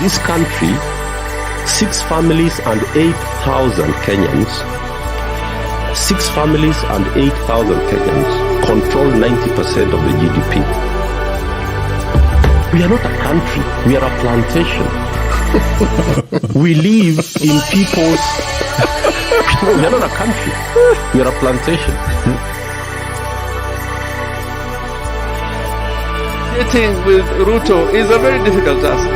This country, 6 families and 8,000 Kenyans, 6 families and 8,000 Kenyans control 90% of the GDP. We are not a country, we are a plantation. We live in people's... We are not a country, we are a plantation. Dealing with Ruto is a very difficult task.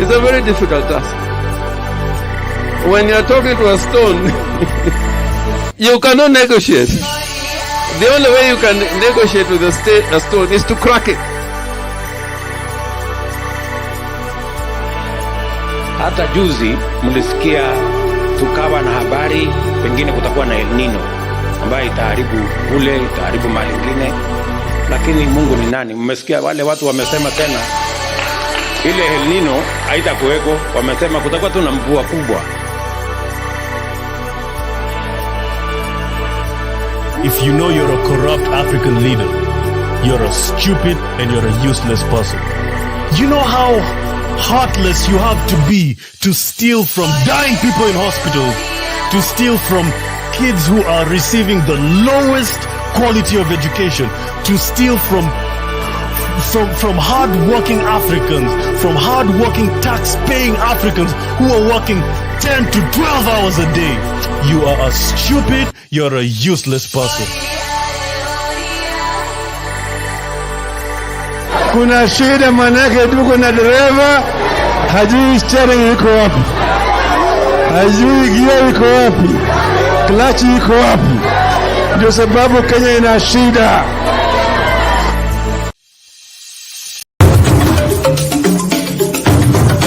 It's a very difficult task. When you're talking to a stone, you cannot negotiate. The only way you can negotiate with a stone is to crack it. Hata juzi mlisikia tukawa na habari pengine kutakuwa na El Nino ambayo itaharibu kule, itaharibu mahali ingine. Lakini Mungu ni nani? Mmesikia wale watu wamesema tena ile El Nino haitakuweko, wamesema kutakuwa tu na mvua kubwa. If you know you're a corrupt African leader, you're a stupid and you're a useless person. You know how heartless you have to be to steal from dying people in hospitals, to steal from kids who are receiving the lowest quality of education, to steal from hard-working Africans, from hard-working tax-paying Africans who are working 10 to 12 hours a day. You are a stupid, you're a useless person. Kuna shida manake tuko na dereva hajui steering iko wapi, hajui gear iko wapi, clutch iko wapi. Ndio sababu Kenya ina shida.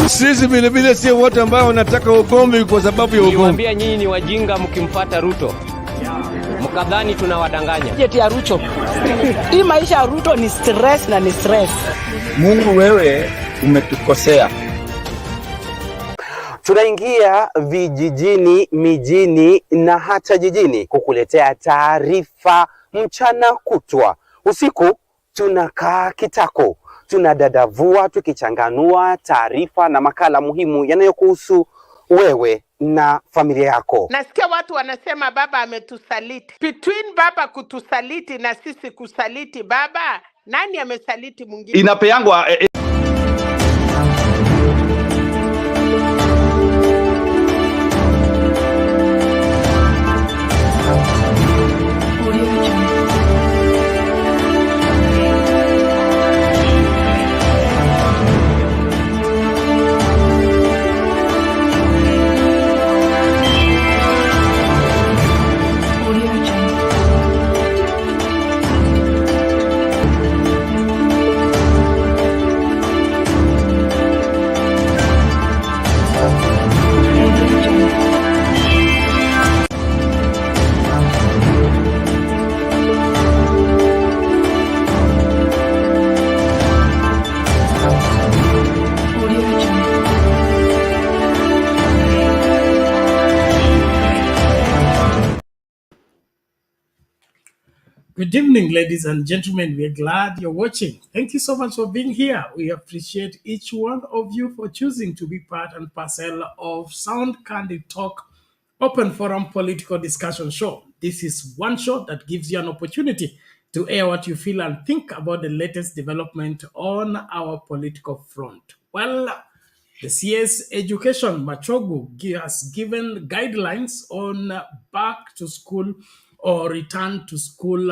Sisi vile vile sio wote ambao wanataka ugomvi kwa sababu ya ugomvi. Niwaambia nyinyi ni wajinga mkimfuata Ruto. Mkadhani tunawadanganya. Jeti ya Ruto. Hii maisha ya Ruto ni stress na ni stress. Mungu wewe umetukosea. Tunaingia vijijini, mijini na hata jijini kukuletea taarifa mchana kutwa. Usiku tunakaa kitako, tunadadavua tukichanganua taarifa na makala muhimu yanayokuhusu wewe na familia yako. Nasikia watu wanasema baba ametusaliti. Between baba kutusaliti na sisi kusaliti baba, nani amesaliti mwingine? Inapeangwa Good evening, ladies and gentlemen. We're glad you're watching. Thank you so much for being here. We appreciate each one of you for choosing to be part and parcel of Sound Candid Talk, open forum political discussion show. This is one show that gives you an opportunity to air what you feel and think about the latest development on our political front. Well, the CS Education Machogu has given guidelines on back to school or return to school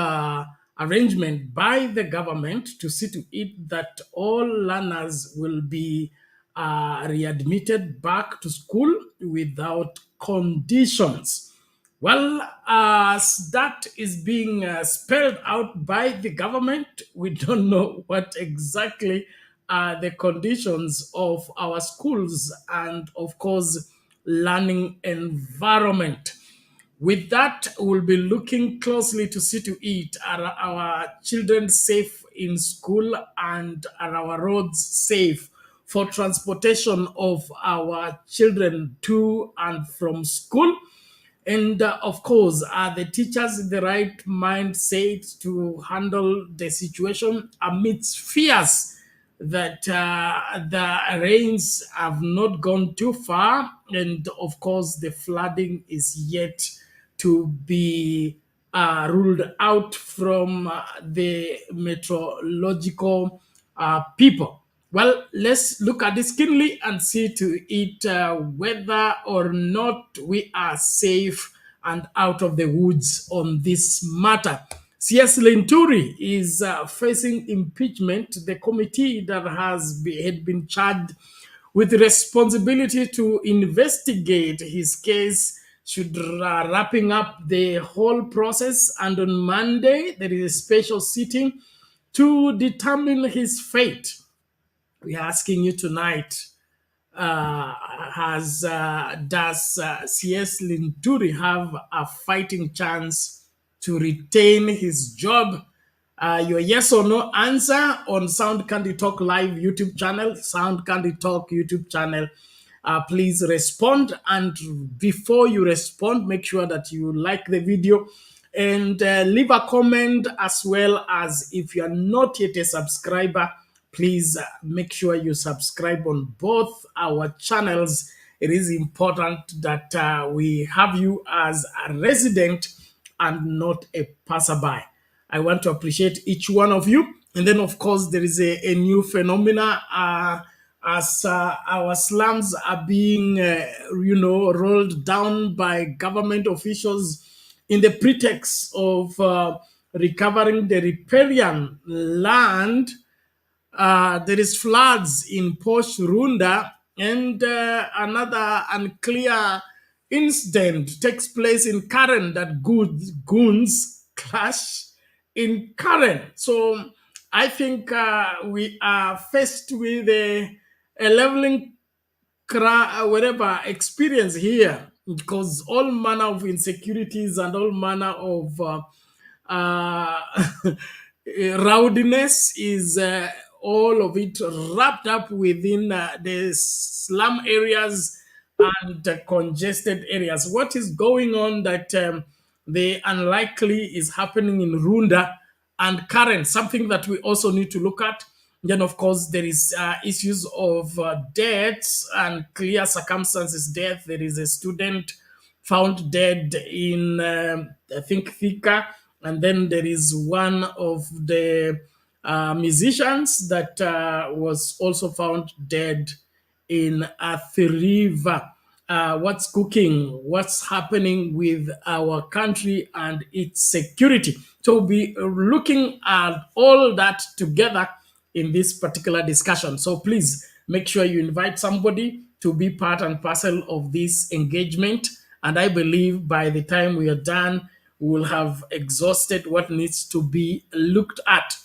arrangement by the government to see to it that all learners will be readmitted back to school without conditions. Well, as that is being spelled out by the government, we don't know what exactly are the conditions of our schools and, of course, learning environment. With that, we'll be looking closely to see to it, are our children safe in school and are our roads safe for transportation of our children to and from school? And of course, are the teachers in the right mindset to handle the situation amidst fears that the rains have not gone too far, and of course, the flooding is yet to be ruled out from the meteorological people. Well, let's look at this keenly and see to it whether or not we are safe and out of the woods on this matter. CS Linturi is facing impeachment. The committee that had been charged with responsibility to investigate his case should wrapping up the whole process, and on Monday there is a special sitting to determine his fate. We're asking you tonight, does CS Linturi have a fighting chance to retain his job? Your yes or no answer on Sound Candy Talk Live YouTube channel, Sound Candy Talk YouTube channel. Please respond, and before you respond, make sure that you like the video and leave a comment, as well as if you are not yet a subscriber, please make sure you subscribe on both our channels. It is important that we have you as a resident and not a passerby. I want to appreciate each one of you. And then, of course, there is a new phenomena as our slums are being, rolled down by government officials in the pretext of recovering the riparian land. There is floods in Posh, Runda, and another unclear incident takes place in Karen that goons clash in Karen. So I think we are faced with a leveling whatever experience here, because all manner of insecurities and all manner of rowdiness is all of it wrapped up within the slum areas and congested areas. What is going on that the unlikely is happening in Runda and Karen, something that we also need to look at. Then, of course, there is issues of deaths and clear circumstances death. There is a student found dead in, I think, Thika. And then there is one of the musicians that was also found dead in Athi River. What's cooking? What's happening with our country and its security? So we'll be looking at all that together in this particular discussion. So please make sure you invite somebody to be part and parcel of this engagement. And I believe by the time we are done, we will have exhausted what needs to be looked at.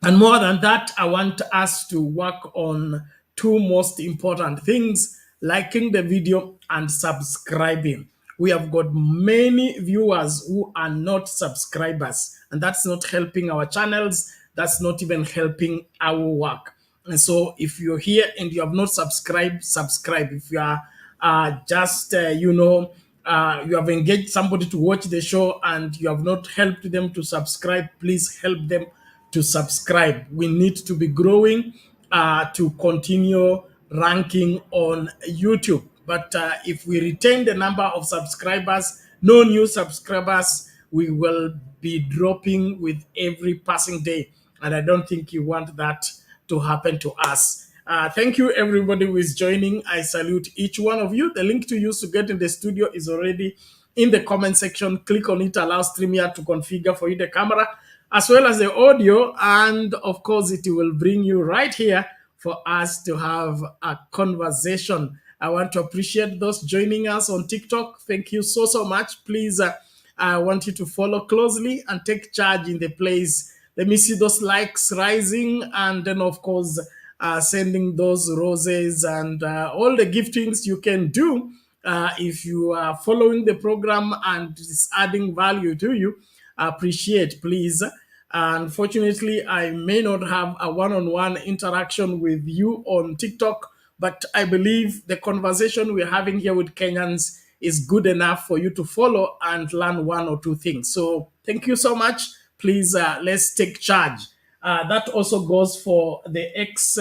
And more than that, I want us to work on two most important things: liking the video and subscribing. We have got many viewers who are not subscribers, and that's not helping our channels. That's not even helping our work. And so if you're here and you have not subscribed, subscribe. If you are you have engaged somebody to watch the show and you have not helped them to subscribe, please help them to subscribe. We need to be growing to continue ranking on YouTube. But if we retain the number of subscribers, no new subscribers, we will be dropping with every passing day. And I don't think you want that to happen to us. Thank you, everybody who is joining. I salute each one of you. The link to use to get in the studio is already in the comment section. Click on it, allow StreamYard to configure for you the camera, as well as the audio. And of course, it will bring you right here for us to have a conversation. I want to appreciate those joining us on TikTok. Thank you so, so much. Please, I want you to follow closely and take charge in the place. Let me see those likes rising, and then, of course, sending those roses and all the giftings you can do if you are following the program and it's adding value to you. Appreciate, please. Unfortunately, I may not have a one-on-one interaction with you on TikTok, but I believe the conversation we're having here with Kenyans is good enough for you to follow and learn one or two things. So thank you so much. Please, let's take charge. That also goes for the X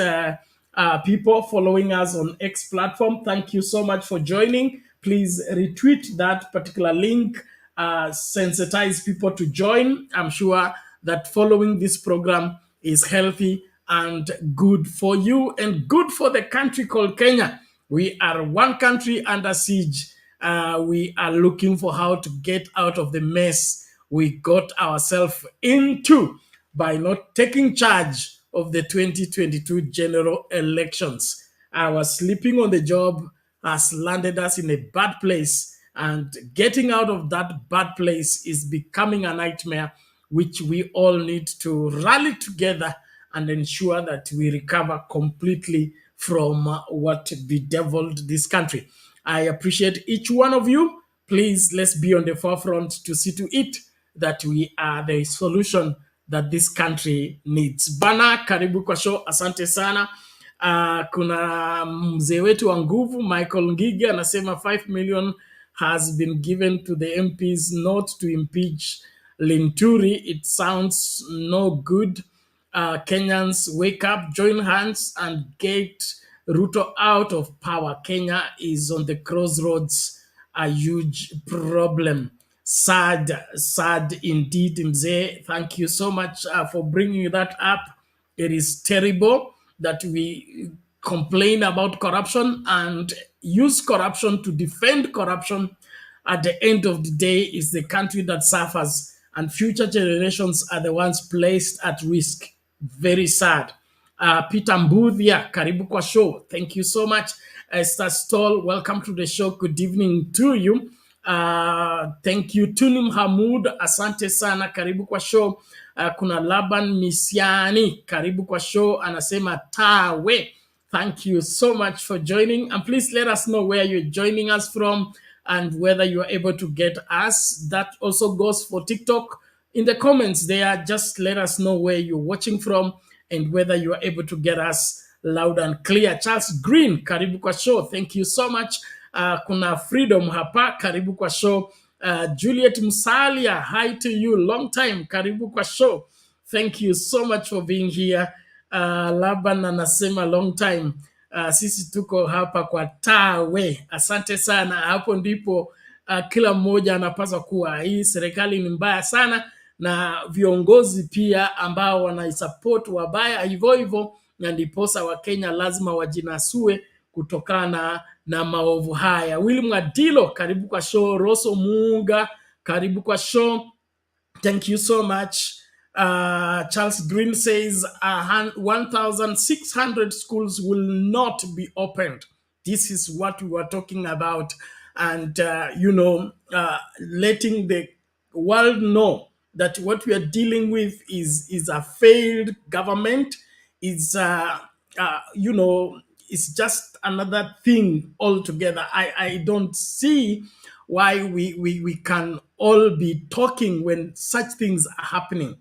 people following us on X platform. Thank you so much for joining. Please retweet that particular link, sensitize people to join. I'm sure that following this program is healthy and good for you and good for the country called Kenya. We are one country under siege. We are looking for how to get out of the mess we got ourselves into by not taking charge of the 2022 general elections. Our sleeping on the job has landed us in a bad place, and getting out of that bad place is becoming a nightmare, which we all need to rally together and ensure that we recover completely from what bedeviled this country. I appreciate each one of you. Please, let's be on the forefront to see to it that we are the solution that this country needs. Bana, karibu kwa show, asante sana. Kuna mzee wetu wa nguvu Michael Ngige anasema 5 million has been given to the MPs not to impeach Linturi. It sounds no good. Kenyans, wake up, join hands, and get Ruto out of power. Kenya is on the crossroads, a huge problem. Sad indeed, Mzee. Thank you so much for bringing that up. It is terrible that we complain about corruption and use corruption to defend corruption. At the end of the day, it's the country that suffers, and future generations are the ones placed at risk. Very sad. Peter Mbuthia, karibu kwa show. Thank you so much. Esther Stoll, welcome to the show. Good evening to you. Thank you. Tunim Hamud, asante sana, karibu kwa show. Kuna Laban Misiani, karibu kwa show, anasema tawe. Thank you so much for joining. And please let us know where you're joining us from and whether you are able to get us. That also goes for TikTok. In the comments there, just let us know where you're watching from and whether you are able to get us loud and clear. Charles Green, karibu kwa show. Thank you so much. Kuna Freedom hapa, karibu kwa show. Juliet Musalia, hi to you, long time, karibu kwa show. Thank you so much for being here. Laban anasema long time. Sisi tuko hapa kwa tawe. Asante sana. Hapo ndipo kila mmoja anapaswa kuwa. Hii serikali ni mbaya sana, na viongozi pia ambao wanaisupport wabaya hivyo hivyo, na ndiposa wa Kenya lazima wajinasue kutokana na maovu haya. William Adilo, karibu kwa show. Rosso Munga, karibu kwa show. Thank you so much. Charles Green says 1,600 schools will not be opened. This is what we were talking about. And, letting the world know that what we are dealing with is a failed government. It's, it's just another thing altogether. I don't see why we can all be talking when such things are happening.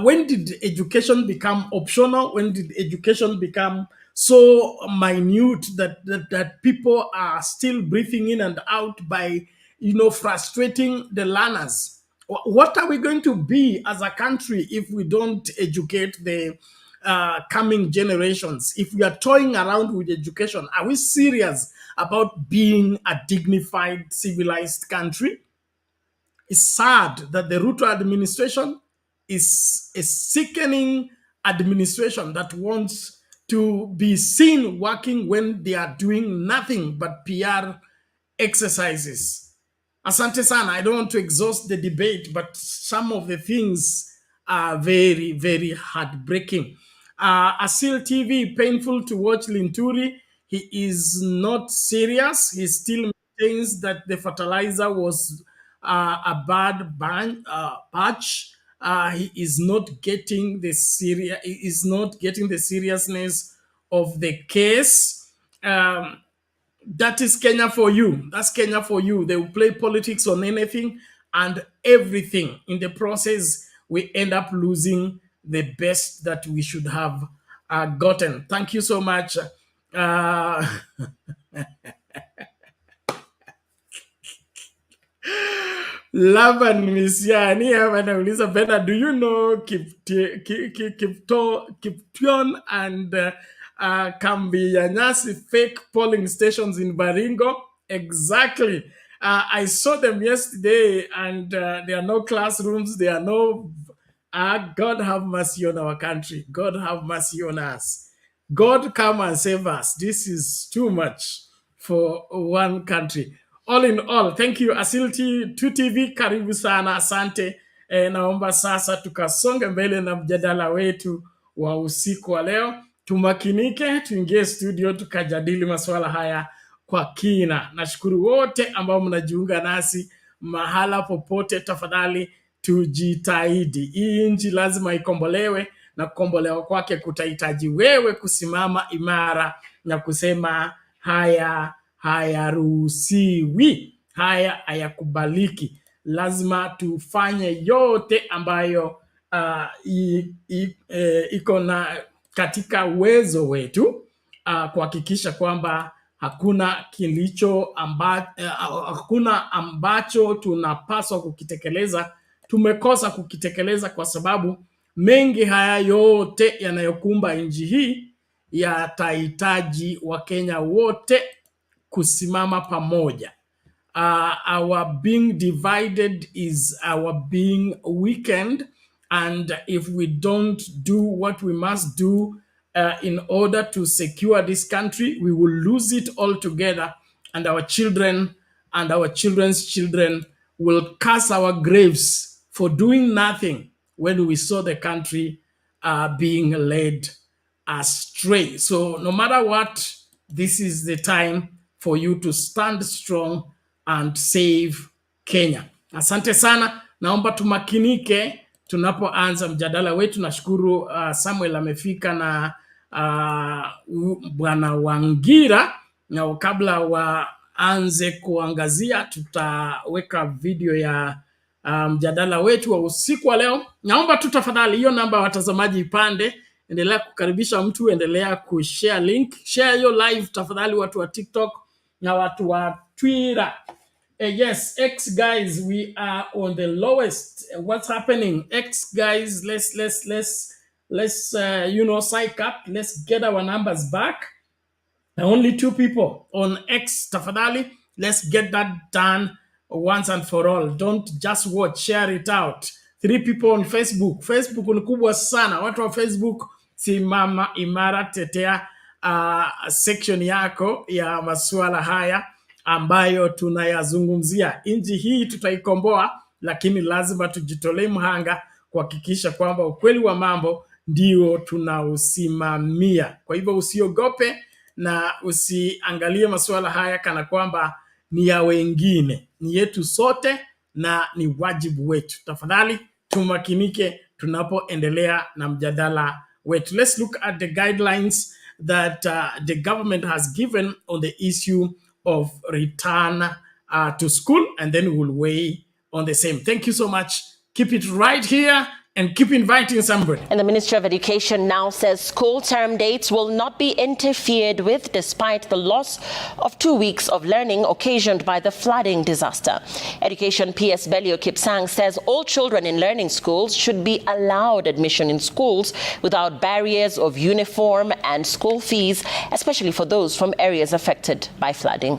When did education become optional? When did education become so minute that people are still breathing in and out by, frustrating the learners? What are we going to be as a country if we don't educate the coming generations? If we are toying around with education, are we serious about being a dignified, civilized country? It's sad that the Ruto administration is a sickening administration that wants to be seen working when they are doing nothing but PR exercises. Asante sana, I don't want to exhaust the debate, but some of the things are very, very heartbreaking. Asil TV, painful to watch Linturi. He is not serious. He still maintains that the fertilizer was a bad batch. He is not getting the seriousness of the case. That is Kenya for you. That's Kenya for you. They will play politics on anything and everything. In the process, we end up losing the best that we should have gotten. Thank you so much. Laban Misiani hapa anauliza Bena, do you know Kiption and Kambiyanyasi fake polling stations in Baringo? Exactly. I saw them yesterday, and there are no classrooms. There are no... God have mercy on our country. God have mercy on us. God come and save us. This is too much for one country. All in all, thank you Asilti 2TV, karibu sana, asante. Naomba sasa tukasonge mbele na mjadala wetu wa usiku wa leo. Tumakinike, tuingie studio tukajadili masuala haya kwa kina. Nashukuru wote ambao mnajiunga nasi mahala popote. Tafadhali tujitahidi. Hii nchi lazima ikombolewe, na kukombolewa kwake kutahitaji wewe kusimama imara na kusema haya hayaruhusiwi, haya hayakubaliki. Lazima tufanye yote ambayo iko na katika uwezo wetu kuhakikisha kwamba hakuna hakuna ambacho tunapaswa kukitekeleza tumekosa kukitekeleza, kwa sababu mengi haya yote yanayokumba nchi hii yatahitaji Wakenya wote kusimama pamoja. Our being divided is our being weakened, and if we don't do what we must do in order to secure this country, we will lose it altogether, and our children and our children's children will curse our graves for doing nothing when we saw the country being led astray. So no matter what, this is the time for you to stand strong and save Kenya. Asante sana. Naomba tumakinike tunapoanza mjadala wetu. Nashukuru Samuel amefika na Bwana Wangira, na kabla waanze kuangazia, tutaweka video ya mjadala wetu wa usiku wa leo. Naomba tu tafadhali hiyo namba watazamaji ipande. Endelea kukaribisha mtu, endelea kushare link, share your live tafadhali, watu wa TikTok na watu wa Twitter. Yes, X guys, we are on the lowest. What's happening? X guys, let's psych up. Let's get our numbers back. Only 2 people on X, tafadhali. Let's get that done once and for all. Don't just watch, share it out. 3 people on Facebook. Facebook ni kubwa sana. Watu wa Facebook, simama imara, tetea section yako ya masuala haya ambayo tunayazungumzia. Nchi hii tutaikomboa, lakini lazima tujitolee mhanga kuhakikisha kwamba ukweli wa mambo ndio tunausimamia. Kwa hivyo usiogope na usiangalie masuala haya kana kwamba ni ya wengine. Ni yetu sote na ni wajibu wetu. Tafadhali tumakinike tunapoendelea na mjadala wetu. Let's look at the guidelines that the government has given on the issue of return to school, and then we'll weigh on the same. Thank you so much. Keep it right here and keep inviting somebody. And the Ministry of Education now says school term dates will not be interfered with despite the loss of 2 weeks of learning occasioned by the flooding disaster. Education PS Belio Kipsang says all children in learning schools should be allowed admission in schools without barriers of uniform and school fees, especially for those from areas affected by flooding.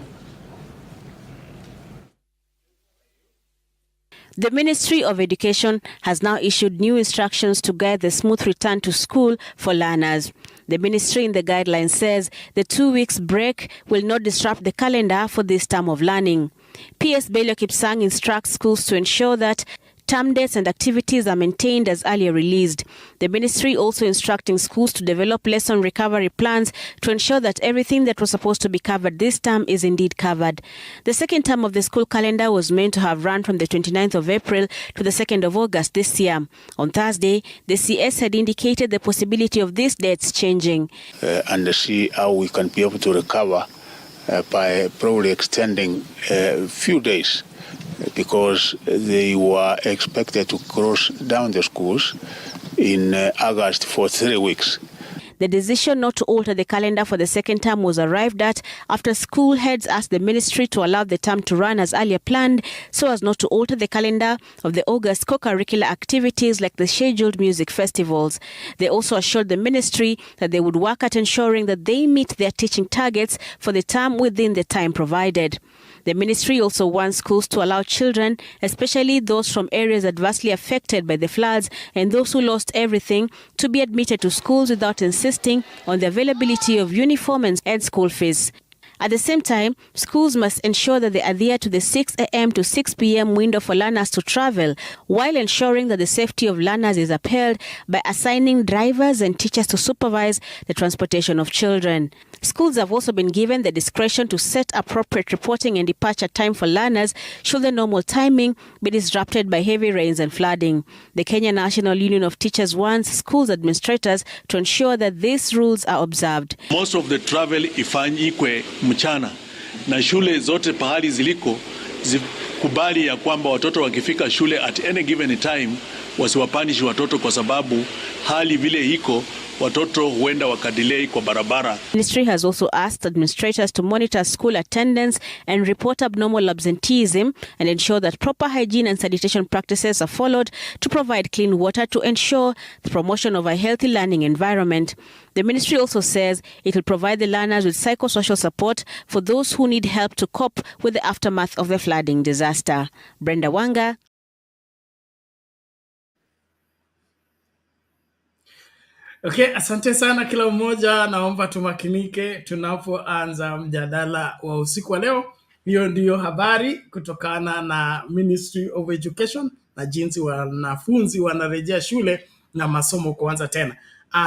The Ministry of Education has now issued new instructions to guide the smooth return to school for learners. The ministry in the guidelines says the 2 weeks break will not disrupt the calendar for this term of learning. PS Belio Kipsang instructs schools to ensure that term dates and activities are maintained as earlier released. The ministry also instructing schools to develop lesson recovery plans to ensure that everything that was supposed to be covered this term is indeed covered. The second term of the school calendar was meant to have run from the 29th of April to the 2nd of August this year. On Thursday, the CS had indicated the possibility of these dates changing. And see how we can be able to recover by probably extending a few days, because they were expected to close down the schools in August for 3 weeks. The decision not to alter the calendar for the second term was arrived at after school heads asked the ministry to allow the term to run as earlier planned so as not to alter the calendar of the August co-curricular activities like the scheduled music festivals. They also assured the ministry that they would work at ensuring that they meet their teaching targets for the term within the time provided. The ministry also wants schools to allow children, especially those from areas adversely affected by the floods and those who lost everything, to be admitted to schools without insisting on the availability of uniform and school fees. At the same time, schools must ensure that they adhere to the 6 a.m. to 6 p.m. window for learners to travel, while ensuring that the safety of learners is upheld by assigning drivers and teachers to supervise the transportation of children. Schools have also been given the discretion to set appropriate reporting and departure time for learners should the normal timing be disrupted by heavy rains and flooding. The Kenya National Union of Teachers wants schools administrators to ensure that these rules are observed. Most of the travel ifanyikwe mchana na shule zote pahali ziliko zikubali ya kwamba watoto wakifika shule at any given time wasiwapanishi watoto kwa sababu hali vile hiko watoto huenda wakadelay kwa barabara. The ministry has also asked administrators to monitor school attendance and report abnormal absenteeism and ensure that proper hygiene and sanitation practices are followed to provide clean water to ensure the promotion of a healthy learning environment. The ministry also says it will provide the learners with psychosocial support for those who need help to cope with the aftermath of the flooding disaster. Brenda Wanga. Okay, asante sana kila mmoja. Naomba tumakinike tunapoanza mjadala wa usiku wa leo. Hiyo ndiyo habari kutokana na Ministry of Education na jinsi wanafunzi wanarejea shule na masomo kuanza tena.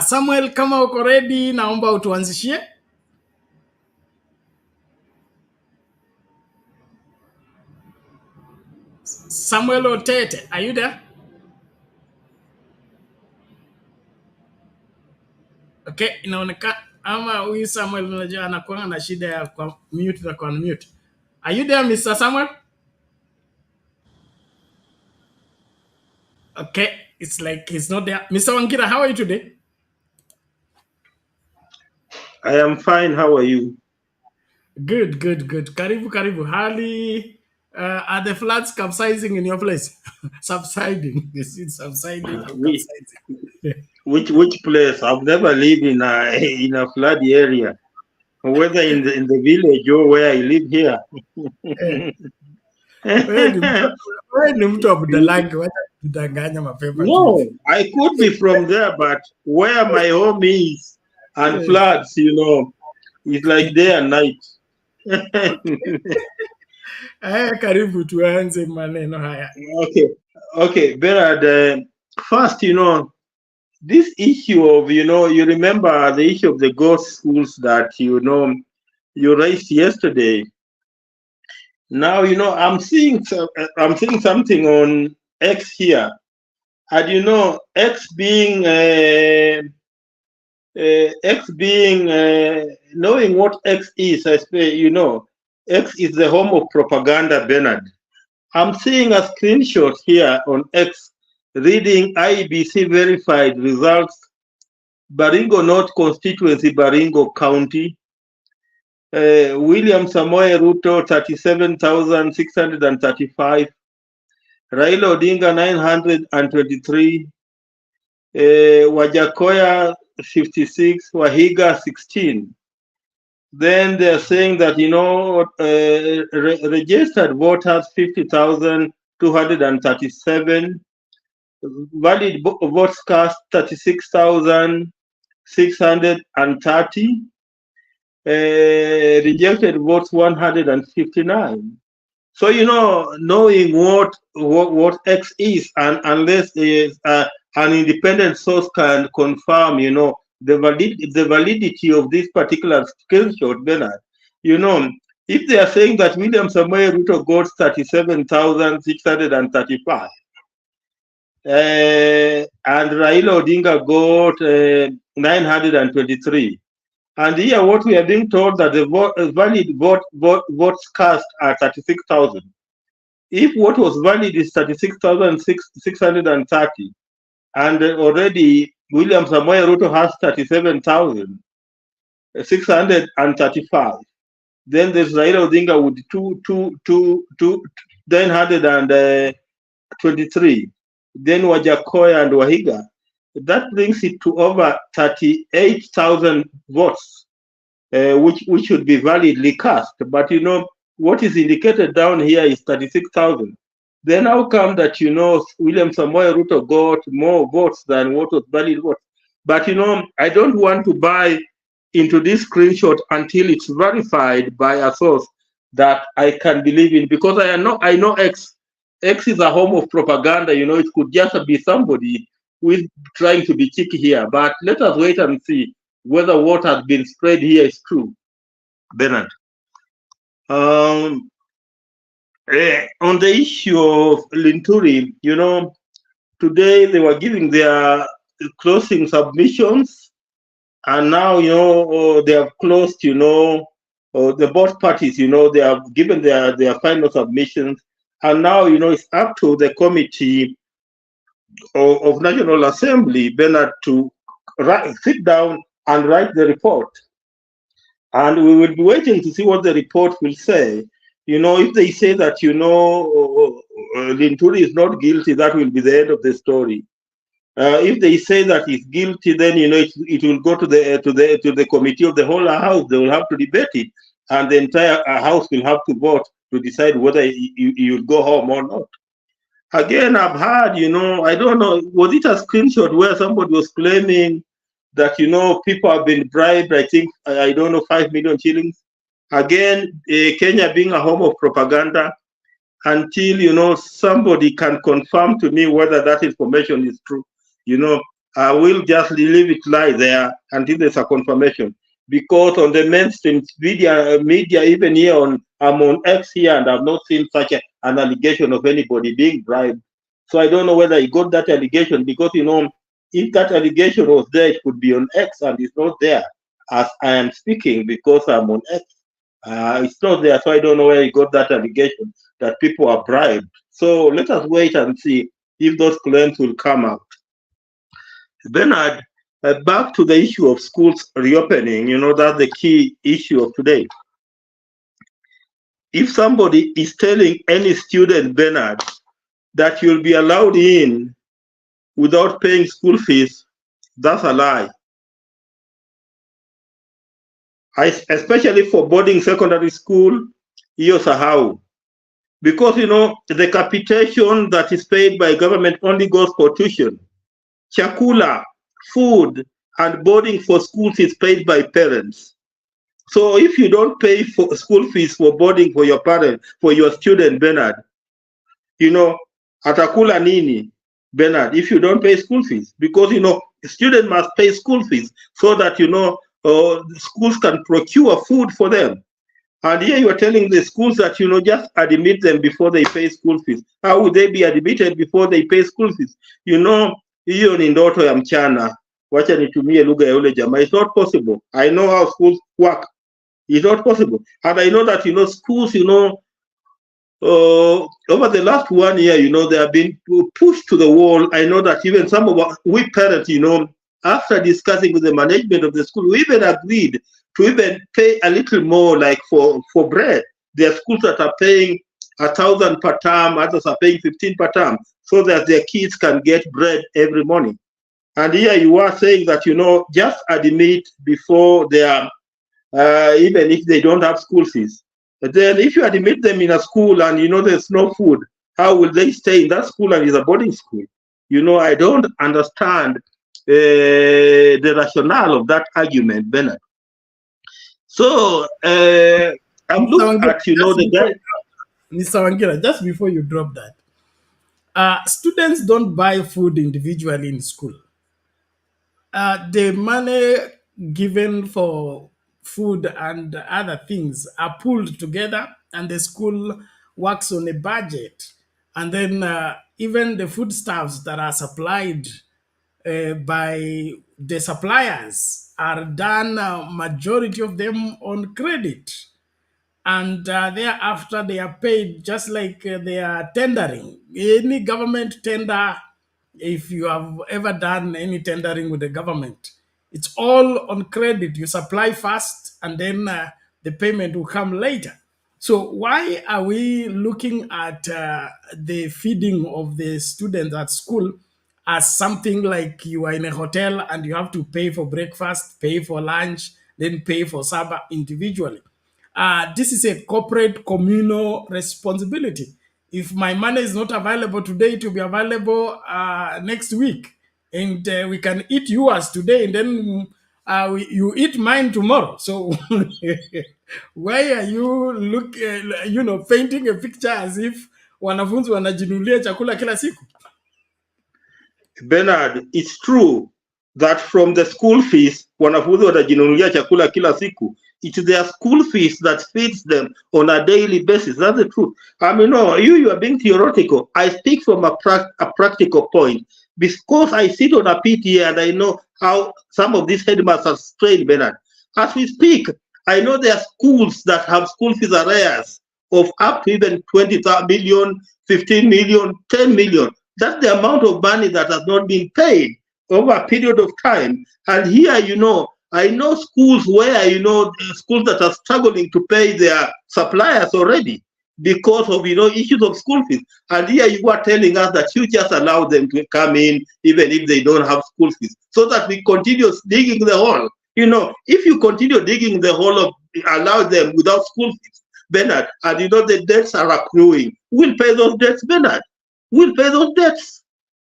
Samuel, kama uko ready, naomba utuanzishie. Samuel Otete, are you there? Okay, inaonekana ama huyu Samuel unajua anakuwa na shida ya kwa mute na kwa mute. Are you there, Mr. Samuel? Okay, it's like he's not there. Mr. Wangira, how are you today? I am fine. How are you? Good. Karibu. Hali, are the floods capsizing in your place? Subsiding. Is it subsiding? Which place? I've never lived in a flood area, whether in the village or where I live here. No, I could be from there, but where my home is and floods, it's like day and night. Karibu tuanze maneno haya. Okay, Berard, first, this issue of, you remember the issue of the ghost schools that, you raised yesterday. Now, I'm seeing something on X here. And, X being, knowing what X is, I say, X is the home of propaganda, Bernard. I'm seeing a screenshot here on X reading IBC verified results, Baringo North constituency, Baringo County. William Samoei Ruto, 37,635. Raila Odinga, 923. Wajakoya, 56. Wahiga, 16. Then they're saying that, registered voters, 50,237. Valid votes cast, 36,630. Rejected votes, 159. So, knowing what X is, and unless an independent source can confirm, the validity of this particular screenshot, Bernard, if they are saying that William Samoei Ruto got 37,635, and Raila Odinga got 923, and here what we are being told that the valid votes cast are 36,000. If what was valid is 36,630, and already William Samoei Ruto has 37,635. Then there's Raila Odinga with 923. Then Wajakoya and Wahiga. That brings it to over 38,000 votes, which should be validly cast. But what is indicated down here is 36,000. Then how come that William Samoei Ruto got more votes than what was valid votes? But I don't want to buy into this screenshot until it's verified by a source that I can believe in, because I know X. X is a home of propaganda. It could just be somebody who is trying to be cheeky here. But let us wait and see whether what has been spread here is true. Bernard. On the issue of Linturi, today they were giving their closing submissions, and now they have closed. The both parties, they have given their final submissions, and now it's up to the committee of National Assembly, Bernard, to sit down and write the report. And we will be waiting to see what the report will say. If they say that Linturi is not guilty, that will be the end of the story. If they say that he's guilty, then it will go to the committee of the whole house. They will have to debate it, and the entire house will have to vote to decide whether you will go home or not. Again, I've heard, I don't know, was it a screenshot where somebody was claiming that people have been bribed? I think, I don't know, 5 million shillings. Again, Kenya being a home of propaganda, until somebody can confirm to me whether that information is true, I will just leave it lie there until there's a confirmation. Because on the mainstream media, even here I'm on X here, and I've not seen such an allegation of anybody being bribed. So I don't know whether he got that allegation, because if that allegation was there, it could be on X, and it's not there as I am speaking, because I'm on X. It's not there, so I don't know where he got that allegation that people are bribed. So let us wait and see if those claims will come out. Bernard, back to the issue of schools reopening, that's the key issue of today. If somebody is telling any student, Bernard, that you'll be allowed in without paying school fees, that's a lie. Especially for boarding secondary school, hiyo sahau. Because, the capitation that is paid by government only goes for tuition. Chakula, food, and boarding for schools is paid by parents. So if you don't pay for school fees for boarding for your parent, for your student, Bernard, atakula nini, Bernard, if you don't pay school fees? Because, the student must pay school fees so that, schools can procure food for them. And here you are telling the schools that, just admit them before they pay school fees. How would they be admitted before they pay school fees? Hiyo ni ndoto ya mchana. Wacha nitumie lugha ya ule jamaa. It's not possible. I know how schools work. It's not possible. And I know that, schools, over the last 1 year, they have been pushed to the wall. I know that even some of we parents, after discussing with the management of the school, we even agreed to even pay a little more, like for bread. There are schools that are paying 1,000 per term, others are paying 15 per term, so that their kids can get bread every morning. And here you are saying that, just admit before they are, even if they don't have school fees. But then if you admit them in a school and, there's no food, how will they stay in that school and it's a boarding school? I don't understand the rationale of that argument, Bernard. So I'm looking at, the guy. Mr. Wangila, just before you drop that, students don't buy food individually in school. The money given for food and other things are pulled together, and the school works on a budget. And then even the foodstuffs that are supplied by the suppliers are done, majority of them on credit. And thereafter they are paid just like they are tendering. Any government tender if you have ever done any tendering with the government, it's all on credit. You supply fast and then the payment will come later. So why are we looking at the feeding of the students at school as something like you are in a hotel and you have to pay for breakfast, pay for lunch, then pay for supper individually? This is a corporate communal responsibility. If my money is not available today, it will be available next week. And we can eat yours today and then you eat mine tomorrow. So why are you painting a picture as if wanafunzi wanajinunulia chakula kila siku? Bernard, it's true that from the school fees, wanafunzi watajinunulia chakula kila siku. It's their school fees that feeds them on a daily basis. That's the truth. I mean, no, you are being theoretical. I speak from a practical point because I sit on a PTA and I know how some of these headmasters strain, Bernard. As we speak, I know there are schools that have school fees arrears of up to even 20 million, 15 million, 10 million. That's the amount of money that has not been paid over a period of time. And here, I know schools where, schools that are struggling to pay their suppliers already because of, issues of school fees. And here you are telling us that you just allow them to come in even if they don't have school fees, so that we continue digging the hole. If you continue digging the hole of allow them without school fees, Bernard, and the debts are accruing, we'll pay those debts, Bernard. We'll pay those debts.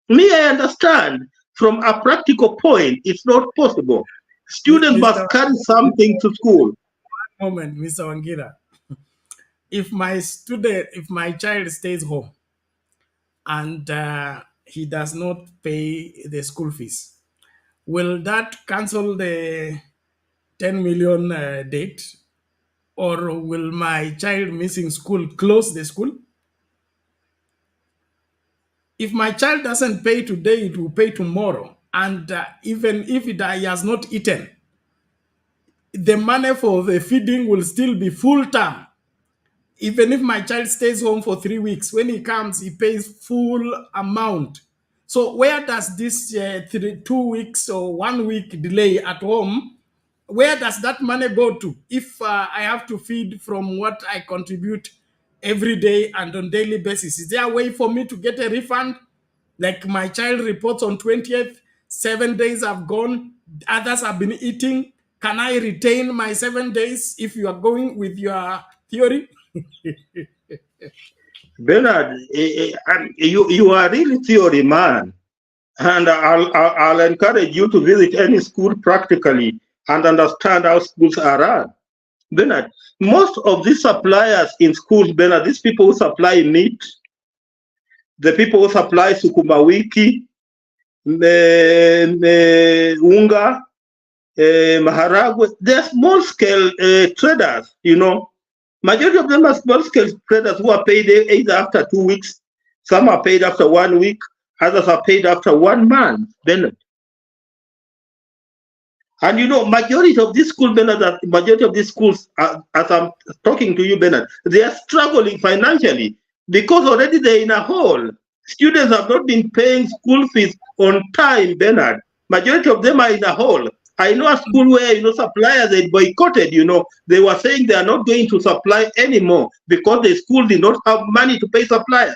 Me, I understand. From a practical point, it's not possible. Students must carry something to school. One moment, Mr. Wangira. If my child stays home and he does not pay the school fees, will that cancel the 10 million debt? Or will my child missing school close the school? If my child doesn't pay today, it will pay tomorrow. And even if he has not eaten, the money for the feeding will still be full term. Even if my child stays home for 3 weeks, when he comes, he pays full amount. So where does this 2 weeks or 1 week delay at home, where does that money go to? If I have to feed from what I contribute every day and on daily basis, is there a way for me to get a refund? Like my child reports on 20th, 7 days have gone, others have been eating. Can I retain my 7 days if you are going with your theory? Bernard, you are really theory man. And I'll encourage you to visit any school practically and understand how schools are run. Bernard, most of these suppliers in schools, Bernard, these people who supply meat, the people who supply sukuma wiki, unga, maharagwe, they're small scale traders, Majority of them are small scale traders who are paid either after 2 weeks, some are paid after 1 week, others are paid after 1 month, Bernard. And majority of these schools, Bernard, majority of these schools, as I'm talking to you, Bernard, they are struggling financially because already they're in a hole. Students have not been paying school fees on time, Bernard. Majority of them are in a hole. I know a school where, suppliers they boycotted, they were saying they are not going to supply anymore because the school did not have money to pay suppliers.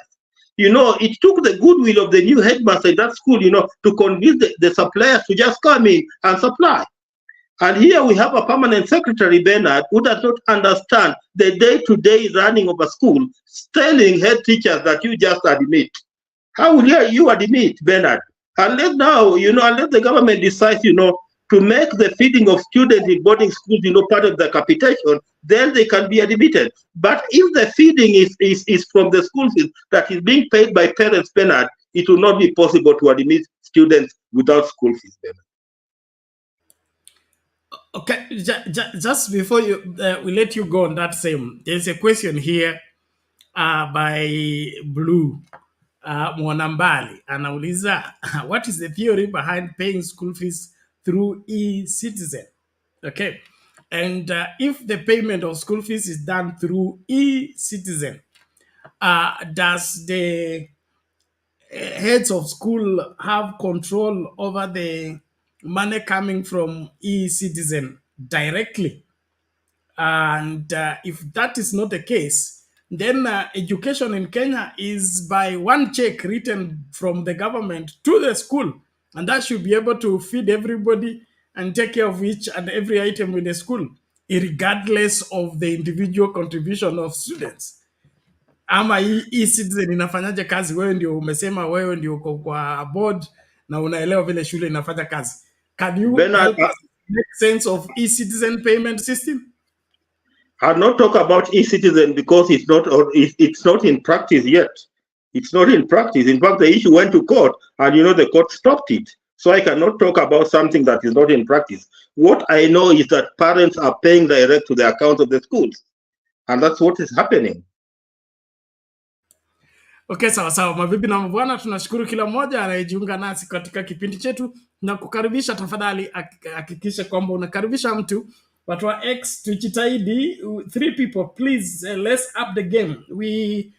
It took the goodwill of the new headmaster in that school, to convince the suppliers to just come in and supply. And here we have a permanent secretary, Bernard, who does not understand the day-to-day running of a school, telling head teachers that you just admit. How will you admit, Bernard? Unless now, unless the government decides, to make the feeding of students in boarding schools, part of the capitation, then they can be admitted. But if the feeding is from the school fees that is being paid by parents, Bernard, it will not be possible to admit students without school fees, Bernard. Okay, just before we let you go on that same, there's a question here by Blue Mwanambali. Anauliza, what is the theory behind paying school fees through e-citizen? Okay, and if the payment of school fees is done through e-citizen, does the heads of school have control over the money coming from e-citizen directly. And if that is not the case, then education in Kenya is by one check written from the government to the school. And that should be able to feed everybody and take care of each and every item in the school, regardless of the individual contribution of students. Ama e-citizen inafanyaje kazi? Wewe ndio umesema, wewe ndio uko kwa board na unaelewa vile shule inafanya kazi. Can you help us make sense of e-citizen payment system? I'll not talk about e-citizen because it's not in practice yet. It's not in practice. In fact, the issue went to court, and the court stopped it. So I cannot talk about something that is not in practice. What I know is that parents are paying direct to the account of the schools, and that's what is happening. Okay, sawa sawa. Mabibi na mabwana, tunashukuru kila mmoja anayejiunga nasi katika kipindi chetu na kukaribisha. Tafadhali hakikisha kwamba unakaribisha mtu. Watu wa X tujitahidi, 3 people please, let's up the game. We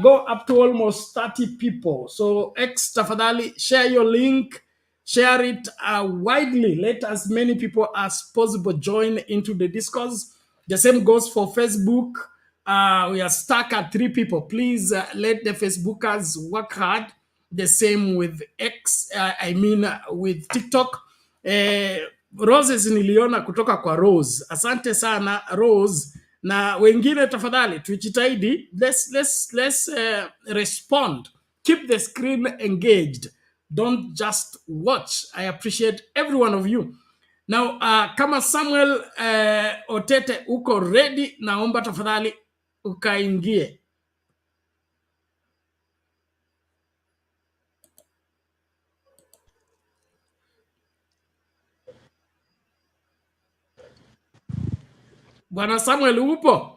go up to almost 30 people. So X, tafadhali share your link, share it widely. Let as many people as possible join into the discourse. The same goes for Facebook. We are stuck at 3 people. Please let the Facebookers work hard. The same with X, with TikTok. Roses niliona kutoka kwa Rose. Asante sana Rose. Na wengine tafadhali tujitahidi. Let's respond. Keep the screen engaged. Don't just watch. I appreciate every one of you. Now, kama Samuel Otete uko ready, naomba tafadhali ukaingie. Bwana Samuel upo?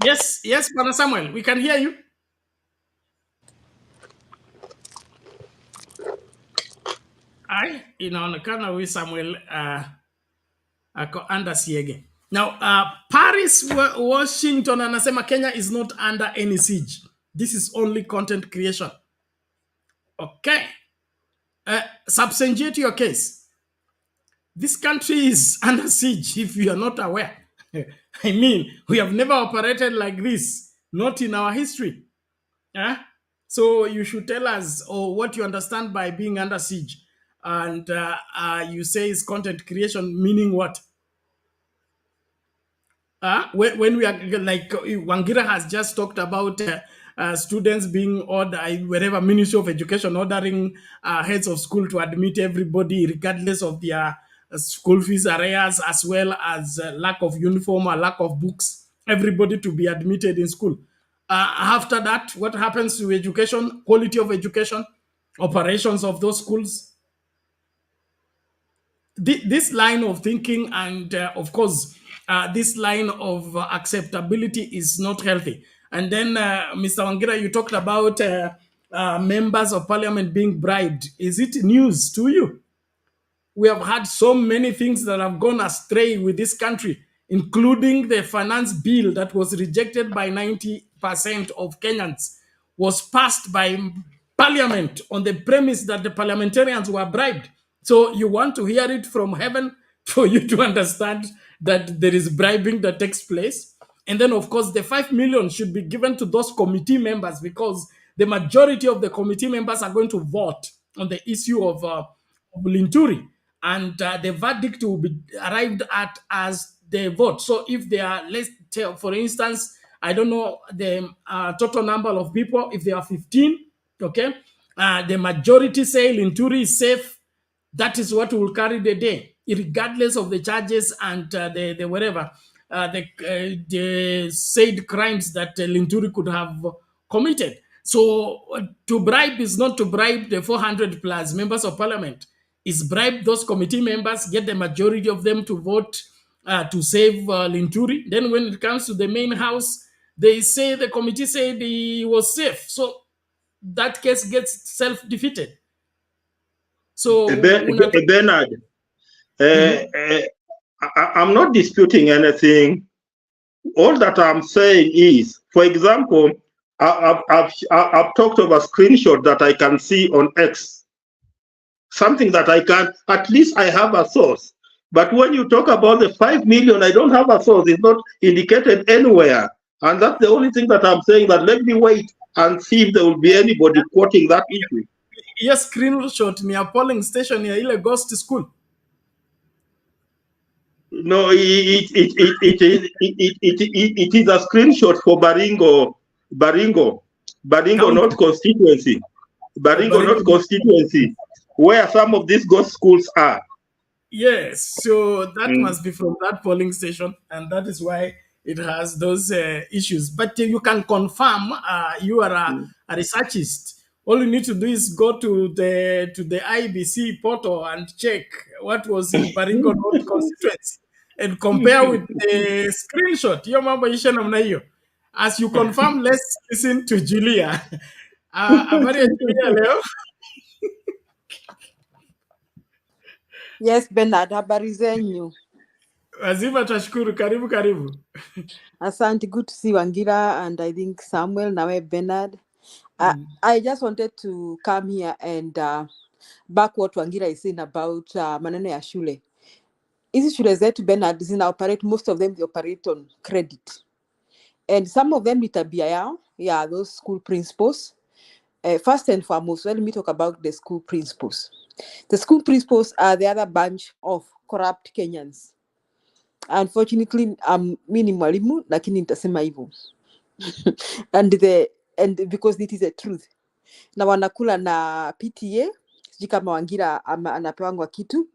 Yes, Bwana Samuel, we can hear you. Inaonekana huyu Samuel ako under siege. Now, Paris, Washington anasema Kenya is not under any siege. This is only content creation. Okay. Substantiate your case. This country is under siege if you are not aware. I mean, we have never operated like this, not in our history. So you should tell us what you understand by being under siege. And you say it's content creation, meaning what? When we are like Wangira has just talked about students being ordered, wherever Ministry of Education ordering heads of school to admit everybody regardless of their school fees arrears, as well as lack of uniform or lack of books, everybody to be admitted in school. After that, what happens to education, quality of education, operations of those schools? This line of thinking and of course, this line of acceptability is not healthy. And then, Mr. Wangira, you talked about members of parliament being bribed. Is it news to you? We have had so many things that have gone astray with this country, including the finance bill that was rejected by 90% of Kenyans, was passed by parliament on the premise that the parliamentarians were bribed. So you want to hear it from heaven for you to understand that there is bribing that takes place. And then, of course, the 5 million should be given to those committee members, because the majority of the committee members are going to vote on the issue of Linturi. And the verdict will be arrived at as they vote. So if they are, let's tell, for instance, I don't know the total number of people, if they are 15, okay, the majority say Linturi is safe, that is what will carry the day, regardless of the charges and the whatever, the said crimes that Linturi could have committed. So to bribe is not to bribe the 400 plus members of parliament. Is bribe those committee members, get the majority of them to vote to save Linturi. Then when it comes to the main house, they say the committee said he was safe. So that case gets self-defeated. So Bernard, I'm not disputing anything. All that I'm saying is, for example, I've talked of a screenshot that I can see on X, something that I can, at least I have a source. But when you talk about the 5 million, I don't have a source. It's not indicated anywhere. And that's the only thing that I'm saying, that let me wait and see if there will be anybody quoting that issue. Yes, screenshot near polling station near ile ghost school. No, it is a screenshot for Baringo, not constituency. Baringo, not constituency, where some of these ghost schools are. Yes, so that must be from that polling station, and that is why it has those issues. But you can confirm you are a researchist. All you need to do is go to the IBC portal and check what was in Baringo North constituency and compare with the screenshot. Hiyo mambo isha namna hiyo. As you confirm, let's listen to Julia. Habari ya Julia leo? Yes, Bernard, habari zenyu? Wazima tashukuru, karibu. Asante, good to see Wangira and I think Samuel, nawe Bernard. I just wanted to come here and back what Wangira is saying about maneno ya shule. Hizi shule zetu Bernard operate, most of them they operate on credit. And some of them ni tabia yao, those school principals. First and foremost, let me talk about the school principals. The school principals are the other bunch of corrupt Kenyans. Unfortunately, mi ni mwalimu lakini nitasema hivyo. and because it is the truth. Na wanakula na PTA, sijui kama Wangira anapewangwa kitu,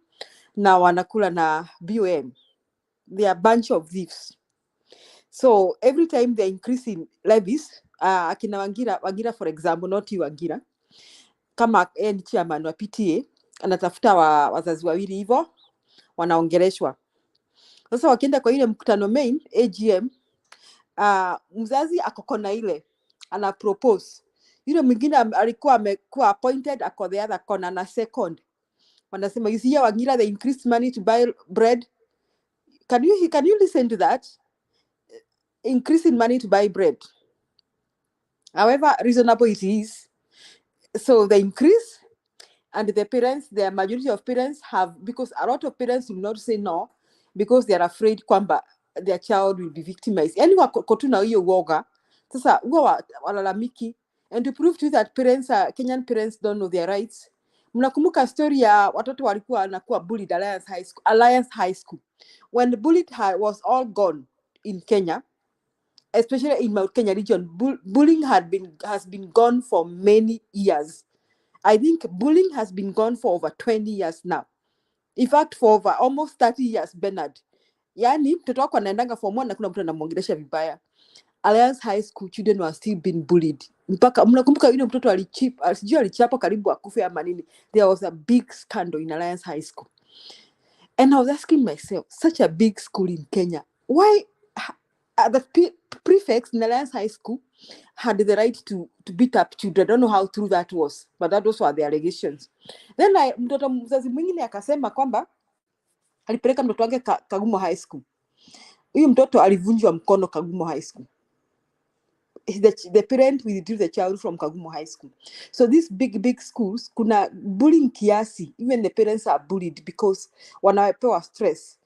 na wanakula na BOM. They are a bunch of thieves. So every time they're increasing levies, akina Wangira for example, not you Wangira, kama ni chairman wa PTA, anatafuta wazazi wawili hivyo, wanaongeleshwa. Sasa wakienda kwa ile mkutano main, AGM, mzazi akokona ile, ana propose. Yule mwingine alikuwa amekuwa appointed, ako the other corner na second. Wanasema, you see here Wangira, they increased money to buy bread. Can you listen to that? Increasing money to buy bread. However reasonable it is. So they increase, and the parents, the majority of parents have, because a lot of parents will not say no, because they are afraid kwamba their child will be victimized. Yani wako tu na hiyo woga. Sasa huwa walalamiki. And to prove to you that Kenyan parents don't know their rights. Mnakumbuka story ya watoto walikuwa wanakuwa bullied Alliance High School. When the bullied was all gone in Kenya, especially in Mount Kenya region, bullying has been gone for many years. I think bullying has been gone for over 20 years now. In fact, for over almost 30 years, Bernard. Yani, mtoto wako anaendanga form 1 na kuna mtu anamwongelesha vibaya. Alliance High School children were still being bullied. Mpaka mnakumbuka yule mtoto alichapa karibu akufe ama nini. There was a big scandal in Alliance High School. And I was asking myself, such a big school in Kenya, why the prefects in Alliance High School had the right to beat up children? I don't know how true that was, but those were the allegations. Then mtoto mzazi mwingine akasema kwamba alipeleka mtoto wake Kagumo High School. Huyu mtoto alivunjwa mkono Kagumo High School. The parent withdrew the child from Kagumo High School. So these big schools, kuna bullying kiasi. Even the parents are bullied because wanapewa stress.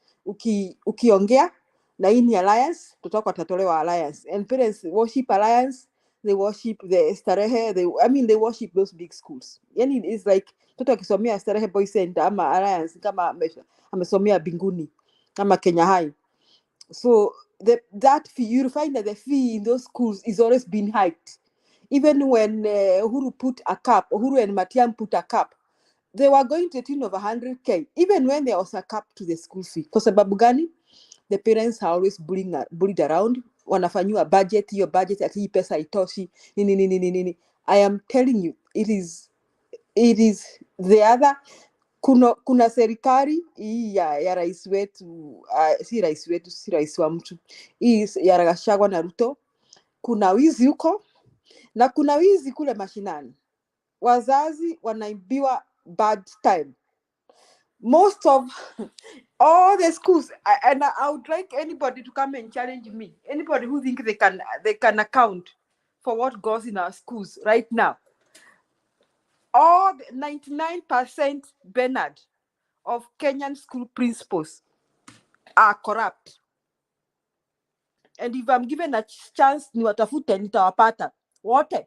Ukiongea na hii ni Alliance, mtoto atatolewa Alliance. And parents worship Alliance, they worship the Starehe, they worship those big schools. Yani it's like mtoto akisomea Starehe Boys Center ama Alliance kama amesomea Binguni ama Kenya High. So that fee, you'll find that the fee in those schools is always been hiked. Even when Uhuru and Matiam put a cap, they were going to the tune of 100K, even when there was a cap to the school fee. Kwa sababu gani? The parents are always bullied around. Wanafanyiwa budget, your budget at hii pesa itoshi, nini. I am telling you, it is the other. Kuna serikali hii ya rais wetu, si rais wa mtu, hii ya Gachagua na Ruto. Kuna wizi huko na kuna wizi kule mashinani. Wazazi wanaibiwa bad time. most of all the schools, and I would like anybody to come and challenge me. Anybody who thinks they can account for what goes in our schools right now. All 99% Bernard of Kenyan school principals are corrupt. And if I'm given a chance, niwatafute nitawapata wote.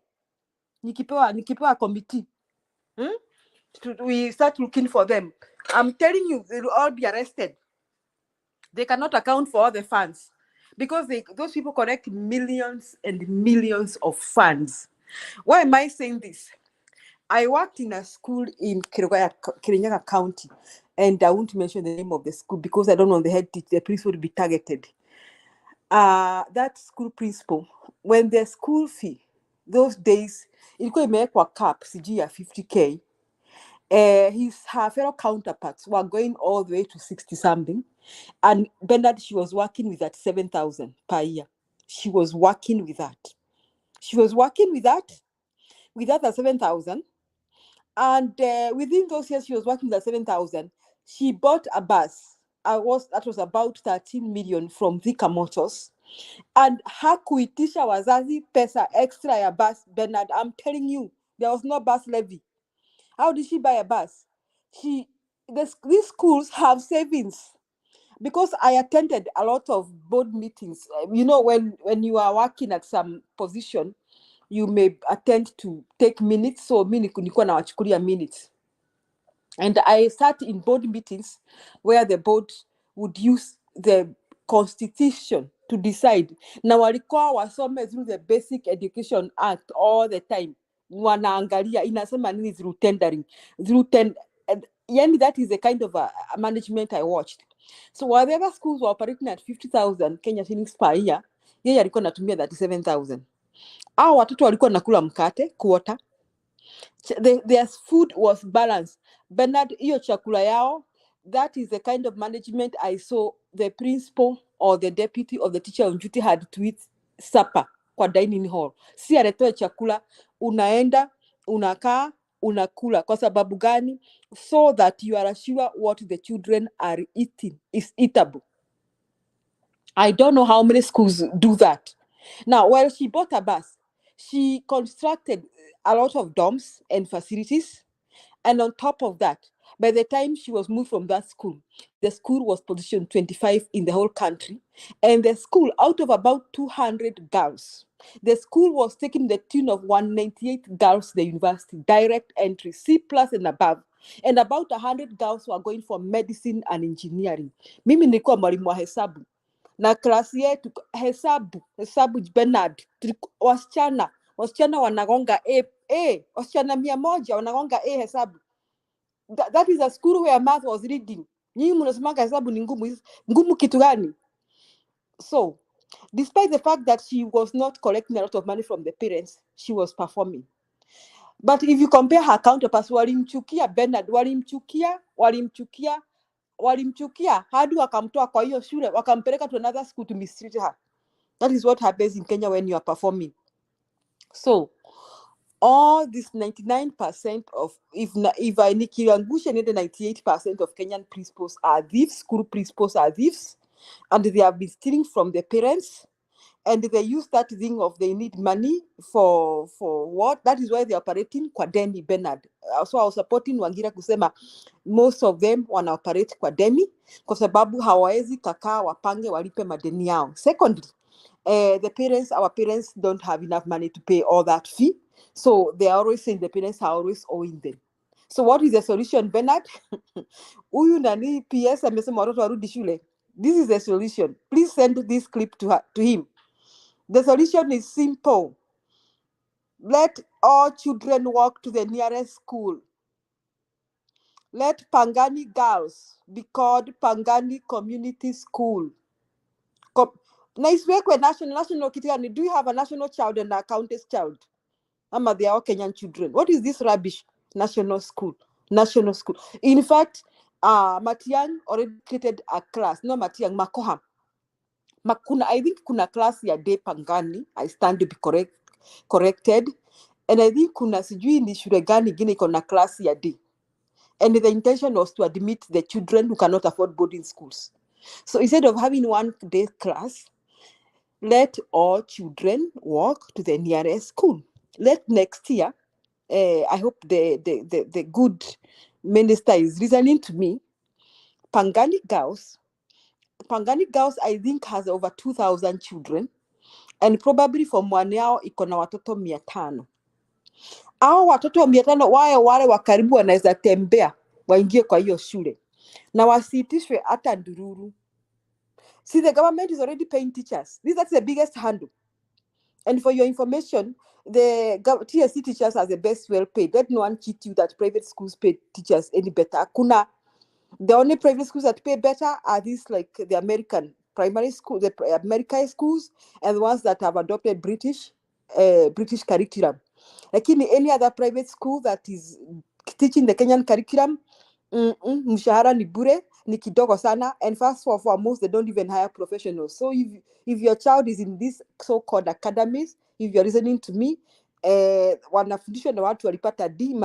Nikipewa committee, we start looking for them. I'm telling you, they will all be arrested. They cannot account for all the funds because those people collect millions and millions of funds. Why am I saying this? I worked in a school in Kirinyaga County, and I won't mention the name of the school because I don't want the principal to be targeted. That school principal, when the school fee, those days, ilikuwa imewekwa cap CG ya 50K. Her fellow counterparts were going all the way to 60 something, and Bernard, she was working with that 7,000 per year. She was working with that. With that 7,000, and within those years she was working with that 7,000. She bought a bus. That was about 13 million from Thika Motors, and hakuitisha wazazi pesa extra ya bus. Bernard, I'm telling you, there was no bus levy. How did she buy a bus? These schools have savings, because I attended a lot of board meetings. When you are working at some position, you may attend to take minutes. So mimi nilikuwa nawachukulia minutes. And I sat in board meetings where the board would use the constitution to decide. Na walikuwa wasome through the Basic Education Act all the time. Wanaangalia inasema nini through tendering. That is the kind of a management I watched. So whatever schools were operating at 50,000 Kenya shillings per year, yeye alikuwa anatumia 37,000. Hao watoto walikuwa nakula mkate, quarter. Their food was balanced. Bernard, hiyo chakula yao, that is the kind of management I saw the principal or the deputy or the teacher on duty had to eat supper kwa dining hall. Si aletoe chakula, unaenda, unakaa, unakula. Kwa sababu gani? So that you are sure what the children are eating is eatable. I don't know how many schools do that. Now, while she bought a bus, she constructed a lot of dorms and facilities. And on top of that, by the time she was moved from that school, the school was positioned 25 in the whole country. And the school, out of about 200 girls, the school was taking the tune of 198 girls to the university, direct entry, C+ and above. And about 100 girls were going for medicine and engineering. Mimi nilikuwa mwalimu wa hesabu. Na klasi yetu hesabu Bernard, wasichana wanagonga A, wasichana 100 wanagonga A hesabu. That is a school where math was reading. Nyinyi mnasemanga hesabu ni ngumu kitu gani? So, despite the fact that she was not collecting a lot of money from the parents, she was performing. But if you compare her counterparts, walimchukia Bernard, walimchukia hadi wakamtoa kwa hiyo shule, wakampeleka to another school to mistreat her. That is what happens in Kenya when you are performing. So all this 99% of, if I nikiangusha the 98% of Kenyan principals are thieves, school principals are thieves, and they have been stealing from the parents, and they use that thing of they need money for what? That is why they are operating kwa deni, Bernard. So I was supporting Wangira kusema most of them wana operate kwa deni kwa sababu hawawezi kakaa wapange walipe madeni yao. Secondly, our parents don't have enough money to pay all that fee. So they are always saying the parents are always owing them. So what is the solution, Bernard? Huyu nani PS amesema watoto warudi shule. This is the solution. Please send this clip to him. The solution is simple. Let all children walk to the nearest school. Let Pangani girls be called Pangani Community School. Nice work with national kitani. Do you have a national child and a countess child? Ama they are all Kenyan children. What is this rubbish? National school. In fact, Matiang already created a class. No, Matiang, Makoham. I think kuna class ya day Pangani. I stand to be corrected. And I think kuna sijui ni shule gani gine iko na class ya day. And the intention was to admit the children who cannot afford boarding schools. So instead of having one day class, let all children walk to the nearest school. Let next year, I hope the good minister is listening to me. Pangani Girls, I think, has over 2,000 children, and probably from one yao iko na watoto 500. Hao watoto 500 wale wa karibu wanaweza tembea waingie kwa hiyo shule na wasiitishwe hata ndururu. See, the government is already paying teachers. That's the biggest handle. And for your information, the TSC teachers are the best well paid. Let no one cheat you that private schools pay teachers any better. The only private schools that pay better are these, like the American primary school, the American schools, and the ones that have adopted British curriculum. Like in any other private school that is teaching the Kenyan curriculum, mshahara ni bure, ni kidogo sana, and first for most, they don't even hire professionals. So if your child is in these so-called academies, if you're listening to me, wanafundishwa na watu walipata D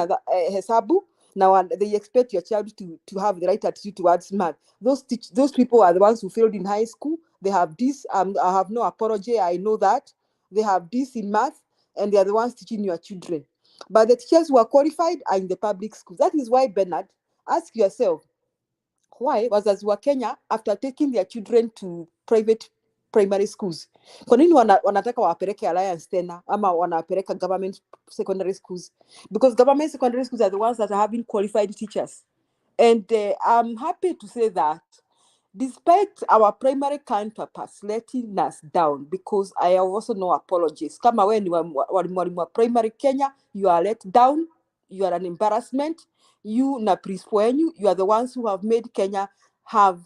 hesabu, now they expect your child to have the right attitude towards math. Those people are the ones who failed in high school. They have this, I have no apology, I know that. They have this in math, and they are the ones teaching your children. But the teachers who are qualified are in the public schools. That is why, Bernard, ask yourself, why wazazi wa Kenya, after taking their children to private primary schools, kwa nini wanataka wapeleke Alliance tena ama wanapeleka government secondary schools? Because government secondary schools are the ones that are having qualified teachers. And I'm happy to say that despite our primary counterparts letting us down, because I have also no apologies. Kama when you are primary Kenya, you are let down, you are an embarrassment. You na principal wenyu, you are the ones who have made Kenya have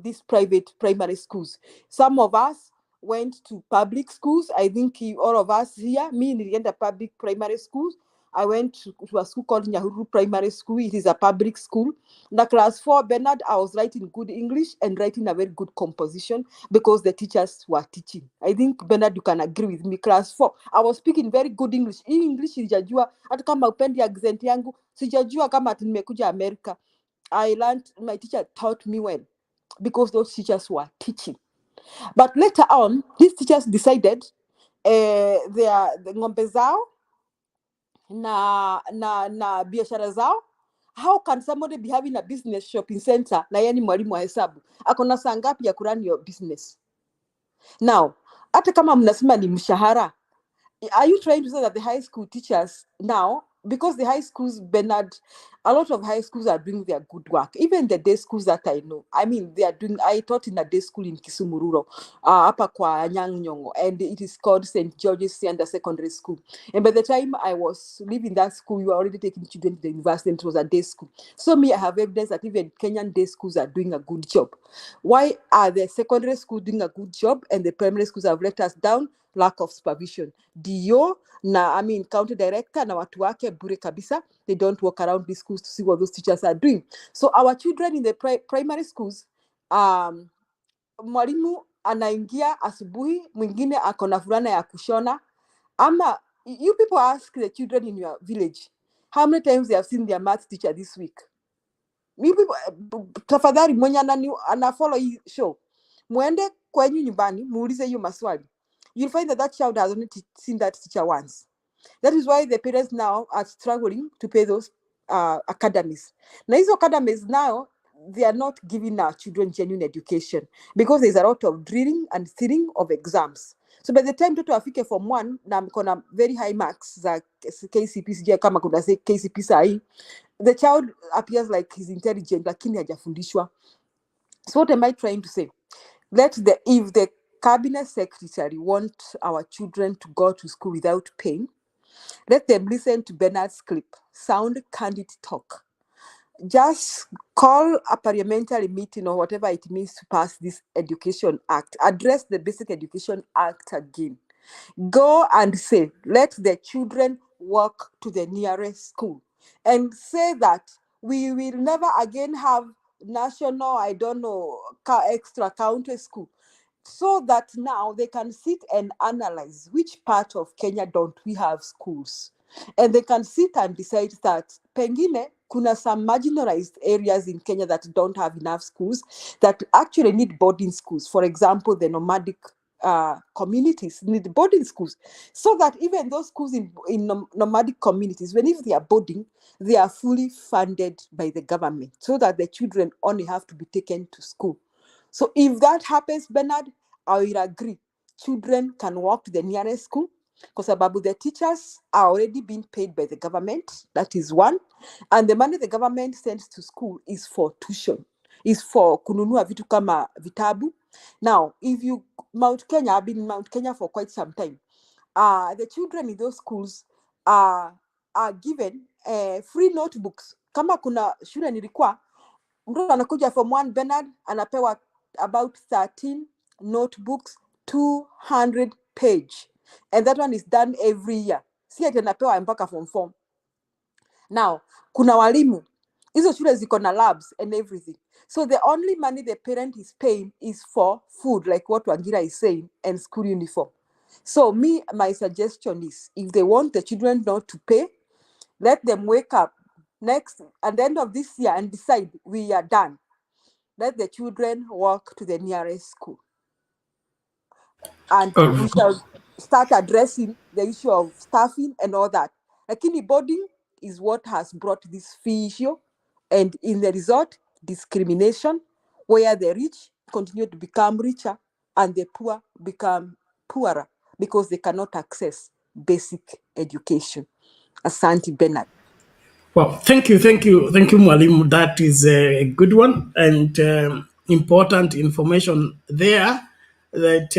these private primary schools. Some of us went to public schools. I think all of us here, me in the public primary schools. I went to a school called Nyahuru Primary School. It is a public school. In the class 4, Bernard, I was writing good English and writing a very good composition because the teachers were teaching. I think, Bernard, you can agree with me. Class 4, I was speaking very good English. English sijajua, hata kama upendi accent yangu, sijajua kama ati nimekuja America. I learned, my teacher taught me well because those teachers were teaching. But later on, these teachers decided the ng'ombe zao na biashara zao. How can somebody be having a business shopping center na yeye ni mwalimu wa hesabu? Akona saa ngapi ya kurun your business? Now, hata kama mnasema ni mshahara, are you trying to say that the high school teachers now, because the high schools, Bernard, a lot of high schools are doing their good work. Even the day schools that I know, I mean, they are doing, I taught in a day school in Kisumu Rural, hapa kwa Nyang'nyongo, and it is called St. George's Sianda Secondary School. And by the time I was leaving that school, you were already taking children to the university, and it was a day school. So me, I have evidence that even Kenyan day schools are doing a good job. Why are the secondary schools doing a good job and the primary schools have let us down? Lack of supervision. Dio county director na watu wake bure kabisa. They don't walk around these schools to see what those teachers are doing. So our children in the primary schools, mwalimu anaingia asubuhi, mwingine akona fulana ya kushona. Ama you people ask the children in your village how many times they have seen their math teacher this week. You people, tafadhali mwenye ana follow hii show, mwende kwenyu nyumbani muulize hiyo maswali. You'll find that child has only seen that teacher once. That is why the parents now are struggling to pay those academies. Now, these academies now, they are not giving our children genuine education because there's a lot of drilling and stealing of exams. So by the time mtoto afike form 1 na mkona very high marks za KCP, sijui kama kuna KCP sahi, the child appears like he's intelligent lakini hajafundishwa. So what am I trying to say? If the cabinet secretary want our children to go to school without paying, let them listen to Bernard's clip, sound candid talk. Just call a parliamentary meeting or whatever it means to pass this Education Act. Address the Basic Education Act again. Go and say, let the children walk to the nearest school. And say that we will never again have national, extra county school. So that now they can sit and analyze which part of Kenya don't we have schools. And they can sit and decide that pengine kuna some marginalized areas in Kenya that don't have enough schools that actually need boarding schools. For example, the nomadic communities need boarding schools, so that even those schools in nomadic communities, when if they are boarding, they are fully funded by the government, so that the children only have to be taken to school. So if that happens, Bernard, I will agree. Children can walk to the nearest school, because the teachers are already being paid by the government. That is one. And the money the government sends to school is for tuition, is for kununua vitu kama vitabu. Now, if you Mount Kenya, I've been in Mount Kenya for quite some time. The children in those schools are given free notebooks. Kama kuna shule nilikuwa, mtoto anakuja from 1 Bernard anapewa about 13 notebooks, 200 page, and that one is done every year. Si ati anapewa mpaka form 4. Now, kuna walimu, hizo shule ziko na labs and everything. So the only money the parent is paying is for food, like what Wangira is saying, and school uniform. So my suggestion is, if they want the children not to pay, let them wake up at the end of this year and decide we are done. Let the children walk to the nearest school. And we shall start addressing the issue of staffing and all that. Lakini boarding is what has brought this fee issue, and in the result, discrimination, where the rich continue to become richer and the poor become poorer because they cannot access basic education. Asante, Bernard. Well, thank you, Mwalimu. That is a good one and important information there. That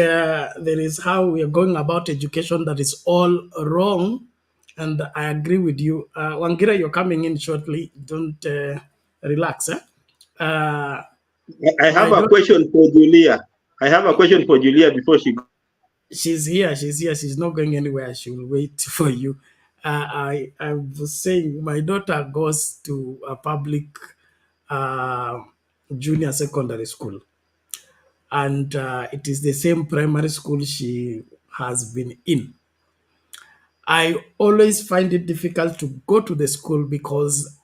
there is how we are going about education that is all wrong, and I agree with you. Wangira, you're coming in shortly. Don't relax. I have a question for Julia. I have a question for Julia before she goes. She's here. She's not going anywhere. She will wait for you. I was saying my daughter goes to a public junior secondary school, and it is the same primary school she has been in. I always find it difficult to go to the school because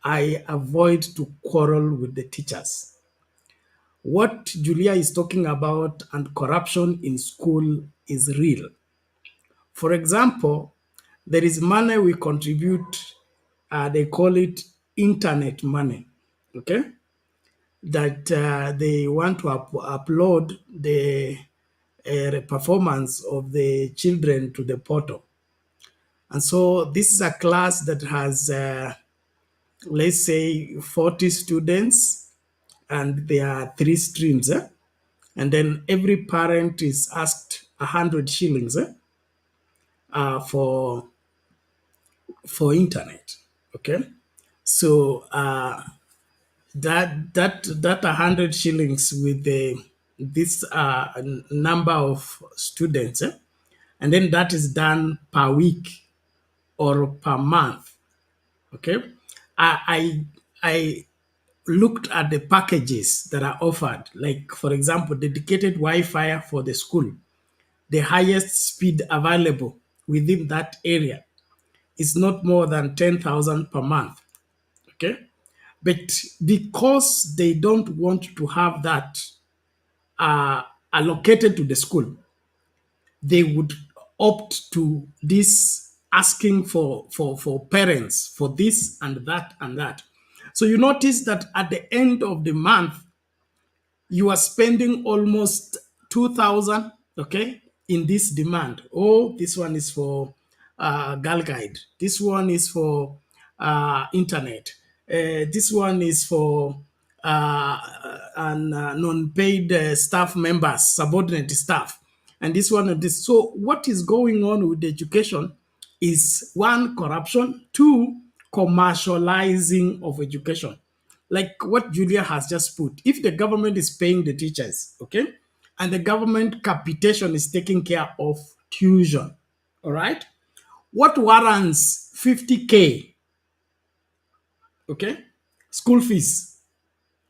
I avoid to quarrel with the teachers. What Julia is talking about and corruption in school is real. For example, there is money we contribute, they call it internet money, okay? That they want to upload the performance of the children to the portal. And so this is a class that has, let's say, 40 students, and there are 3 streams. And then every parent is asked 100 shillings for internet. Okay, so that 100 shillings with this number of students, and then that is done per week or per month. Okay, I looked at the packages that are offered, like for example, dedicated Wi-Fi for the school, the highest speed available within that area is not more than 10,000 per month. Okay, but because they don't want to have that allocated to the school, they would opt to this asking for parents for this and that and that. So you notice that at the end of the month, you are spending almost 2,000, okay, in this demand. Oh, this one is for Girl Guide. This one is for internet. This one is for non-paid staff members, subordinate staff. And this one and this. So what is going on with education is 1, corruption, 2, commercializing of education. Like what Julia has just put, if the government is paying the teachers, okay, and the government capitation is taking care of tuition, all right, what warrants 50K, okay, school fees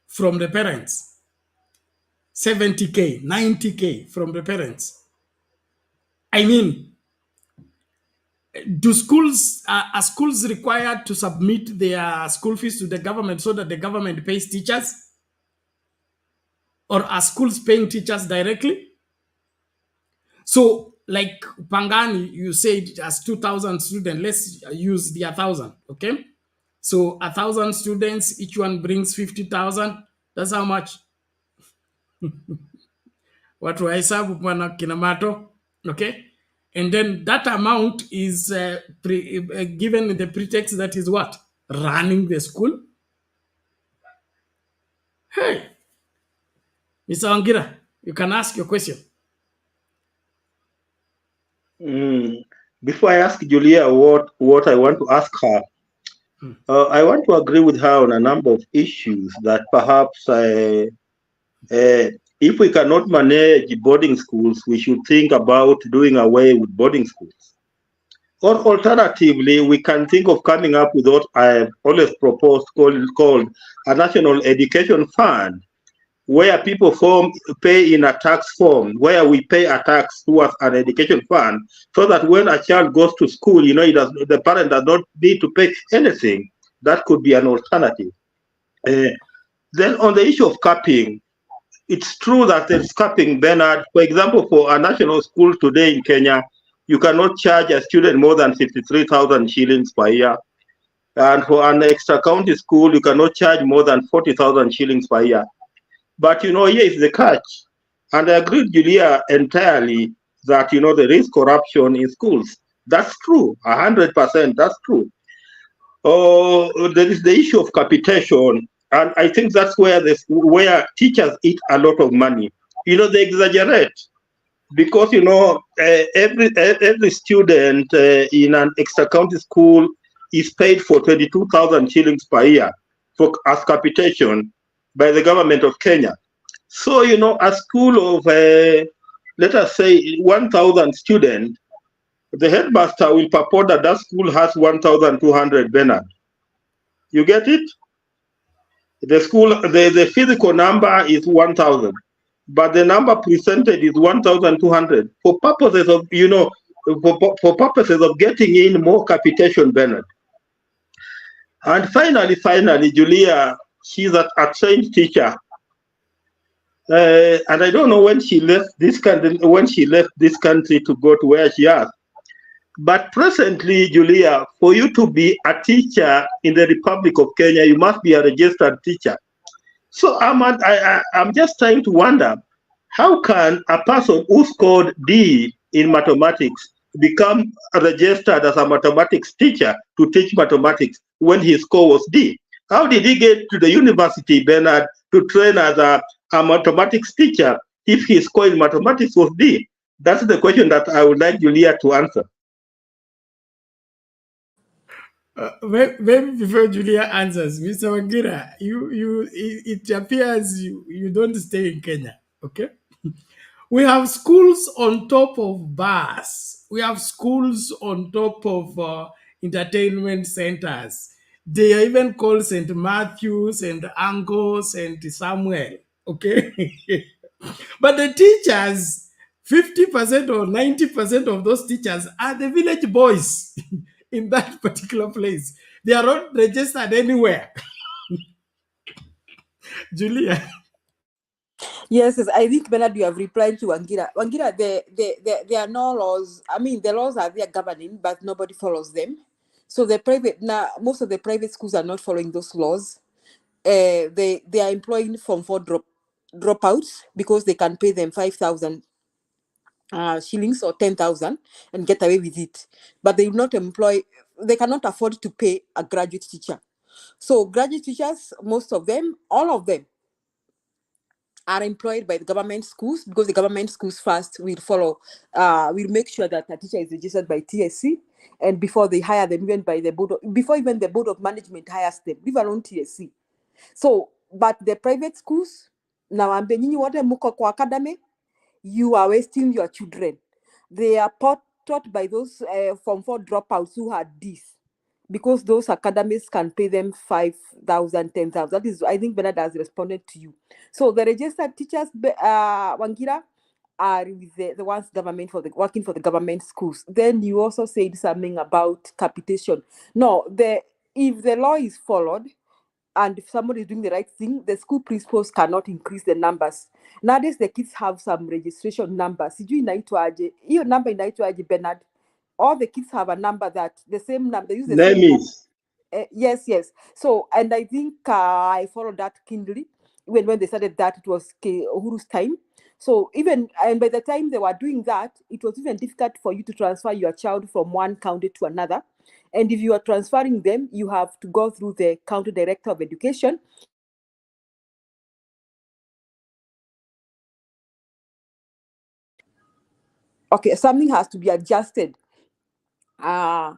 from the parents, 70K, 90K from the parents? I mean, Are schools required to submit their school fees to the government so that the government pays teachers? Or are schools paying teachers directly? So, like Pangani, you said it has 2,000 students. Let's use the 1,000, okay? So 1,000 students, each one brings 50,000. That's how much? Watu wa hesabu bwana kinamato, okay? And then that amount is given in the pretext that is what? Running the school. Hey, Mr. Wangira, you can ask your question. Before I ask Julia what I want to ask her, I want to agree with her on a number of issues that perhaps if we cannot manage boarding schools, we should think about doing away with boarding schools. Or alternatively, we can think of coming up with what I have always proposed called a national education fund, where people pay in a tax form, where we pay a tax towards an education fund, so that when a child goes to school, the parent does not need to pay anything. That could be an alternative. Then on the issue of capping, it's true that there's capping, Bernard. For example, for a national school today in Kenya, you cannot charge a student more than 53,000 shillings per year. And for an extra county school, you cannot charge more than 40,000 shillings per year. But here is the catch. And I agree with Julia entirely that, there is corruption in schools. That's true, 100%, that's true. There is the issue of capitation. And I think that's where teachers eat a lot of money. They exaggerate. Because, every student in an extra county school is paid for 22,000 shillings per year as capitation by the government of Kenya. So, a school of, let us say, 1,000 students, the headmaster will purport that school has 1,200 Bernard. You get it? The school, the physical number is 1,000, but the number presented is 1,200 for purposes of, for purposes of getting in more capitation, Bernard. And finally, Julia, she's a trained teacher, and I don't know when she left this country. To go to where she is. But presently, Julia, for you to be a teacher in the Republic of Kenya, you must be a registered teacher. So I'm just trying to wonder, how can a person who scored D in mathematics become registered as a mathematics teacher to teach mathematics when his score was D? How did he get to the university, Bernard, to train as a mathematics teacher if his score in mathematics was D? That's the question that I would like Julia to answer. Maybe before Julia answers, Mr. Wangira, it appears you don't stay in Kenya, okay? We have schools on top of bars. We have schools on top of entertainment centers. They are even called St. Matthews and Angos and Samuel, okay? But the teachers, 50% or 90% of those teachers are the village boys in that particular place. They are not registered anywhere. Julia. Yes, I think, Bernard, you have replied to Wangira. Wangira, there are no laws. I mean, the laws are there governing, but nobody follows them. So most of the private schools are not following those laws. They are employing Form 4 dropouts because they can pay them 5,000 shillings or 10,000 and get away with it. But they will not they cannot afford to pay a graduate teacher. So graduate teachers, most of them, all of them, are employed by the government schools because the government schools first will will make sure that a teacher is registered by TSC, and before they hire them, before even the board of management hires them, leave alone TSC. So, but the private schools, now I'm being what academy, you are wasting your children. They are taught by those Form 4 dropouts who had this, because those academies can pay them 5,000, 10,000. That is, I think Bernard has responded to you. So the registered teachers, Wangira, are with the ones government working for the government schools. Then you also said something about capitation. No, if the law is followed and if somebody is doing the right thing, the school principals cannot increase the numbers. Nowadays the kids have some registration numbers. Sijui inaitwaje. Hiyo number inaitwaje, Bernard? All the kids have a number that the same number. They use the same number. Yes. So, and I think I followed that keenly when they started that. It was Uhuru's time. So and by the time they were doing that, it was even difficult for you to transfer your child from one county to another. And if you are transferring them, you have to go through the county director of education. Okay, something has to be adjusted because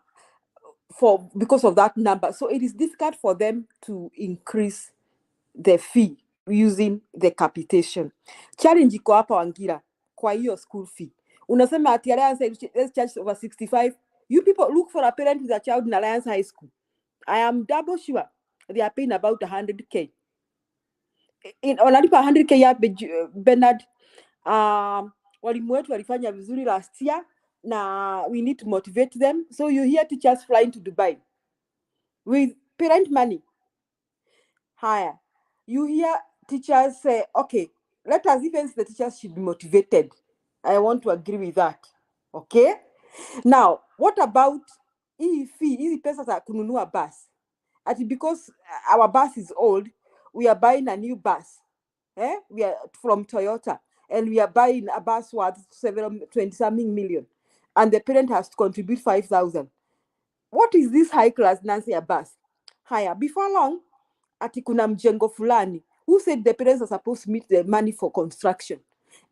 of that number. So it is difficult for them to increase the fee using the capitation. Challenge iko hapa Wangira kwa hiyo school fee. Unasema ati Alliance let's charge over 65. You people look for a parent with a child in Alliance High School. I am double sure they are paying about 100K. Wanalipa 100K ya Bernard. Walimu wetu walifanya vizuri last year na we need to motivate them. So you hear teachers flying to Dubai with parent money. Higher. You hear teachers say, okay, let us even say the teachers should be motivated. I want to agree with that. Okay? Now, what about hizi pesa za kununua bus? Because our bus is old, we are buying a new bus. We are from Toyota, and we are buying a bus worth 20-something million. And the parent has to contribute 5,000. What is this high class Nancy a bus? Higher. Before long, ati kuna mjengo fulani. Who said the parents are supposed to meet the money for construction?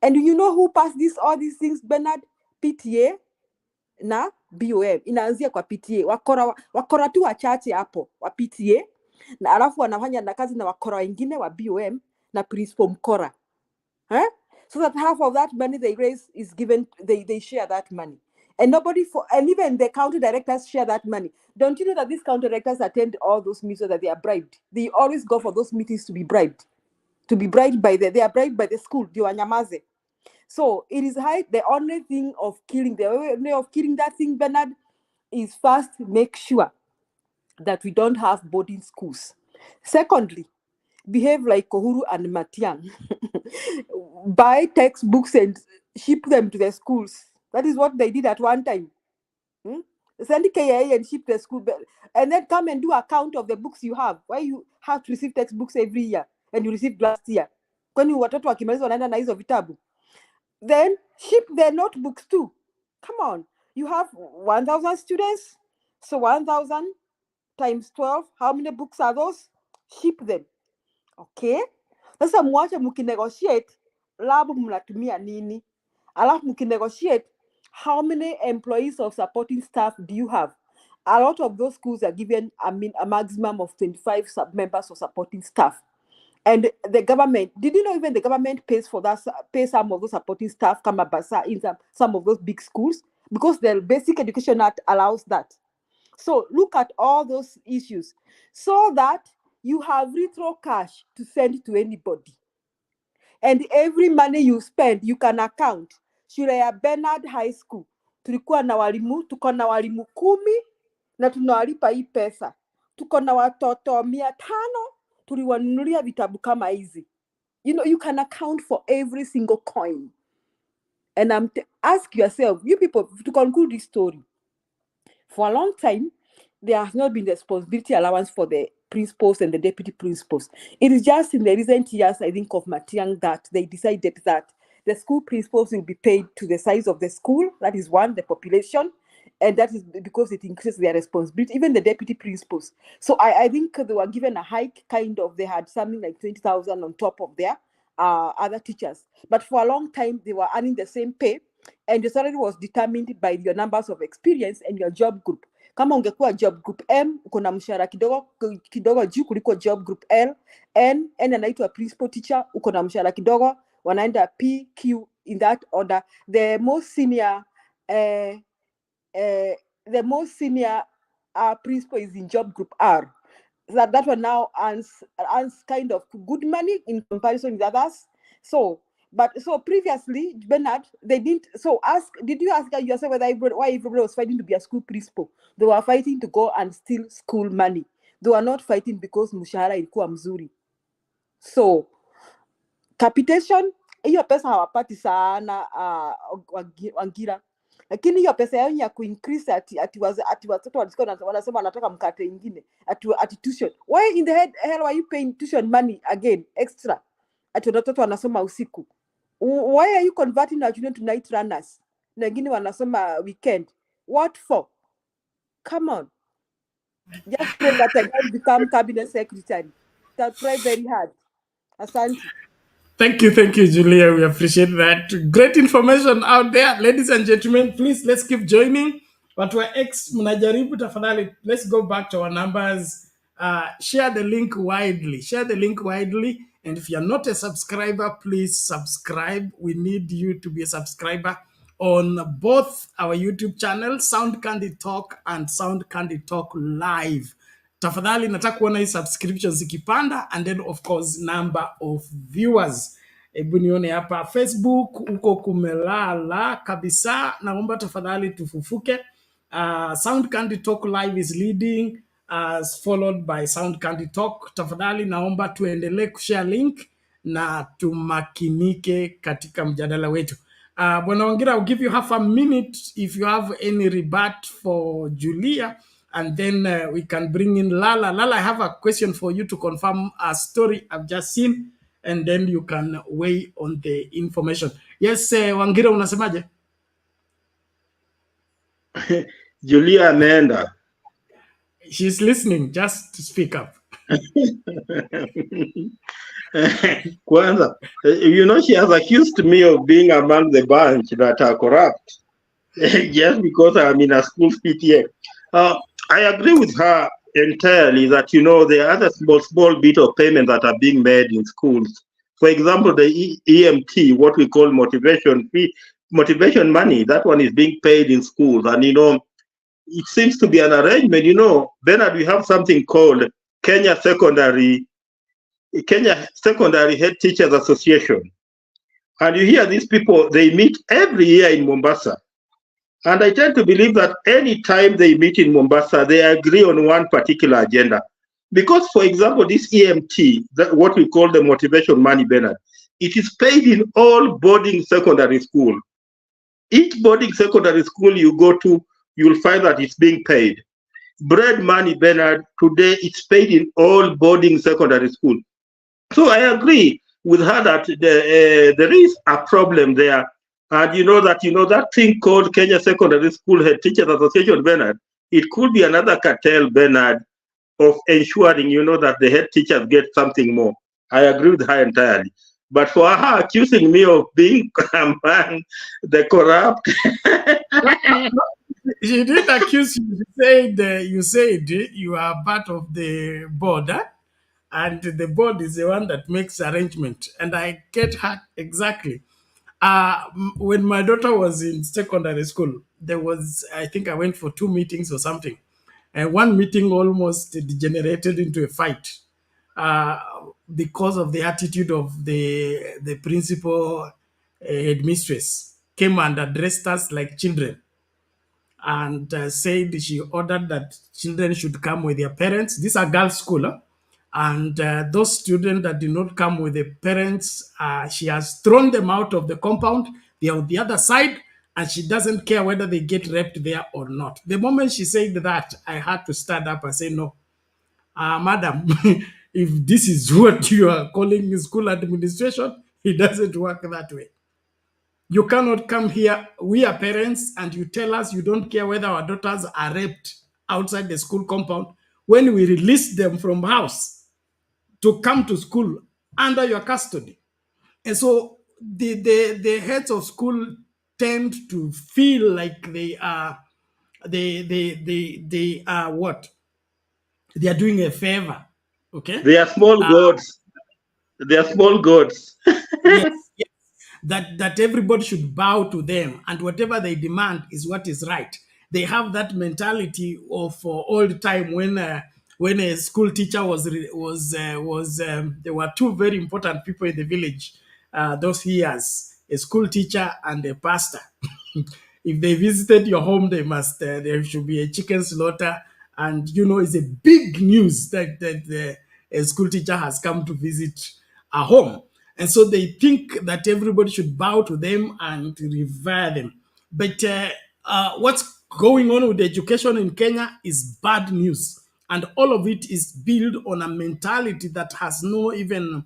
And you know who passed all these things, Bernard? PTA na BOM. Inaanzia kwa PTA. Wakora tu wachache hapo wa PTA. Na alafu wanafanya na kazi na wakora wengine wa BOM na principal mkora. So that half of that money they raise is given, they share that money. And and even the county directors share that money. Don't you know that these county directors attend all those meetings so that they are bribed? They always go for those meetings to be bribed. They are bribed by the school. So it is the only thing of killing, the way of killing that thing, Bernard, is first make sure that we don't have boarding schools. Secondly, behave like Kohuru and Matiang. Buy textbooks and ship them to the schools. That is what they did at one time. Send KIA and ship the school, and then come and do a count of the books you have. Why you have to receive textbooks every year and you received last year? Kwani watoto wakimaliza wanaenda na hizo vitabu? Then ship their notebooks too. Come on, you have 1,000 students, so 1,000 times 12. How many books are those? Ship them. Okay. Sasa mwache mkinegotiate labu mnatumia nini? Alafu mkinegotiate how many employees of supporting staff do you have? A lot of those schools are given a maximum of 25 members of supporting staff. And the government, did you know even the government pays some of those supporting staff come in some of those big schools? Because the Basic Education Act allows that. So look at all those issues so that you have retro cash to send to anybody. And every money you spend, you can account. Shule ya Bernard High School, tuko na walimu 10 na tunawalipa hii pesa. Tuko na watoto 500, tuliwanunulia vitabu kama hizi. You can account for every single coin. And ask yourself, you people, to conclude this story, for a long time, there has not been responsibility allowance for the principals and the deputy principals. It is just in the recent years, I think, of Matiang that they decided that the school principals will be paid to the size of the school. That is one, the population. And that is because it increases their responsibility, even the deputy principals. So I think they were given a hike, they had something like 20,000 on top of their other teachers. But for a long time, they were earning the same pay. And the salary was determined by your numbers of experience and your job group. Kama ungekuwa job group M, uko na mshahara kidogo juu kuliko job group L. N anaitwa principal teacher, uko na mshahara kidogo, wanaenda P, Q, in that order. The most senior principal is in job group R. That one now earns kind of good money in comparison with others. So But so previously, Bernard, they didn't. So did you ask yourself why everybody was fighting to be a school principal? They were fighting to go and steal school money. They were not fighting because mshahara ilikuwa mzuri. So capitation, hiyo pesa hawapati sana Wangira, lakini hiyo pesa yao ya kuincrease ati watoto wanasema wanataka mkate ingine ati tuition. Why in the hell are you paying tuition money again extra? Ati watoto wanasoma usiku. Why are you converting our children to night runners? Na wengine wanasoma weekend. What for? Come on. Just pray that I don't become cabinet secretary. That try very hard. Asante. Thank you, Julia. We appreciate that. Great information out there. Ladies and gentlemen, please, let's keep joining. Watu wa X mnajaribu tafadhali. Let's go back to our numbers. Share the link widely. Share the link widely. And if you're not a subscriber, please subscribe. We need you to be a subscriber on both our YouTube channel, Sound Candy Talk and Sound Candy Talk Live. Tafadhali nataka kuona hii subscriptions ikipanda, and then of course number of viewers. Hebu nione hapa Facebook uko kumelala kabisa. Naomba tafadhali tufufuke. Sound Candy Talk Live is leading, followed by Sound Candy Talk. Tafadhali naomba tuendelee kushare link na tumakinike katika mjadala wetu. Bwana Wangira, I'll give you half a minute if you have any rebut for Julia, and then we can bring in Lala. Lala, I have a question for you to confirm a story I've just seen, and then you can weigh on the information. Yes, Wangira, unasemaje? Julia ameenda. She's listening, just speak up. Kwanza, she has accused me of being among the bunch that are corrupt just because I'm in a school PTA. I agree with her entirely that, there are other small bit of payments that are being made in schools. For example, the EMT, what we call motivation money, that one is being paid in schools. And, it seems to be an arrangement. Bernard, we have something called Kenya Secondary Head Teachers Association. And you hear these people, they meet every year in Mombasa. And I tend to believe that any time they meet in Mombasa, they agree on one particular agenda. Because, for example, this EMT, what we call the motivation money, Bernard, it is paid in all boarding secondary school. Each boarding secondary school you go to, you'll find that it's being paid. Bread money, Bernard, today it's paid in all boarding secondary school. So I agree with her that there is a problem there. And that thing called Kenya Secondary School Head Teachers Association, Bernard, it could be another cartel, Bernard, of ensuring, that the head teachers get something more. I agree with her entirely. But for her accusing me of being among the corrupt... She did accuse you. You said you are part of the board, and the board is the one that makes arrangement. And I get her exactly. When my daughter was in secondary school, I think I went for 2 meetings or something. And one meeting almost degenerated into a fight because of the attitude of the principal headmistress came and addressed us like children, and said she ordered that children should come with their parents. These are girls' school. And those students that did not come with the parents, she has thrown them out of the compound. They are on the other side, and she doesn't care whether they get raped there or not. The moment she said that, I had to stand up and say, no, madam, if this is what you are calling school administration, it doesn't work that way. You cannot come here, we are parents, and you tell us you don't care whether our daughters are raped outside the school compound when we release them from house to come to school under your custody. And so the heads of school tend to feel like they are what? They are doing a favor. Okay? They are small gods. They are small gods. Yes. That everybody should bow to them, and whatever they demand is what is right. They have that mentality of old time when a school teacher there were two very important people in the village. those years, a school teacher and a pastor. If they visited your home, they must. There should be a chicken slaughter, and it's a big news that a school teacher has come to visit a home, and so they think that everybody should bow to them and revere them. But what's going on with education in Kenya is bad news, and all of it is built on a mentality that has no even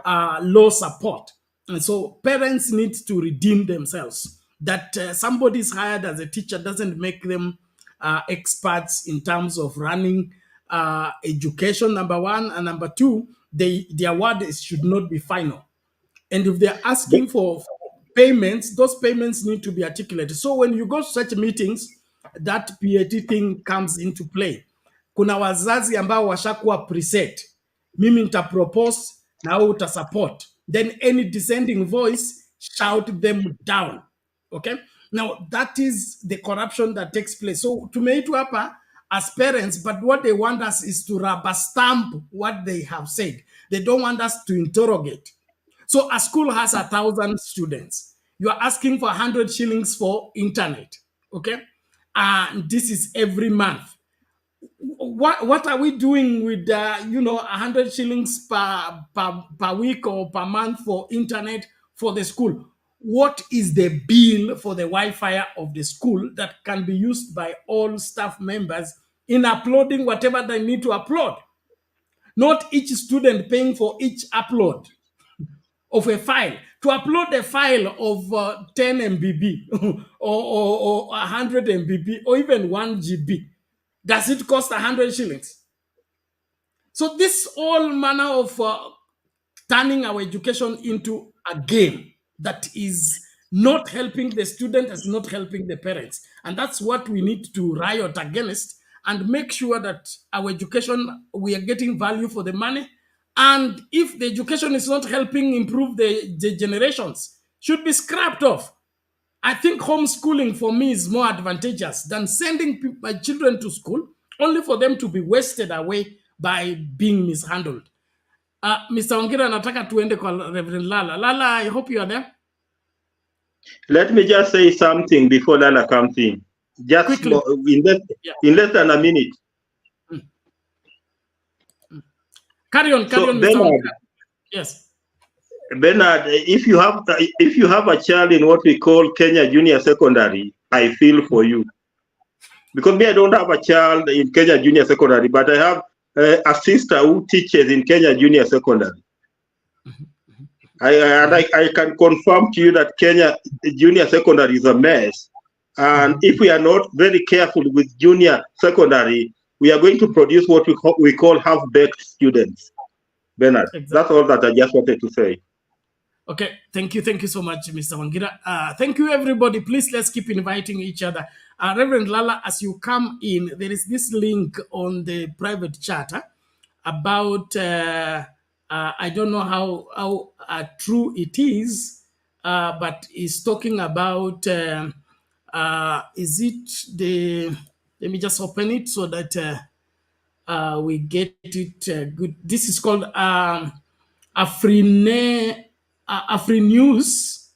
law support. And so parents need to redeem themselves. That somebody is hired as a teacher doesn't make them experts in terms of running education, number one. And number two, their word should not be final. And if they're asking for payments, those payments need to be articulated. So when you go to such meetings, that PAT thing comes into play. Kuna wazazi ambao washakuwa preset. Mimi nitapropose na wewe utasupport. Then any dissenting voice, shout them down. Okay? Now, that is the corruption that takes place. So tumeitwa hapa as parents, but what they want us is to rubber stamp what they have said. They don't want us to interrogate. So a school has 1,000 students. You are asking for 100 shillings for internet, okay? And this is every month. What are we doing with 100 shillings per week or per month for internet for the school? What is the bill for the Wi-Fi of the school that can be used by all staff members in uploading whatever they need to upload? Not each student paying for each upload of a file. To upload a file of 10 MB or 100 MB or even 1 GB, does it cost 100 shillings? So this all manner of turning our education into a game that is not helping the student, is not helping the parents. And that's what we need to riot against and make sure that our education, we are getting value for the money. And if the education is not helping improve the generations, should be scrapped off. I think homeschooling for me is more advantageous than sending my children to school only for them to be wasted away by being mishandled. Mr. Ongera, nataka tuende kwa Reverend Lala. Lala, I hope you are there. Let me just say something before Lala comes in. Just quickly, in less than a minute. Carry on, Mr. Ongera. Yes. Bernard, if you have a child in what we call Kenya Junior Secondary, I feel for you. Because me, I don't have a child in Kenya Junior Secondary, but I have a sister who teaches in Kenya Junior Secondary. I can confirm to you that Kenya Junior Secondary is a mess. And if we are not very careful with Junior Secondary, we are going to produce what we call half-baked students. Bernard, exactly. That's all that I just wanted to say. Okay, thank you so much, Mr. Wangira. Thank you, everybody. Please, let's keep inviting each other. Reverend Lala, as you come in, there is this link on the private chat about, I don't know how true it is, but it's talking about, is it the, let me just open it so that we get it good. This is called Afri News,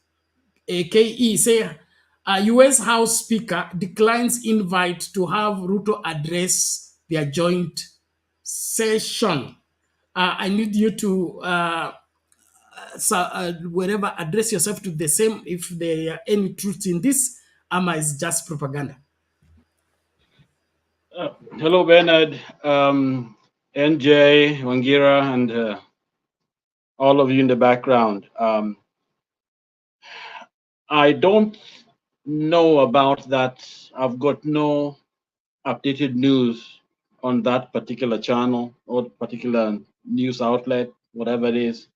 AKE, say U.S. House Speaker declines invite to have Ruto address their joint session. I need you to, wherever, address yourself to the same if there are any truth in this, ama is just propaganda. Hello, Bernard, NJ, Wangira, and all of you in the background. I don't know about that. I've got no updated news on that particular channel or particular news outlet, whatever it is.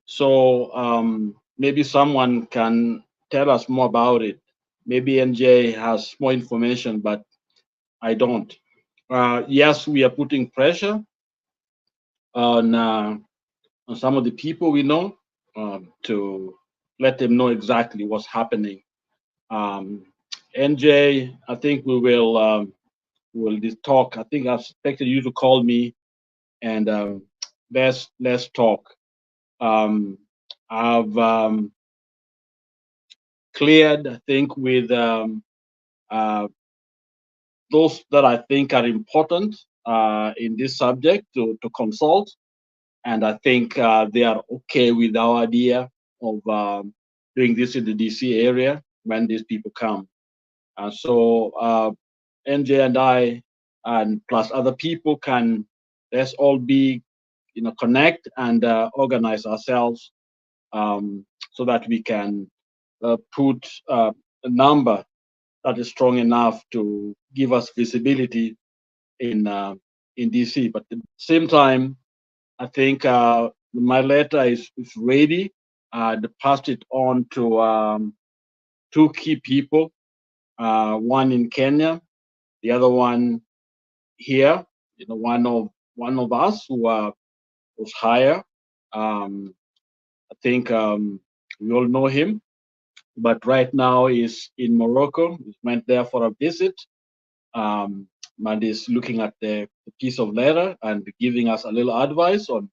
So maybe someone can tell us more about it. Maybe NJ has more information, but I don't. Yes, we are putting pressure on some of the people we know to let them know exactly what's happening. NJ, I think we will talk. I think I've expected you to call me and let's talk. I've cleared, I think, with those that I think are important in this subject to consult. And I think they are okay with our idea of doing this in the DC area when these people come. So NJ and I, and plus other people, can let's all be, connect and organize ourselves so that we can put a number that is strong enough to give us visibility in DC. But at the same time, I think my letter is ready. I passed it on to two key people, one in Kenya, the other one here. One of us who was higher. I think we all know him, but right now he's in Morocco. He went there for a visit. And is looking at the piece of letter and giving us a little advice on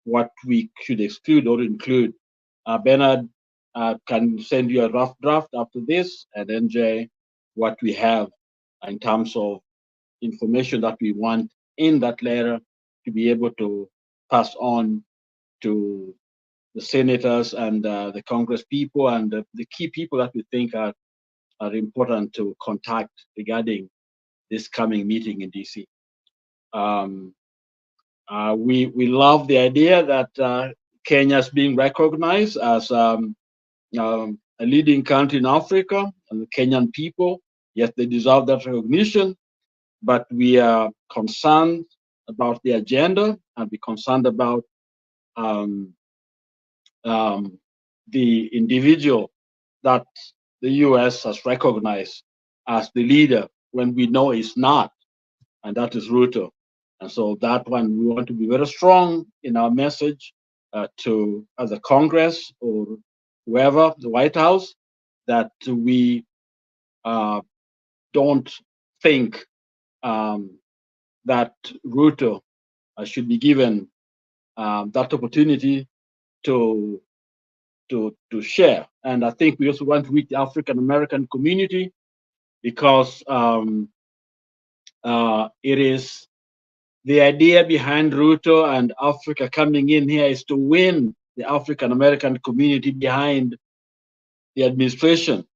what we should exclude or include. Bernard can send you a rough draft after this, and NJ, what we have in terms of information that we want in that letter to be able to pass on to the senators and the Congress people and the key people that we think are important to contact regarding this coming meeting in DC. We love the idea that Kenya is being recognized as a leading country in Africa, and the Kenyan people, yes, they deserve that recognition, but we are concerned about the agenda, and we're concerned about the individual that the US has recognized as the leader when we know he's not, and that is Ruto. And so that one, we want to be very strong in our message to the Congress or whoever, the White House, that we don't think that Ruto should be given that opportunity to share. And I think we also want to reach the African American community, because it is the idea behind Ruto and Africa coming in here is to win the African American community behind the administration.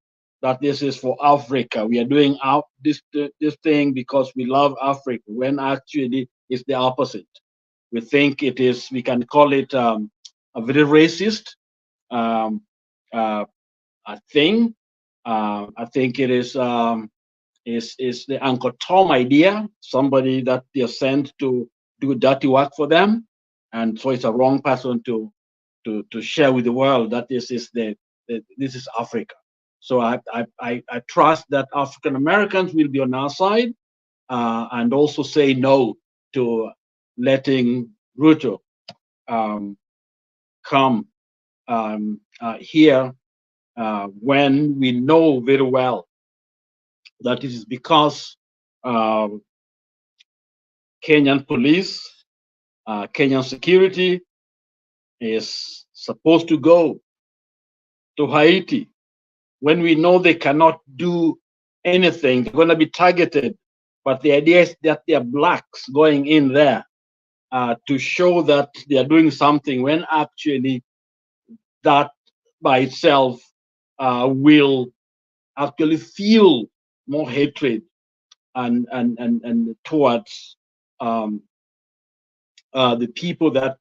That this is for Africa. We are doing this thing because we love Africa, when actually it's the opposite. We think it is. We can call it a very racist thing. I think it is the Uncle Tom idea, somebody that they are sent to do dirty work for them, and so it's a wrong person to share with the world that this is Africa. So I trust that African Americans will be on our side and also say no to letting Ruto come here when we know very well that it is because Kenyan police, Kenyan security is supposed to go to Haiti when we know they cannot do anything. They're going to be targeted. But the idea is that they are blacks going in there to show that they are doing something, when actually that by itself will actually fuel more hatred and towards the people that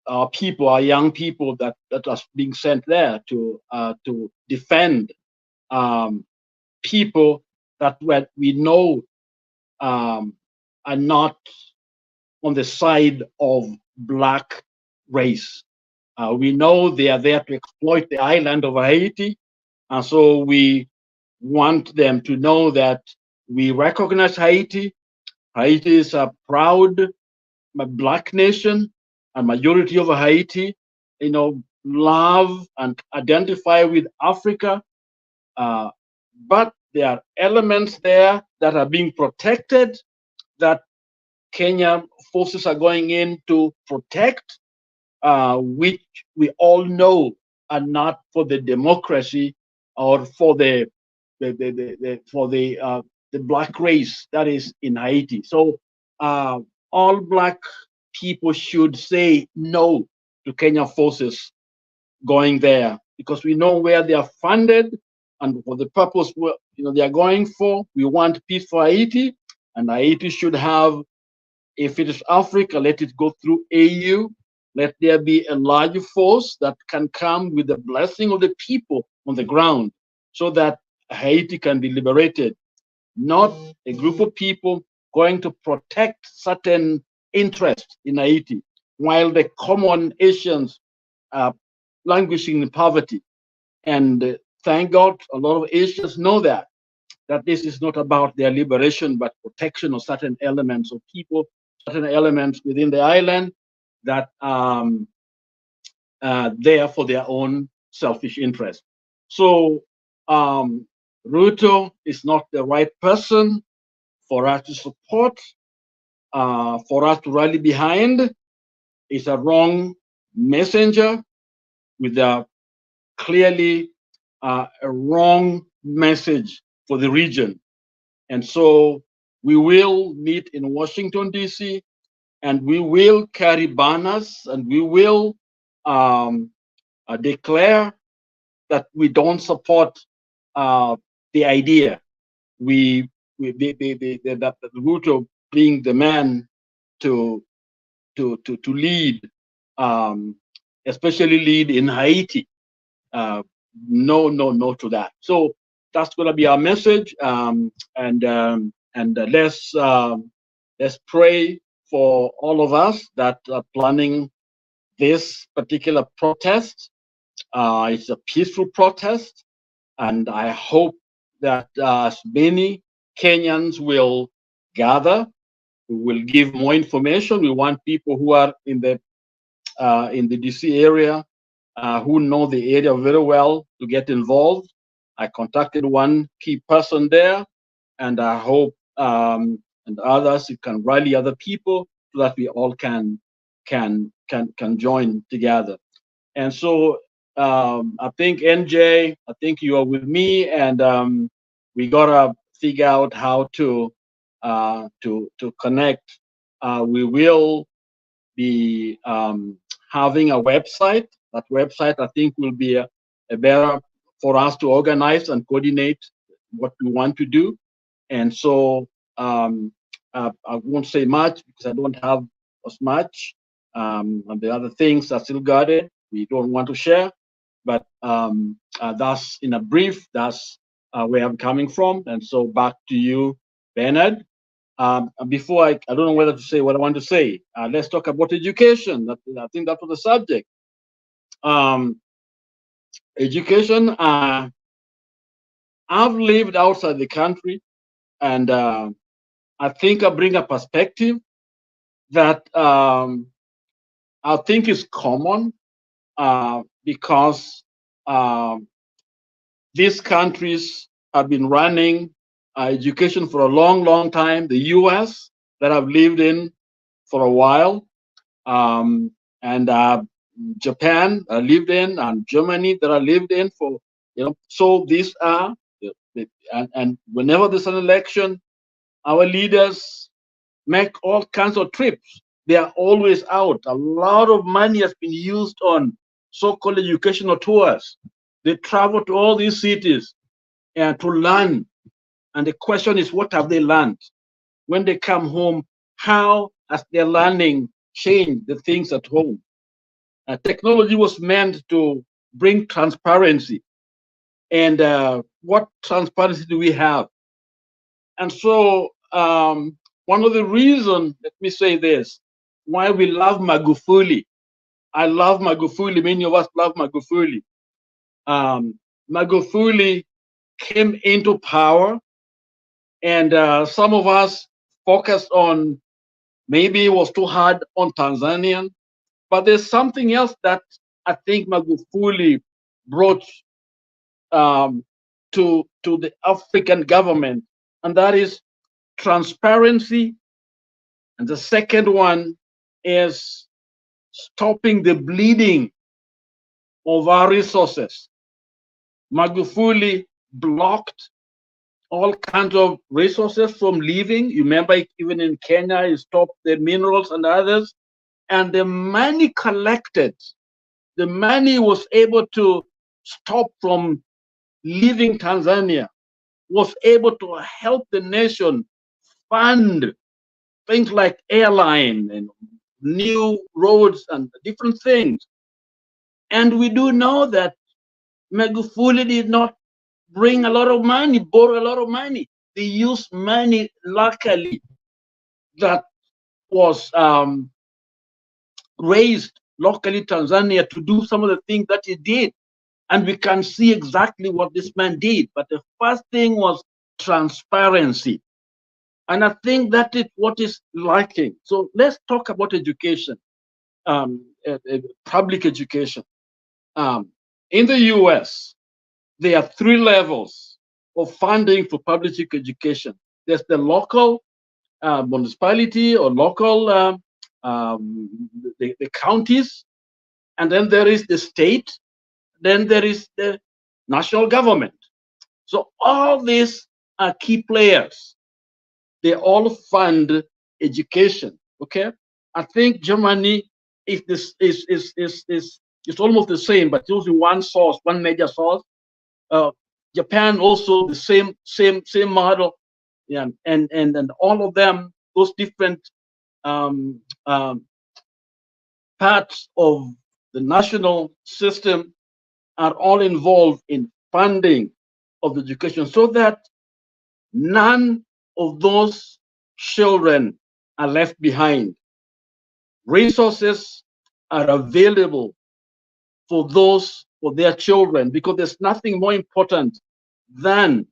our people, our young people that are being sent there to defend people that we know are not on the side of black race. We know they are there to exploit the island of Haiti, and so we want them to know that we recognize Haiti. Haiti is a proud black nation, and majority of Haiti, love and identify with Africa. But there are elements there that are being protected, that Kenya forces are going in to protect, which we all know are not for the democracy or for the black race that is in Haiti. So all black people should say no to Kenya forces going there, because we know where they are funded and for the purpose they are going for. We want peace for Haiti, and Haiti should have, if it is Africa, let it go through AU. Let there be a large force that can come with the blessing of the people on the ground so that Haiti can be liberated, not a group of people going to protect certain interests in Haiti while the common Asians are languishing in poverty. And thank God, a lot of Asians know that this is not about their liberation, but protection of certain elements of people, certain elements within the island that there for their own selfish interest. So Ruto is not the right person for us to support, for us to rally behind. Is a wrong messenger with a clearly a wrong message for the region. And so we will meet in Washington, D.C., and we will carry banners, and we will declare that we don't support the idea. That Ruto being the man to lead, especially lead in Haiti. No to that. So that's going to be our message. And let's pray for all of us that are planning this particular protest. It's a peaceful protest, and I hope that as many Kenyans will gather. We will give more information. We want people who are in the DC area, who know the area very well, to get involved. I contacted one key person there, and I hope and others can rally other people so that we all can join together. And so I think NJ, I think you are with me, and we gotta figure out how to connect. We will be having a website. That website, I think, will be a better for us to organize and coordinate what we want to do. And so I won't say much because I don't have as much. And the other things are still guarded. We don't want to share. But that's in a brief. That's where I'm coming from. And so back to you, Bernard. Before I don't know whether to say what I want to say. Let's talk about education. I think that was the subject. Education. I've lived outside the country, and I think I bring a perspective that I think is common because these countries have been running education for a long time. The U.S. that I've lived in for a while, and Japan I lived in, and Germany that I lived in for, so these are, and whenever there's an election, our leaders make all kinds of trips. They are always out. A lot of money has been used on so-called educational tours. They travel to all these cities and to learn. And the question is, what have they learned? When they come home, how has their learning changed the things at home? Technology was meant to bring transparency. And what transparency do we have? And so one of the reasons, let me say this, why we love Magufuli. I love Magufuli. Many of us love Magufuli. Magufuli came into power, and some of us focused on maybe it was too hard on Tanzanian, but there's something else that I think Magufuli brought to the African government, and that is transparency. And the second one is stopping the bleeding of our resources. Magufuli blocked all kinds of resources from leaving. You remember, even in Kenya, he stopped the minerals and others. And the money collected, the money was able to stop from leaving Tanzania, was able to help the nation fund things like airline and new roads and different things. And we do know that Magufuli did not bring a lot of money, borrow a lot of money. They used money locally that was raised locally Tanzania to do some of the things that he did. And we can see exactly what this man did. But the first thing was transparency. And I think that is what is lacking. So let's talk about education, public education. In the US, there are 3 levels of funding for public education. There's the local municipality or local, the counties, and then there is the state, then there is the national government. So all these are key players. They all fund education. Okay, I think Germany is almost the same, but using one source, one major source. Japan also the same model, yeah, and all of them, those different parts of the national system are all involved in funding of education, so that none of those children are left behind. Resources are available for their children, because there's nothing more important than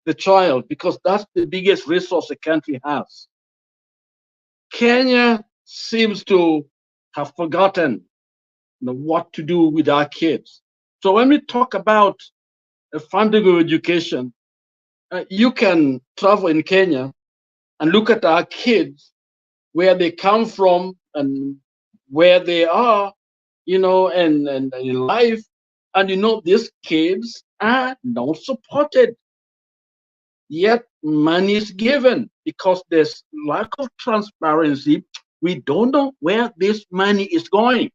the child, because that's the biggest resource a country has. Kenya seems to have forgotten what to do with our kids. So when we talk about funding of education, you can travel in Kenya and look at our kids, where they come from and where they are, and in life, and these kids are not supported. Yet money is given because there's lack of transparency. We don't know where this money is going.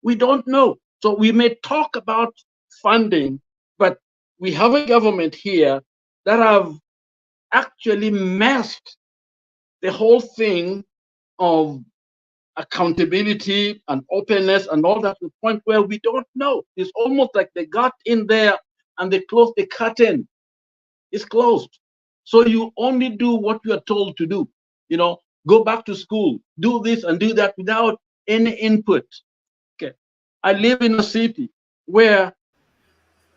We don't know. So we may talk about funding, but we have a government here that have actually messed the whole thing of accountability and openness and all that, to the point where we don't know. It's almost like they got in there and they closed the curtain. It's closed. So you only do what you are told to do. Go back to school, do this and do that without any input. Okay. I live in a city where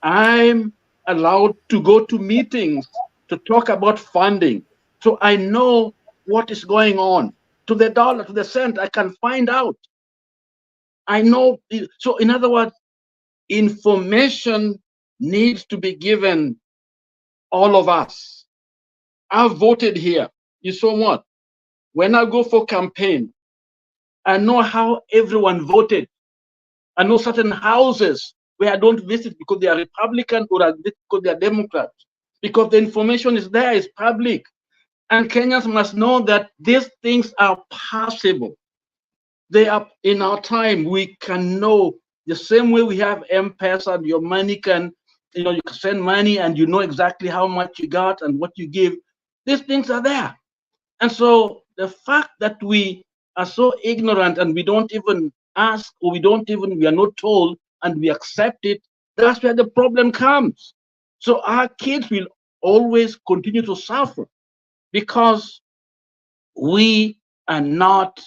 I'm allowed to go to meetings to talk about funding. So I know what is going on. To the dollar, to the cent, I can find out. I know. So in other words, information needs to be given all of us. I've voted here. You saw what? When I go for campaign, I know how everyone voted. I know certain houses where I don't visit because they are Republican, or I visit because they are Democrat. Because the information is there, it's public. And Kenyans must know that these things are possible. They are in our time. We can know the same way we have M-Pesa, and your money can, you can send money and you know exactly how much you got and what you give. These things are there. And so the fact that we are so ignorant and we don't even ask, or we are not told and we accept it, that's where the problem comes. So our kids will always continue to suffer because we are not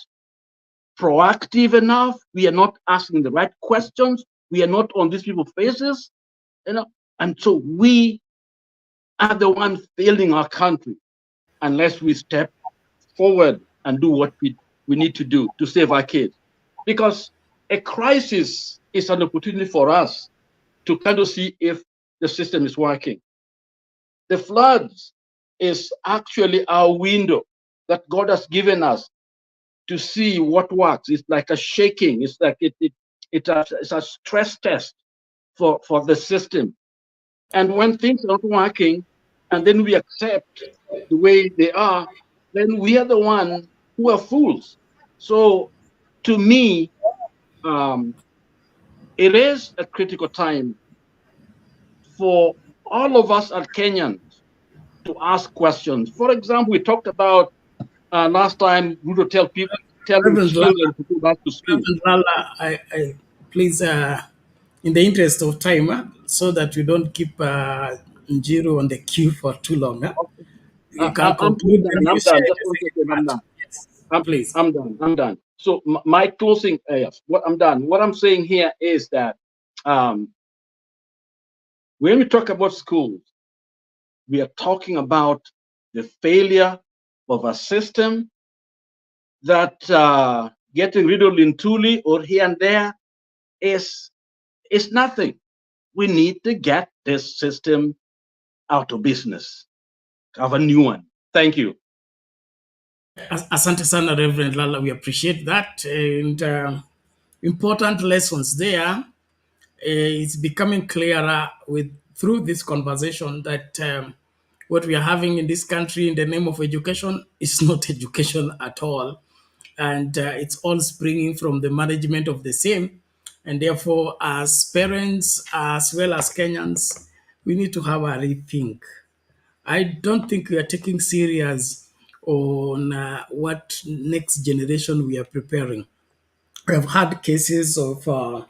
proactive enough. We are not asking the right questions. We are not on these people's faces, and so we are the ones failing our country unless we step forward and do what we need to do to save our kids. Because a crisis is an opportunity for us to kind of see if the system is working. The floods is actually our window that God has given us to see what works. It's like a shaking. It's like it's a stress test for the system. And when things are not working, and then we accept the way they are, then we are the one who are fools. So to me, it is a critical time for all of us as Kenyans to ask questions. For example, we talked about last time, Ruto telling Reverend Lala, children to go back to school. Reverend Lala, I please, in the interest of time, so that we don't keep Njiru on the queue for too long, you can I'm conclude done. and you I'm share done. the Just 1 second second. I'm part. done. Yes, please. I'm done. I'm done. So my closing, what I'm done. What I'm saying here is that when we talk about schools, we are talking about the failure of a system that getting rid of Linturi or here and there is nothing. We need to get this system out of business, have a new one. Thank you. Asante sana, Reverend Lala. We appreciate that. And important lessons there. It's becoming clearer through this conversation that what we are having in this country in the name of education is not education at all. And it's all springing from the management of the same. And therefore, as parents, as well as Kenyans, we need to have a rethink. I don't think we are taking serious on what next generation we are preparing. I've had cases of the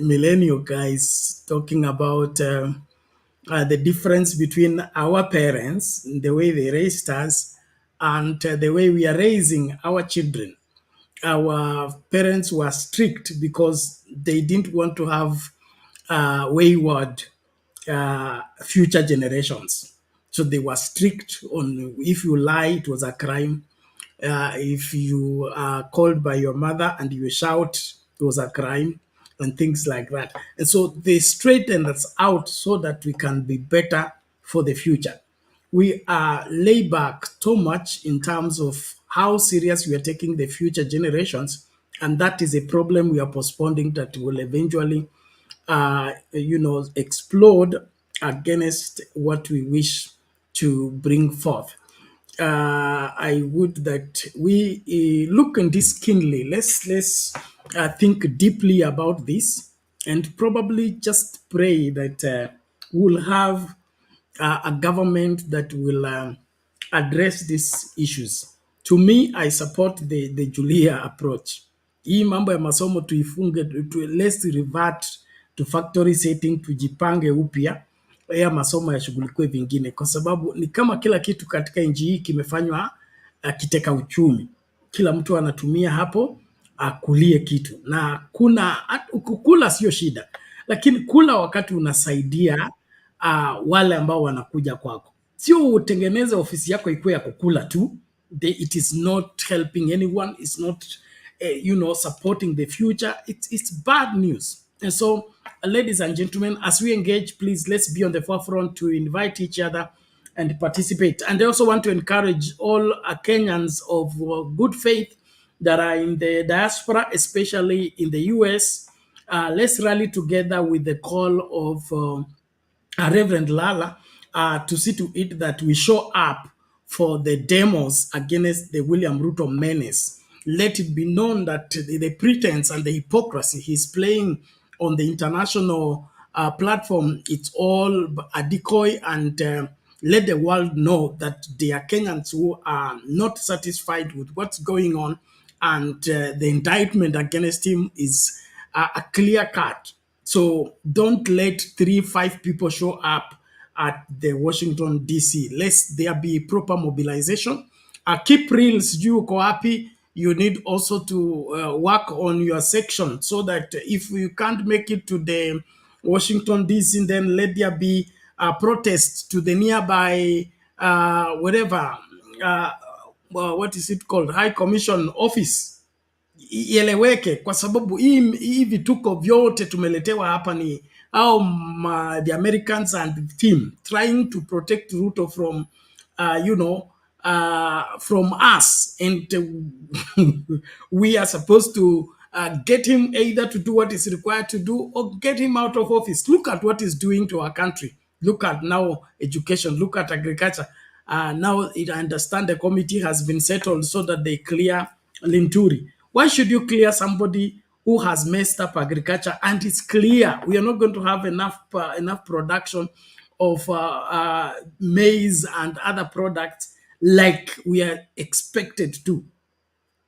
millennial guys talking about the difference between our parents, the way they raised us, and the way we are raising our children. Our parents were strict because they didn't want to have wayward future generations. So they were strict on if you lie, it was a crime. If you are called by your mother and you shout, it was a crime, and things like that. And so they straighten us out so that we can be better for the future. We are laid back too much in terms of how serious we are taking the future generations, and that is a problem we are postponing that will eventually, explode against what we wish to bring forth. I would that we look in this keenly. Let's think deeply about this, and probably just pray that we'll have a government that will address these issues. To me, I support the Julia approach. Hii mambo ya masomo tuifunge, let's revert to factory setting, tujipange upya ya masomo yashughulikiwe vingine, kwa sababu ni kama kila kitu katika nchi hii kimefanywa kiteka uchumi. Kila mtu anatumia hapo akulie kitu, na kula sio shida, lakini kula wakati unasaidia wale ambao wanakuja kwako, sio utengeneze ofisi yako ikuwe ya kukula tu. It is not helping anyone. It's not supporting the future. It's bad news. And so, ladies and gentlemen, as we engage, please let's be on the forefront to invite each other and participate. And I also want to encourage all Kenyans of good faith that are in the diaspora, especially in the US. Let's rally together with the call of Reverend Lala to see to it that we show up for the demos against the William Ruto menace. Let it be known that the pretense and the hypocrisy he's playing on the international platform, it's all a decoy, and let the world know that there are Kenyans who are not satisfied with what's going on, and the indictment against him is a clear cut. So don't let 3-5 people show up at the Washington DC. Let there be proper mobilization. Keep reels, you uko happy. You need also to work on your section so that if you can't make it to the Washington DC, then let there be a protest to the nearby whatever, what is it called, High Commission office, ieleweke, kwa sababu hii vituko vyote tumeletewa hapa ni the Americans and the team trying to protect Ruto from from us, and we are supposed to get him either to do what is required to do or get him out of office. Look at what he's doing to our country. Look at now education. Look at agriculture. Now I understand the committee has been settled so that they clear Linturi. Why should you clear somebody who has messed up agriculture and it's clear we are not going to have enough production of maize and other products like we are expected to?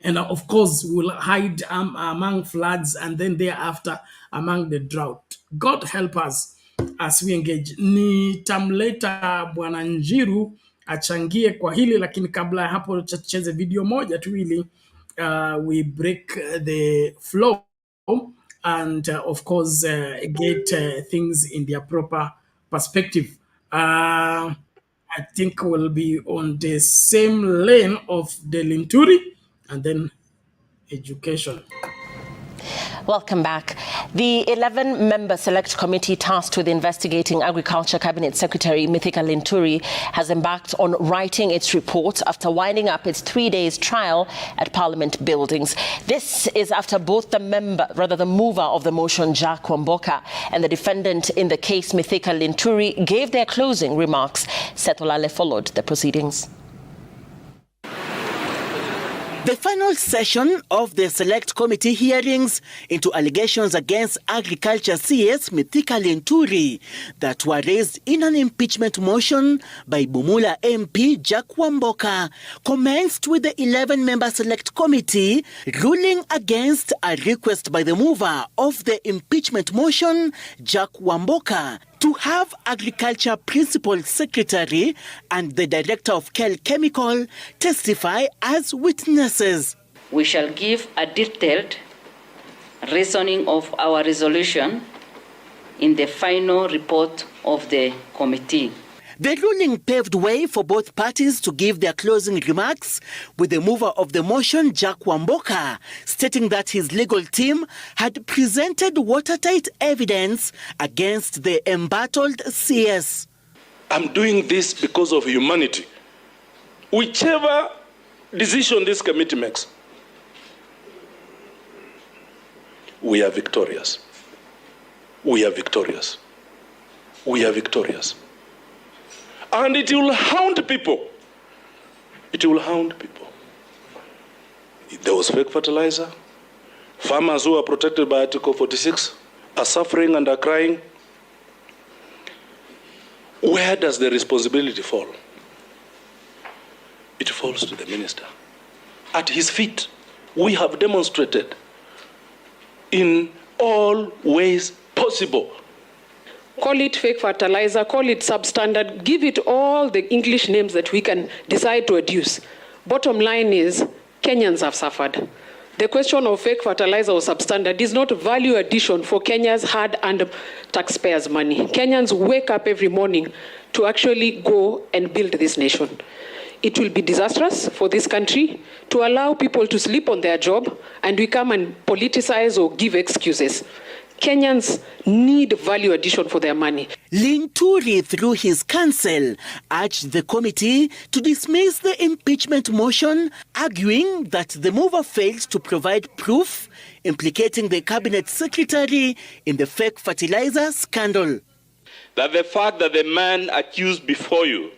And of course, we'll hide among floods and then thereafter among the drought. God help us as we engage. Nitamleta Bwana Njiru achangie kwa hili, lakini kabla ya hapo tucheze video moja tu ili we break the flow and of course get things in their proper perspective. I think we'll be on the same lane of the Linturi and then education. Welcome back. The 11-member select committee tasked with investigating Agriculture Cabinet Secretary Mithika Linturi has embarked on writing its report after winding up its 3-day trial at Parliament buildings. This is after both the mover of the motion, Jack Wamboka, and the defendant in the case, Mithika Linturi, gave their closing remarks. Setolale followed the proceedings. The final session of the Select Committee hearings into allegations against Agriculture CS Mithika Linturi that were raised in an impeachment motion by Bumula MP Jack Wamboka commenced with the 11-member Select Committee ruling against a request by the mover of the impeachment motion, Jack Wamboka, to have Agriculture Principal Secretary and the Director of Kel Chemical testify as witnesses. We shall give a detailed reasoning of our resolution in the final report of the committee. The ruling paved way for both parties to give their closing remarks, with the mover of the motion, Jack Wamboka, stating that his legal team had presented watertight evidence against the embattled CS. I'm doing this because of humanity. Whichever decision this committee makes, we are victorious. We are victorious. We are victorious. And it will hound people. It will hound people. There was fake fertilizer. Farmers who are protected by Article 46 are suffering and are crying. Where does the responsibility fall? It falls to the minister. At his feet, we have demonstrated in all ways possible. Call it fake fertilizer, call it substandard, give it all the English names that we can decide to adduce. Bottom line is, Kenyans have suffered. The question of fake fertilizer or substandard is not value addition for Kenya's hard-earned taxpayers' money. Kenyans wake up every morning to actually go and build this nation. It will be disastrous for this country to allow people to sleep on their job and we come and politicize or give excuses. Kenyans need value addition for their money. Linturi, through his counsel, urged the committee to dismiss the impeachment motion, arguing that the mover failed to provide proof implicating the cabinet secretary in the fake fertilizer scandal. That the fact that the man accused before you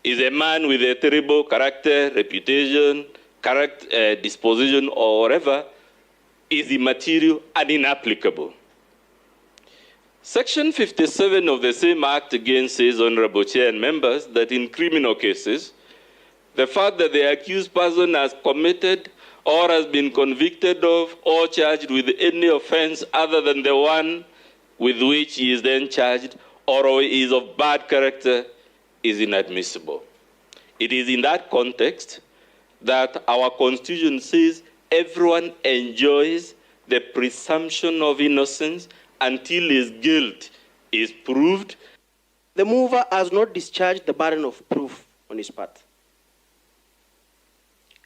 is a man with a terrible character, reputation, disposition, or whatever, is immaterial and inapplicable. Section 57 of the same Act again says, Honorable Chair and members, that in criminal cases, the fact that the accused person has committed or has been convicted of or charged with any offense other than the one with which he is then charged or is of bad character is inadmissible. It is in that context that our Constitution says everyone enjoys the presumption of innocence until his guilt is proved. The mover has not discharged the burden of proof on his part.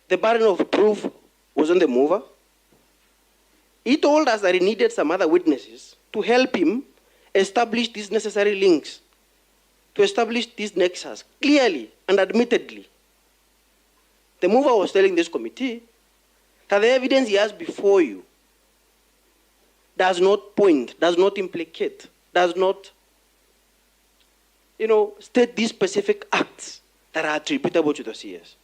The burden of proof was on the mover. He told us that he needed some other witnesses to help him establish these necessary links, to establish this nexus clearly and admittedly. The mover was telling this committee that the evidence he has before you does not point, does not implicate, does not, state these specific acts that are attributable to the CS.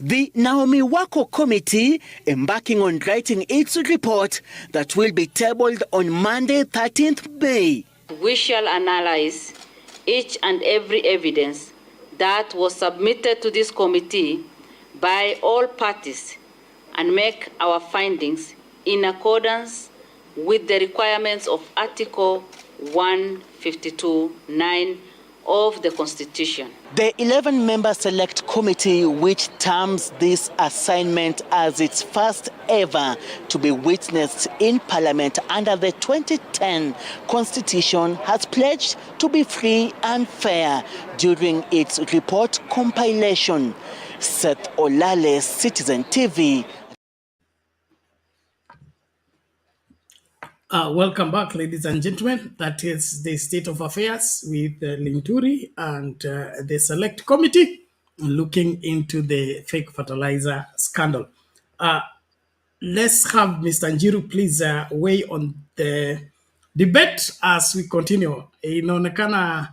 The Naomi Wako Committee embarking on writing its report that will be tabled on Monday, 13th May. We shall analyze each and every evidence that was submitted to this committee by all parties and make our findings in accordance with the requirements of Article 152(9) of the Constitution. The 11-member Select Committee, which terms this assignment as its first ever to be witnessed in Parliament under the 2010 Constitution, has pledged to be free and fair during its report compilation. Seth Olale, Citizen TV. Welcome back, ladies and gentlemen. That is the state of affairs with Linturi and the Select Committee looking into the fake fertilizer scandal. Let's have Mr. Njiru please weigh on the debate as we continue. Inaonekana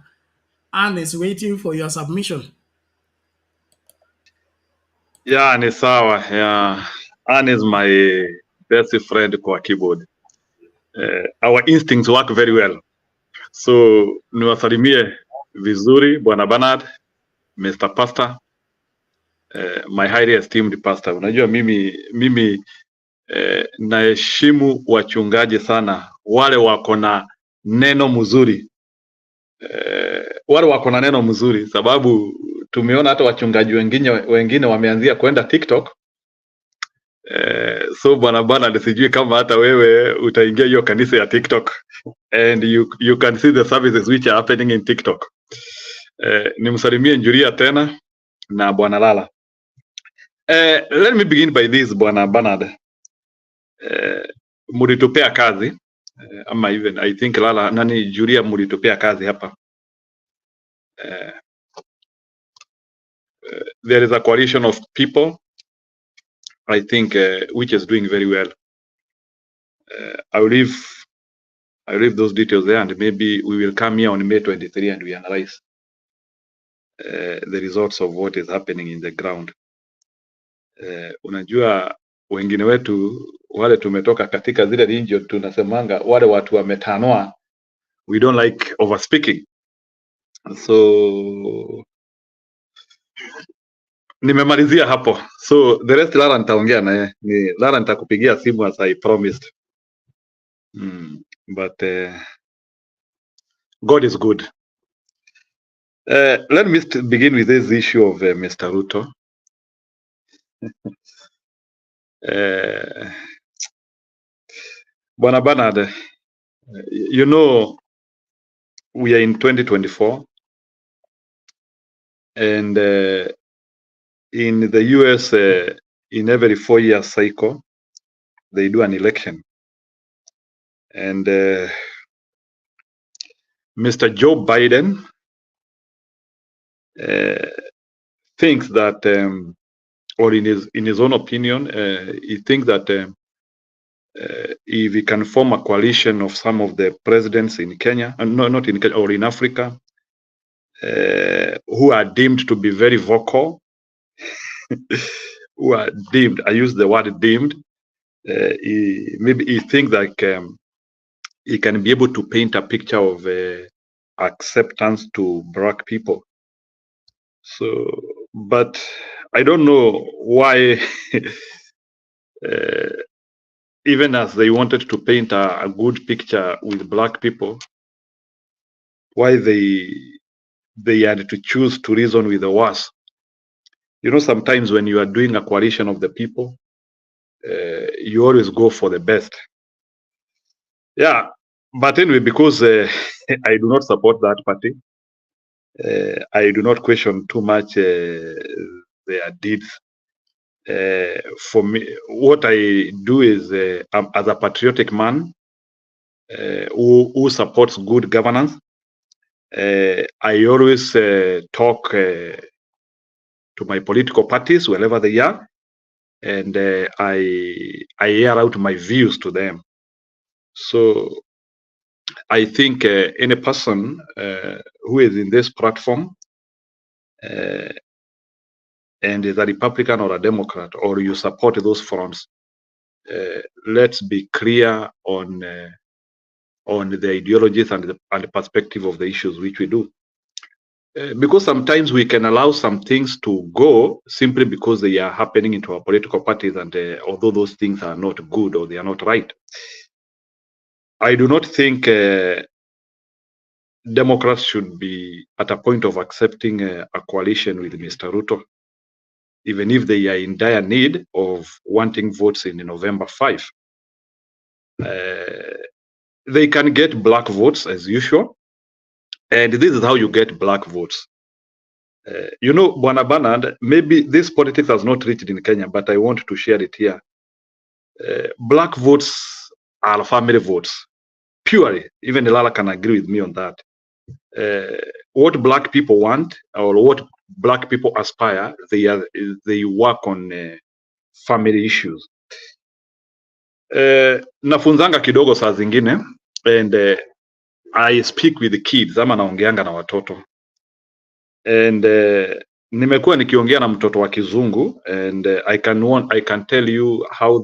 Anne is waiting for your submission. Yeah, ni sawa. Yeah. Anne is my best friend kwa keyboard. Our instincts work very well. So niwasalimie vizuri Bwana Bernard, Mr. Pastor, my highly esteemed pastor. Unajua mimi naheshimu wachungaji sana, wale wako na neno mzuri. Wale wako na neno mzuri, sababu tumeona hata wachungaji wengine wameanzia kwenda TikTok. So Bwana sijui kama hata wewe utaingia hiyo kanisa ya TikTok and you can see the services which are happening in TikTok. Nimsalimie Njuria tena na Bwana Lala. Let me begin by this, Bwana Bernard. Mulitupea kazi ama even I think Lala Njuria mulitupea kazi hapa. There is a coalition of people, I think, which is doing very well. I'll leave those details there, and maybe we will come here on May 23 and we analyze the results of what is happening in the ground. Unajua wengine wetu wale tumetoka katika zile region tunasemanga wale watu wametanua, we don't like overspeaking. So nimemalizia hapo. So the rest Lara nitaongea naye. Lara nitakupigia simu as I promised. But God is good. Let me begin with this issue of Mr. Ruto. Bwana Bernard, you know, we are in 2024, and in the US, in every 4-year cycle, they do an election. And Mr. Joe Biden thinks that, or in his own opinion, he thinks that if he can form a coalition of some of the presidents in Kenya, not in Kenya, or in Africa, who are deemed to be very vocal, who are deemed, I use the word deemed, maybe he thinks that he can be able to paint a picture of acceptance to black people. So, but I don't know why, even as they wanted to paint a good picture with black people, why they had to choose to reason with the worst. You know, sometimes when you are doing a coalition of the people, you always go for the best. Yeah, but anyway, because I do not support that party, I do not question too much their deeds. For me, what I do is, as a patriotic man who supports good governance, I always talk to my political parties wherever they are, and I air out my views to them. So I think any person who is in this platform and is a Republican or a Democrat, or you support those fronts, let's be clear on the ideologies and the perspective of the issues which we do. Because sometimes we can allow some things to go simply because they are happening into our political parties, and although those things are not good or they are not right. I do not think Democrats should be at a point of accepting a coalition with Mr. Ruto, even if they are in dire need of wanting votes in November 5. They can get black votes as usual, and this is how you get black votes. You know, Bwana Bernard, maybe this politics has not reached in Kenya, but I want to share it here. Black votes are family votes, purely. Even Ilala can agree with me on that. What black people want, or what black people aspire, they work on family issues. Nafunzanga kidogo saa zingine, and I speak with the kids, ama naongeanga na watoto, and nimekuwa nikiongea na mtoto wa kizungu, and I can tell you how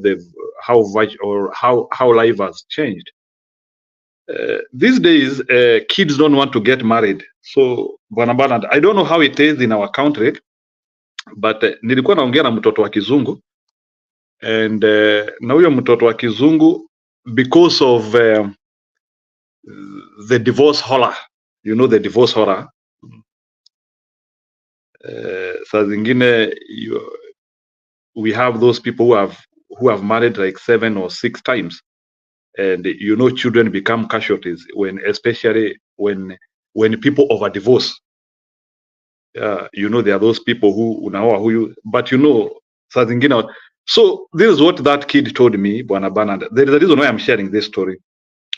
life has changed. These days, kids don't want to get married. So, Bwana Bernard, I don't know how it is in our country, but nilikuwa naongea na mtoto wa kizungu, and na huyo mtoto wa kizungu, because of the divorce horror, you know, the divorce horror, saa zingine we have those people who have married like 7 or 6 times, and you know, children become casualties especially when people over divorce. You know, there are those people who but you know, saa zingine. So this is what that kid told me, Bwana Bernard. There is a reason why I'm sharing this story.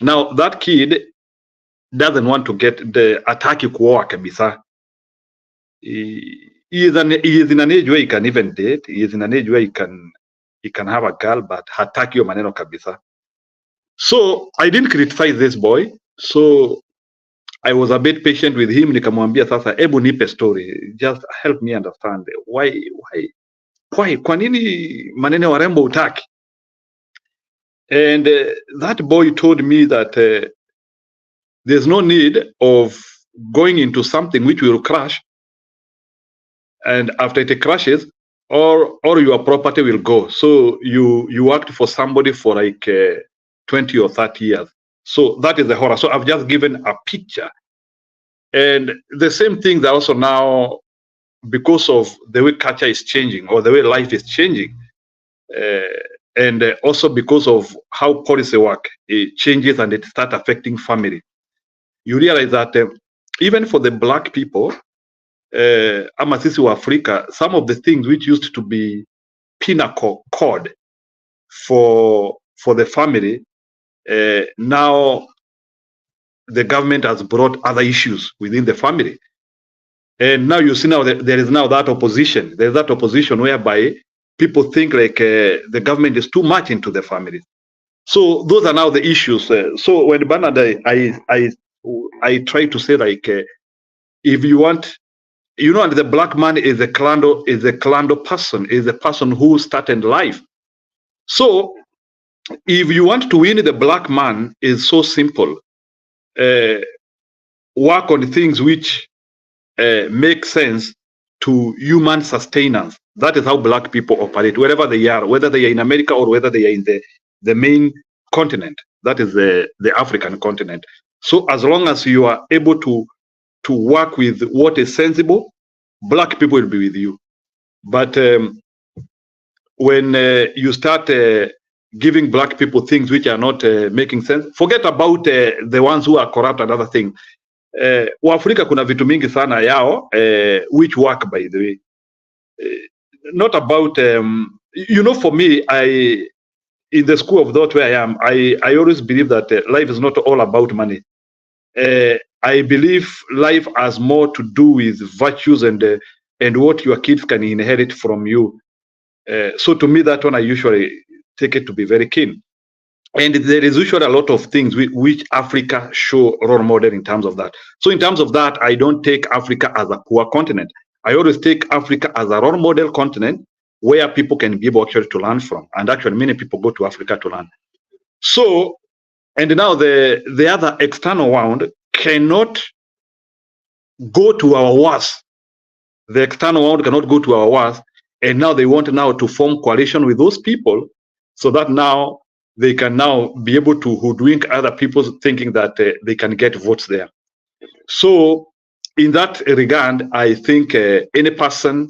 Now that kid doesn't want to get the ataki kuoa kabisa. He is in an age where he can even date. He is in an age where he can have a girl, but hataki yo maneno kabisa. So I didn't criticize this boy. So I was a bit patient with him. Nikamwambia sasa, ebu nipe story. Just help me understand why kwa nini maneno warembo utaki? And that boy told me that there's no need of going into something which will crash, and after it crashes, or your property will go. So you worked for somebody for like 20 or 30 years. So that is the horror. So I've just given a picture. And the same thing that also now, because of the way culture is changing, or the way life is changing, and also because of how policy work, it changes and it starts affecting family. You realize that even for the black people, ama sisi wa Africa, some of the things which used to be pinnacle code for the family, now the government has brought other issues within the family. And now you see now that there is now that opposition. There's that opposition whereby people think like the government is too much into the family. So those are now the issues. So when Bernard, I try to say like, if you want, you know, and the black man is a clando person, is a person who started life. So if you want to win the black man, is so simple. Work on things which make sense to human sustenance. That is how black people operate, wherever they are, whether they are in America or whether they are in the main continent. That is the African continent. So as long as you are able to work with what is sensible, black people will be with you. But when you start giving black people things which are not making sense, forget about the ones who are corrupt and other things. Waafrika kuna vitu mingi sana yao which work, by the way. Not about you know, for me, in the school of thought where I am, I always believe that life is not all about money. I believe life has more to do with virtues and and what your kids can inherit from you. So to me, that one I usually take it to be very keen. And there is usually a lot of things which Africa show role model in terms of that. So in terms of that, I don't take Africa as a poor continent. I always take Africa as a role model continent where people can be able actually to learn from. And actually many people go to Africa to learn. So, and now the other external world cannot go to our wars. The external world cannot go to our wars. And now they want now to form coalition with those people so that now they can now be able to hoodwink other people thinking that they can get votes there. So in that regard, I think any person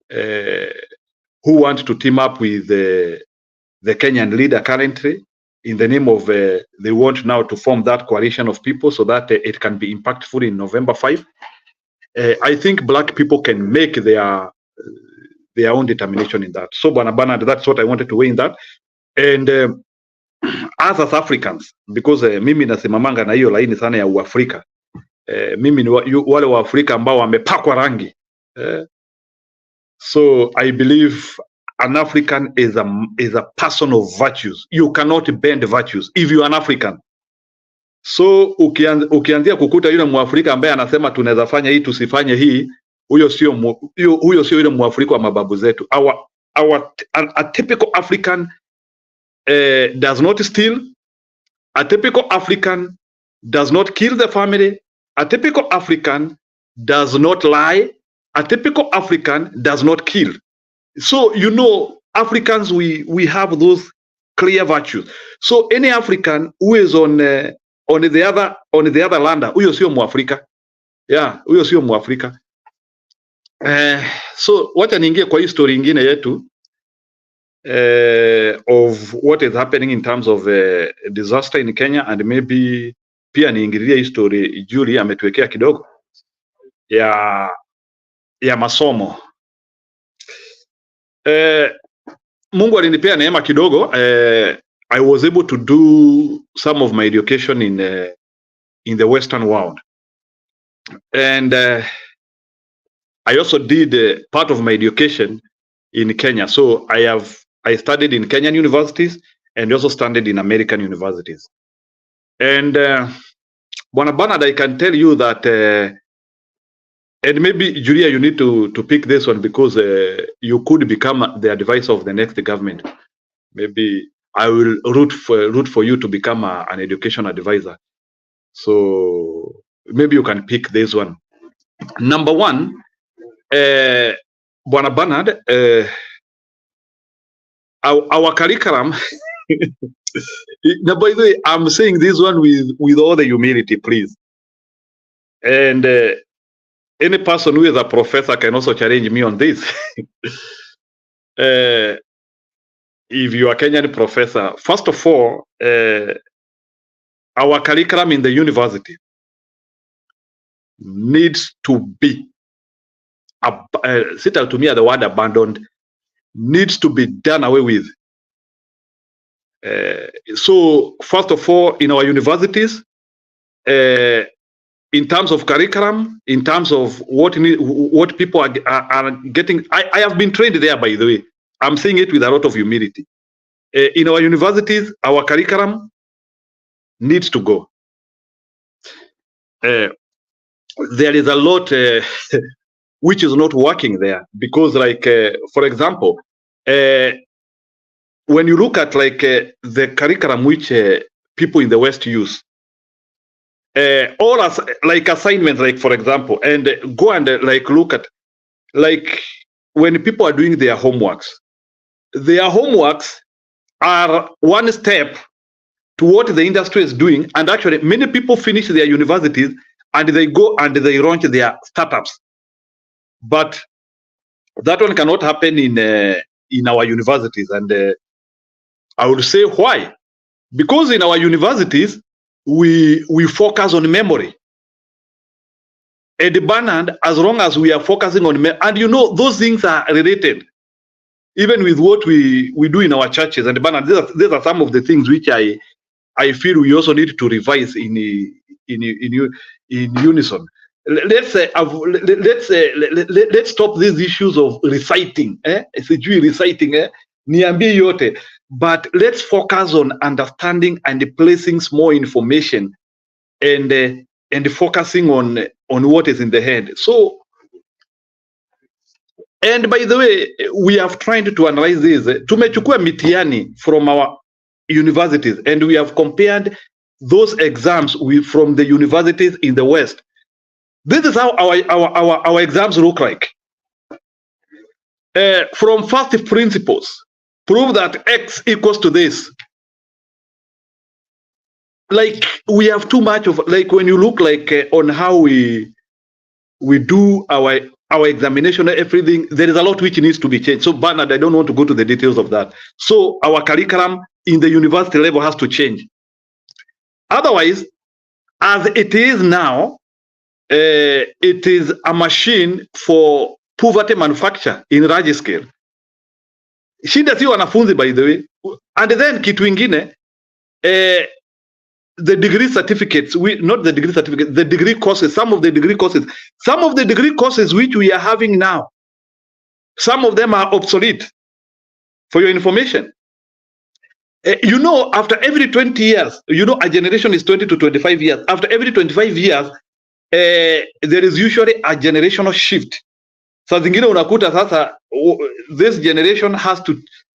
who wants to team up with the Kenyan leader currently in the name of, they want now to form that coalition of people so that it can be impactful in November 5. I think black people can make their own determination in that. So Bwana, that's what I wanted to weigh in that. And us as Africans, because mimi nasimamanga na hiyo laini sana ya Uafrika. Mimi ni wale wa Afrika ambao wamepakwa rangi. So I believe an African is a person of virtues. You cannot bend virtues if you are an African. So ukianzia kukuta yule Muafrika ambaye anasema tunaweza fanya hii tusifanye hii, huyo sio yule Muafrika wa mababu zetu. A typical African does not steal. A typical African does not kill the family. A typical African does not lie. A typical African does not kill. So, you know, Africans, we have those clear virtues. So any African who is on the other land, huyo sio Muafrika. Yeah, huyo sio Muafrika. So wacha niingie kwa hii story ingine yetu of what is happening in terms of disaster in Kenya, and maybe pia niingilie hii story Julie ametuwekea kidogo ya masomo. Mungu alinipea neema kidogo. I was able to do some of my education in the Western world, and I also did part of my education in Kenya. So I studied in Kenyan universities and also studied in American universities. And Bwana Bernard, I can tell you that, and maybe Julia, you need to pick this one because you could become the advisor of the next government. Maybe I will root for you to become an education advisor. So maybe you can pick this one. Number one, Bwana Bernard, our curriculum. Now, by the way, I'm saying this one with all the humility, please. And any person who is a professor can also challenge me on this. If you are a Kenyan professor, first of all, our curriculum in the university needs to be, to me the word abandoned, needs to be done away with. So first of all, in our universities, in terms of curriculum, in terms of what people are getting, I have been trained there, by the way. I'm saying it with a lot of humility. In our universities, our curriculum needs to go. There is a lot which is not working there because, like, for example, when you look at like the curriculum which people in the West use, all as like assignments, like for example, and go and like look at like when people are doing their homeworks are one step to what the industry is doing, and actually many people finish their universities and they go and they launch their startups, but that one cannot happen in our universities. And I would say why? Because in our universities we focus on memory. And Bernard, as long as we are focusing on and you know those things are related even with what we do in our churches. And Bernard, these are some of the things which I feel we also need to revise in unison. let's stop these issues of reciting, reciting, niambie yote, but let's focus on understanding and placing more information and focusing on what is in the head. So, and by the way, we have tried to analyze this. Tumechukua mitihani from our universities, and we have compared those exams from the universities in the West. This is how our exams look like. From first principles, prove that X equals to this. Like, we have too much of, like, when you look like on how we do our examination, everything, there is a lot which needs to be changed. So Bernard, I don't want to go to the details of that. So our curriculum in the university level has to change. Otherwise, as it is now, it is a machine for poverty manufacture in large scale. Shida si wanafunzi, by the way. And then kitu ingine, the degree certificates, not the degree certificates, the degree courses, some of the degree courses which we are having now, some of them are obsolete, for your information. You know, after every 20 years, you know, a generation is 20 to 25 years. After every 25 years, there is usually a generational shift. So zingine unakuta sasa, this generation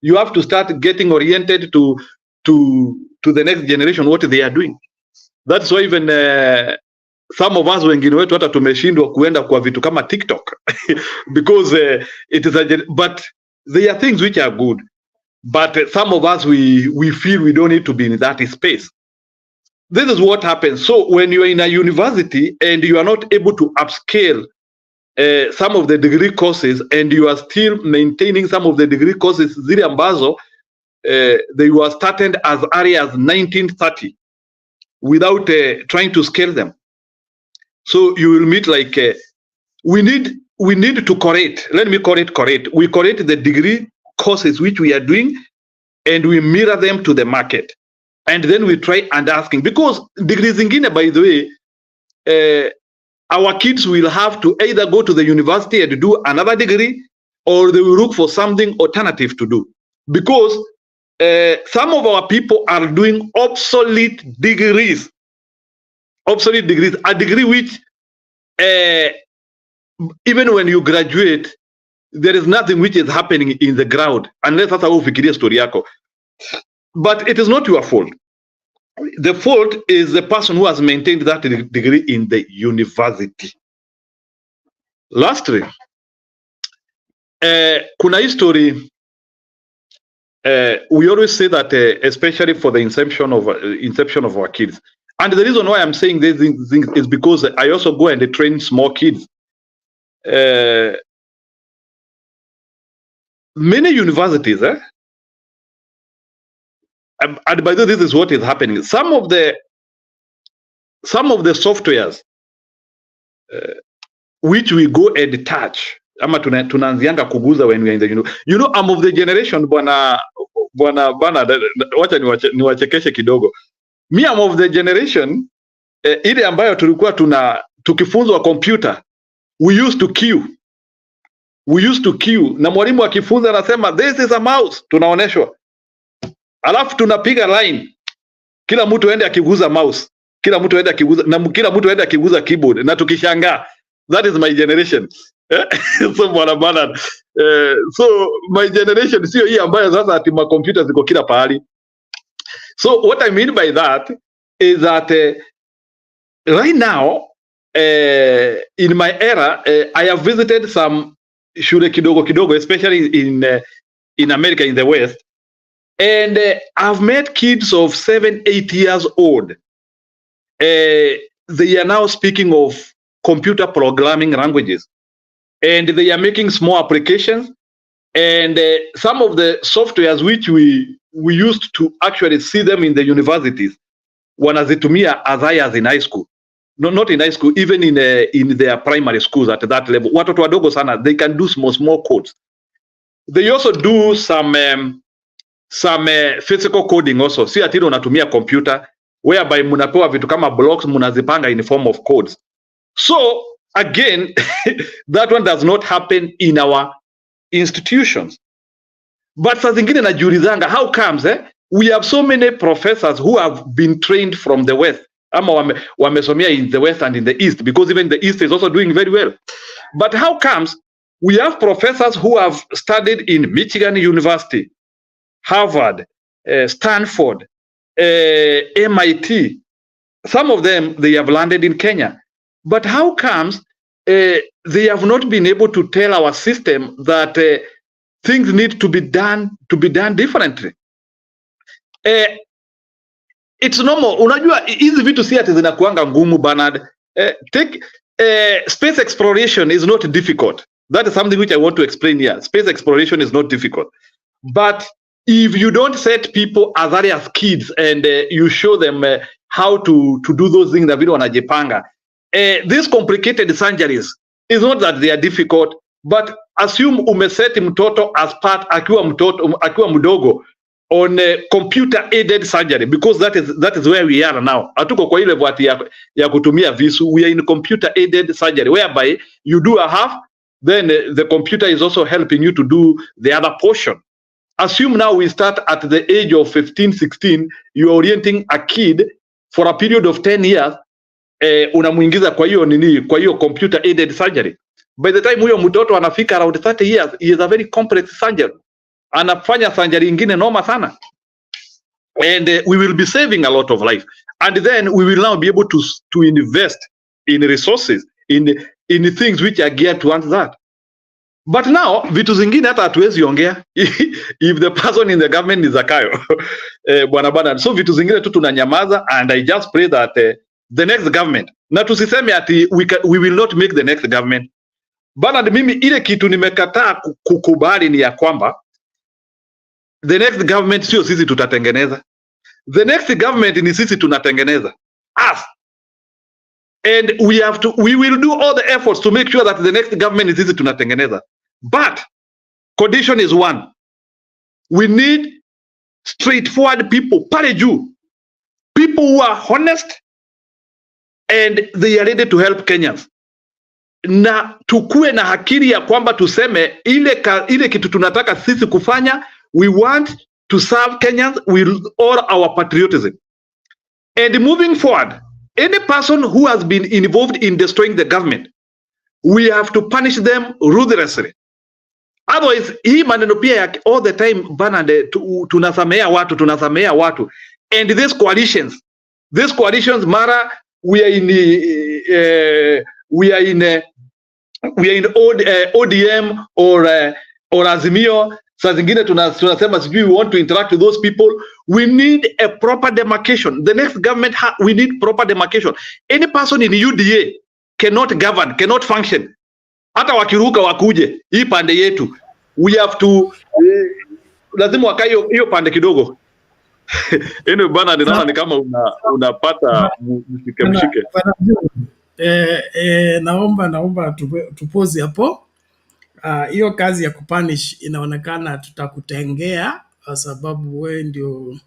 you have to start getting oriented to the next generation, what they are doing. That's why even some of us wengine wetu hata tumeshindwa kuenda kwa vitu kama TikTok because it is but there are things which are good, but some of us we feel we don't need to be in that space. This is what happens. So when you are in a university and you are not able to upscale some of the degree courses, and you are still maintaining some of the degree courses zile ambazo they were started as early as 1930 without trying to scale them. So you will meet like we need to correct. Let me correct. We correct the degree courses which we are doing, and we mirror them to the market. And then we try and asking, because degrees zingine, by the way, our kids will have to either go to the university and do another degree, or they will look for something alternative to do. Because some of our people are doing obsolete degrees. A degree which, even when you graduate, there is nothing which is happening in the ground, unless that's how ufikiria story yako. But it is not your fault. The fault is the person who has maintained that degree in the university. Lastly, kuna history. We always say that, especially for the inception of our kids, and the reason why I'm saying these things is because I also go and train small kids. Many universities, and by the way, this is what is happening. Some of the softwares which we go and touch, ama tunaanzianga kuguza when we are in the I'm of the generation, bwana wacha niwachekeshe kidogo. Me, I'm of the generation ile ambayo tulikuwa tukifunzwa computer, we used to queue na mwalimu akifunza anasema this is a mouse, tunaoneshwa, alafu tunapiga line, kila mtu aende akiguza mouse, kila mtu aende akiguza keyboard, na tukishangaa. That is my generation. So bwana so my generation sio hii ambayo sasa ati ma computers ziko kila pahali. So what I mean by that is that right now, in my era, I have visited some shule kidogo, especially in America, in the West, and I've met kids of 7-8 years old. They are now speaking of computer programming languages, and they are making small applications, and some of the softwares which we used to actually see them in the universities, wanazitumia as high as in high school. No, not in high school, even in their primary schools at that level. Watoto wadogo sana, they can do small codes. They also do some physical coding also. Si ati unatumia computer, whereby munapewa vitu kama blocks, munazipanga in form of codes. So Again, that one does not happen in our institutions. But saa zingine najiulizanga, how comes we have so many professors who have been trained from the West, ama wamesomea in the West and in the East, because even the East is also doing very well. But how comes we have professors who have studied in Michigan University, Harvard, Stanford, MIT? Some of them, they have landed in Kenya. But how comes they have not been able to tell our system that things need to be done differently? It's normal. Unajua hizi vitu si ati zinakuanga ngumu, Bernard. Space exploration is not difficult. That is something which I want to explain here. Space exploration is not difficult. But if you don't set people as early as kids and you show them how to do those things that vile wanajipanga, these complicated surgeries is not that they are difficult, but assume umeseti mtoto as part akiwa mdogo on computer aided surgery, because that is where we are now. Hatuko kwa ile vati ya kutumia visu. We are in computer aided surgery whereby you do a half, then the computer is also helping you to do the other portion. Assume now we start at the age of 15, 16, you are orienting a kid for a period of 10 years, unamuingiza kwa hiyo computer aided surgery. By the time huyo mtoto anafika around 30 years, he is a very complex surgeon. Anafanya surgery ingine noma sana. And we will be saving a lot of life. And then we will now be able to invest in resources, in things which are geared towards that. But now, vitu zingine hata hatuwezi ongea if the person in the government is Zakayo. Bwana. So vitu zingine tu tunanyamaza, and I just pray that the next government, na tusiseme ati we will not make the next government. Bwana, mimi ile kitu nimekataa kukubali ni ya kwamba the next government sio sisi tutatengeneza. The next government ni sisi tunatengeneza. Us. And we will do all the efforts to make sure that the next government is sisi tunatengeneza. But condition is one. We need straightforward people, pale juu. People who are honest and they are ready to help Kenyans. Na tukue na hakiri ya kwamba tuseme ile kitu tunataka sisi kufanya, we want to serve Kenyans with all our patriotism. And moving forward, any person who has been involved in destroying the government, we have to punish them ruthlessly. Otherwise, hii maneno pia all the time bana, tunasamea watu. And these coalitions, mara we are in ODM or Azimio. Saa zingine tunasema sijui we want to interact with those people. We need a proper demarcation. The next government, we need proper demarcation. Any person in UDA cannot govern, cannot function. Hata wakiruka wakuje hii pande yetu, we have to lazima wakae hiyo pande kidogo. Eno bana, ninaona ni kama unapata mshike. Naomba tupoze hapo. Hiyo kazi ya kupunish inaonekana tutakutengea kwa sababu wewe ndio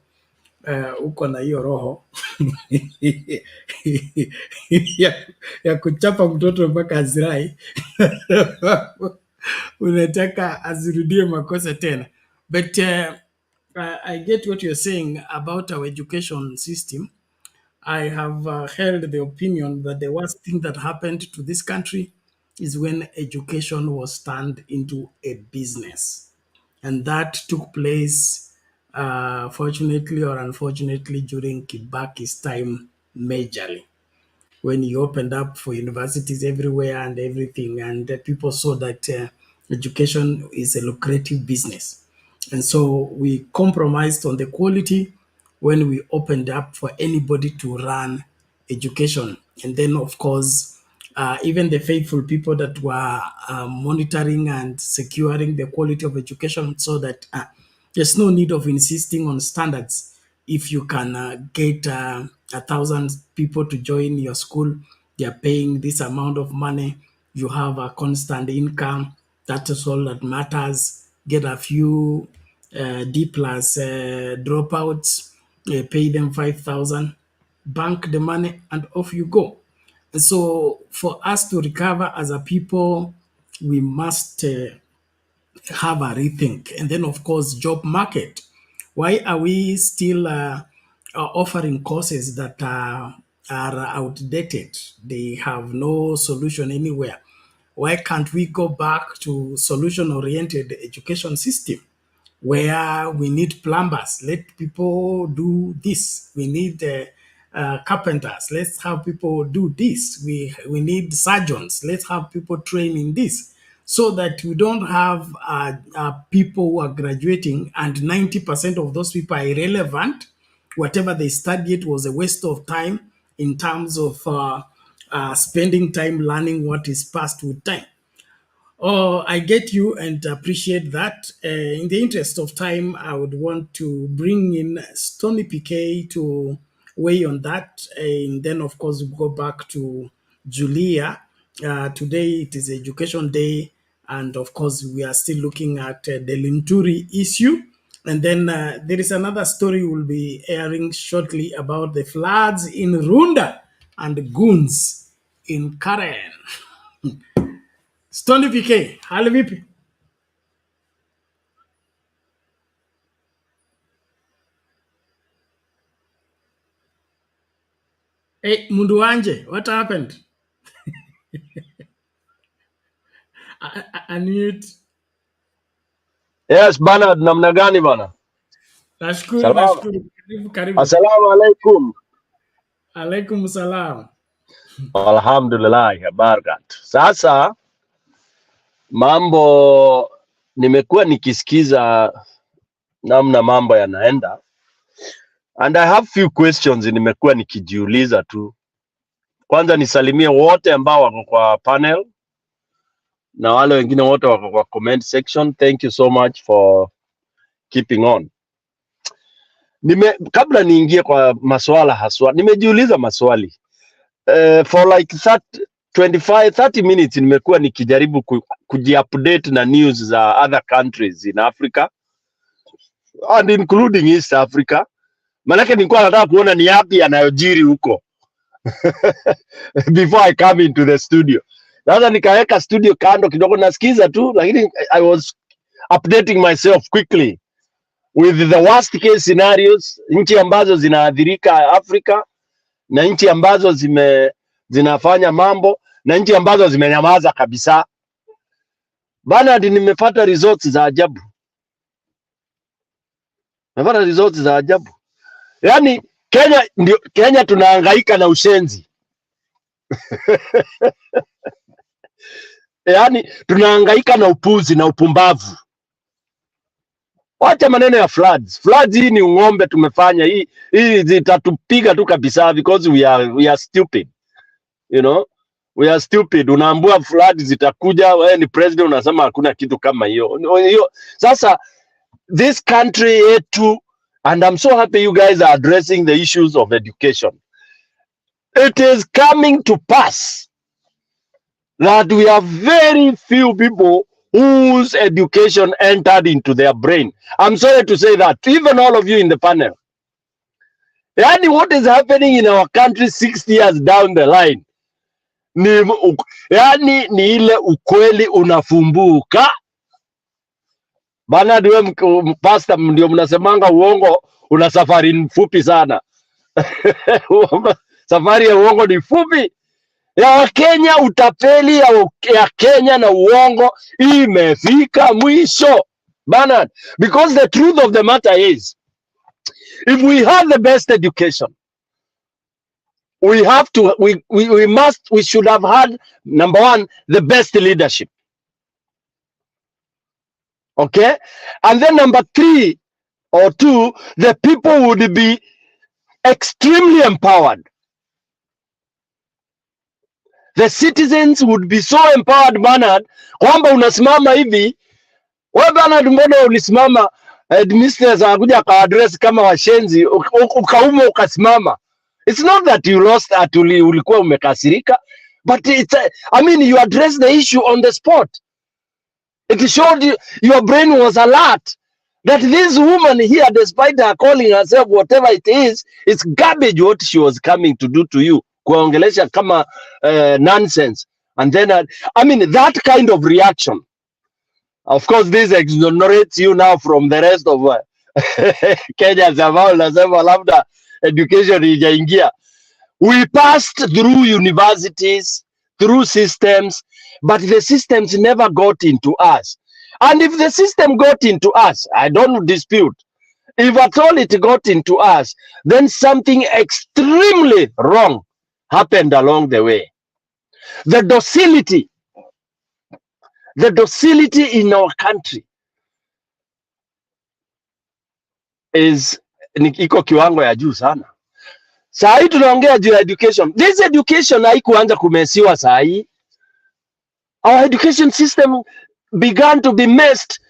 uko na hiyo roho ya kuchapa mtoto mpaka azirai. Unataka azirudie makosa tena. But I get what you're saying about our education system. I have held the opinion that the worst thing that happened to this country is when education was turned into a business. And that took place, fortunately or unfortunately, during Kibaki's time majorly, when he opened up for universities everywhere and everything, and people saw that education is a lucrative business. And so we compromised on the quality when we opened up for anybody to run education. And then, of course, even the faithful people that were monitoring and securing the quality of education, so that there's no need of insisting on standards. If you can get 1,000 people to join your school, they're paying this amount of money, you have a constant income, that is all that matters. Get a few D plus dropouts, pay them 5,000, bank the money, and off you go. And so for us to recover as a people, we must have a rethink. And then, of course, job market. Why are we still offering courses that are outdated? They have no solution anywhere. Why can't we go back to solution-oriented education system where we need plumbers? Let people do this. We need carpenters. Let's have people do this. We need surgeons. Let's have people train in this, so that we don't have people who are graduating and 90% of those people are irrelevant. Whatever they studied was a waste of time in terms of spending time learning what is past with time. Oh, I get you and appreciate that. In the interest of time, I would want to bring in Stony PK to weigh on that. And then, of course, we go back to Julia. Today, it is Education Day. And, of course, we are still looking at the Linturi issue. And then there is another story we'll be airing shortly about the floods in Runda and Goons in Karen. Stony PK, hali vipi? Hey, mundu wanje, what happened? Unmute. Yes, bana, namna gani bana? Nashukuru. Karibu. Assalamu alaikum. Alaikum salam. Alhamdulillah, barakat. Sasa mambo nimekuwa nikisikiza namna mambo yanaenda, and I have few questions nimekuwa nikijiuliza tu. Kwanza nisalimie wote ambao wako kwa panel na wale wengine wote wako kwa comment section. Thank you so much for keeping on. Kabla niingie kwa maswala haswa, nimejiuliza maswali. For like 30 minutes nimekuwa nikijaribu kujiupdate na news za other countries in Africa and including East Africa. Manake nilikuwa nataka kuona ni yapi yanayojiri huko before I come into the studio. Sasa nikaweka studio kando kidogo, nasikiza tu, lakini I was updating myself quickly with the worst case scenarios, nchi ambazo zinaathirika Afrika na nchi ambazo zinafanya mambo na nchi ambazo zimenyamaza kabisa. Bana, nimepata results za ajabu. Yaani Kenya tunahangaika na ushenzi. Yaani tunahangaika na upuzi na upumbavu. Wacha maneno ya floods. Floods hii ni ng'ombe tumefanya. Hii zitatupiga tu kabisa because we are stupid. You know? We are stupid. Unaambua floods zitakuja, wewe ni president unasema hakuna kitu kama hiyo. Sasa this country yetu, and I'm so happy you guys are addressing the issues of education. It is coming to pass that we have very few people whose education entered into their brain. I'm sorry to say that, even all of you in the panel. Yani, what is happening in our country 60 years down the line? Ni ile ukweli unafumbuka. Bana, diwe pastor ndio mnasemanga uongo una safari mfupi sana. Safari ya uongo ni fupi. Ya Kenya, utapeli ya Kenya na uongo imefika mwisho. Bana, because the truth of the matter is, if we have the best education, we should have had, number one, the best leadership. Okay? And then number 3 or 2, the people would be extremely empowered. The citizens would be so empowered, Bernard, kwamba unasimama hivi, wewe Bernard, mbona ulisimama administrators anakuja ka address kama washenzi, ukauma ukasimama. It's not that you lost at ulikuwa umekasirika, but I mean, you address the issue on the spot. It showed you, your brain was alert, that this woman here, despite her calling herself whatever it is, it's garbage what she was coming to do to you. kuongelesha kama nonsense. And then I mean that kind of reaction, of course this exonerates you now from the rest of Kenya ambao nasema labda education ijaingia. We passed through universities, through systems, but the systems never got into us. And if the system got into us, I don't dispute. If at all it got into us, then something extremely wrong happened along the way. The docility in our country is iko kiwango ya juu sana. Saa hii tunaongea juu ya education. This education haikuanza kumesiwa saa hii. Our education system began to be messed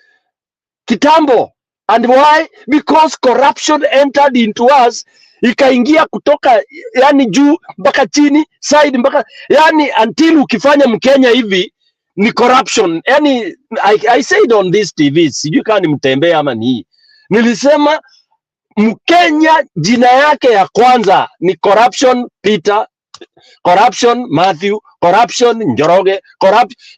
kitambo. And why? Because corruption entered into us. Ikaingia kutoka yani juu mpaka chini, side mpaka yani until ukifanya Mkenya hivi ni corruption. Yani I said on this TV, sijui kama ni Mtembea ama ni hii. Nilisema Mkenya jina yake ya kwanza ni corruption Peter, corruption Matthew, corruption Njoroge,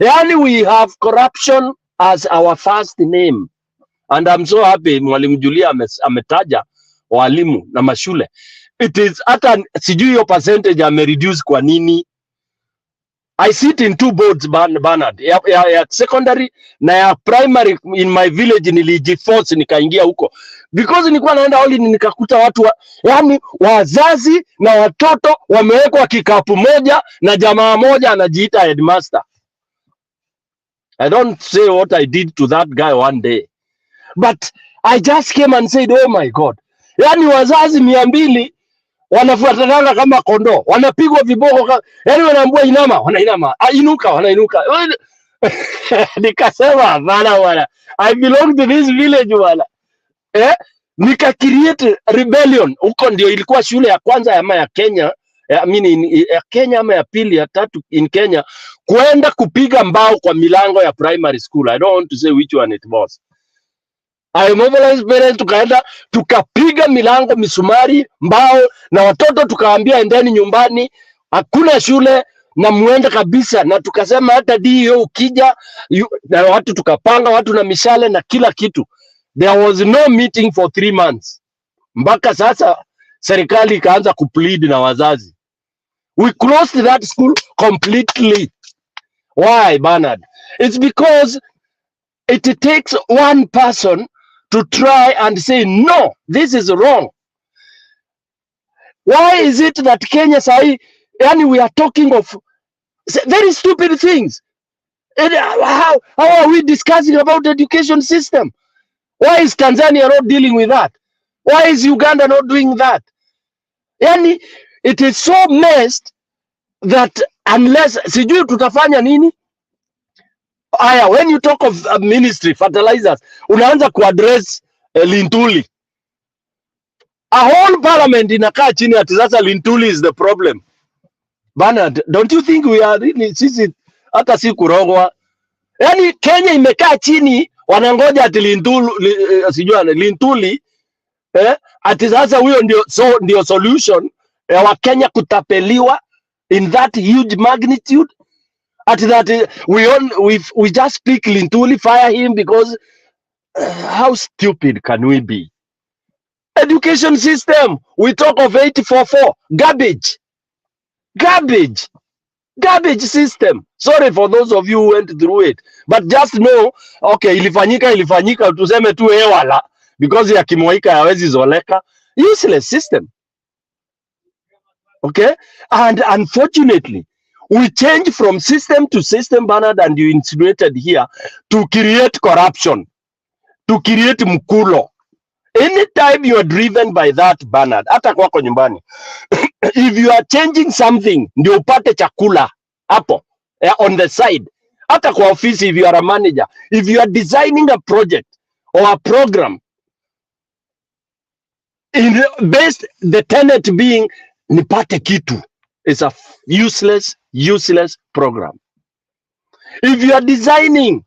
yani we have corruption as our first name. And I'm so happy Mwalimu Julia ametaja walimu na mashule. It is hata sijui hiyo percentage reduce kwa nini. I sit in two boards, Bernard, ya secondary na ya primary. In my village nilijiforce nikaingia huko because nilikuwa naenda holi, nikakuta watu yani wazazi na watoto wamewekwa kikapu moja na jamaa moja anajiita headmaster. I don't say what I did to that guy one day, but I just came and said, oh my God, yani wazazi 200 wanafuatana kama kondoo, wanapigwa viboko, yani wanaambiwa inama, wanainama, inuka, wanainuka. Nikasema hapana bwana, I belong to this village bwana. Nika create rebellion. Huko ndio ilikuwa shule ya kwanza ama ya Kenya, ya Kenya ama ya pili ya tatu in Kenya, kwenda kupiga mbao kwa milango ya primary school. I don't want to say which one it was. I mobilized parents, tukaenda tukapiga milango misumari mbao na watoto tukawaambia endeni nyumbani, hakuna shule na muende kabisa. Na tukasema hata DO ukija na watu tukapanga watu na mishale na kila kitu. There was no meeting for 3 months. Mpaka sasa serikali ikaanza kuplead na wazazi. We closed that school completely. Why, Bernard? It's because it takes one person to try and say, no, this is wrong. Why is it that Kenya sahi, yani we are talking of very stupid things? And how are we discussing about the education system? Why is Tanzania not dealing with that? Why is Uganda not doing that? Yani, it is so messed that unless, sijui tutafanya nini? Aya, when you talk of ministry, fertilizers, unaanza kuaddress Linturi. A whole parliament inakaa chini ati sasa Linturi is the problem. Bernard, don't you think we are really, sisi hata si kurogwa? Yani Kenya imekaa chini wanangoja ati Linturi ati sasa huyo ndio solution ya Wakenya kutapeliwa in that huge magnitude. At that we just pick Linturi, fire him because how stupid can we be? Education system, we talk of 844, garbage system. Sorry for those of you who went through it, but just know, okay, ilifanyika tuseme tu ewala because ya kimoika hawezi zoleka. Useless system. Okay, and unfortunately we change from system to system, Bernard, and you insinuated here to create corruption, to create mkulo. Anytime you are driven by that, Bernard, hata kwako nyumbani, if you are changing something, ndio upate chakula hapo on the side. Hata kwa ofisi, if you are a manager, if you are designing a project or a program, in the tenet being nipate kitu, is a useless program. If you are designing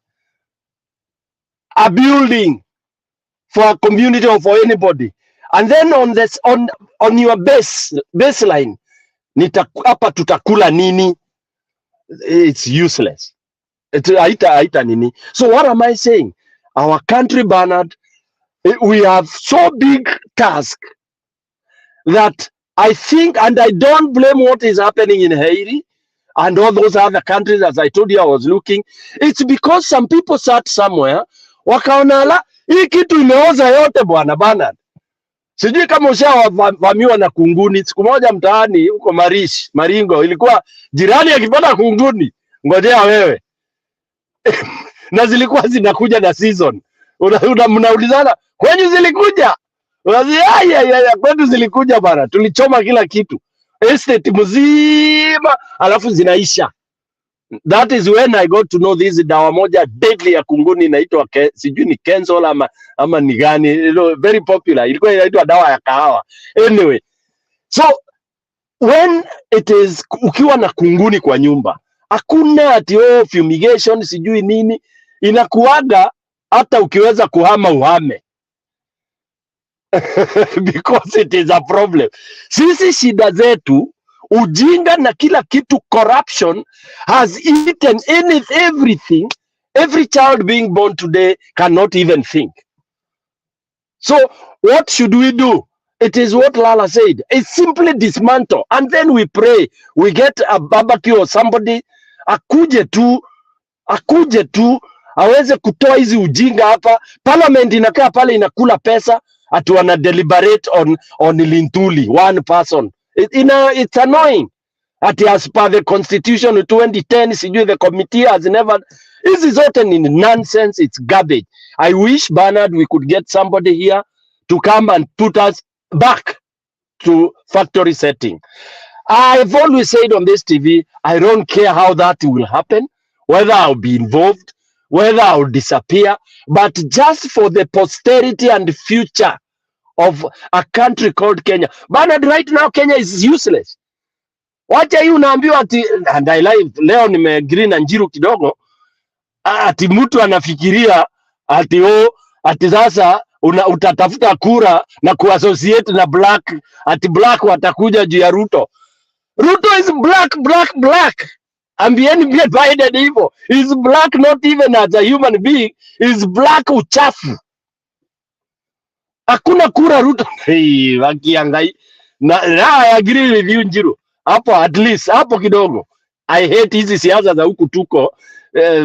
a building for a community or for anybody, and then on your baseline hapa tutakula nini? It's useless. Haita nini. So what am I saying? Our country, Bernard, we have so big task that I think, and I don't blame what is happening in Haiti and all those other countries. As I told you, I was looking. It's because some people sat somewhere wakaona la hii kitu imeoza yote bwana Bernard. Sijui kama ushawavamiwa na kunguni. Siku moja mtaani huko Maringo, ilikuwa jirani akipata kunguni, ngojea wewe. Na zilikuwa zinakuja na season. Mnaulizana, kwenye zilikuja? Unazia kwetu zilikuja bana. Tulichoma kila kitu. Estate mzima alafu zinaisha. That is when I got to know this dawa moja deadly ya kunguni inaitwa sijui ni Kenzol ama ni gani, very popular. Ilikuwa inaitwa dawa ya kahawa. Anyway, so when it is ukiwa na kunguni kwa nyumba, hakuna ati fumigation sijui nini, inakuaga hata ukiweza kuhama uhame. Because it is a problem. Sisi shida zetu, ujinga na kila kitu, corruption has eaten everything. Every child being born today cannot even think. So what should we do? It is what Lala said. It's simply dismantle, and then we pray. We get a barbecue or somebody akuje tu aweze kutoa hizi ujinga hapa. Parliament inakaa pale inakula pesa ati wana deliberate on Linturi, one person. It's annoying. Ati as per the constitution 2010, sijui the committee has never. This is all in nonsense. It's garbage. I wish, Bernard, we could get somebody here to come and put us back to factory setting. I've always said on this TV, I don't care how that will happen, whether I'll be involved, whether I'll disappear, but just for the posterity and the future of a country called Kenya. Bernard, right now Kenya is useless. Wacha hii unaambiwa ati, and I like, leo nimeagree na Njiru kidogo, ati mtu anafikiria ati sasa utatafuta kura na kuassociate na black, ati black watakuja juu ya Ruto. Ruto is black. Ambieni Biden hivyo. Is black not even as a human being, is black uchafu. Hakuna kura Ruto. Hey, wakiangai. I agree with you Njiru. Hapo at least, hapo kidogo. I hate hizi siasa za huku tuko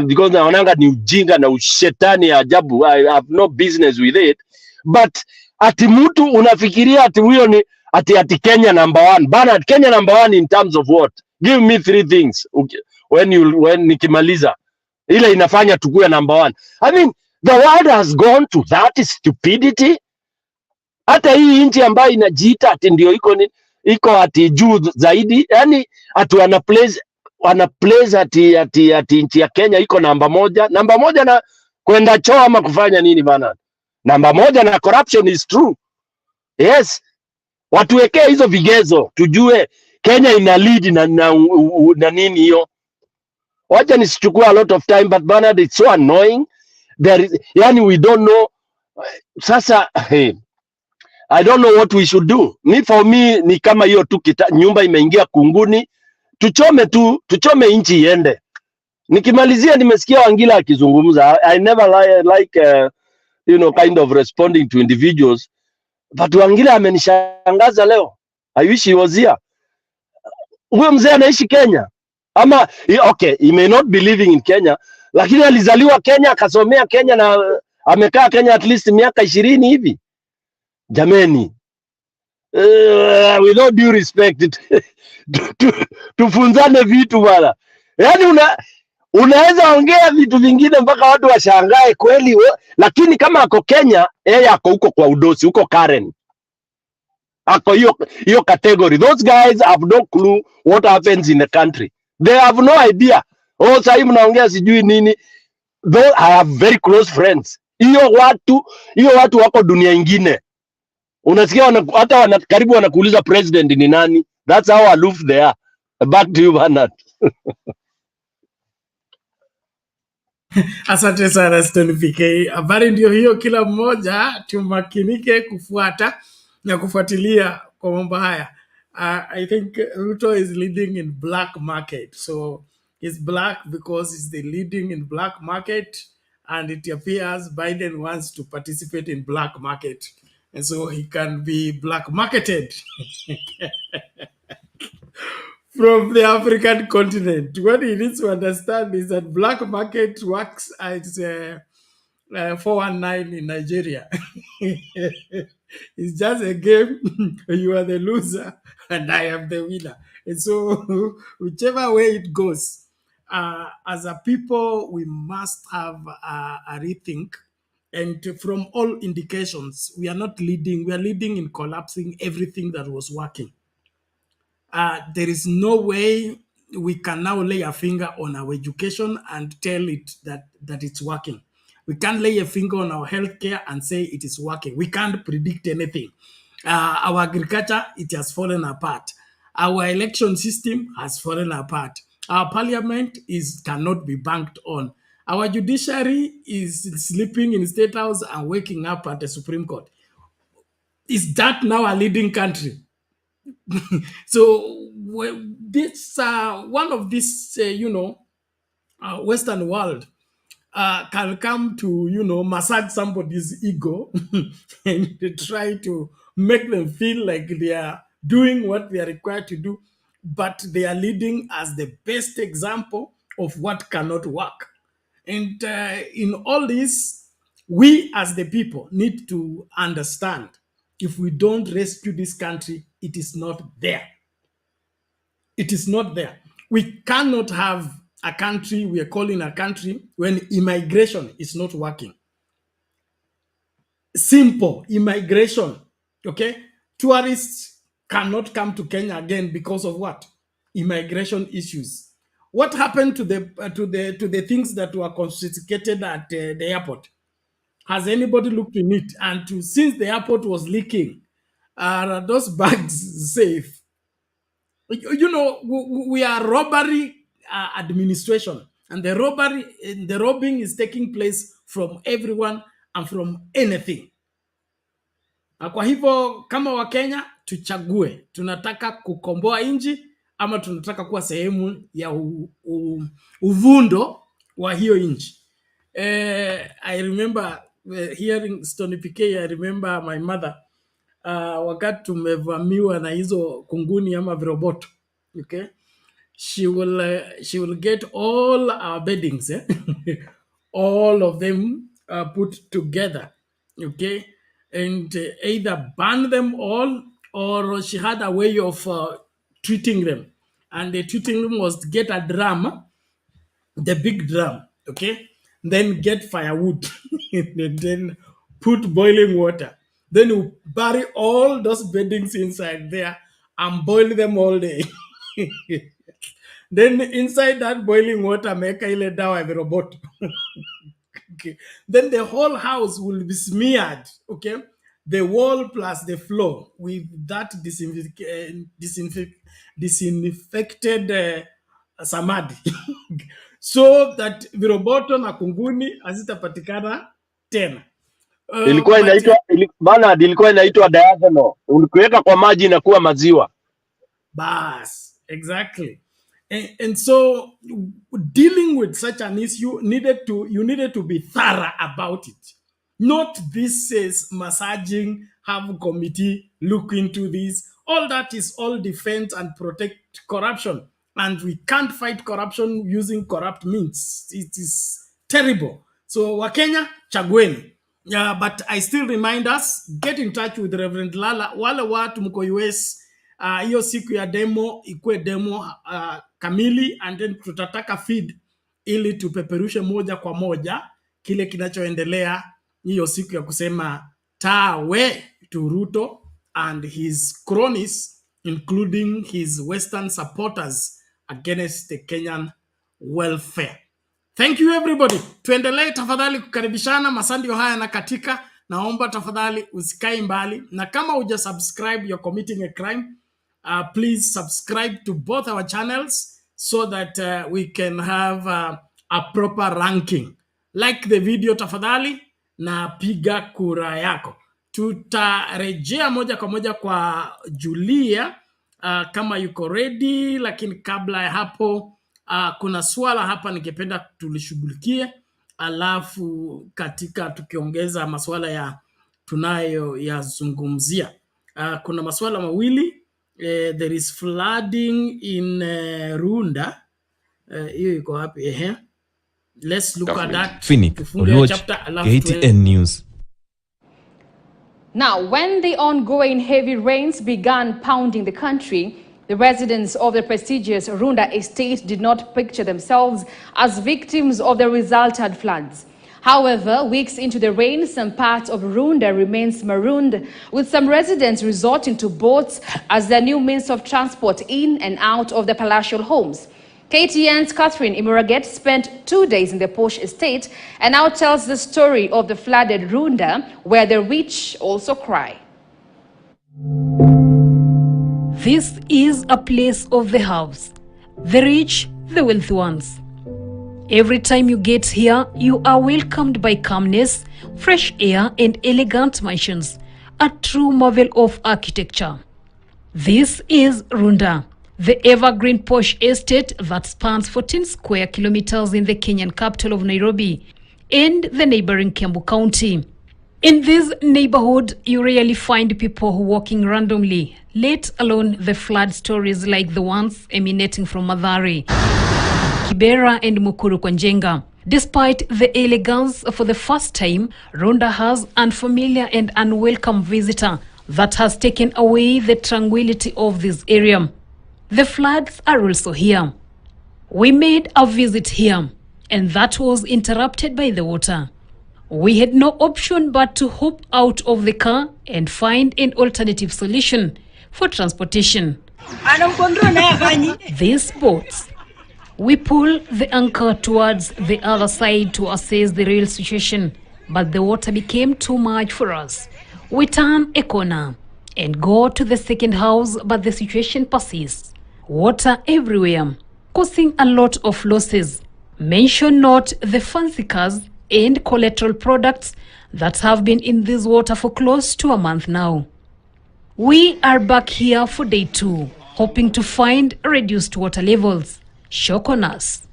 because naonanga ni ujinga na ushetani ya ajabu. I have no business with it. But ati mtu unafikiria ati huyo ni ati Kenya #1. Bernard, Kenya #1 in terms of what? Give me 3 things. Okay. When nikimaliza ile inafanya tukue #1. I mean, the world has gone to that stupidity. Hata hii nchi ambayo inajiita ati ndio iko ati juu zaidi, yani ati wana place ati nchi ya Kenya iko namba moja na kwenda choo ama kufanya nini bana? Namba moja na corruption is true. Yes. Watuwekee hizo vigezo tujue Kenya ina lead na nini hiyo. Wacha nisichukua a lot of time, but Bernard, it's so annoying. Yani we don't know. Sasa I don't know what we should do. For me ni kama hiyo tu nyumba imeingia kunguni, tuchome inchi iende. Nikimalizia nimesikia Wangila akizungumza. I never like kind of responding to individuals, but Wangila amenishangaza leo. I wish he was here. Huyo mzee anaishi Kenya. Ama okay, he may not be living in Kenya, lakini alizaliwa Kenya, akasomea Kenya na amekaa Kenya at least miaka 20 hivi. Jameni, with all due respect, tufunzane vitu bwana. Yani unaweza ongea vitu vingine mpaka watu washangae kweli, lakini kama ako Kenya, yeye ako huko kwa udosi, huko Karen. Ako hiyo category. Those guys have no clue what happens in the country. They have no idea. Sasa mnaongea sijui nini. Though I have very close friends. Hiyo watu wako dunia ingine. Unasikia hata karibu wanakuuliza president ni nani. That's how aloof they are. Back to you, Bernard. Asante sana Stone PK. Habari ndio hiyo, kila mmoja tumakinike kufuata na kufuatilia kwa mambo haya. I think Ruto is leading in black market. So he's black because he's the leading in black market, and it appears Biden wants to participate in black market, and so he can be black marketed from the African continent. What he needs to understand is that black market works as 419 in Nigeria. It's just a game. You are the loser and I am the winner. And so, whichever way it goes, as a people, we must have a rethink. And from all indications, we are not leading, we are leading in collapsing everything that was working. There is no way we can now lay a finger on our education and tell it that it's working. We can't lay a finger on our healthcare and say it is working. We can't predict anything. Our agriculture, it has fallen apart. Our election system has fallen apart. Our parliament cannot be banked on. Our judiciary is sleeping in State House and waking up at the Supreme Court. Is that now a leading country? So this one of this, Western world can come to, massage somebody's ego and try to make them feel like they are doing what they are required to do, but they are leading as the best example of what cannot work. And in all this, we as the people need to understand, if we don't rescue this country, it is not there. It is not there. We cannot have a country we are calling a country when immigration is not working. Simple immigration, okay? Tourists cannot come to Kenya again because of what? Immigration issues. What happened to the things that were confiscated at the airport? Has anybody looked in it? And since the airport was leaking, are those bags safe? We are robbery administration, and the robbing is taking place from everyone and from anything. Na kwa hivyo kama Wakenya tuchague, tunataka kukomboa nchi ama tunataka kuwa sehemu ya uvundo wa hiyo nchi. I remember hearing Stony PK. I remember my mother wakati tumevamiwa na hizo kunguni ama viroboto, okay, she will get all our beddings, all of them put together, okay, and either burn them all, or she had a way of treating them, and the treating them was to get a drum, the big drum, okay, then get firewood and then put boiling water, then you bury all those beddings inside there and boil them all day. Then inside that boiling water, make ile dawa ya viroboto. Okay. Then the whole house will be smeared, okay, the wall plus the floor with that disinfected samadi. So that viroboto na kunguni hazitapatikana tena. Ilikuwa inaitwa Bernard, ilikuwa inaitwa diagonal. Ukiweka kwa maji inakuwa maziwa. Bas, exactly. And so dealing with such an issue you needed to be thorough about it. Not this says massaging, have a committee look into this. All that is all defense and protect corruption. And we can't fight corruption using corrupt means. It is terrible. So Wakenya, chagweni. Yeah, but I still remind us, get in touch with Reverend Lala. Wale watu mko US, hiyo siku ya demo ikue demo kamili, and then tutataka feed ili tupeperushe moja kwa moja kile kinachoendelea hiyo siku ya kusema tawe to Ruto and his cronies, including his Western supporters against the Kenyan welfare. Thank you everybody. Tuendelee tafadhali kukaribishana, masandio haya na katika, naomba tafadhali usikae mbali, na kama uja subscribe you're committing a crime. Please subscribe to both our channels so that we can have a proper ranking. Like the video tafadhali na piga kura yako. Tutarejea moja kwa moja kwa Julia kama yuko ready, lakini kabla ya hapo kuna swala hapa ningependa tulishughulikie, alafu katika tukiongeza masuala ya tunayo yazungumzia. Kuna masuala mawili. There is flooding in Runda. Hiyo iko wapi? Let's look at that. Phoenix, KTN News. Now, when the ongoing heavy rains began pounding the country, the residents of the prestigious Runda estate did not picture themselves as victims of the resultant floods. However, weeks into the rain, some parts of Runda remains marooned, with some residents resorting to boats as their new means of transport in and out of the palatial homes. KTN's Catherine Imuraget spent 2 days in the Posh estate and now tells the story of the flooded Runda, where the rich also cry. This is a place of the house, the rich, the wealthy ones. Every time you get here, you are welcomed by calmness, fresh air, and elegant mansions, a true marvel of architecture. This is Runda, the evergreen Posh estate that spans 14 square kilometers in the Kenyan capital of Nairobi and the neighboring Kiambu County. In this neighborhood, you rarely find people walking randomly, let alone the flood stories like the ones emanating from Mathare, Kibera and Mukuru kwa Njenga. Despite the elegance, for the first time, Runda has an unfamiliar and unwelcome visitor that has taken away the tranquility of this area. The floods are also here. We made a visit here, and that was interrupted by the water. We had no option but to hop out of the car and find an alternative solution for transportation. These boats. We pull the anchor towards the other side to assess the real situation, but the water became too much for us. We turn a corner and go to the second house, but the situation persists. Water everywhere, causing a lot of losses. Mention not the fancy cars and collateral products that have been in this water for close to a month now. We are back here for day 2, hoping to find reduced water levels. Shock on us.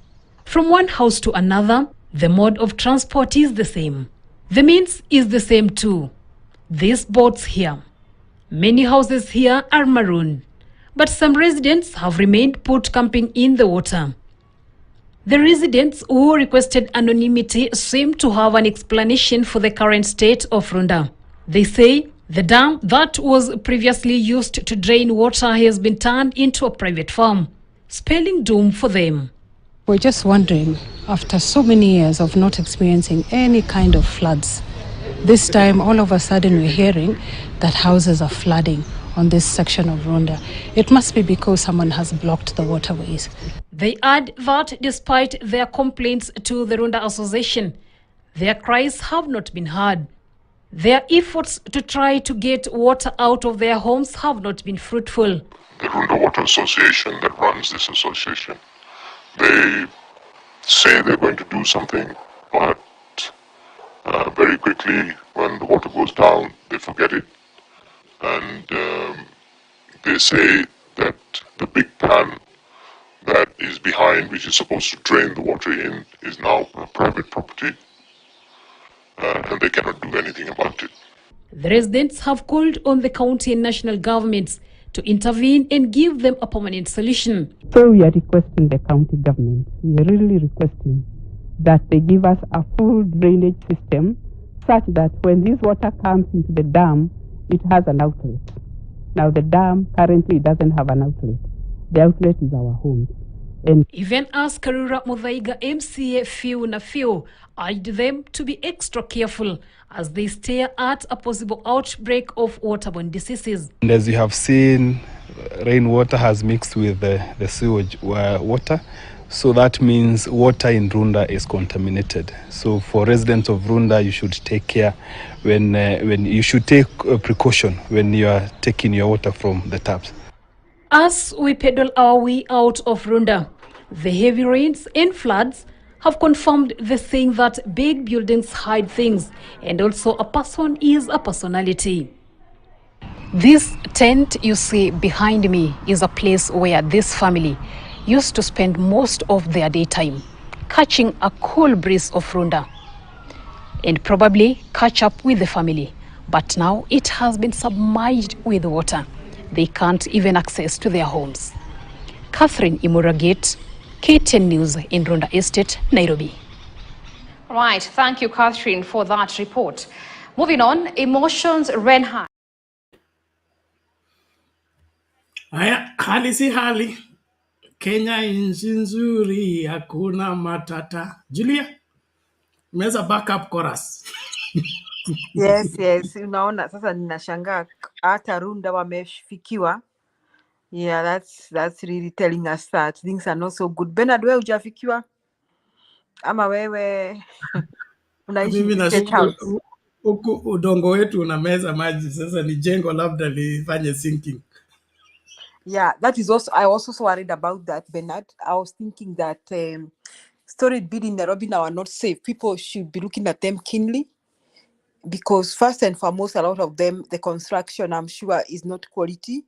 From one house to another, the mode of transport is the same. The means is the same too. These boats here. Many houses here are maroon, but some residents have remained put camping in the water. The residents who requested anonymity seem to have an explanation for the current state of Runda. They say the dam that was previously used to drain water has been turned into a private farm, spelling doom for them. We're just wondering, after so many years of not experiencing any kind of floods, this time all of a sudden we're hearing that houses are flooding on this section of Runda. It must be because someone has blocked the waterways. They add that despite their complaints to the Runda Association, their cries have not been heard. Their efforts to try to get water out of their homes have not been fruitful. The Runda Water Association that runs this association, they say they're going to do something, but very quickly when the water goes down, they forget it. And they say that the big pan that is behind, which is supposed to drain the water in, is now private property, and they cannot do anything about it. The residents have called on the county and national governments to intervene and give them a permanent solution. So we are requesting the county government, we are really requesting that they give us a full drainage system such that when this water comes into the dam, it has an outlet. Now the dam currently doesn't have an outlet. The outlet is our homes. And even as Karura Muthaiga MCA Few na Few urged them to be extra careful as they stare at a possible outbreak of waterborne diseases. And as you have seen, rainwater has mixed with the sewage water. So that means water in Runda is contaminated. So for residents of Runda, you should take care when you should take precaution when you are taking your water from the taps. As we pedal our way out of Runda, the heavy rains and floods have confirmed the saying that big buildings hide things, and also a person is a personality. This tent you see behind me is a place where this family used to spend most of their daytime, catching a cool breeze of Runda and probably catch up with the family. But now it has been submerged with water. They can't even access to their homes. Catherine Imuragit, KTN News in Runda Estate, Nairobi. Right, thank you, Catherine, for that report. Moving on, emotions ran high. Haya, hali si hali. Kenya nchi nzuri, hakuna matata. Julia, meza backup chorus. Yes, yes. Unaona sasa ninashangaa hata Runda wamefikiwa. Yeah, that's really telling us that things are not so good. Bernard, wewe hujafikiwa ama wewe unaishi Mimi in the State nashuku House? huku udongo wetu unameza maji, sasa ni jengo labda lifanye sinking. Yeah, that is also, I also worried about that, Bernard. I was thinking that storage bid in Nairobi now are not safe. People should be looking at them keenly because first and foremost, a lot of them, the construction, I'm sure, is not quality.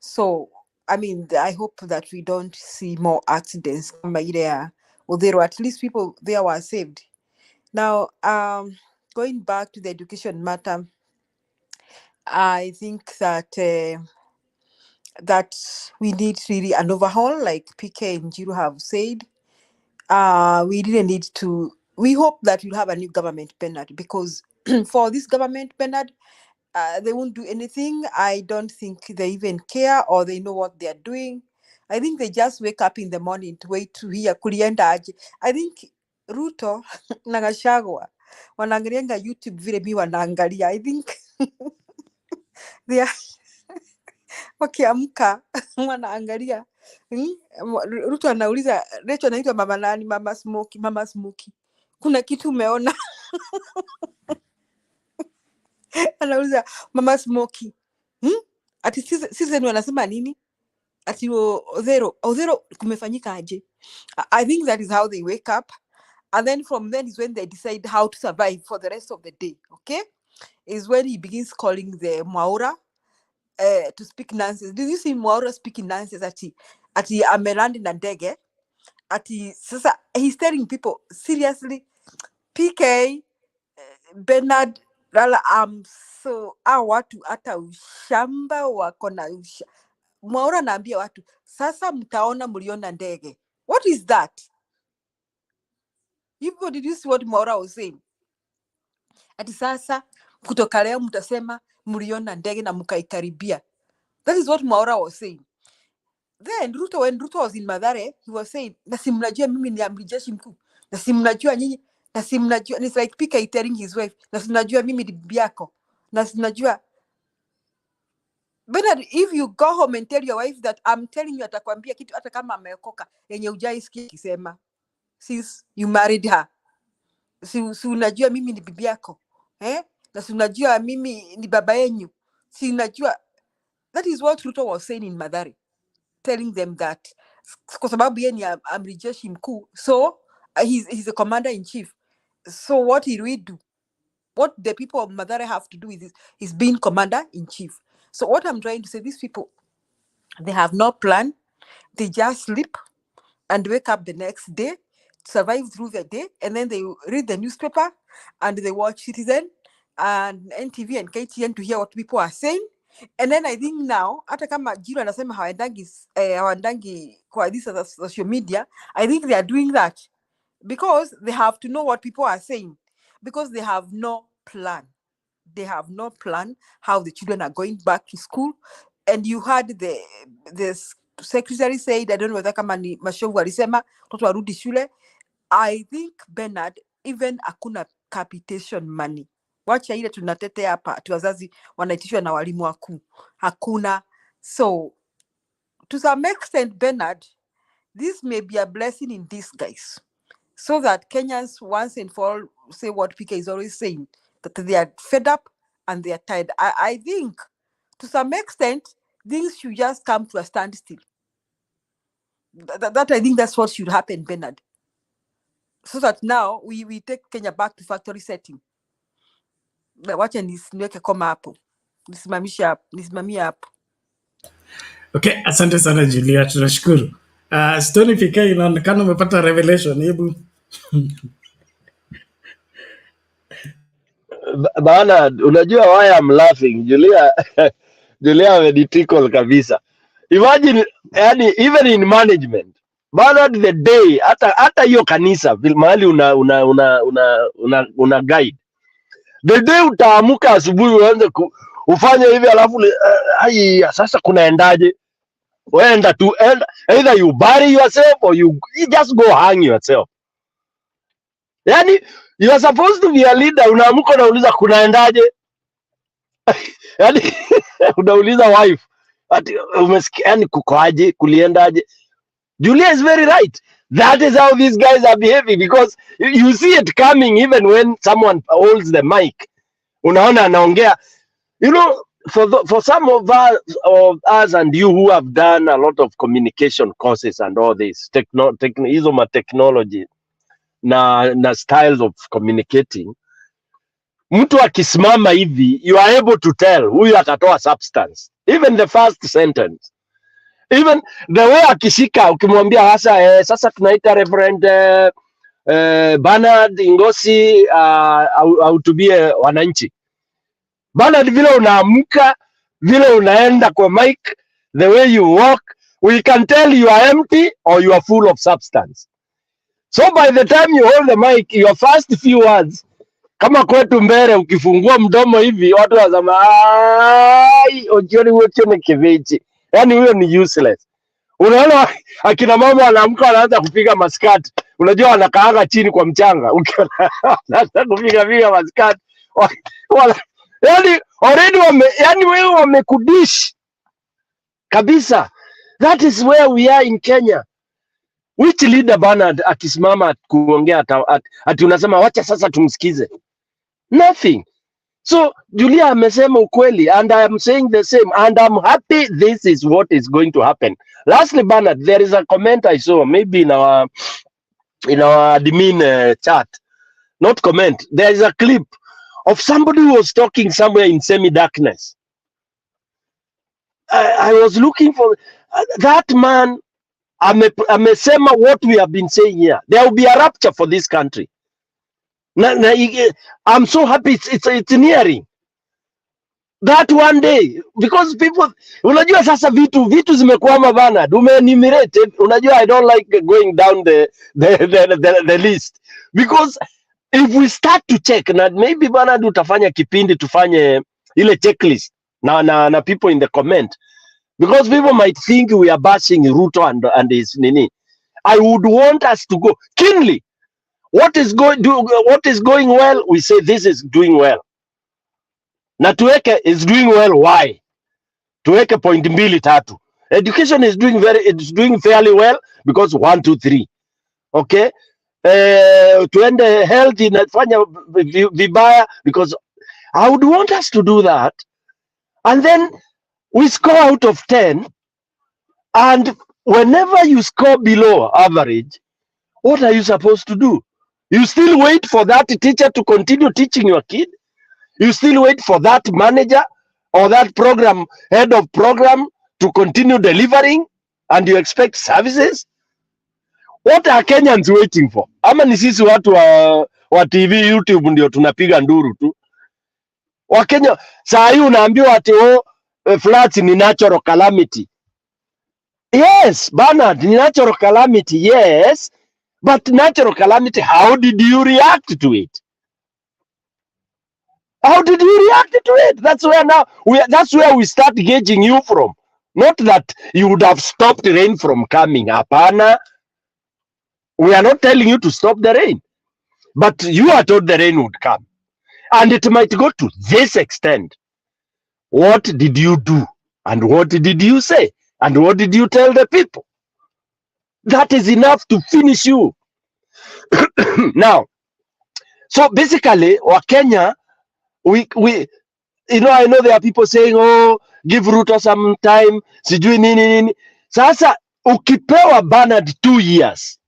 So, I mean, I hope that we don't see more accidents. Although at least people there were saved. Now, going back to the education matter, I think that that we need really an overhaul, like PK and Jiro have said. We really need to. We hope that we'll have a new government, Bernard, because for this government, Bernard, they won't do anything. I don't think they even care or they know what they're doing. I think they just wake up in the morning to wait to hear kulienda aje. I think Ruto na Gachagua wanaangalianga YouTube vile mi wanaangalia. I think they are wakiamka wanaangalia. Ruto anauliza, Rachel anaitwa mama nani? Mama Smoky, Mama Smoky. Kuna kitu umeona? Anauliza Mama Smoky. Ati Citizen wanasema nini? Ati Odhero kumefanyika aje? I think that is how they wake up. And then from then is when they decide how to survive for the rest of the day, okay? Is when he begins calling the Mwaura to speak nonsense. Did you see Mwaura speaking nonsense? Ati amelandi na ndege. Ati sasa he's telling people, seriously, PK, Bernard, Lala, so watu hata ushamba wako na Mwaura naambia watu, sasa mtaona mliona ndege. What is that? Hivyo, did you see what Mwaura was saying? Ati sasa kutoka leo mtasema mliona ndege na mkaikaribia. That is what Mwaura was saying. Then Ruto, when Ruto was in Mathare, he was saying, na si mnajua mimi ni amri jeshi mkuu, na si mnajua nyinyi, na si mnajua, and it's like PK telling his wife, na si mnajua mimi ni bibi yako, na si mnajua. But if you go home and tell your wife that I'm telling you, atakwambia kitu hata kama ameokoka yenye hujaisikia akisema, since you married her. Si unajua mimi ni bibi yako, na si unajua mimi ni baba yenyu, si unajua. That is what Ruto was saying in Mathare, telling them that kwa sababu yeye ni amri jeshi mkuu, so he's a commander in chief. So what he will do, what the people of Mathare have to do is he's being commander in chief. So what I'm trying to say, these people, they have no plan. They just sleep and wake up the next day, survive through the day, and then they read the newspaper and they watch Citizen and NTV and KTN to hear what people are saying. And then I think now, hata kama Jiro anasema hawaendangi kwa this social media, I think they are doing that because they have to know what people are saying, because they have no plan. They have no plan how the children are going back to school. And you heard the secretary said, I don't know whether kama ni Mashovu alisema watoto warudi shule. I think, Bernard, even hakuna capitation money. Wacha ile tunatetea hapa tu wazazi wanaitishwa na walimu wakuu. Hakuna. So to some extent, Bernard, this may be a blessing in disguise, so that Kenyans once and for all say what PK is always saying, that they are fed up and they are tired. I think to some extent, things should just come to a standstill. That I think that's what should happen, Bernard. So that now we take Kenya back to factory setting. Wacha niweke koma hapo. nisimamie hapo. Okay, asante sana Julia, tunashukuru. Stony PK inaonekana umepata revelation, hebu. Bana, unajua why I'm laughing? Julia ameditickle kabisa. Imagine, yani even in management. Bana, the day hata hiyo kanisa mahali una guide. The day utaamuka asubuhi uanze ufanye hivi alafu sasa kunaendaje? Wenda tu either you bury yourself or you just go hang yourself. Yani you are supposed to be a leader, unaamuka unauliza kunaendaje? Yani unauliza wife ati umesikia yani kukoaje, kuliendaje? Julia is very right. That is how these guys are behaving, because you see it coming even when someone holds the mic. Unaona anaongea. You know, for some of us and you who have done a lot of communication courses and all this technology na styles of communicating, mtu akisimama hivi, you are able to tell huyu atatoa substance. Even the first sentence, even the way akishika, ukimwambia hasa sasa tunaita Reverend Bernard Ngosi ahutubie wananchi. Bernard, vile unaamka, vile unaenda kwa mic, the way you walk, we can tell you are empty or you are full of substance. So by the time you hold the mic, your first few words, kama kwetu mbele ukifungua mdomo hivi watu wasema ojioni wote ni kivichi. Yani huyo ni useless. Unaona akina mama wanaamka wanaanza kupiga maskati. Unajua wanakaaga chini kwa mchanga. Ukianza kupiga maskati. Yani already wewe wamekudish kabisa. That is where we are in Kenya. Which leader Bernard akisimama kuongea ati unasema wacha sasa tumsikize? Nothing. So Julia amesema ukweli, and I am saying the same, and I'm happy this is what is going to happen. Lastly, Bernard, there is a comment I saw maybe in our admin chat, not comment. There is a clip of somebody who was talking somewhere in semi-darkness. I was looking for that man. Amesema what we have been saying here. There will be a rapture for this country. I'm so happy it's nearing that one day, because people, unajua sasa vitu zimekwama bana. Umenumerate, unajua I don't like going down the list, because if we start to check, na maybe bana tutafanya kipindi tufanye ile checklist na people in the comment, because people might think we are bashing Ruto and his nini. I would want us to go keenly. What is going well, we say this is doing well. Na tuweke is doing well, why? Tuweke point mbili tatu. Education is doing fairly well because 1 2 3. Okay? Tuende health inafanya vibaya because I would want us to do that. And then we score out of 10, and whenever you score below average, what are you supposed to do? You still wait for that teacher to continue teaching your kid? You still wait for that manager or that head of program to continue delivering, and you expect services? What are Kenyans waiting for? Ama ni sisi watu wa TV YouTube ndio tunapiga nduru tu? Wakenya saa hii unaambiwa ati floods ni natural calamity. Yes, Bernard, natural calamity, yes. But natural calamity, how did you react to it? How did you react to it? That's where we start gauging you from. Not that you would have stopped rain from coming. Hapana. We are not telling you to stop the rain. But you are told the rain would come. And it might go to this extent. What did you do? And what did you say? And what did you tell the people? That is enough to finish you. Now, so basically, Kenya, we I know there are people saying, oh, give Ruto some time, sijui nini. Sasa, ukipewa Bernard 2 years,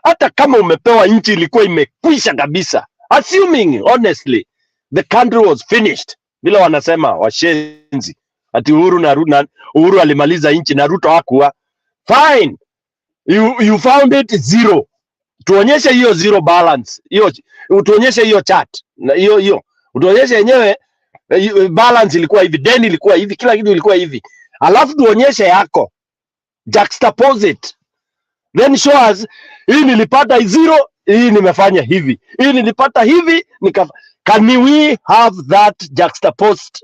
hata kama umepewa nchi ilikuwa imekwisha kabisa, assuming, honestly, the country was finished, Bila wanasema washenzi ati Uhuru alimaliza nchi na Ruto hakuwa. Fine, you found it zero. Tuonyeshe hiyo zero balance, hiyo tuonyeshe hiyo chart na hiyo tuonyeshe yenyewe balance ilikuwa hivi, deni ilikuwa hivi, kila kitu ilikuwa hivi, alafu tuonyeshe yako, juxtapose it, then show us hii nilipata zero, hii nimefanya hivi, hii nilipata hivi Can we have that juxtaposed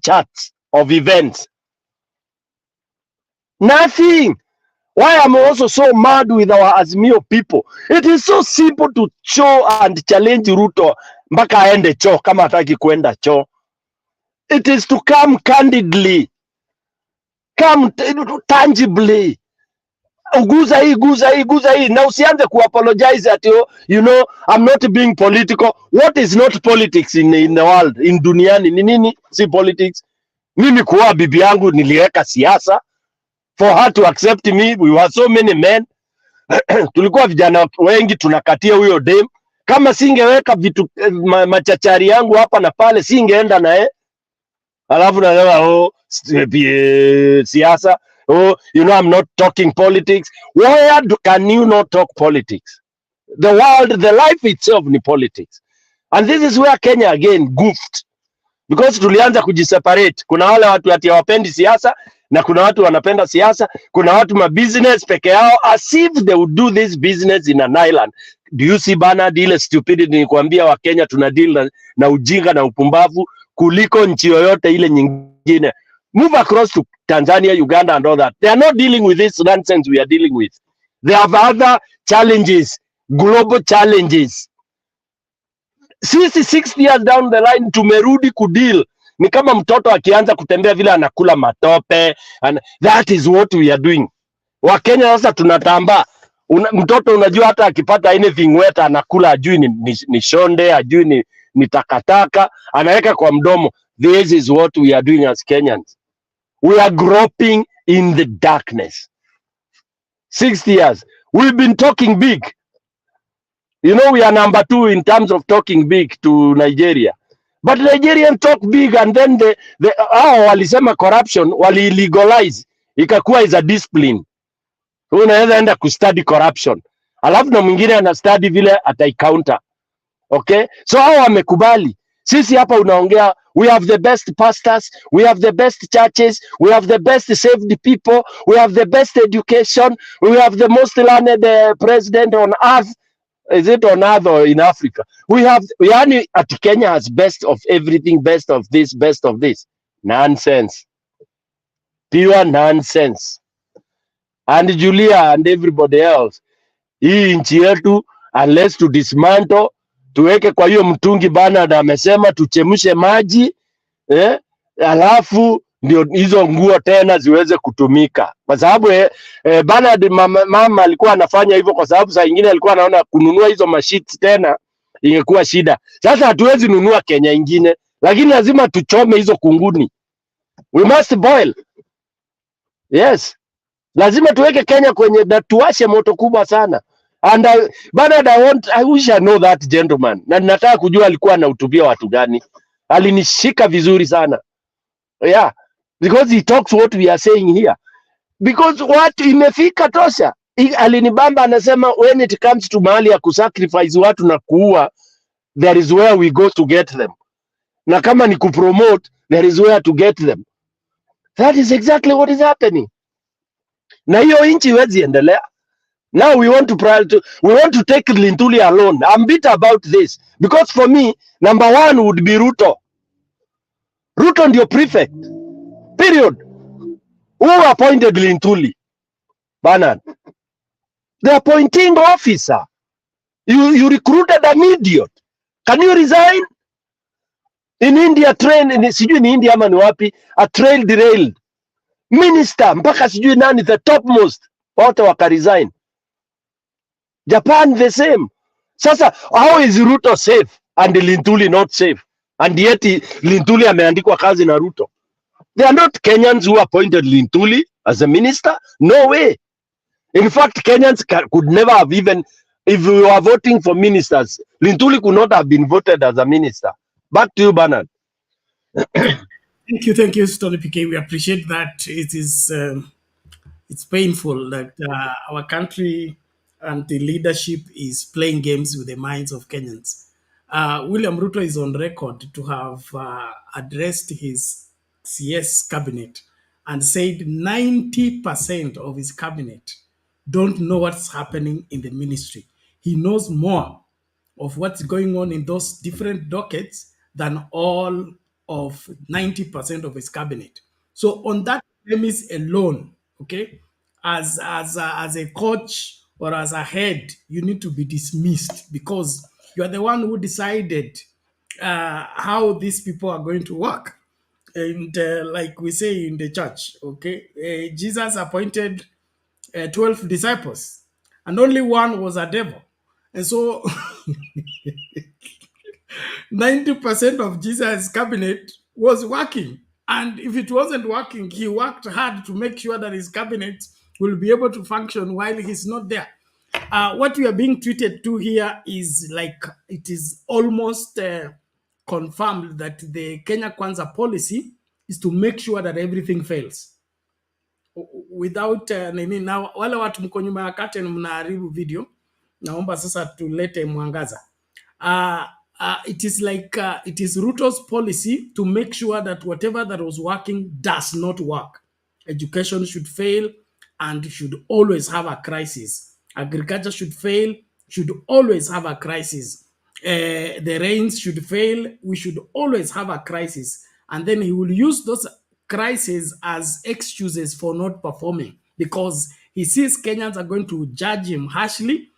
charts of events? Nothing. Why am I also so mad with our Azimio people? It is so simple to show and challenge Ruto mpaka aende choo kama hataki kwenda choo. It is to come candidly, come tangibly. Guza hii na usianze kuapologize at you know I'm not being political. What is not politics in the world, in duniani ni nini? Si politics. Mimi kuwa bibi yangu niliweka siasa for her to accept me. We were so many men. Tulikuwa vijana wengi tunakatia huyo dem. Kama singeweka vitu machachari yangu hapa na pale singeenda naye. Alafu nasema siasa. Oh, you know, I'm not talking politics. Where can you not talk politics? The world, the life itself ni politics. And this is where Kenya again goofed. Because tulianza kujiseparate. Kuna wale watu ati hawapendi siasa na kuna watu wanapenda siasa. Kuna watu business peke yao as if they would do this business in an island. Do you see Bernard, ile stupidity ni kuambia wa Kenya tuna deal na ujinga na upumbavu kuliko nchi yoyote ile nyingine. Move across to Tanzania, Uganda and all that. They are not dealing with this nonsense we are dealing with. They have other challenges, global challenges. Sisi 60 years down the line tumerudi kudeal. Ni kama mtoto akianza kutembea vile anakula matope. And that is what we are doing. Wakenya sasa tunatamba. Mtoto unajua hata akipata anything wet anakula, ajui ni shonde, ajui ni takataka, anaweka kwa mdomo. This is what we are doing as Kenyans. We are groping in the darkness. 60 years. We've been talking big. You know, we are number 2 in terms of talking big to Nigeria. But Nigerians talk big and then walisema corruption, wali legalize. Ikakuwa is a discipline. Unaweza enda kustudy corruption. Alafu na mwingine ana study vile ataicounter. Okay? So hao wamekubali. Sisi hapa unaongea, we have the best pastors, we have the best churches, we have the best saved people, we have the best education, we have the most learned president on earth. Is it on earth or in Africa? We have, at Kenya has best of everything, best of this, best of this. Nonsense. Pure nonsense. And Julia and everybody else, hii nchi yetu, unless to dismantle, tuweke kwa hiyo mtungi Bernard amesema tuchemshe maji, alafu ndio hizo nguo tena ziweze kutumika. Kwa sababu Bernard mama alikuwa anafanya hivyo kwa sababu saa nyingine alikuwa anaona kununua hizo mashits tena ingekuwa shida. Sasa hatuwezi nunua Kenya ingine, lakini lazima tuchome hizo kunguni. We must boil. Yes. Lazima tuweke Kenya kwenye tuwashe moto kubwa sana. And Bernard, I wish I know that gentleman. Na nataka kujua alikuwa anahutubia watu gani. Alinishika vizuri sana. Yeah. Because he talks what we are saying here. Because watu imefika tosha. Alinibamba anasema when it comes to mahali ya kusacrifice watu na kuua, there is where we go to get them. Na kama ni kupromote, there is where to get them. That is exactly what is happening. Na hiyo nchi iwezi endelea. Now we want to take Linturi alone. I'm bitter about this because for me, number 1 would be Ruto. Ruto ndio prefect. Period. Who appointed Linturi? Bernard. The appointing officer. You recruited an idiot. Can you resign? In India, sijui ni India ama ni wapi, a trail derailed. Minister, mpaka sijui nani, the topmost, wote wakaresign. Japan the same. Sasa, how is Ruto safe and Linturi not safe? And yet Linturi ameandikwa kazi na Ruto. They are not Kenyans who appointed Linturi as a minister. No way. In fact, Kenyans could never have even, if we were voting for ministers, Linturi could not have been voted as a minister. Back to you, Bernard. Thank you, Tony PK. We appreciate that. It is it's painful that our country and the leadership is playing games with the minds of Kenyans. William Ruto is on record to have addressed his CS cabinet and said 90% of his cabinet don't know what's happening in the ministry. He knows more of what's going on in those different dockets than all of 90% of his cabinet. So on that premise alone, okay, as a coach or as a head, you need to be dismissed because you are the one who decided how these people are going to work. And like we say in the church, okay, Jesus appointed 12 disciples, and only one was a devil. And so 90% of Jesus' cabinet was working. And if it wasn't working, he worked hard to make sure that his cabinet will be able to function while he's not there. What we are being treated to here is like it is almost confirmed that the Kenya Kwanza policy is to make sure that everything fails. Without nini, na wale watu mko nyuma ya curtain mnaharibu video, naomba sasa tulete mwangaza. It is like it is Ruto's policy to make sure that whatever that was working does not work. Education should fail and should always have a crisis. Agriculture should fail, should always have a crisis. The rains should fail, we should always have a crisis. And then he will use those crises as excuses for not performing because he sees Kenyans are going to judge him harshly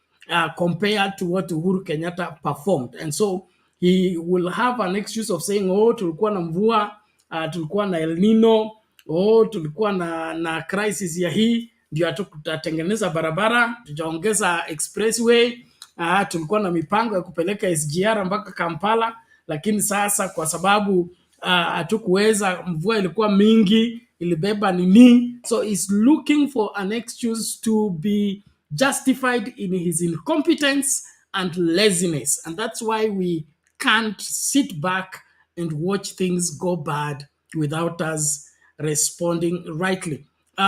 compared to what Uhuru Kenyatta performed. And so he will have an excuse of saying, oh, tulikuwa na mvua, tulikuwa na El Nino, oh, tulikuwa na crisis ya hii, ndio tutatengeneza barabara, tutaongeza expressway, tulikuwa na mipango ya kupeleka SGR mpaka Kampala, lakini sasa kwa sababu hatukuweza, mvua ilikuwa mingi, ilibeba nini. So he's looking for an excuse to be justified in his incompetence and laziness. And that's why we can't sit back and watch things go bad without us responding rightly.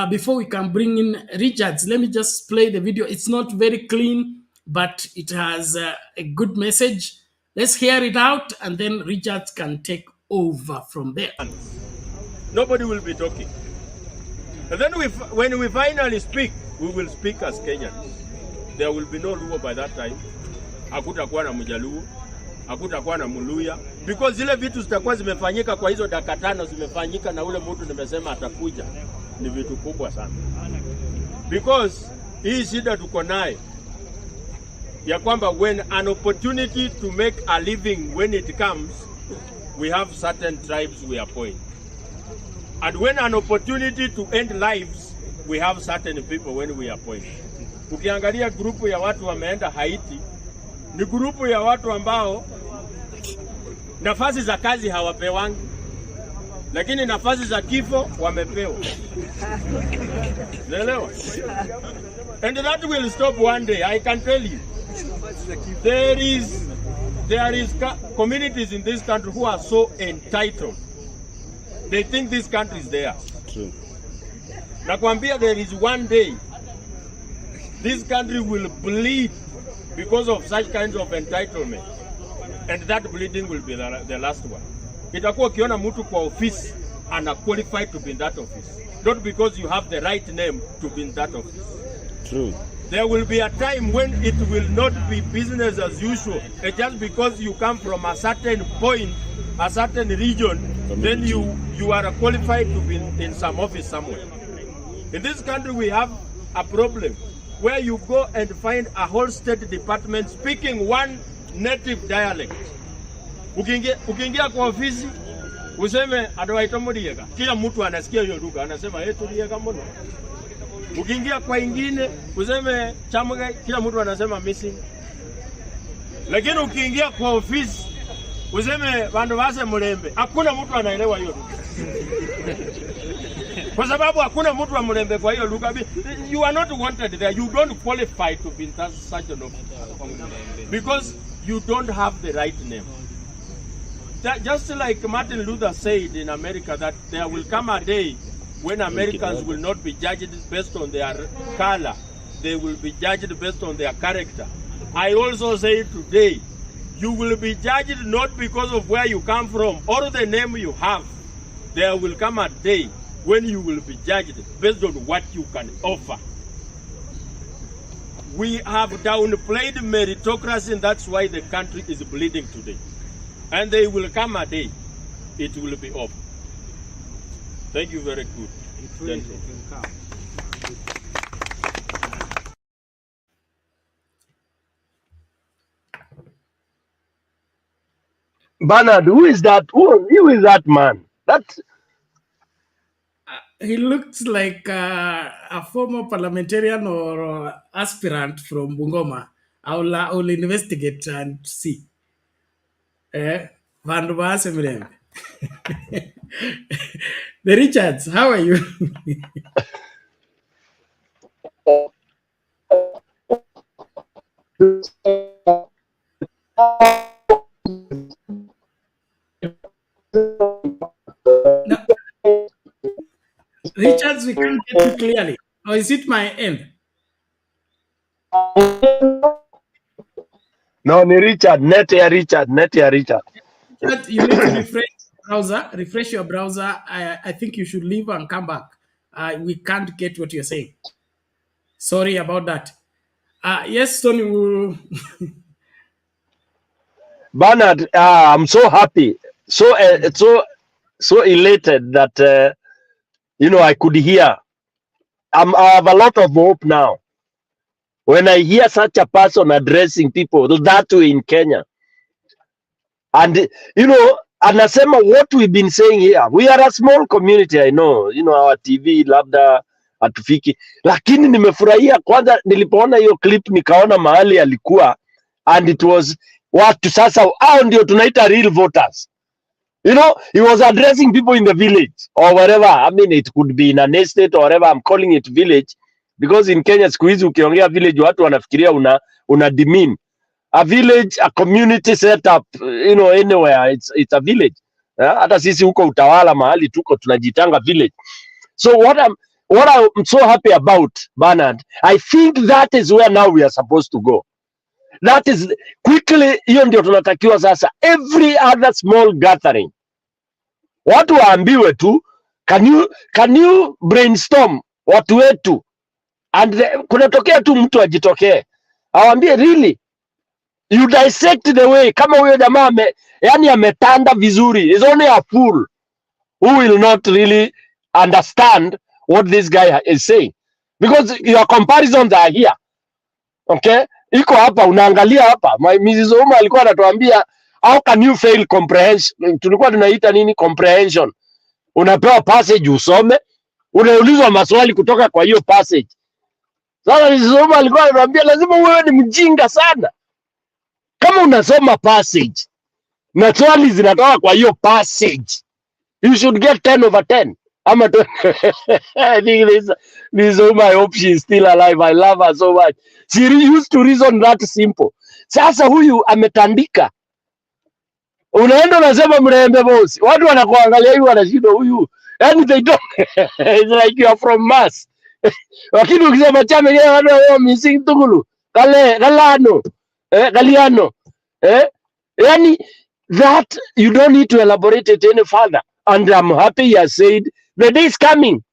Before we can bring in Richards, let me just play the video. It's not very clean, but it has a good message. Let's hear it out, and then Richards can take over from there. Nobody will be talking. And then when we finally speak, we will speak as Kenyans. There will be no Luo by that time. Hakutakuwa na Mjaluo, hakutakuwa na Muluya, because zile vitu zitakuwa zimefanyika kwa hizo dakika 5 zimefanyika na ule mtu nimesema atakuja. Ni vitu kubwa sana. Because hii shida tuko naye ya kwamba when an opportunity to make a living when it comes, we have certain tribes we appoint. And when an opportunity to end lives, we have certain people when we appoint. Ukiangalia grupu ya watu wameenda Haiti, ni grupu ya watu ambao nafasi za kazi hawapewangi, lakini nafasi za kifo wamepewa. Naelewa? And that will stop one day, I can tell you. There is communities in this country who are so entitled. They think this country is theirs. True. Nakwambia, there is one day this country will bleed because of such kinds of entitlement. And that bleeding will be the last one. Itakuwa ukiona mtu kwa office ana qualified to be in that office. Not because you have the right name to be in that office. True. There will be a time when it will not be business as usual. And just because you come from a certain point, a certain region, then you are qualified to be in some office somewhere. In this country, we have a problem where you go and find a whole state department speaking one native dialect. Ukiingia kwa ofisi, useme adawaitomodiega. Kila mtu anasikia hiyo lugha, anasema eturiega mono. Ukiingia kwa ingine, useme chamuga, kila mtu anasema missing. Lakini ukiingia kwa ofisi, useme bandu base Mulembe, hakuna mtu anaelewa hiyo lugha. Kwa sababu hakuna mtu wa Mulembe kwa hiyo lugha. You are not wanted there. You don't qualify to be in such an office. Because you don't have the right name. just like Martin Luther said in America, that there will come a day when Americans will not be judged based on their color. They will be judged based on their character. I also say today, you will be judged not because of where you come from or the name you have. There will come a day when you will be judged based on what you can offer. We have downplayed meritocracy, and that's why the country is bleeding today. And there will come a day, it will be over. Thank you very good. Bernard, who is that? Who is that man? That's He looks like a former parliamentarian or aspirant from Bungoma. I'll investigate and see. Vandu Basemrem. The Richards, how are you? No. Richards, we can't get you clearly. Or is it my end? no, ni Richard. Net ya Richard. But you need to refresh your browser. I think you should leave and come back. We can't get what you're saying. Sorry about that. Yes, Tony. Bernard, I'm so happy, so elated that I could hear. I have a lot of hope now when I hear such a person addressing people that way in Kenya. And anasema what we've been saying here. We are a small community, I know. Our TV labda hatufiki, lakini nimefurahia kwanza nilipoona hiyo clip, nikaona mahali alikuwa, and it was watu sasa hao ndio tunaita real voters. He was addressing people in the village or wherever. I mean, it could be in an estate or whatever. I'm calling it village because in Kenya siku hizi ukiongea village watu wanafikiria una demean. A village, a community set up, anywhere, it's a village. Hata sisi huko utawala mahali tuko tunajitanga village. So what I'm so happy about, Bernard, I think that is where now we are supposed to go. That is quickly, hiyo ndio tunatakiwa sasa. Every other small gathering, watu waambiwe tu, can you brainstorm watu wetu, and kunatokea tu mtu ajitokee awambie really you dissect the way, kama huyo jamaa ametanda vizuri. Is only a fool who will not really understand what this guy is saying, because your comparisons are here. Okay, iko hapa, unaangalia hapa. Mrs. Ouma alikuwa anatuambia how can you fail comprehension, tulikuwa tunaita nini, comprehension. Unapewa passage usome, unaulizwa maswali kutoka kwa hiyo passage. Sasa Mrs. Ouma alikuwa anatuambia lazima wewe ni mjinga sana kama unasoma passage na swali zinatoka kwa hiyo passage, you should get 10 over 10. Ama I think this Ouma, I hope she is still alive. I love her so much. She used to reason that simple. Sasa huyu ametandika, unaenda unasema mrembe bosi, watu wanakuangalia hivi wanashinda huyu, and they don't it's like you are from Mars. Lakini ukisema chama yeye wao missing tugulu galano galiano yani that you don't need to elaborate it any further, and I'm happy he has said the day is coming.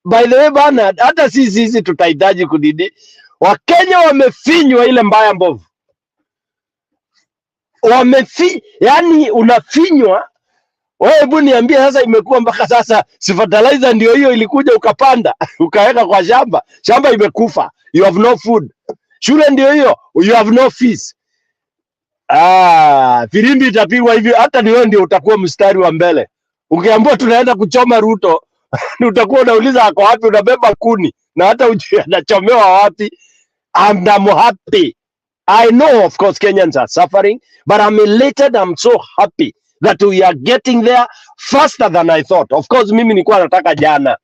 By the way, Bernard, hata sisi tutahitaji kudidi. Wakenya wamefinywa ile mbaya mbovu. Yani unafinywa. Wewe hebu niambie sasa, imekuwa mpaka sasa si fertilizer ndio hiyo ilikuja ukapanda ukaweka kwa shamba imekufa, you have no food. Shule ndio hiyo, you have no fees. Filimbi itapigwa hivi, hata ni wewe ndio utakuwa mstari wa mbele. Ukiambiwa tunaenda kuchoma Ruto utakuwa unauliza ako wapi, unabeba kuni na hata ujue anachomewa wapi. I'm happy. I know of course Kenyans are suffering, but I'm elated. I'm so happy that we are getting there faster than I thought. Of course mimi nilikuwa nataka jana.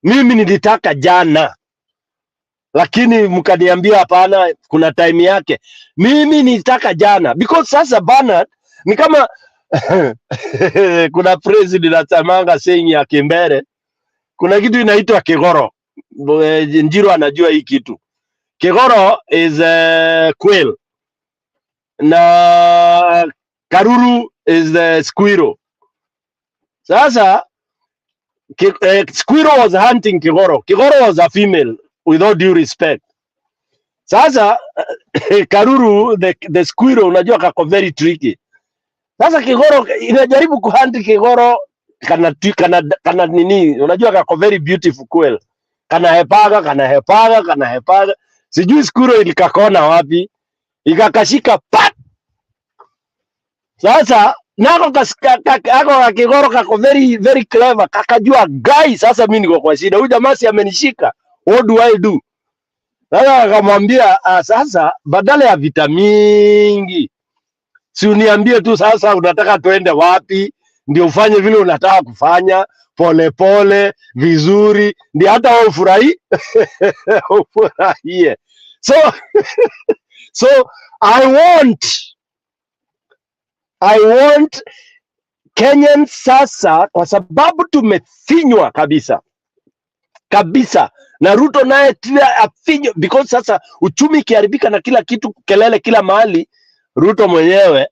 Mimi nilitaka jana. Lakini mkaniambia hapana, kuna time yake. Mimi nilitaka jana because sasa Bernard ni kama kuna president atamanga saying ya Kimbere, kuna kitu inaitwa kigoro. Njiro anajua hii kitu. Kigoro is quail na karuru is the squirrel. Sasa squirrel was hunting kigoro. Kigoro was a female, with all due respect. Sasa karuru the squirrel unajua kako very tricky. Sasa kigoro inajaribu kuhunt kigoro kana nini, unajua kako very beautiful quail. Kana hepaga. Sijui squirrel ilikakona wapi. Ikakashika pat. Sasa nako ako kigoro kako very very clever, kakajua guy, sasa mimi niko kwa shida. Huyu jamaa si amenishika. What do I do? Sasa akamwambia sasa badala ya vita mingi, si uniambie tu sasa unataka tuende wapi, ndio ufanye vile unataka kufanya, pole pole vizuri, ndio hata wewe ufurahi ufurahie. So I want Kenyans sasa, kwa sababu tumefinywa kabisa na Ruto naye tila afinyo, because sasa uchumi kiharibika na kila kitu kelele kila mahali, Ruto mwenyewe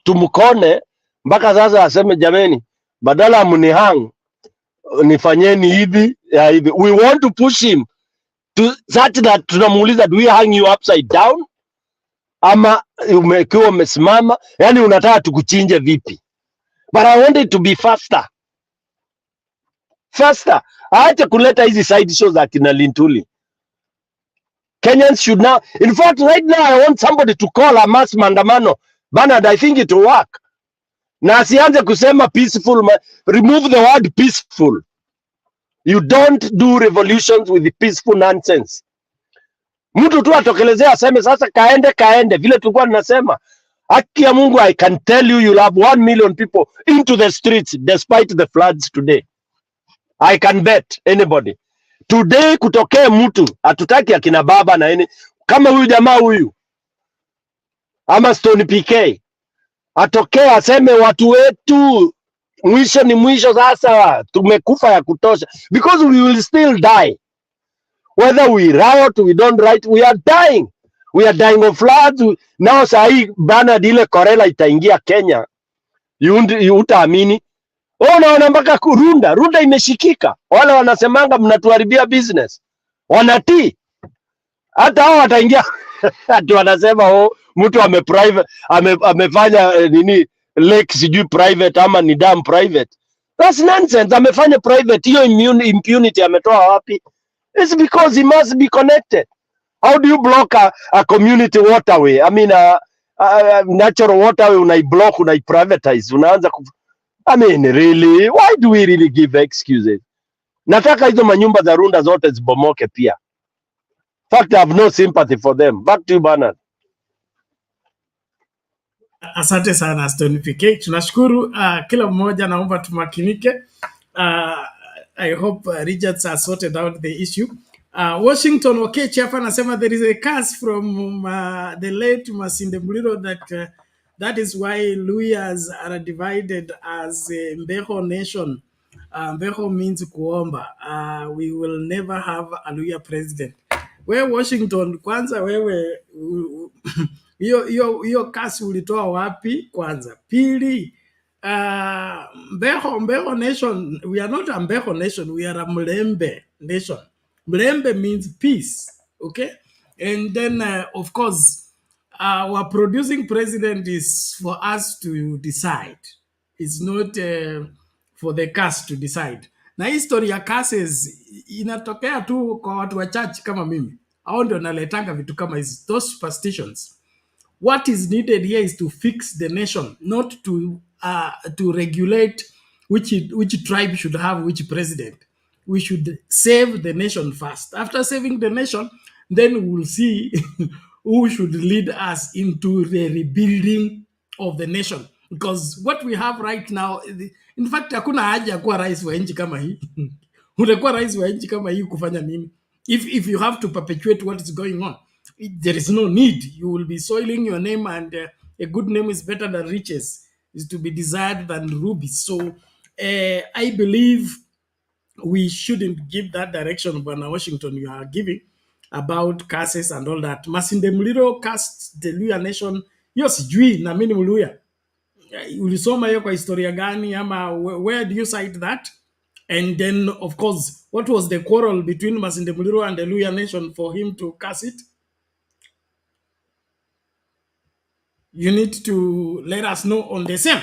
tumkone mpaka sasa aseme jameni, badala mnihang nifanyeni hivi ya hivi. We want to push him to such that tunamuuliza, do we hang you upside down ama umekiwa umesimama, yani unataka tukuchinje vipi? But I want it to be faster. Acha kuleta hizi side shows za kina Linturi. Kenyans should now, in fact right now I want somebody to call a mass maandamano. Bernard, I think it will work. Na asianze kusema peaceful, remove the word peaceful. You don't do revolutions with the peaceful nonsense. Mtu tu atokelezea aseme sasa kaende vile tulikuwa tunasema. Haki ya Mungu, I can tell you, you'll have 1 million people into the streets despite the floods today. I can bet anybody. Today kutokee mtu, hatutaki akina baba na nini, kama huyu jamaa huyu ama Stone PK atokee aseme watu wetu mwisho ni mwisho, sasa tumekufa ya kutosha, because we will still die whether we riot, we don't riot, we are dying of floods. Now sahi bana dile korela itaingia Kenya, utaamini. Unaona mpaka Runda imeshikika. Wale wanasemanga mnatuharibia business, wanatii. Hata hao wataingia ati wanasema mtu amefanya nini lake sijui private ama ni dam private. That's nonsense. Amefanya private, hiyo impunity ametoa wapi? It's because he must be connected. How do you block a community waterway? I mean a natural waterway, unaiblock, unaiprivatize, unaanza I mean really, why do we really give excuses? Nataka hizo manyumba za Runda zote zibomoke pia. In fact, I have no sympathy for them. Back to you, Bernard. Asante sana Stone PK. Tunashukuru kila mmoja, naomba tumakinike. I hope Richards has sorted out the issue. Washington, okay, Chiafa anasema there is a curse from the late Masinde Muliro that is why Luyas are divided as a Mbeho nation. Mbeho means kuomba. We will never have a Luya president. Wewe Washington, kwanza wewe hiyo kasi ulitoa wapi kwanza? Pili, Mbeho nation, we are not a Mbeho nation, we are a Mlembe nation. Mlembe means peace, okay? And then, of course, our producing president is for us to decide. It's not for the cast to decide. Na history ya cases inatokea tu kwa watu wa church kama mimi. Hao ndio naletanga vitu kama hizi, those superstitions. What is needed here is to fix the nation, not to regulate which tribe should have which president. We should save the nation first. After saving the nation, then we will see who should lead us into the rebuilding of the nation. Because what we have right now, in fact, hakuna haja kuwa rais wa nchi kama hii. Utakuwa rais wa nchi kama hii kufanya nini? If you have to perpetuate what is going on, there is no need. You will be soiling your name, and a good name is better than riches. is to be desired than rubies. So I believe we shouldn't give that direction when Washington you are giving about cases and all that. Masinde Muliro cast the Luya Nation. Hiyo sijui na mimi ni Mluya. Ulisoma hiyo kwa historia gani ama where do you cite that? And then of course, what was the quarrel between Masinde Muliro and the Luya Nation for him to cast it? You need to let us know on the same.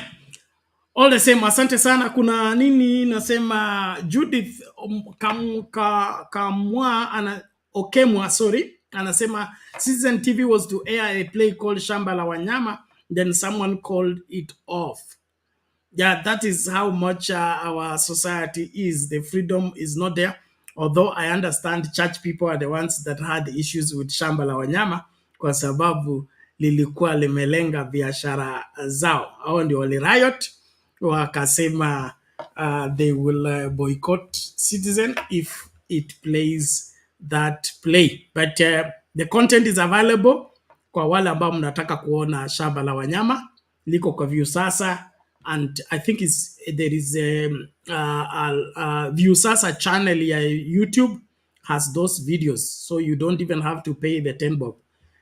All the same, asante sana. Kuna nini nasema Judith Okemwa, sorry, anasema Citizen TV was to air a play called Shamba la Wanyama, then someone called it off. Yeah, that is how much our society is. The freedom is not there. Although I understand church people are the ones that had issues with Shamba la Wanyama kwa sababu lilikuwa limelenga biashara zao. Hao ndio wali riot wakasema they will boycott Citizen if it plays that play. But the content is available kwa wale ambao mnataka kuona Shamba la Wanyama, liko kwa Viusasa, and I think there is a Viusasa channel ya YouTube has those videos, so you don't even have to pay the 10 bob.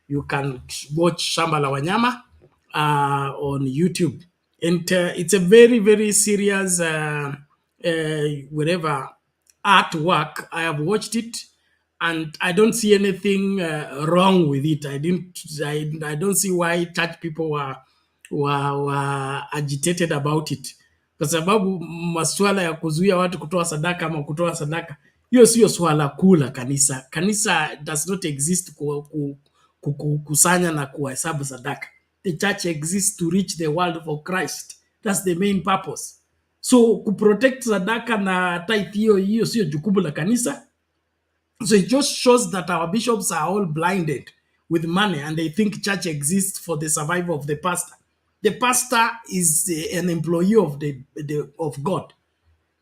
You can watch Shamba la Wanyama on YouTube. And it's a very, very serious whatever artwork. I have watched it and I don't see anything wrong with it. I don't see why church people were agitated about it. Kwa sababu masuala ya kuzuia watu kutoa sadaka ama kutoa sadaka, hiyo sio swala kula kanisa. Kanisa does not exist kukusanya na kuhesabu sadaka. The church exists to reach the world for Christ. That's the main purpose. So kuprotect sadaka na tithe hiyo sio jukumu la kanisa. So it just shows that our bishops are all blinded with money and they think church exists for the survival of the pastor. The pastor is an employee of God.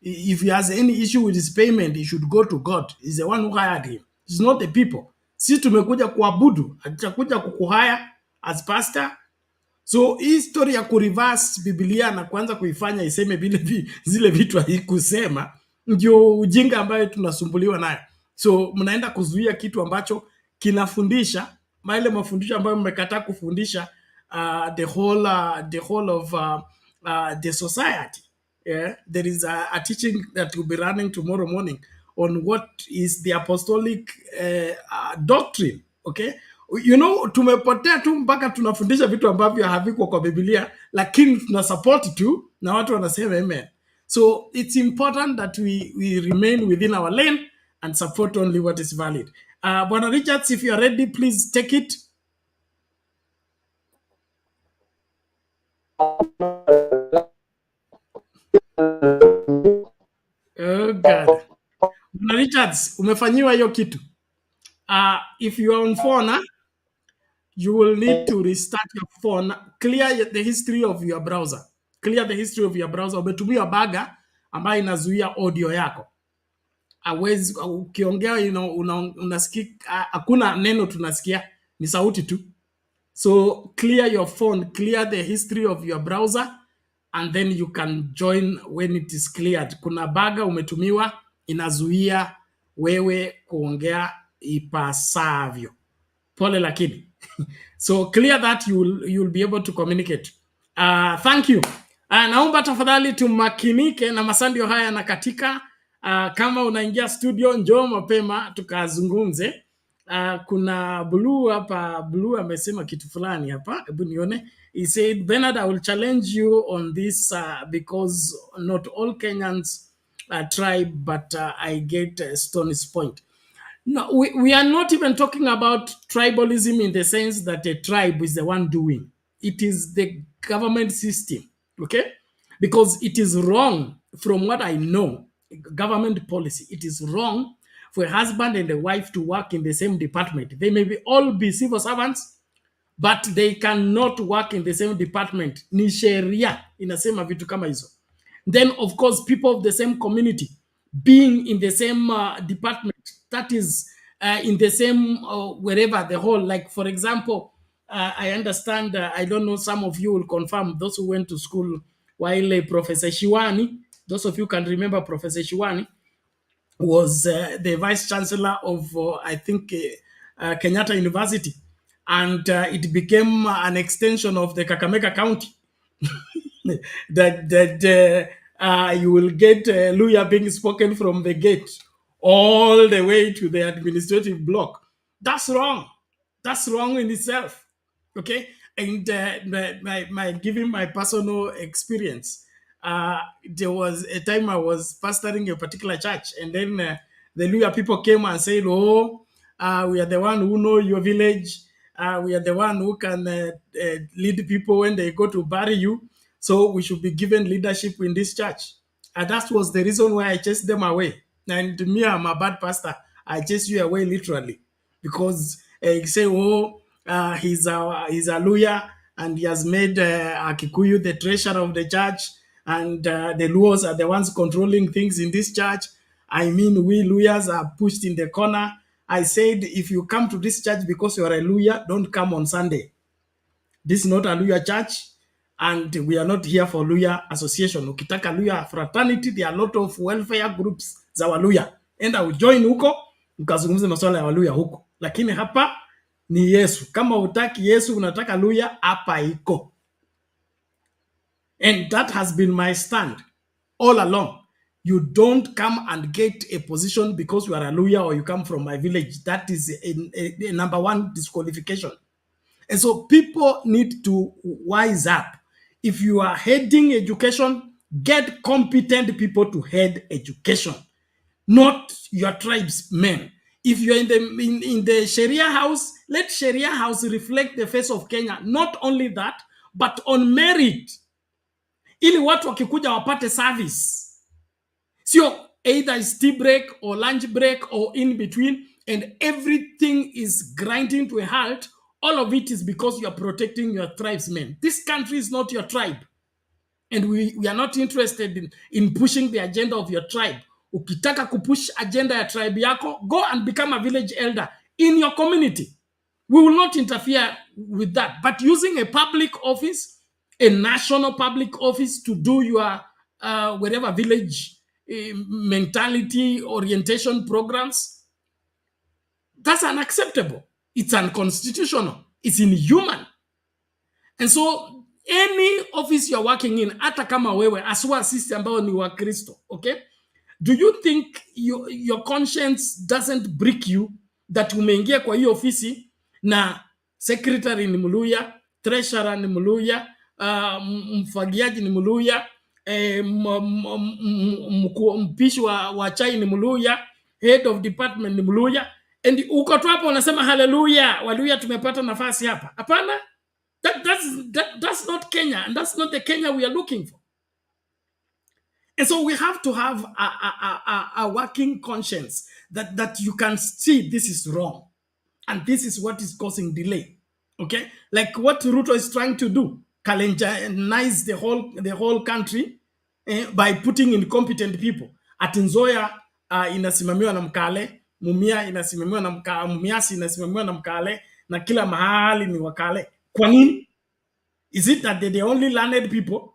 If he has any issue with his payment, he should go to God. He's the one who hired him. It's not the people. Sisi tumekuja kuabudu, hatujakuja kukuhaya as pastor. So hii story ya kureverse Biblia na kuanza kuifanya iseme zile vitu haikusema ndio ujinga ambayo tunasumbuliwa nayo. So mnaenda kuzuia kitu ambacho kinafundisha maile mafundisho ambayo mmekataa kufundisha the whole of the society. Yeah, there is a teaching that will be running tomorrow morning on what is the apostolic doctrine. Okay, you know, tumepotea tu mpaka tunafundisha vitu ambavyo haviko kwa Biblia, lakini tuna support tu na watu wanasema amen. So it's important that we remain within our lane and support only what is valid. Bwana Richards, if you are ready, please take it. Oh God. Bwana Richards, umefanyiwa hiyo kitu. If you are on phone, you will need to restart your phone, clear the history of your browser. Clear the history of your browser. Umetumia baga ambayo inazuia audio yako. Awezi ukiongea unasikia hakuna neno tunasikia, ni sauti tu. So clear your phone, clear the history of your browser and then you can join when it is cleared. Kuna baga umetumiwa inazuia wewe kuongea ipasavyo. Pole lakini. So clear that, you'll be able to communicate. Thank you. Naomba tafadhali tumakinike na masandio haya na katika kama unaingia studio njoo mapema tukazungumze. Kuna Blue hapa, Blue amesema kitu fulani hapa, hebu nione. He said, Bernard, I will challenge you on this because not all Kenyans tribe, but I get Stoney's point. No, we are not even talking about tribalism in the sense that a tribe is the one doing. It is the government system, okay? Because it is wrong, from what I know, government policy, it is wrong for a husband and a wife to work in the same department. They may all be civil servants, but they cannot work in the same department. Ni sheria inasema vitu kama hizo. Then, of course, people of the same community being in the same department, that is in the same wherever the whole, like for example, I understand, I don't know, some of you will confirm, those who went to school while Professor Shiwani, those of you can remember Professor Shiwani, was the Vice Chancellor of, I think, Kenyatta University. And it became an extension of the Kakamega County. that you will get Luya being spoken from the gate all the way to the administrative block. That's wrong. That's wrong in itself. Okay? And my giving my personal experience, there was a time I was pastoring a particular church, and then the Luya people came and said, oh, we are the one who know your village. We are the one who can lead people when they go to bury you. So we should be given leadership in this church. And that was the reason why I chased them away. And me, I'm a bad pastor. I chase you away literally. Because you say, oh, he's a lawyer and he has made Akikuyu the treasurer of the church. And the Luos are the ones controlling things in this church. I mean, we lawyers are pushed in the corner. I said, if you come to this church because you are a lawyer, don't come on Sunday. This is not a lawyer church, and we are not here for lawyer association. Ukitaka lawyer fraternity, there are a lot of welfare groups za waluya. Enda ujoin huko, ukazungumze masuala ya waluya huko. Lakini hapa ni Yesu. Kama utaki Yesu, unataka lawyer, hapa iko. And that has been my stand all along. You don't come and get a position because you are a lawyer or you come from my village. That is a number one disqualification. And so people need to wise up. If you are heading education, get competent people to head education, not your tribesmen. If you're in the Sharia house, let Sharia house reflect the face of Kenya. Not only that, but on merit. Ili watu wakikuja wapate service. So either it's tea break or lunch break or in between, and everything is grinding to a halt. All of it is because you are protecting your tribesmen. This country is not your tribe. And we are not interested in pushing the agenda of your tribe. Ukitaka kupush agenda ya tribe yako, go and become a village elder in your community. We will not interfere with that. But using a public office, a national public office to do your wherever village mentality orientation programs, that's unacceptable. It's unconstitutional. It's inhuman. And so any office you're working in, hata kama wewe aswa sisi ambao ni wa Kristo, okay? Do you think your conscience doesn't break you that umeingia kwa hiyo ofisi na secretary ni Mluya, treasurer ni Mluya, mfagiaji ni Mluya, mpishi wa chai ni Mluya, head of department ni Mluya, and uko tu hapo unasema haleluya, waluya tumepata nafasi hapa? Hapana. That's not Kenya, and that's not the Kenya we are looking for. And so we have to have a working conscience that you can see this is wrong, and this is what is causing delay. Okay, like what Ruto is trying to do, Kalenize the whole country by putting incompetent people. At Nzoia inasimamiwa na Mkale, Mumia inasimamiwa na Mkale, Mumiasi inasimamiwa na Mkale, na kila mahali ni Wakale. Kwa nini? Is it that they're the only learned people?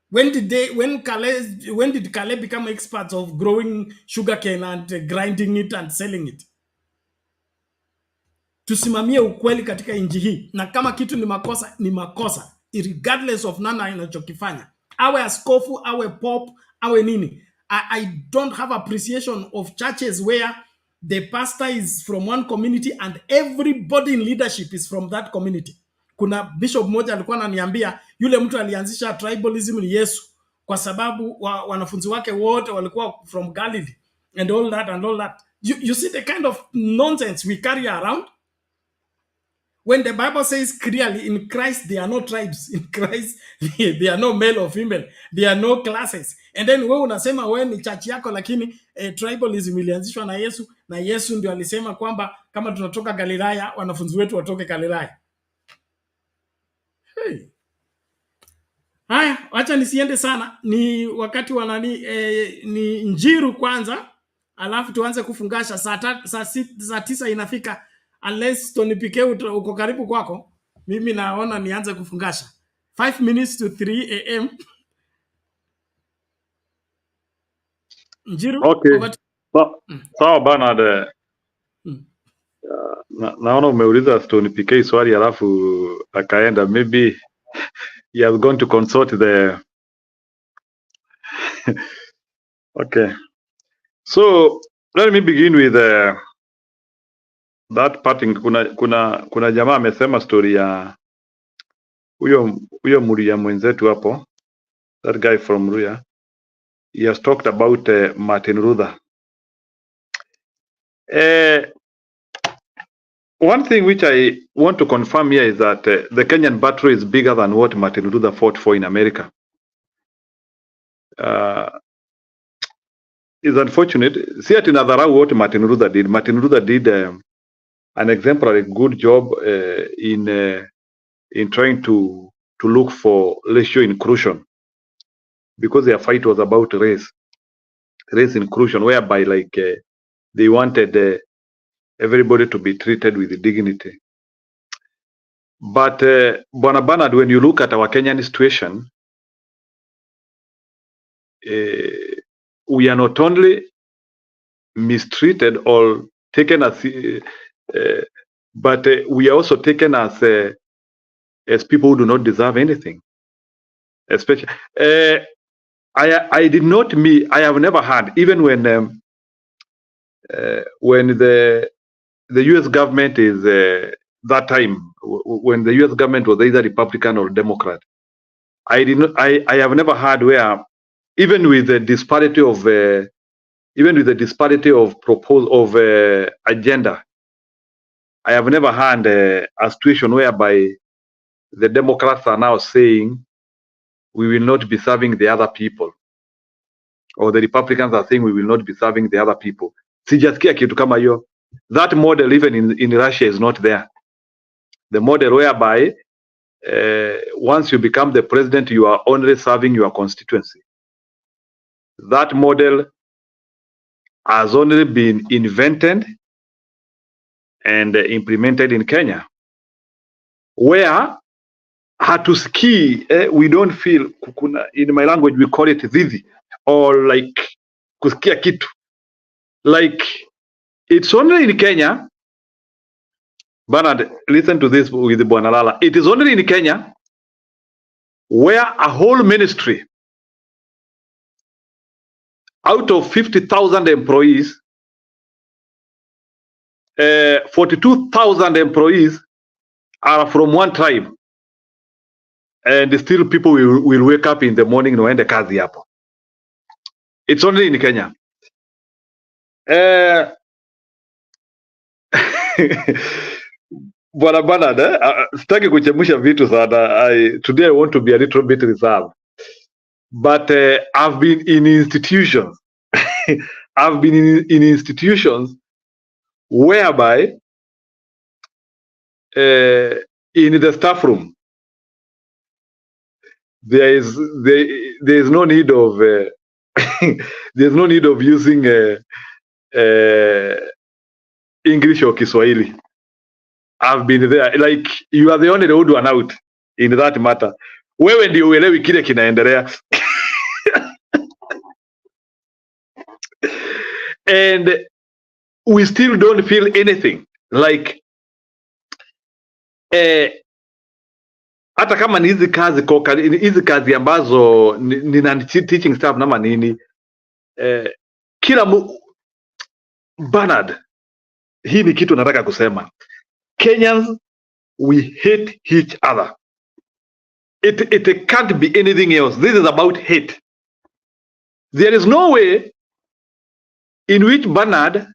When did Kale become experts of growing sugarcane and grinding it and selling it? Tusimamie ukweli katika nchi hii, na kama kitu ni makosa, ni makosa, regardless of nana inachokifanya. Awe askofu, awe pop, awe nini. I don't have appreciation of churches where the pastor is from one community and everybody in leadership is from that community. Kuna bishop mmoja alikuwa ananiambia yule mtu alianzisha tribalism ni Yesu, kwa sababu wanafunzi wake wote walikuwa from Galilee and all that. You see the kind of nonsense we carry around? When the Bible says clearly in Christ there are no tribes, in Christ there are no male or female, there are no classes. And then wewe unasema wewe ni church yako, lakini tribalism ilianzishwa na Yesu, na Yesu ndio alisema kwamba kama tunatoka Galilaya, wanafunzi wetu watoke Galilaya. Hey. Haya, acha nisiende sana, ni wakati wa nani, ni Njiru kwanza, alafu tuanze kufungasha saa 9 inafika. unless Tony PK uko karibu kwako, mimi naona nianze kufungasha. 5 minutes to 3 a.m. Njiru, Okay. over to... Sawa Bernard. Naona umeuliza Stone PK swali alafu akaenda, maybe he has gone to consult the okay. So let me begin with that parting. Kuna jamaa amesema story ya huyo Muria mwenzetu hapo, that guy from Ruya. He has talked about Martin Luther. One thing which I want to confirm here is that the Kenyan battle is bigger than what Martin Luther fought for in America. It's unfortunate. See at another what Martin Luther did. Martin Luther did an exemplary good job in trying to look for racial inclusion, because their fight was about race inclusion, whereby like they wanted everybody to be treated with dignity. But Bwana Bernard, when you look at our Kenyan situation, we are not only mistreated or taken as, but we are also taken as people who do not deserve anything. Especially, I have never had, even when the U.S. government is that time when the U.S. government was either Republican or Democrat, I have never had where, even with the disparity of agenda, I have never had a situation whereby the Democrats are now saying we will not be serving the other people, or the Republicans are saying we will not be serving the other people. Sijasikia kitu kama hiyo. That model even in Russia is not there. The model whereby once you become the president, you are only serving your constituency. That model has only been invented and implemented in Kenya, where hatusikii, we don't feel, in my language we call it dhizi, or like kusikia kitu. Like it's only in Kenya, Bernard, listen to this with Bwana Lala. It is only in Kenya where a whole ministry out of 50,000 employees, 42,000 employees are from one tribe, and still people will wake up in the morning and waende kazi hapo. It's only in Kenya. Bwana Bernard, sitaki kuchemusha vitu sana. Today I want to be a little bit reserved. But I've been in institutions. I've been in institutions whereby in the staff room there is no need of there's no need of using English or Kiswahili. I've been there. Like, you are the only old one out in that matter. Wewe ndio uelewi kile kinaendelea. And we still don't feel anything. Like hata kama ni hizi kazi ambazo ni teaching staff na manini, Bernard, hii ni kitu nataka kusema. Kenyans, we hate each other. It can't be anything else. This is about hate. There is no way in which, Bernard,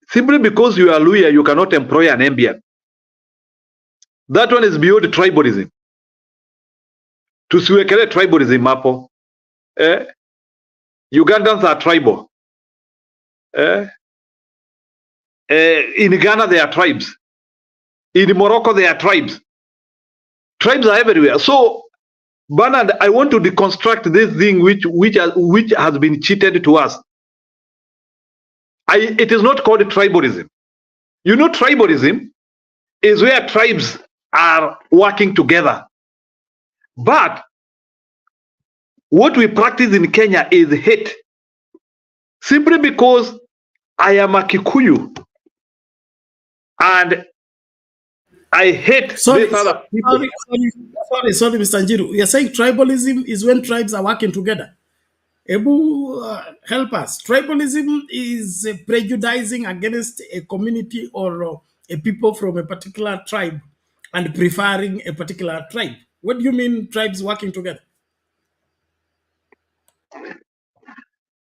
simply because you are Luya, you cannot employ an Ambian. That one is beyond tribalism. Tusiwekele tribalism hapo. Ugandans are tribal. In Ghana, there are tribes. In Morocco, there are tribes. Tribes are everywhere. So, Bernard, I want to deconstruct this thing which has been cheated to us. it is not called tribalism. You know, tribalism is where tribes are working together. But what we practice in Kenya is hate. Simply because I am a Kikuyu and I hate these other people. Sorry, Mr. Njiru. You're saying tribalism is when tribes are working together. Ebu, help us. Tribalism is prejudicing against a community or a people from a particular tribe and preferring a particular tribe. What do you mean tribes working together?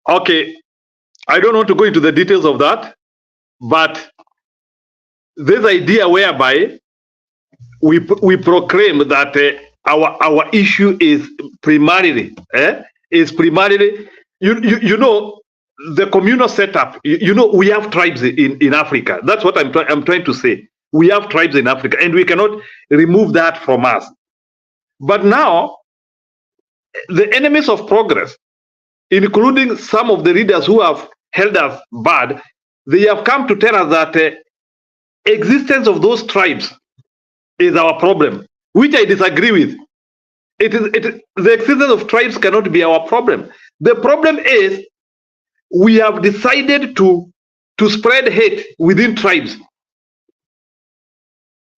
Okay, I don't want to go into the details of that, but this idea whereby we proclaim that our issue is primarily you know, the communal setup. You know, we have tribes in Africa. That's what I'm trying to say. We have tribes in Africa, and we cannot remove that from us. But now, the enemies of progress, including some of the leaders who have held us bad, they have come to tell us that existence of those tribes is our problem, which I disagree with. The existence of tribes cannot be our problem. The problem is we have decided to spread hate within tribes.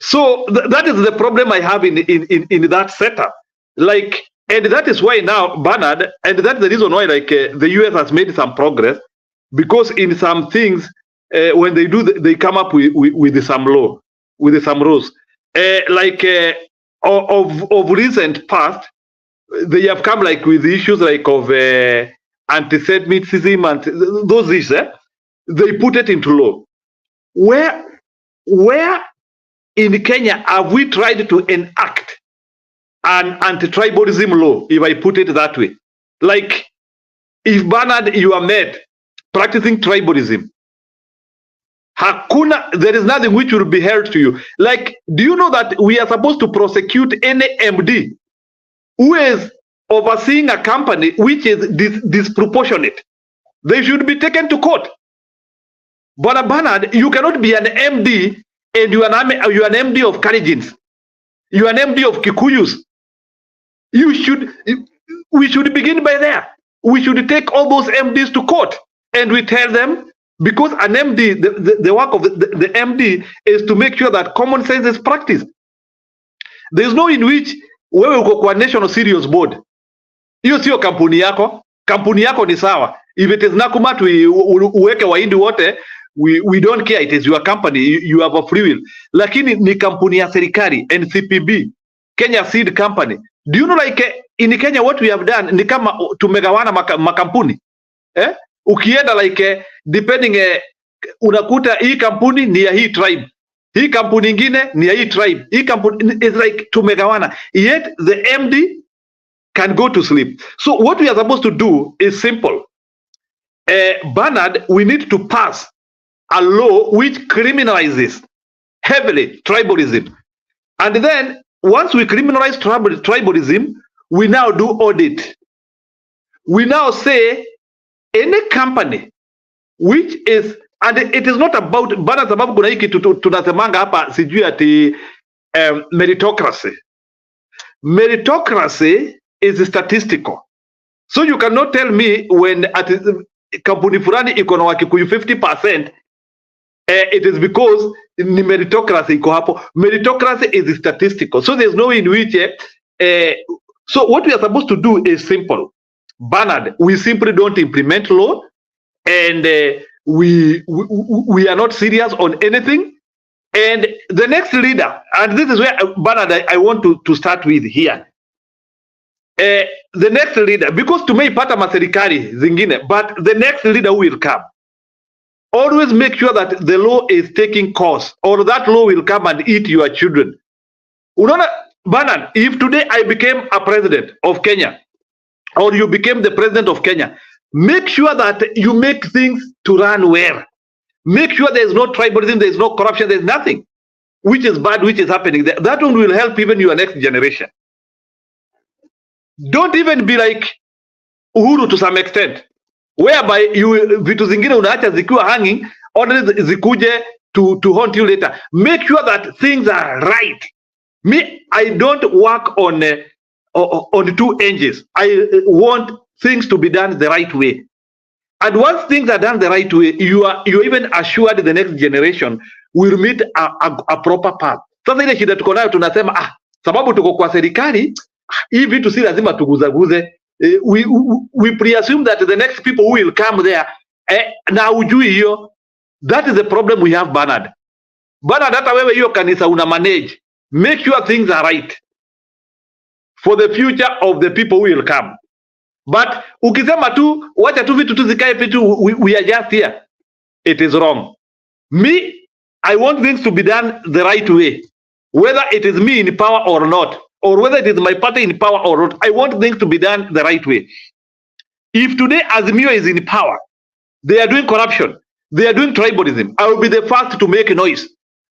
So that is the problem I have in that setup. Like, and that is why now, Bernard, and that's the reason why the US has made some progress, because in some things, when they do, they come up with some law, with some rules. Of recent past, they have come like with issues like of anti-Semitism and those issues. They put it into law. Where in Kenya have we tried to enact an anti-tribalism law, if I put it that way? Like, if Bernard, you are met practicing tribalism, there is nothing which will be held to you. Like, do you know that we are supposed to prosecute any MD who is overseeing a company which is disproportionate? They should be taken to court. But Bernard, you cannot be an MD and you are an MD of Kalenjins. You are an MD of Kikuyus. We should begin by there. We should take all those MDs to court and we tell them, because an MD, the work of the MD is to make sure that common sense is practiced. There is no in which wewe uko kwa National Serious Board. Hiyo sio kampuni yako. Kampuni yako ni sawa. If it is Nakumatt, uweke waindi wote, we don't care. It is your company. You have a free will. Lakini ni kampuni ya serikali, NCPB, Kenya Seed Company. Do you know, like in Kenya what we have done ni kama tumegawana makampuni. Ukienda like depending unakuta hii kampuni ni ya hii tribe. Hii kampuni ingine ni ya hii tribe. Hii kampuni is like tumegawana. Yet the MD can go to sleep. So what we are supposed to do is simple. Bernard, we need to pass a law which criminalizes heavily tribalism. And then once we criminalize tribalism, we now do audit. We now say any company which is, and it is not about Bernard, sababu kuna hiki tunasemanga hapa sijui ati meritocracy. Meritocracy is statistical. So you cannot tell me when at kampuni fulani iko na Wakikuyu 50%, it is because ni meritocracy iko hapo. Meritocracy is statistical. So there's no in which so what we are supposed to do is simple. Bernard, we simply don't implement law, and we are not serious on anything. And the next leader, and this is where Bernard, I want to start with here. The next leader, because tumeipata maserikali zingine, but the next leader who will come, always make sure that the law is taking course, or that law will come and eat your children. Unaona, Bernard, if today I became a president of Kenya, or you became the president of Kenya, make sure that you make things to run well. Make sure there is no tribalism, there is no corruption, there is nothing which is bad, which is happening. That one will help even your next generation. Don't even be like Uhuru to some extent. whereby vitu zingine unaacha zikiwa hanging, orders zikuje to haunt you later. Make sure that things are right. Me, I don't work on two engines. I want things to be done the right way. And once things are done the right way, you're even assured the next generation will meet a proper path. Sasa ile shida tuko nayo tunasema sababu tuko kwa serikali hii vitu si lazima tuguzaguze. We presume that the next people who will come there na ujui hiyo. That is the problem we have, Bernard. Bernard, hata wewe hiyo kanisa una manage. Make sure things are right for the future of the people who will come. But ukisema tu wacha tu vitu tuzikae vitu we are just here, it is wrong. Me, I want things to be done the right way, whether it is me in power or not, or whether it is my party in power or not. I want things to be done the right way. If today Azimio is in power, they are doing corruption, they are doing tribalism, I will be the first to make a noise,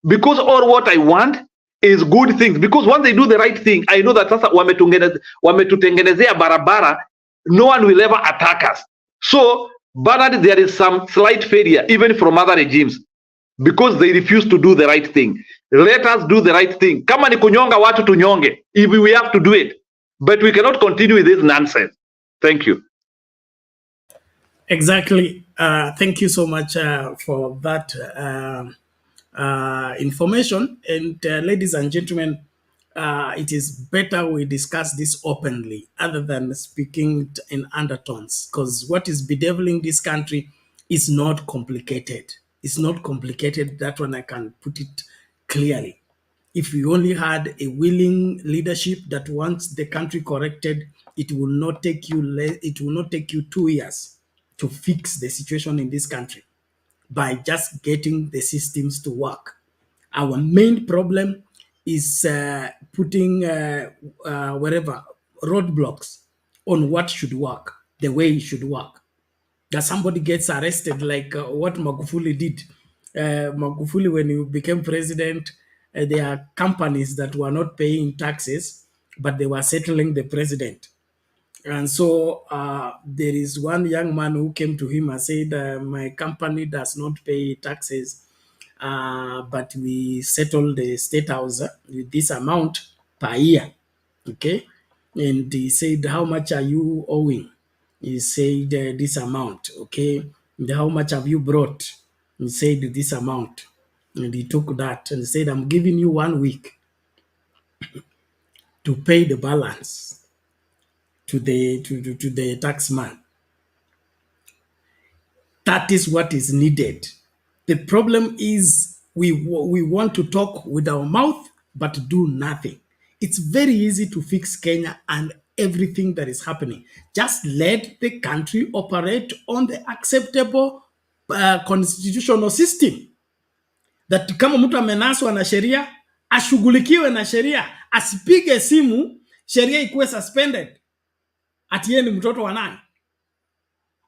because all what I want is good things. Because once they do the right thing, I know that sasa wametutengenezea barabara, no one will ever attack us. So, Bernard, there is some slight failure even from other regimes because they refuse to do the right thing. Let us do the right thing. Kama ni kunyonga watu tunyonge, if we have to do it, but we cannot continue with this nonsense. Thank you. Exactly. Thank you so much for that information. And ladies and gentlemen, it is better we discuss this openly other than speaking in undertones, because what is bedeviling this country is not complicated. It's not complicated. That one I can put it clearly. If we only had a willing leadership that wants the country corrected, it will not take you 2 years to fix the situation in this country by just getting the systems to work. Our main problem is putting whatever roadblocks on what should work, the way it should work. That somebody gets arrested like what Magufuli did. Magufuli, when he became president, there are companies that were not paying taxes, but they were settling the president. And so there is one young man who came to him and said, my company does not pay taxes, but we settle the state house with this amount per year. Okay. And he said, how much are you owing? He said, this amount. Okay. And how much have you brought? He said, this amount. And he took that and said, I'm giving you 1 week to pay the balance to the tax man. That is what is needed. The problem is we want to talk with our mouth but do nothing. It's very easy to fix Kenya and everything that is happening. Just let the country operate on the acceptable constitutional system. That kama mtu amenaswa na sheria, ashughulikiwe na sheria, asipige simu, sheria ikuwe suspended. Ati ni mtoto wa nani?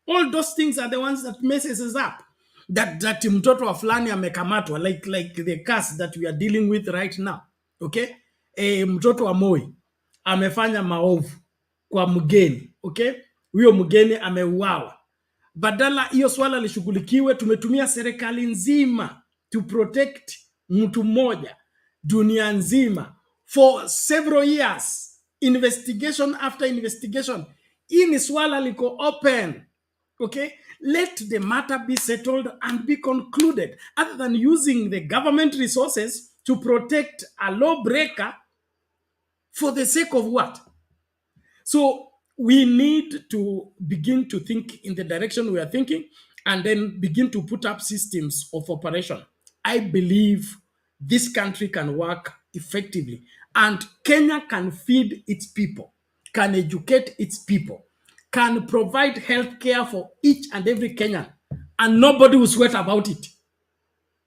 All those things are the ones that messes us up. That mtoto wa fulani amekamatwa, like the case that we are dealing with right now. Okay? Mtoto wa Moi amefanya maovu kwa mgeni. Okay? Huyo mgeni ameuawa. Badala hiyo swala lishughulikiwe, tumetumia serikali nzima to protect mtu mmoja dunia nzima for several years. Investigation after investigation. Hii ni swala liko open. Okay, let the matter be settled and be concluded, other than using the government resources to protect a lawbreaker for the sake of what? So we need to begin to think in the direction we are thinking and then begin to put up systems of operation. I believe this country can work effectively and Kenya can feed its people, can educate its people, can provide health care for each and every Kenyan, and nobody will sweat about it.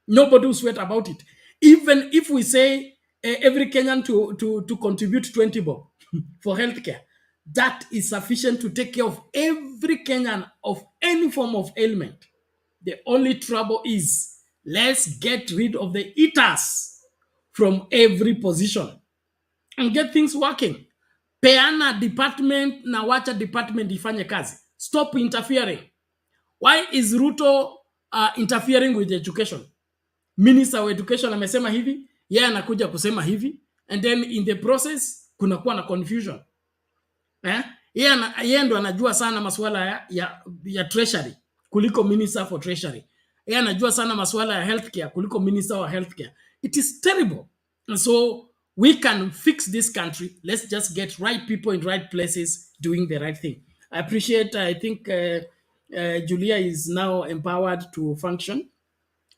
Nobody will sweat about it. Even if we say every Kenyan to contribute 20 bob for healthcare, that is sufficient to take care of every Kenyan of any form of ailment. The only trouble is, let's get rid of the eaters from every position and get things working. Peana department na wacha department ifanye kazi. Stop interfering. Why is Ruto interfering with education? Minister of Education amesema hivi, yeye anakuja kusema hivi, and then in the process kunakuwa na confusion. Yeye ndo anajua sana masuala ya treasury kuliko minister for treasury. Yeye anajua sana masuala ya healthcare kuliko minister wa healthcare. It is terrible. And so we can fix this country. Let's just get right people in right places doing the right thing. I appreciate, I think Julia is now empowered to function.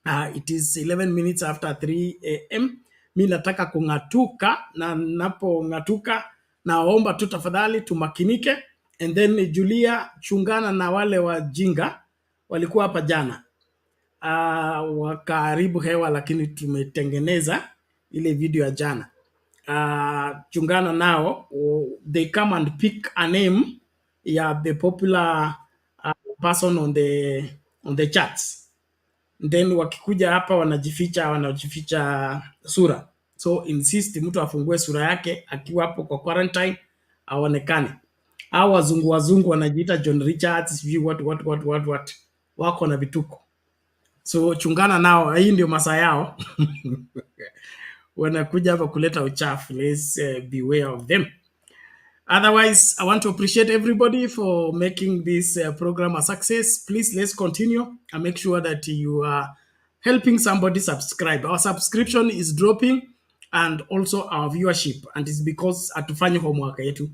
It is 11 minutes after 3 a.m. Mi nataka kung'atuka, na napong'atuka naomba tu tafadhali tumakinike, and then Julia, chungana na wale wajinga walikuwa hapa jana. Wakaribu hewa, lakini tumetengeneza ile video ya jana. Chungana nao, they come and pick a name ya the popular person on the charts. Then wakikuja hapa wanajificha sura. So insist mtu afungue sura yake akiwa hapo kwa quarantine aonekane. Hao wazungu wanajiita John Richards, sijui what wako na vituko. So chungana nao, hii ndio masaa yao. Wanakuja hapa kuleta uchafu. Let's beware of them. Otherwise, I want to appreciate everybody for making this program a success. Please, let's continue and make sure that you are helping somebody subscribe. Our subscription is dropping and also our viewership. And it's because hatufanyi homework yetu.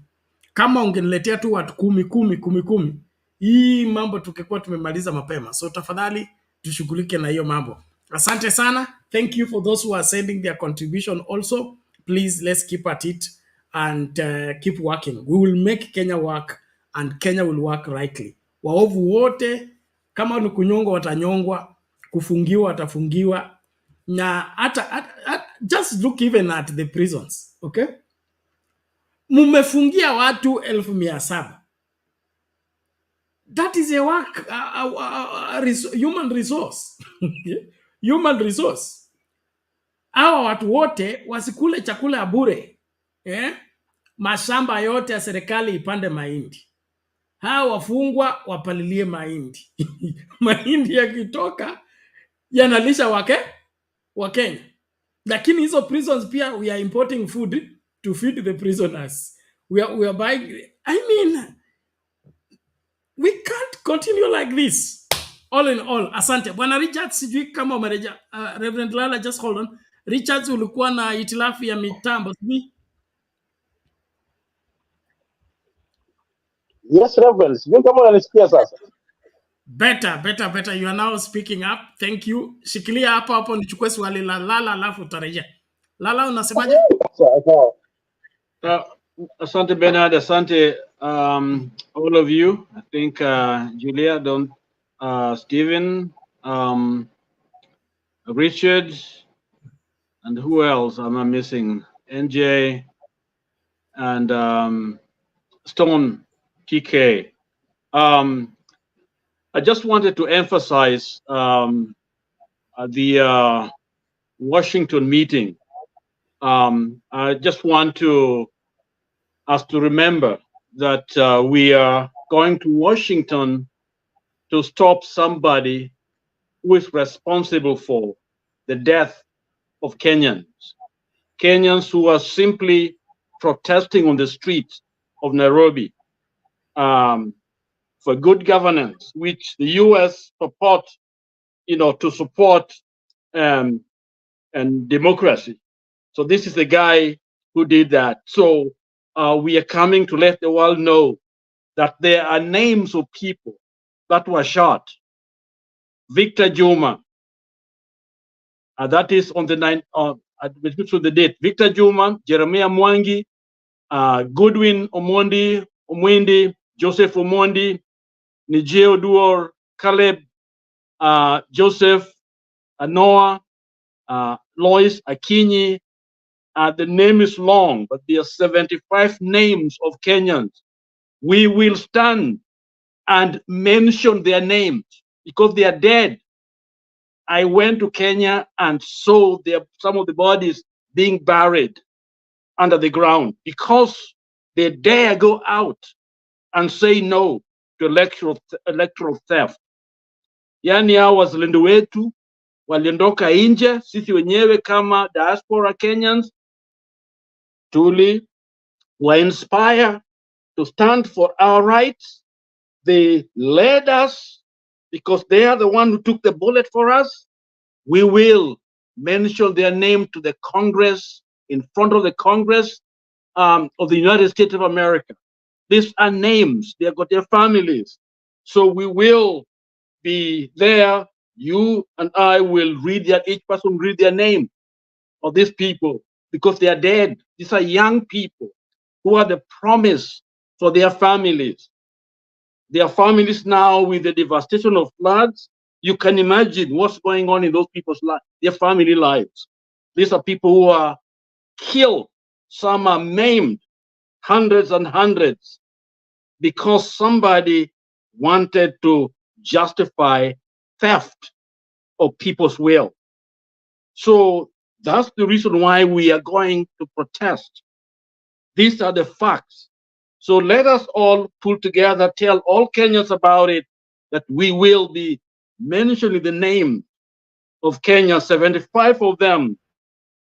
Kama ungeniletea tu watu kumi, hii mambo tukekuwa tumemaliza mapema. So tafadhali tushughulike na hiyo mambo. Asante sana. Thank you for those who are sending their contribution also. Please, let's keep at it and keep working. We will make Kenya work and Kenya will work rightly. Waovu wote, kama ni kunyongwa watanyongwa, kufungiwa watafungiwa, na hata just look even at the prisons, okay? Mumefungia watu 700,000. That is a work, human resource. Human resource. Hawa watu wote wasikule chakula ya bure. Mashamba yote ya serikali ipande mahindi. Hawa wafungwa wapalilie mahindi. Mahindi yakitoka yanalisha wa Kenya. Lakini hizo prisons pia, we are importing food to feed the prisoners. We are buying. I mean, we can't continue like this. All in all, asante. Bwana Richards, sijui kama umereja. Reverend Lala, just hold on. Richards, ulikuwa na itilafu ya mitambo, sijui? Yes, Reverend. Sijui kama unanisikia sasa. Better. You are now speaking up. Thank you. Shikilia hapo nichukue swali la Lala alafu utarejea. Lala, unasemaje? Asante Bernard, asante all of you. I think Julia, Stephen, Richard, and who else am I missing? NJ and Stone TK. I just wanted to emphasize the Washington meeting. I just want us to remember that we are going to Washington to stop somebody who is responsible for the death of Kenyans. Kenyans who are simply protesting on the streets of Nairobi for good governance, which the U.S. purport, to support and democracy. So this is the guy who did that. So we are coming to let the world know that there are names of people that were shot. Victor Juma, that is on the 9th, the date. Victor Juma, Jeremiah Mwangi, Goodwin Omwendi, Joseph Omondi, Nijeo Duor, Caleb, Joseph, Noah, Lois Akinyi. The name is long, but there are 75 names of Kenyans. We will stand and mention their names because they are dead. I went to Kenya and saw some of the bodies being buried under the ground because they dare go out and say no to electoral theft. yani hao wazalendo wetu waliondoka nje. Sisi wenyewe kama diaspora Kenyans were inspired to stand for our rights. They led us because they are the one who took the bullet for us. We will mention their name to the Congress, in front of the Congress of the United States of America. These are names, they have got their families. So we will be there. You and I will read each person read their name of these people because they are dead. These are young people who are the promise for their families. Their families now, with the devastation of floods, you can imagine what's going on in those people's lives, their family lives. These are people who are killed, some are maimed, hundreds and hundreds, because somebody wanted to justify theft of people's will. So that's the reason why we are going to protest. These are the facts. So let us all pull together, tell all Kenyans about it, that we will be mentioning the name of Kenya, 75 of them,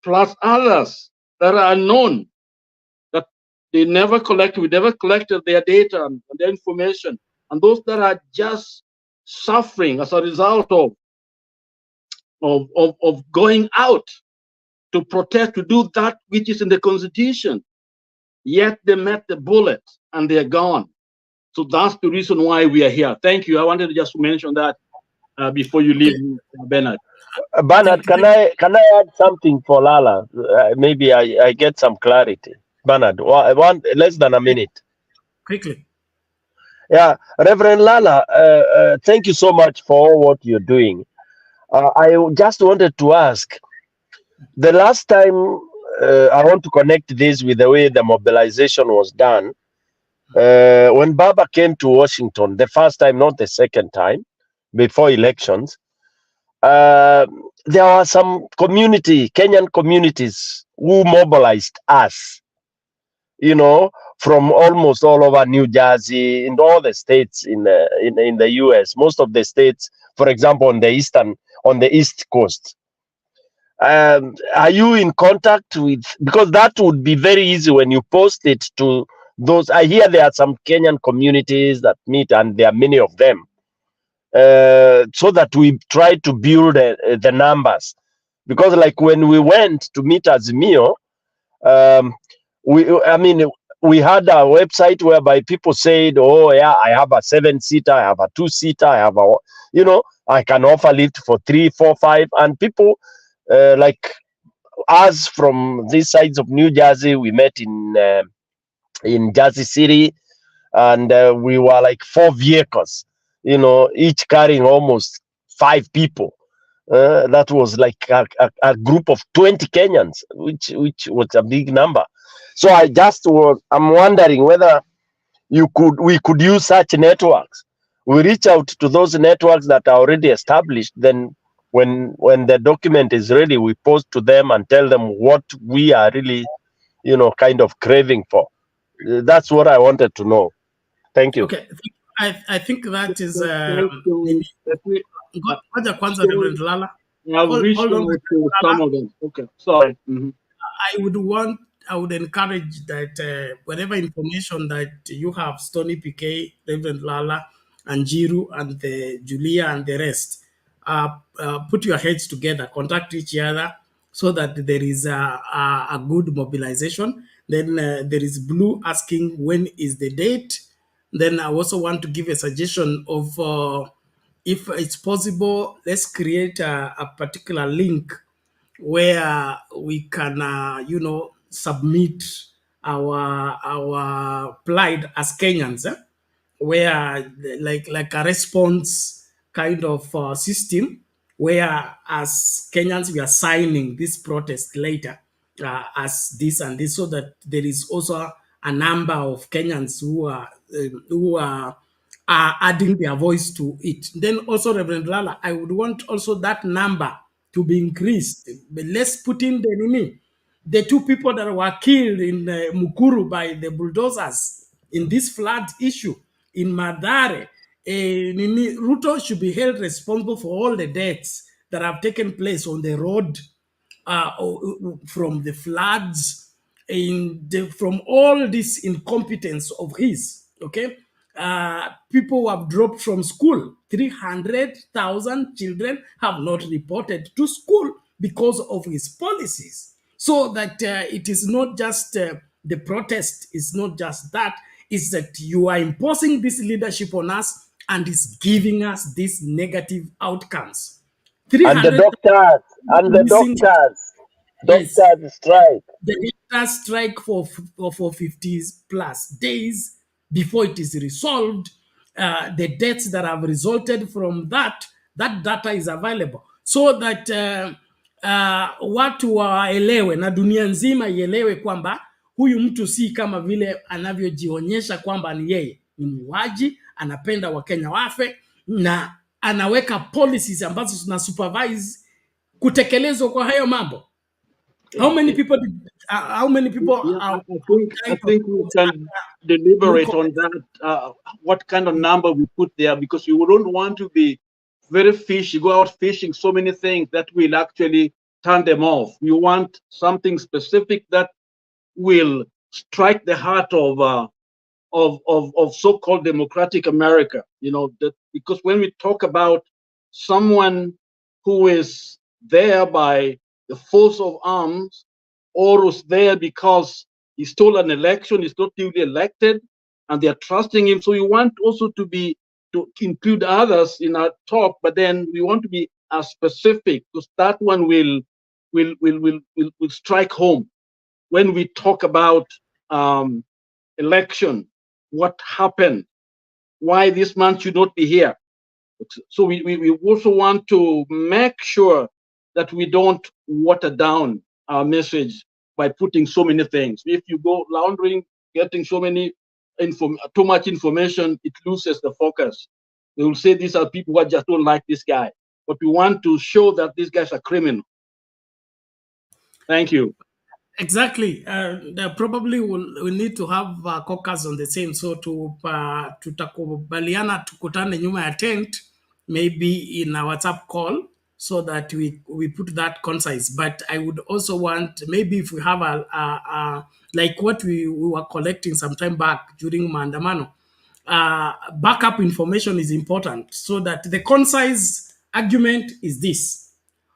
plus others that are unknown, that we never collected their data and their information, and those that are just suffering as a result of going out to protest, to do that which is in the Constitution. Yet they met the bullet and they're gone. So that's the reason why we are here. Thank you. I wanted to just mention that before you leave, Bernard. Bernard, can I add something for Lala? Maybe I get some clarity. Bernard, one less than a minute. Quickly. Yeah, Reverend Lala, thank you so much for all what you're doing. I just wanted to ask, the last time, I want to connect this with the way the mobilization was done. When Baba came to Washington, the first time, not the second time, before elections, there were some Kenyan communities who mobilized us, from almost all over New Jersey, in all the states in the US, most of the states, for example, on the East Coast. Are you in contact with, because that would be very easy when you post it to those. I hear there are some Kenyan communities that meet, and there are many of them, so that we try to build the numbers, because like when we went to meet Azimio, we had a website whereby people said, oh yeah, I have a 7-seater, I have a 2-seater, I have a, I can offer lift for 3, 4, 5, and people like us from these sides of New Jersey, we met in Jersey City, and we were like 4 vehicles, each carrying almost 5 people. That was like a group of 20 Kenyans, which was a big number. So I'm wondering whether we could use such networks. We reach out to those networks that are already established. Then when the document is ready, we post to them and tell them what we are really, kind of craving for. That's what I wanted to know. Thank you. Okay, I think that is Reverend Lala. Hold on to some of them. Okay, sorry. I would encourage that whatever information that you have, Stony PK, Reverend Lala, and Jiru, and Julia, and the rest, put your heads together, contact each other, so that there is a good mobilization. Then there is Blue asking when is the date. Then I also want to give a suggestion of if it's possible, let's create a particular link where we can, submit our plight as Kenyans, where like a response kind of system, where as Kenyans we are signing this protest later as this and this, so that there is also a number of Kenyans who are adding their voice to it. Then also, Reverend Lala, I would want also that number to be increased. But let's put in the 2 people that were killed in Mukuru by the bulldozers in this flood issue in Madare, Ruto should be held responsible for all the deaths that have taken place on the road, from the floods, from all this incompetence of his. Okay, people who have dropped from school. 300,000 children have not reported to school because of his policies. So that it is not just the protest, is not just that, it's that you are imposing this leadership on us and is giving us these negative outcomes. And the 300 doctors, missing. Yes. doctors strike. The doctors strike for 50 plus days before it is resolved. The deaths that have resulted from that data is available, so that watu waelewe na dunia nzima ielewe kwamba huyu mtu si kama vile anavyojionyesha kwamba ni yeye ni muuaji, anapenda Wakenya wafe, na anaweka policies ambazo zina supervise kutekelezwa kwa hayo mambo. How many people I think we can deliberate on that, what kind of number we put there, because you don't want to be very fishy, go out fishing so many things that will actually turn them off. You want something specific that will strike the heart of so-called democratic America. You know, that because when we talk about someone who is there by the force of arms, or was there because he stole an election, he's not duly elected, and they're trusting him. So we want also to include others in our talk, but then we want to be as specific, because that one will strike home when we talk about election, what happened, why this man should not be here. So we also want to make sure that we don't water down our message by putting so many things. If you go laundering, getting so many too much information, it loses the focus. They will say these are people who just don't like this guy, but we want to show that these guys are criminal. Thank you. Exactly. They probably will need to have caucus on the same. So tutakubaliana tukutane nyuma ya tent, maybe in a WhatsApp call, so that we put that concise. But I would also want, maybe if we have a like what we were collecting some time back during Maandamano, backup information is important, so that the concise argument is this,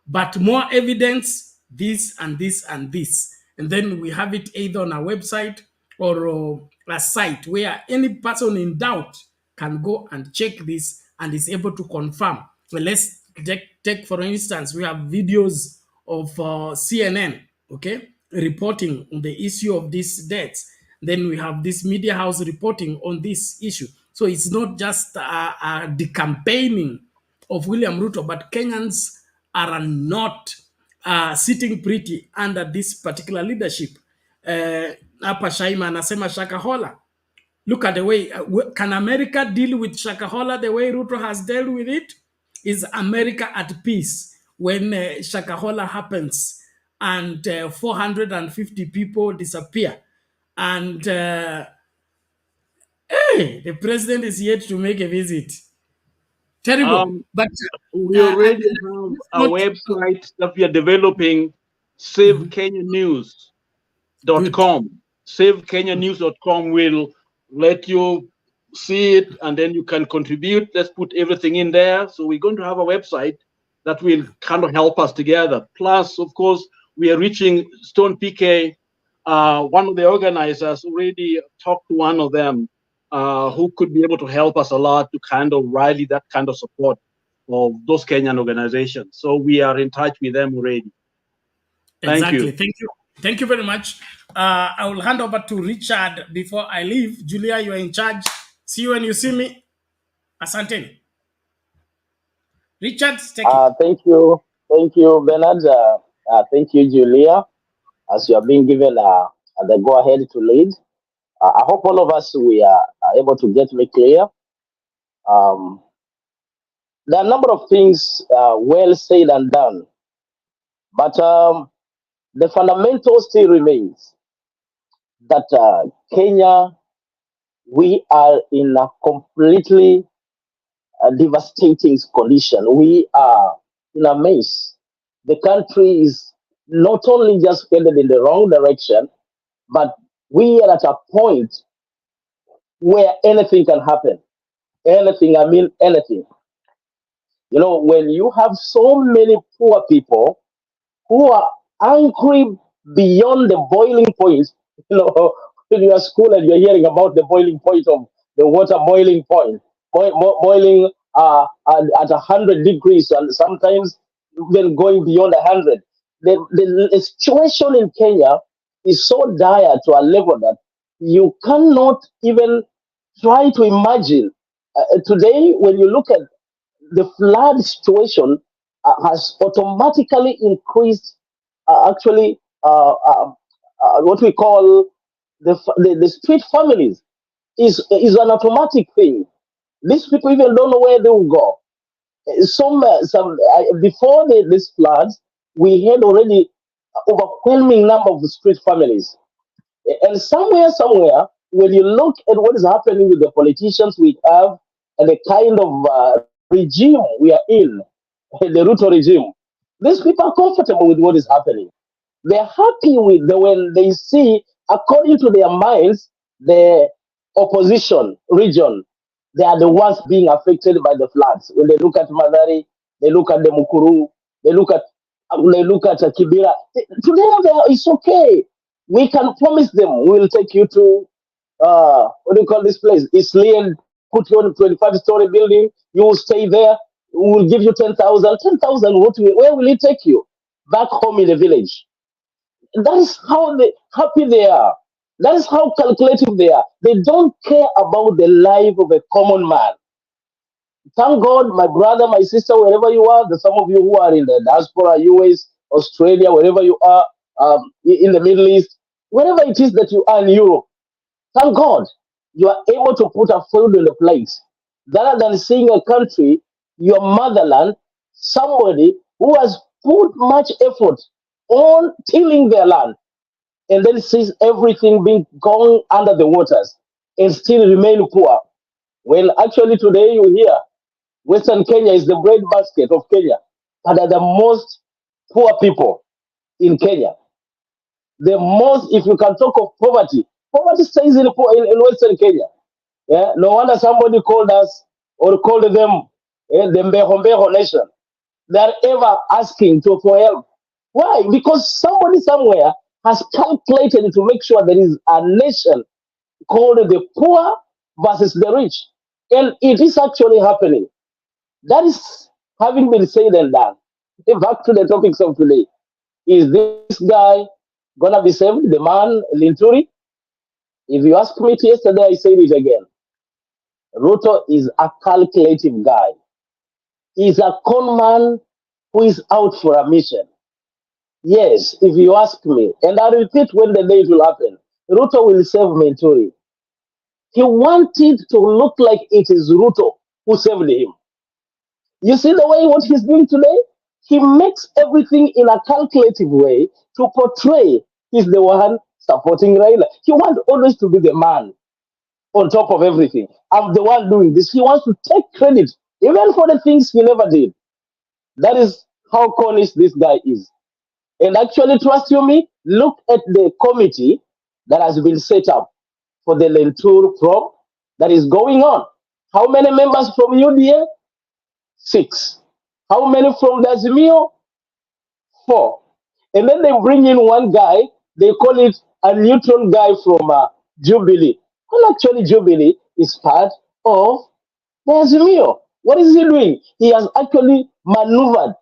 but more evidence, this and this and this. And then we have it either on our website or a site where any person in doubt can go and check this and is able to confirm. Well, let's take for instance, we have videos of CNN, okay, reporting on the issue of these deaths. Then we have this media house reporting on this issue. So it's not just the campaigning of William Ruto, but Kenyans are not sitting pretty under this particular leadership. Hapa Shaima anasema Shakahola. Look at the way, can America deal with Shakahola the way Ruto has dealt with it? Is America at peace when Shakahola happens and 450 people disappear? And hey, the president is yet to make a visit. Terrible. But we already have a website that we are developing, SaveKenyaNews.com. SaveKenyaNews.com will let you see it, and then you can contribute. Let's put everything in there. So we're going to have a website that will kind of help us together. Plus, of course, we are reaching Stone PK. One of the organizers already talked to one of them who could be able to help us a lot to kind of rally that kind of support of those Kenyan organizations. So we are in touch with them already. Exactly. Thank you. Thank you very much. I will hand over to Richard before I leave. Julia, you are in charge. See you when you see me. Asante. Richard, take it. Thank you, Bernard. Thank you, Julia, as you are being given the go-ahead to lead. I hope all of us we are able to get very clear. There are a number of things well said and done, but the fundamental still remains that Kenya, we are in a completely devastating condition. We are in a mess. The country is not only just headed in the wrong direction, but we are at a point where anything can happen. Anything, I mean anything. You know, when you have so many poor people who are angry beyond the boiling point, you know, in your school and you're hearing about the boiling point of the water boiling point, boiling at 100 degrees and sometimes even going beyond 100. The situation in Kenya is so dire to a level that you cannot even try to imagine. Today, when you look at the flood situation, has automatically increased actually what we call the street families is an automatic thing. These people even don't know where they will go. Before these floods, we had already overwhelming number of street families. And somewhere, when you look at what is happening with the politicians we have and the kind of regime we are in, the Ruto regime, these people are comfortable with what is happening. They're happy with when they see, according to their minds, the opposition region, they are the ones being affected by the floods. When they look at Madari, they look at the Mukuru, they look at Kibera. To them, it's okay. We can promise them we'll take you to what do you call this place? Islian, put you on a 25-story building. You will stay there. We will give you 10,000. 10,000. Where will it take you? Back home in the village. That is how happy they are. That is how calculative they are. They don't care about the life of a common man. Thank God, my brother, my sister, wherever you are, some of you who are in the diaspora, US, Australia, wherever you are, in the Middle East, wherever it is that you are in Europe, thank God you are able to put a food on the plate. Rather than seeing a country, your motherland, somebody who has put much effort on tilling their land, and then sees everything being gone under the waters and still remain poor. When actually today you hear Western Kenya is the breadbasket of Kenya, but are the most poor people in Kenya. The most, if you can talk of poverty, poverty stays in Western Kenya. Yeah, no wonder somebody called us or called them the Mbehombeho nation. They are ever asking for help. Why? Because somebody somewhere has calculated to make sure there is a nation called the poor versus the rich. And it is actually happening. That is having been said and done. Back to the topics of today. Is this guy gonna be saved? The man, Linturi? If you ask me yesterday, I said it again. Ruto is a calculative guy. He's a con man who is out for a mission. Yes, if you ask me, and I repeat when the day will happen, Ruto will save Linturi. He wanted to look like it is Ruto who saved him. You see the way what he's doing today? He makes everything in a calculative way to portray he's the one supporting Raila. He wants always to be the man on top of everything. I'm the one doing this. He wants to take credit, even for the things he never did. That is how cornish this guy is. And actually, trust you me, look at the committee that has been set up for the Linturi probe that is going on. How many members from UDA? 6. How many from the Azimio? 4. And then they bring in one guy, they call it a neutral guy from Jubilee. Well, actually, Jubilee is part of the Azimio. What is he doing? He has actually maneuvered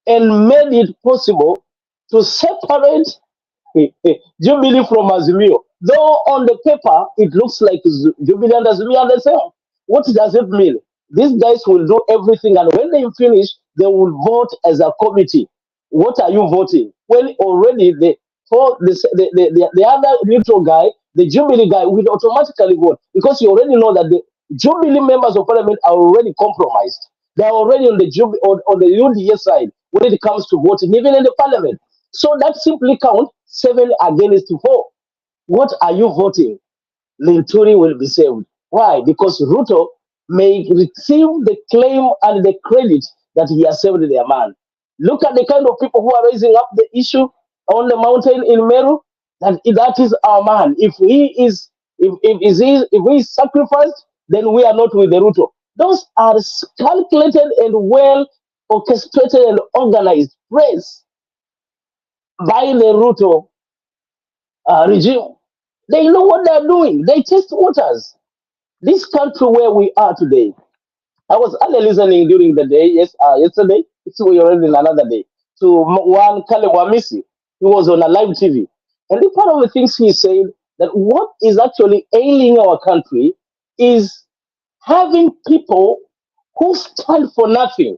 and made it possible to separate Jubilee from Azimio. Though on the paper, it looks like Jubilee and Azimio are the same. What does it mean? These guys will do everything, and when they finish, they will vote as a committee. What are you voting? Well, already the other neutral guy, the Jubilee guy, will automatically vote because you already know that the Jubilee members of parliament are already compromised. They are already on the UDA side when it comes to voting, even in the parliament. So that simply counts 7 against 4. What are you voting? Linturi will be saved. Why? Because Ruto may receive the claim and the credit that he has saved their man. Look at the kind of people who are raising up the issue on the mountain in Meru. That is our man. If he is sacrificed, then we are not with the Ruto. Those are calculated and well orchestrated and organized praise by the Ruto regime. They know what they're doing. They test waters. This country where we are today, I was only listening during the day, yesterday, it's we already in another day, to one Kale Wamisi. He was on a live TV. And the part of the things he said that what is actually ailing our country is having people who stand for nothing,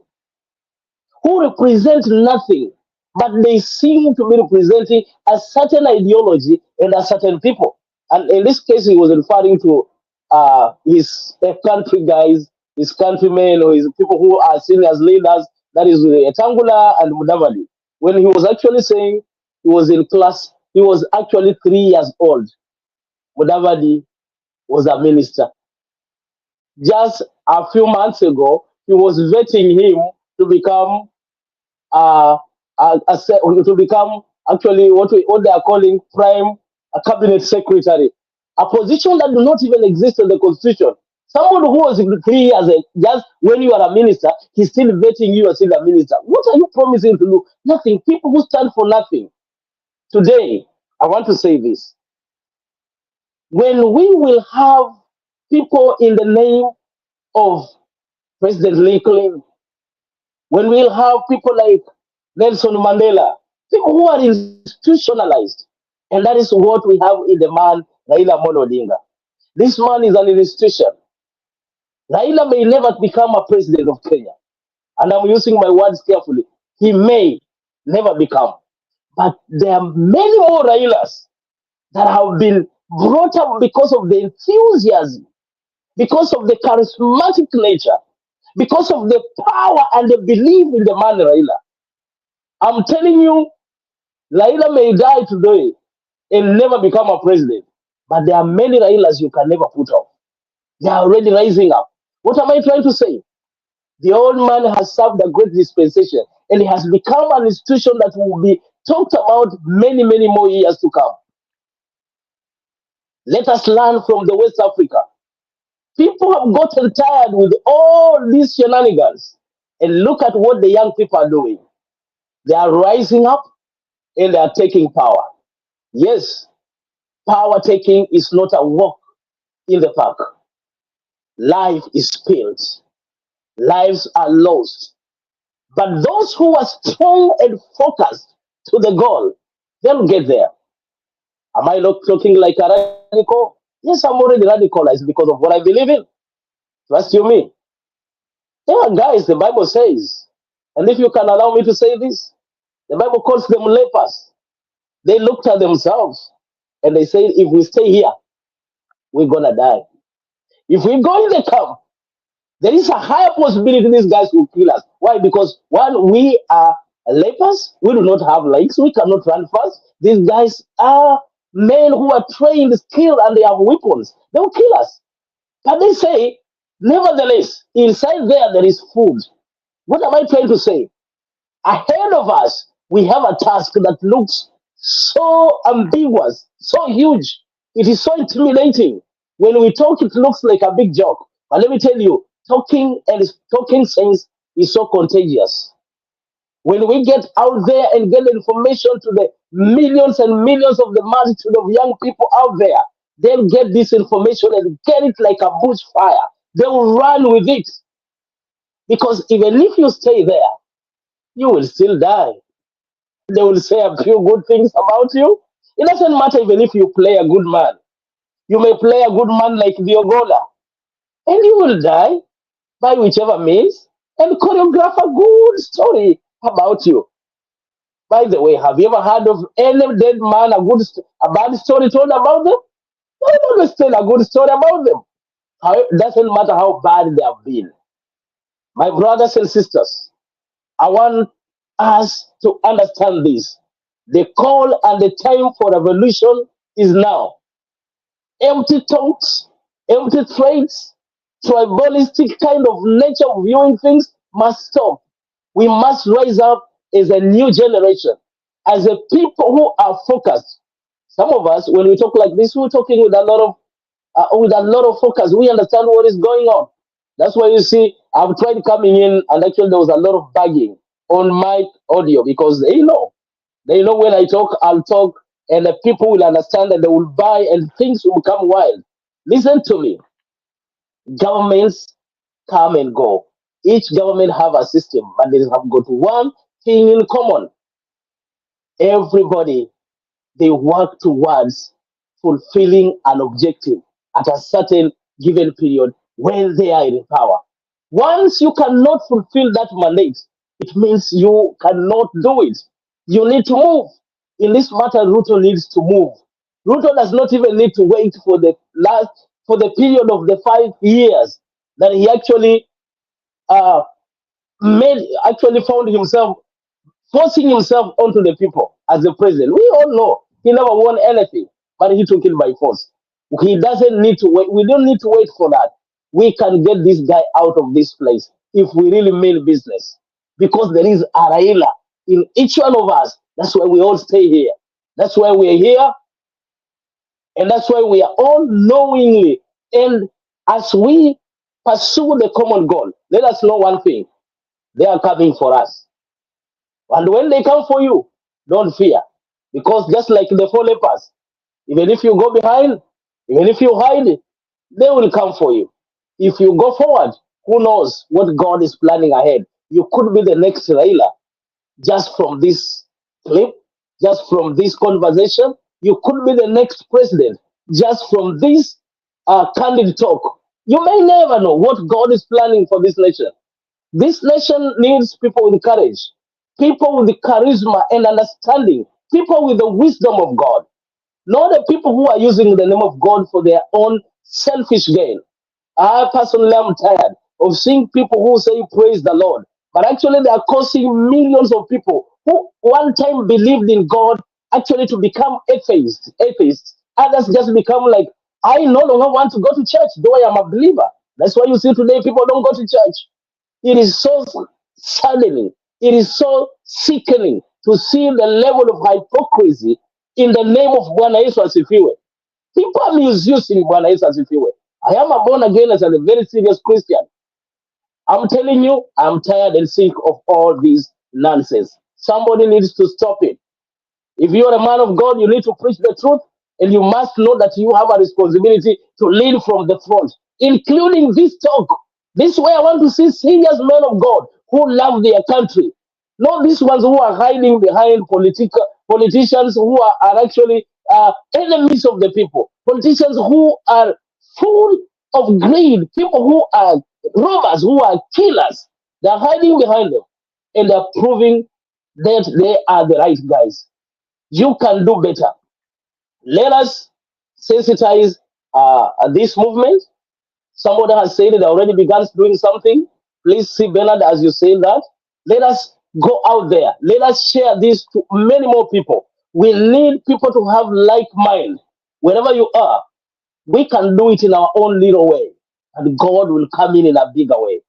who represent nothing, but they seem to be representing a certain ideology and a certain people. And in this case, he was referring to his country guys, his countrymen, or his people who are seen as leaders, that is Etangula and Mudavadi. When he was actually saying he was in class, he was actually 3 years old. Mudavadi was a minister. Just a few months ago, he was vetting him to become to become actually what they are calling prime cabinet secretary, a position that does not even exist in the constitution. Someone who was 3 years, just when you are a minister, he's still vetting you as still a minister. What are you promising to do? Nothing. People who stand for nothing. Today, I want to say this. When we will have people in the name of President Lincoln, when we'll have people like Nelson Mandela, people who are institutionalized, and that is what we have in the man Raila Amolo Odinga. This man is an institution. Raila may never become a president of Kenya, and I'm using my words carefully. He may never become, but there are many more Railas that have been brought up because of the enthusiasm, because of the charismatic nature, because of the power and the belief in the man Raila. I'm telling you, Raila may die today and never become a president, but there are many Railas you can never put off. They are already rising up. What am I trying to say? The old man has served a great dispensation, and he has become an institution that will be talked about many, many more years to come. Let us learn from the West Africa. People have gotten tired with all these shenanigans, and look at what the young people are doing. They are rising up and they are taking power. Yes, power taking is not a walk in the park. Life is spilled. Lives are lost. But those who are strong and focused to the goal, they'll get there. Am I not talking like a radical? Yes, I'm already radicalized because of what I believe in. Trust you me. There are guys, the Bible says, and if you can allow me to say this, the Bible calls them lepers. They looked at themselves and they said, if we stay here, we're going to die. If we go in the camp, there is a higher possibility these guys will kill us. Why? Because one, we are lepers. We do not have legs. We cannot run fast. These guys are men who are trained, skilled, and they have weapons. They will kill us. But they say, nevertheless, inside there is food. What am I trying to say? Ahead of us, we have a task that looks so ambiguous, so huge. It is so intimidating. When we talk, it looks like a big joke. But let me tell you, talking sense is so contagious. When we get out there and get information to the millions and millions of the multitude of young people out there, they'll get this information and get it like a bushfire. They will run with it. Because even if you stay there, you will still die. They will say a few good things about you. It doesn't matter even if you play a good man. You may play a good man like Diogola, and you will die by whichever means and choreograph a good story about you. By the way, have you ever heard of any dead man, a bad story told about them? No, always tell a good story about them. It doesn't matter how bad they have been. My brothers and sisters, I want us to understand this. The call and the time for revolution is now. Empty talks, empty threats, tribalistic kind of nature of viewing things must stop. We must rise up as a new generation, as a people who are focused. Some of us, when we talk like this, we're talking with a lot of focus. We understand what is going on. That's why you see, I've tried coming in, and actually there was a lot of bugging on my audio because they know when I talk, I'll talk, and the people will understand that they will buy, and things will become wild. Listen to me. Governments come and go. Each government have a system, but they have got one thing in common. Everybody, they work towards fulfilling an objective at a certain given period when they are in power. Once you cannot fulfill that mandate, it means you cannot do it. You need to move. In this matter, Ruto needs to move. Ruto does not even need to wait for the period of the 5 years that he actually found himself forcing himself onto the people as the president. We all know he never won anything, but he took it by force. He doesn't need to wait. We don't need to wait for that. We can get this guy out of this place if we really mean business. Because there is a Raila in each one of us. That's why we all stay here. That's why we're here. And that's why we are all knowingly. And as we pursue the common goal, let us know one thing. They are coming for us. And when they come for you, don't fear. Because just like the 4 lepers, even if you go behind, even if you hide, they will come for you. If you go forward, who knows what God is planning ahead? You could be the next Raila. Just from this clip, just from this conversation, you could be the next president. Just from this candid talk. You may never know what God is planning for this nation. This nation needs people with courage, people with the charisma and understanding, people with the wisdom of God, not the people who are using the name of God for their own selfish gain. I personally am tired of seeing people who say praise the Lord, but actually they are causing millions of people who one time believed in God actually to become atheists. Others just become like, I no longer want to go to church, though I am a believer. That's why you see today people don't go to church. It is so saddening. It is so sickening to see the level of hypocrisy in the name of Bwana Yesu Asifiwe. People are misusing Bwana Yesu Asifiwe. I am a born again as a very serious Christian. I'm telling you, I'm tired and sick of all this nonsense. Somebody needs to stop it. If you're a man of God, you need to preach the truth, and you must know that you have a responsibility to lead from the front, including this talk. This way I want to see serious men of God who love their country. Not these ones who are hiding behind politicians who are actually enemies of the people. Politicians who are full of greed. People who are robbers, who are killers. They're hiding behind them. And they're proving that they are the right guys. You can do better. Let us sensitize this movement. Somebody has said it already began doing something. Please see Bernard as you say that. Let us go out there. Let us share this to many more people. We need people to have like mind. Wherever you are, we can do it in our own little way. And God will come in a bigger way.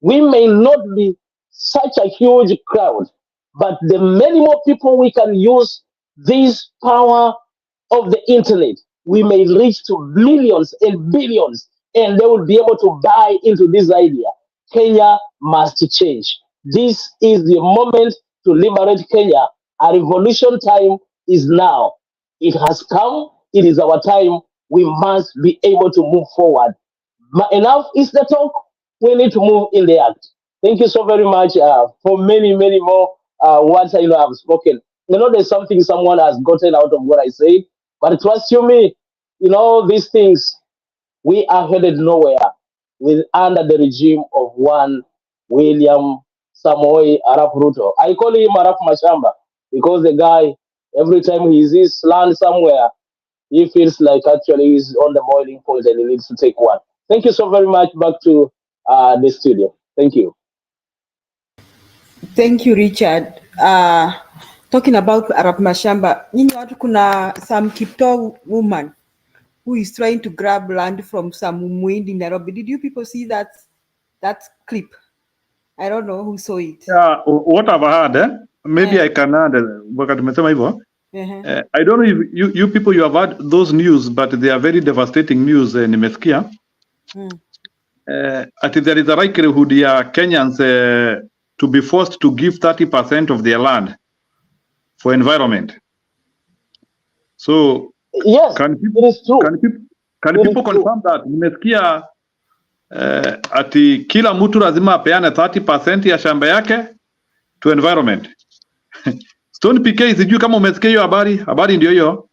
We may not be such a huge crowd, but the many more people we can use this power of the internet, we may reach to millions and billions, and they will be able to buy into this idea. Kenya must change. This is the moment to liberate Kenya. A revolution time is now. It has come. It is our time. We must be able to move forward. Enough is the talk. We need to move in the act. Thank you so very much for many, many more words I have spoken. There's something someone has gotten out of what I said, but trust you me, these things, we are headed nowhere under the regime of one William Samoei Arap Ruto. I call him Arap Mashamba because the guy, every time he sees land somewhere, he feels like actually he's on the boiling point and he needs to take one. Thank you so very much. Back to the studio. Thank you. Thank you, Richard. Talking about Arap Mashamba, kuna some Kipto woman who is trying to grab land from some Mwindi in Nairobi. Did you people see that clip? I don't know who saw it. Yeah, what I've heard, maybe I can add, wakati tumesema hivyo. I don't know if you people you have heard those news, but they are very devastating news. Nimesikia that there is a likelihood ya Kenyans to be forced to give 30% of their land for environment. So yes, can people confirm that? Nimesikia ati kila mtu lazima apeane 30% ya shamba yake to environment. Stone PK, sijui kama umesikia hiyo habari ndio hiyo.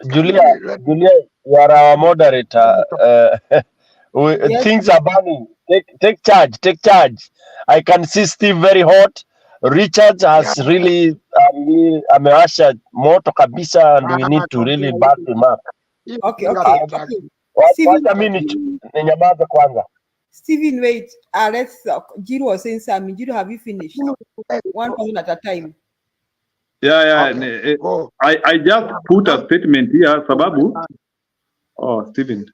Julia, you are our moderator. Yes. Things are burning. Take charge. I can see Steve very hot. Richard has really amewasha moto kabisa, and we need to really back him up. Okay. Wacha mimi ninyamaze kwanza. Stephen, wait. Let's talk. Jiro was saying something. Jiro, have you finished? One person at a time. Yeah. Okay. I just put a statement here sababu. Oh, Stephen.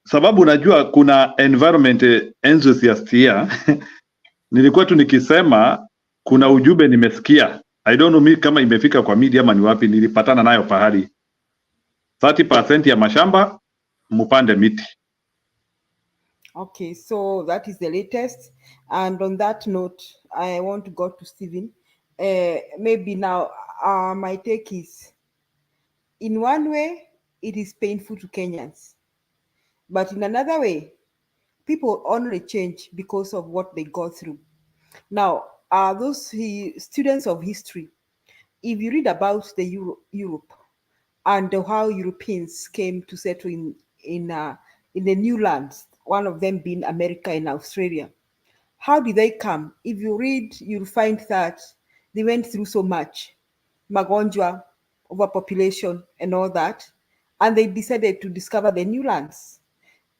Sababu najua kuna environment enthusiast here. Nilikuwa tu nikisema kuna ujumbe nimesikia. I don't know kama imefika kwa media ama ni wapi, nilipatana nayo pahali. 30% ya mashamba mupande miti. Okay, so that is the latest. And on that note, I want to go to Stephen. Maybe now my take is, in one way, it is painful to Kenyans. But in another way, people only change because of what they go through. Now, those students of history, if you read about the Europe and how Europeans came to settle in the new lands, one of them being America and Australia, how did they come? If you read, you'll find that they went through so much, magonjwa, overpopulation, and all that, and they decided to discover the new lands.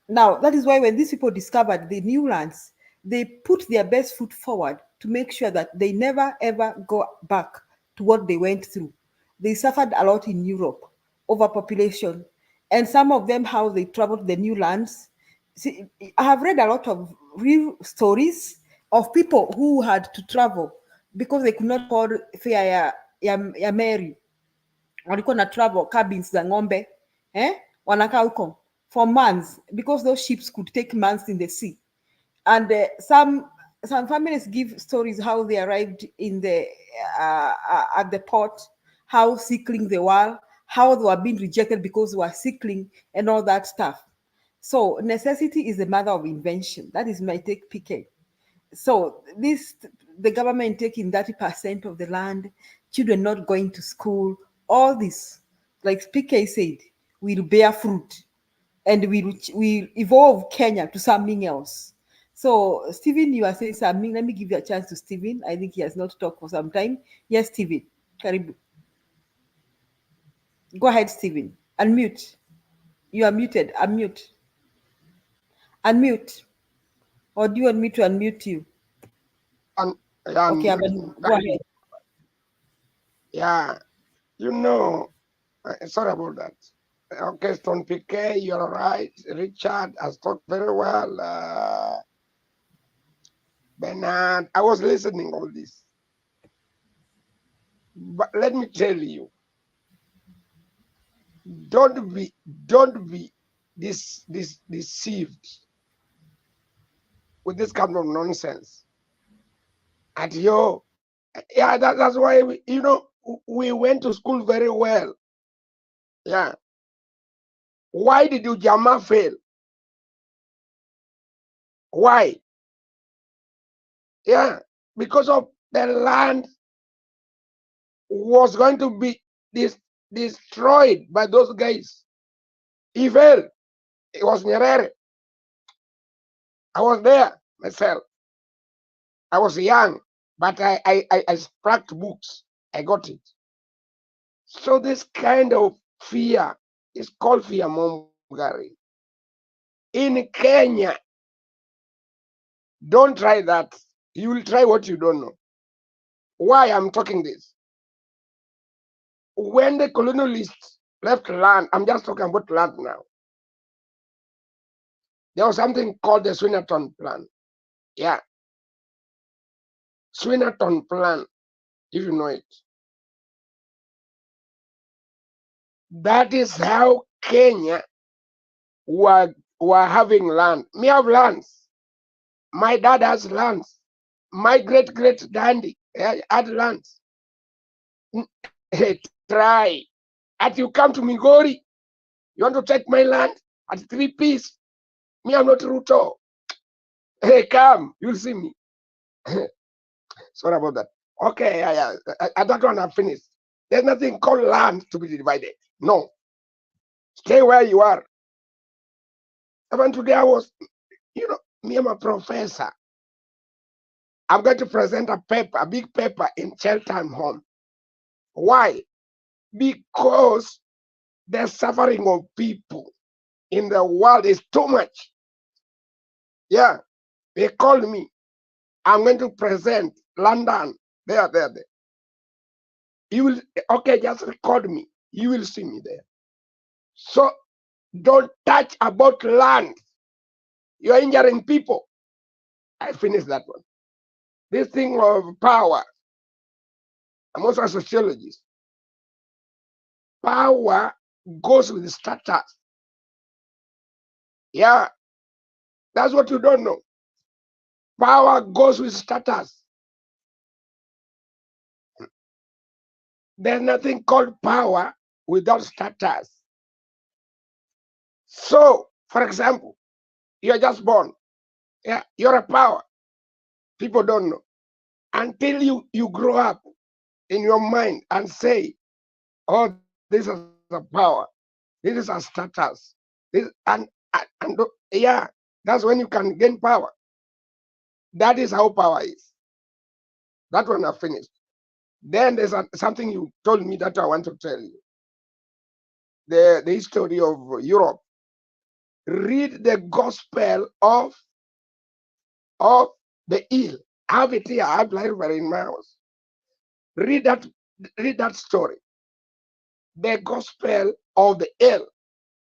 Now, that is why when these people discovered the new lands, they put their best foot forward to make sure that they never, ever go back to what they went through. They suffered a lot in Europe, overpopulation, and some of them, how they traveled to the new lands. See, I have read a lot of real stories of people who had to travel because they could not afford fare ya Mary. Walikuwa na travel cabins za ng'ombe, wanakaa huko for months because those ships could take months in the sea. And some families give stories how they arrived in the at the port, how sickling they were, how they were being rejected because they were sickling and all that stuff. So necessity is the mother of invention. That is my take, PK. So the government taking 30% of the land, children not going to school, all this, like PK said, will bear fruit and will evolve Kenya to something else. So Stephen, you are saying something. Let me give you a chance to Stephen. I think he has not talked for some time. Yes, Stephen. Karibu. Go ahead, Stephen. Unmute. You are muted. Unmute. Unmute. Or do you want me to unmute you? Okay, go ahead. Yeah, sorry about that. Okay, Stone PK, you're right. Richard has talked very well. Bernard, I was listening all this. But let me tell you, don't be deceived with this kind of nonsense. That's why we went to school very well. Yeah. Why did Ujamaa fail? Why? Yeah, because of the land was going to be destroyed by those guys. He failed. It was Nyerere. I was there myself. I was young, but I spracked books. I got it. So this kind of fear is called fear mongering. In Kenya, don't try that. You will try what you don't know. Why I'm talking this? when the colonialists left land, I'm just talking about land now. There was something called the Swinnerton Plan. Yeah. Swinnerton Plan, if you know it. That is how Kenya were having land. Me have lands. My dad has lands. My great daddy had lands. Try. At you come to Migori, you want to take my land at 3 piece. Me, I'm not Ruto. Hey, come, you'll see me. Sorry about that. Okay, yeah. I that one I've finished. There's nothing called land to be divided. No. Stay where you are. Even today I was, me, I'm a professor. I'm going to present a paper, a big paper in Cheltenham Home. Why? Because the suffering of people in the world is too much. Yeah, they called me. I'm going to present London. There. You will, okay, just record me. You will see me there. So don't touch about land. You're injuring people. I finished that one. This thing of power. I'm also a sociologist. Power goes with status. Yeah, that's what you don't know. Power goes with status. There's nothing called power without status. So, for example, you're just born. Yeah, you're a power. People don't know. Until you grow up in your mind and say, oh, this is a power. This is a status. This, and yeah, that's when you can gain power. That is how power is. That one I finished. Then there's something you told me that I want to tell you. The history of Europe. Read the Gospel of the eel. I have it here. I have library in my house. Read that story. The Gospel of the eel.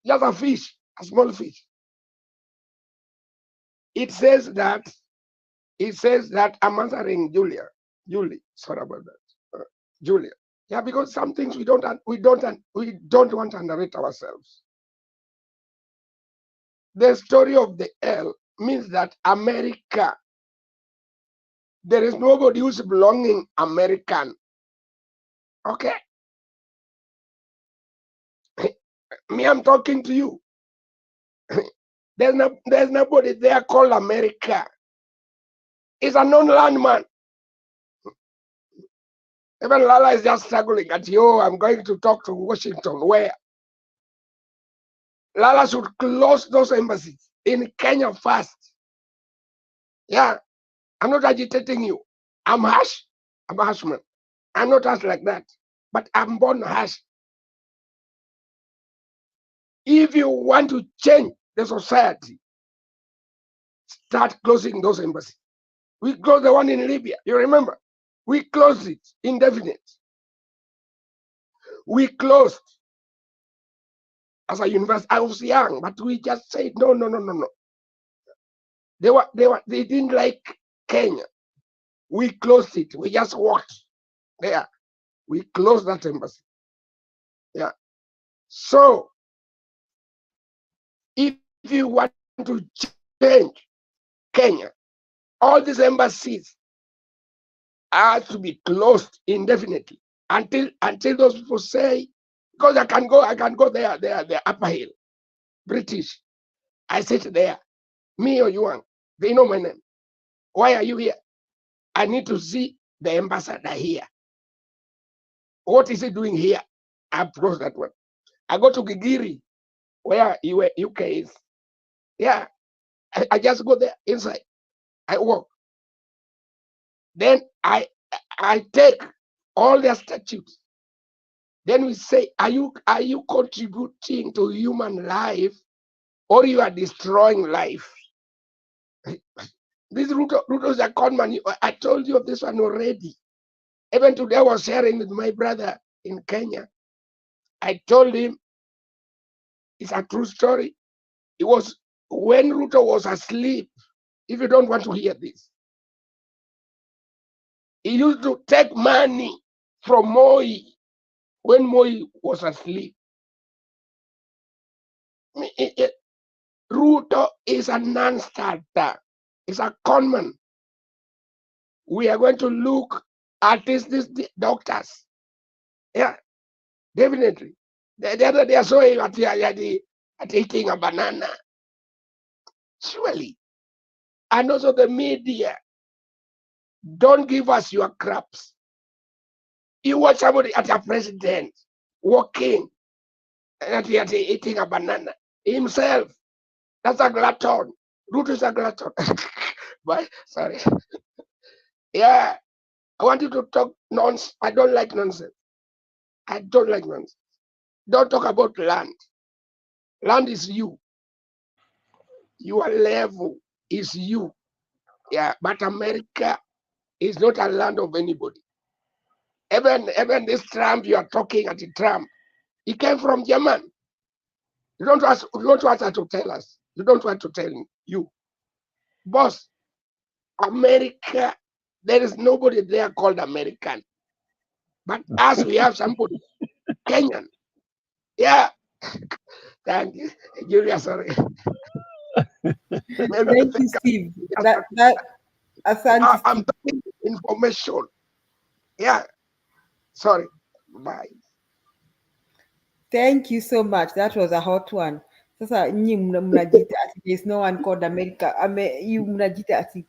Just a fish, a small fish. It says that I'm answering Julie. Sorry about that. Julia. Yeah, because some things we don't want to underrate ourselves. The story of the L means that America, there is nobody who's belonging American. Okay? Me, I'm talking to you. There's nobody there called America. It's a non-land man. Even Lala is just struggling at you. I'm going to talk to Washington. Where? Lala should close those embassies in Kenya first. Yeah, I'm not agitating you. I'm harsh. I'm a harsh man. I'm not harsh like that. But I'm born harsh. If you want to change the society, start closing those embassies. We closed the one in Libya. You remember? We closed it indefinite. We closed as a university. I was young, but we just said no. They didn't like Kenya. We closed it. We just walked there. We closed that embassy. Yeah. So if you want to change Kenya, all these embassies are to be closed indefinitely until those people say, because I can go there, the upper hill, British. I sit there, me or Yuan, they know my name. Why are you here? I need to see the ambassador here. What is he doing here? I approach that one. I go to Gigiri, where UK is. Yeah, I just go there inside. I walk. Then I take all their statutes. Then we say, are you contributing to human life, or you are destroying life? This Ruto's a con man. I told you of this one already. Even today I was sharing with my brother in Kenya. I told him it's a true story. It was when Ruto was asleep. If you don't want to hear this, he used to take money from Moi when Moi was asleep. Ruto is a non-starter. It's a conman. We are going to look at these doctors. Yeah, definitely. The other day I saw him at eating a banana. Surely. And also the media. Don't give us your craps. You watch somebody at a president walking and eating a banana himself. That's a glutton. Ruto is a glutton. But sorry. Yeah. I want you to talk nonsense. I don't like nonsense. I don't like nonsense. Don't talk about land. Land is you. Your level is you. Yeah, but America is not a land of anybody. Even this Trump you are talking at Trump, he came from German. You don't want her to tell us. You don't want to tell you. Boss, America, there is nobody there called American. But as we have somebody, Kenyan. Yeah. Thank you. Julia, sorry. Thank you, Steve. I'm talking information. Yeah. Sorry. Bye. Thank you so much. That was a hot one. Sasa nyinyi mnajita ati there's no one called America. You mnajita ati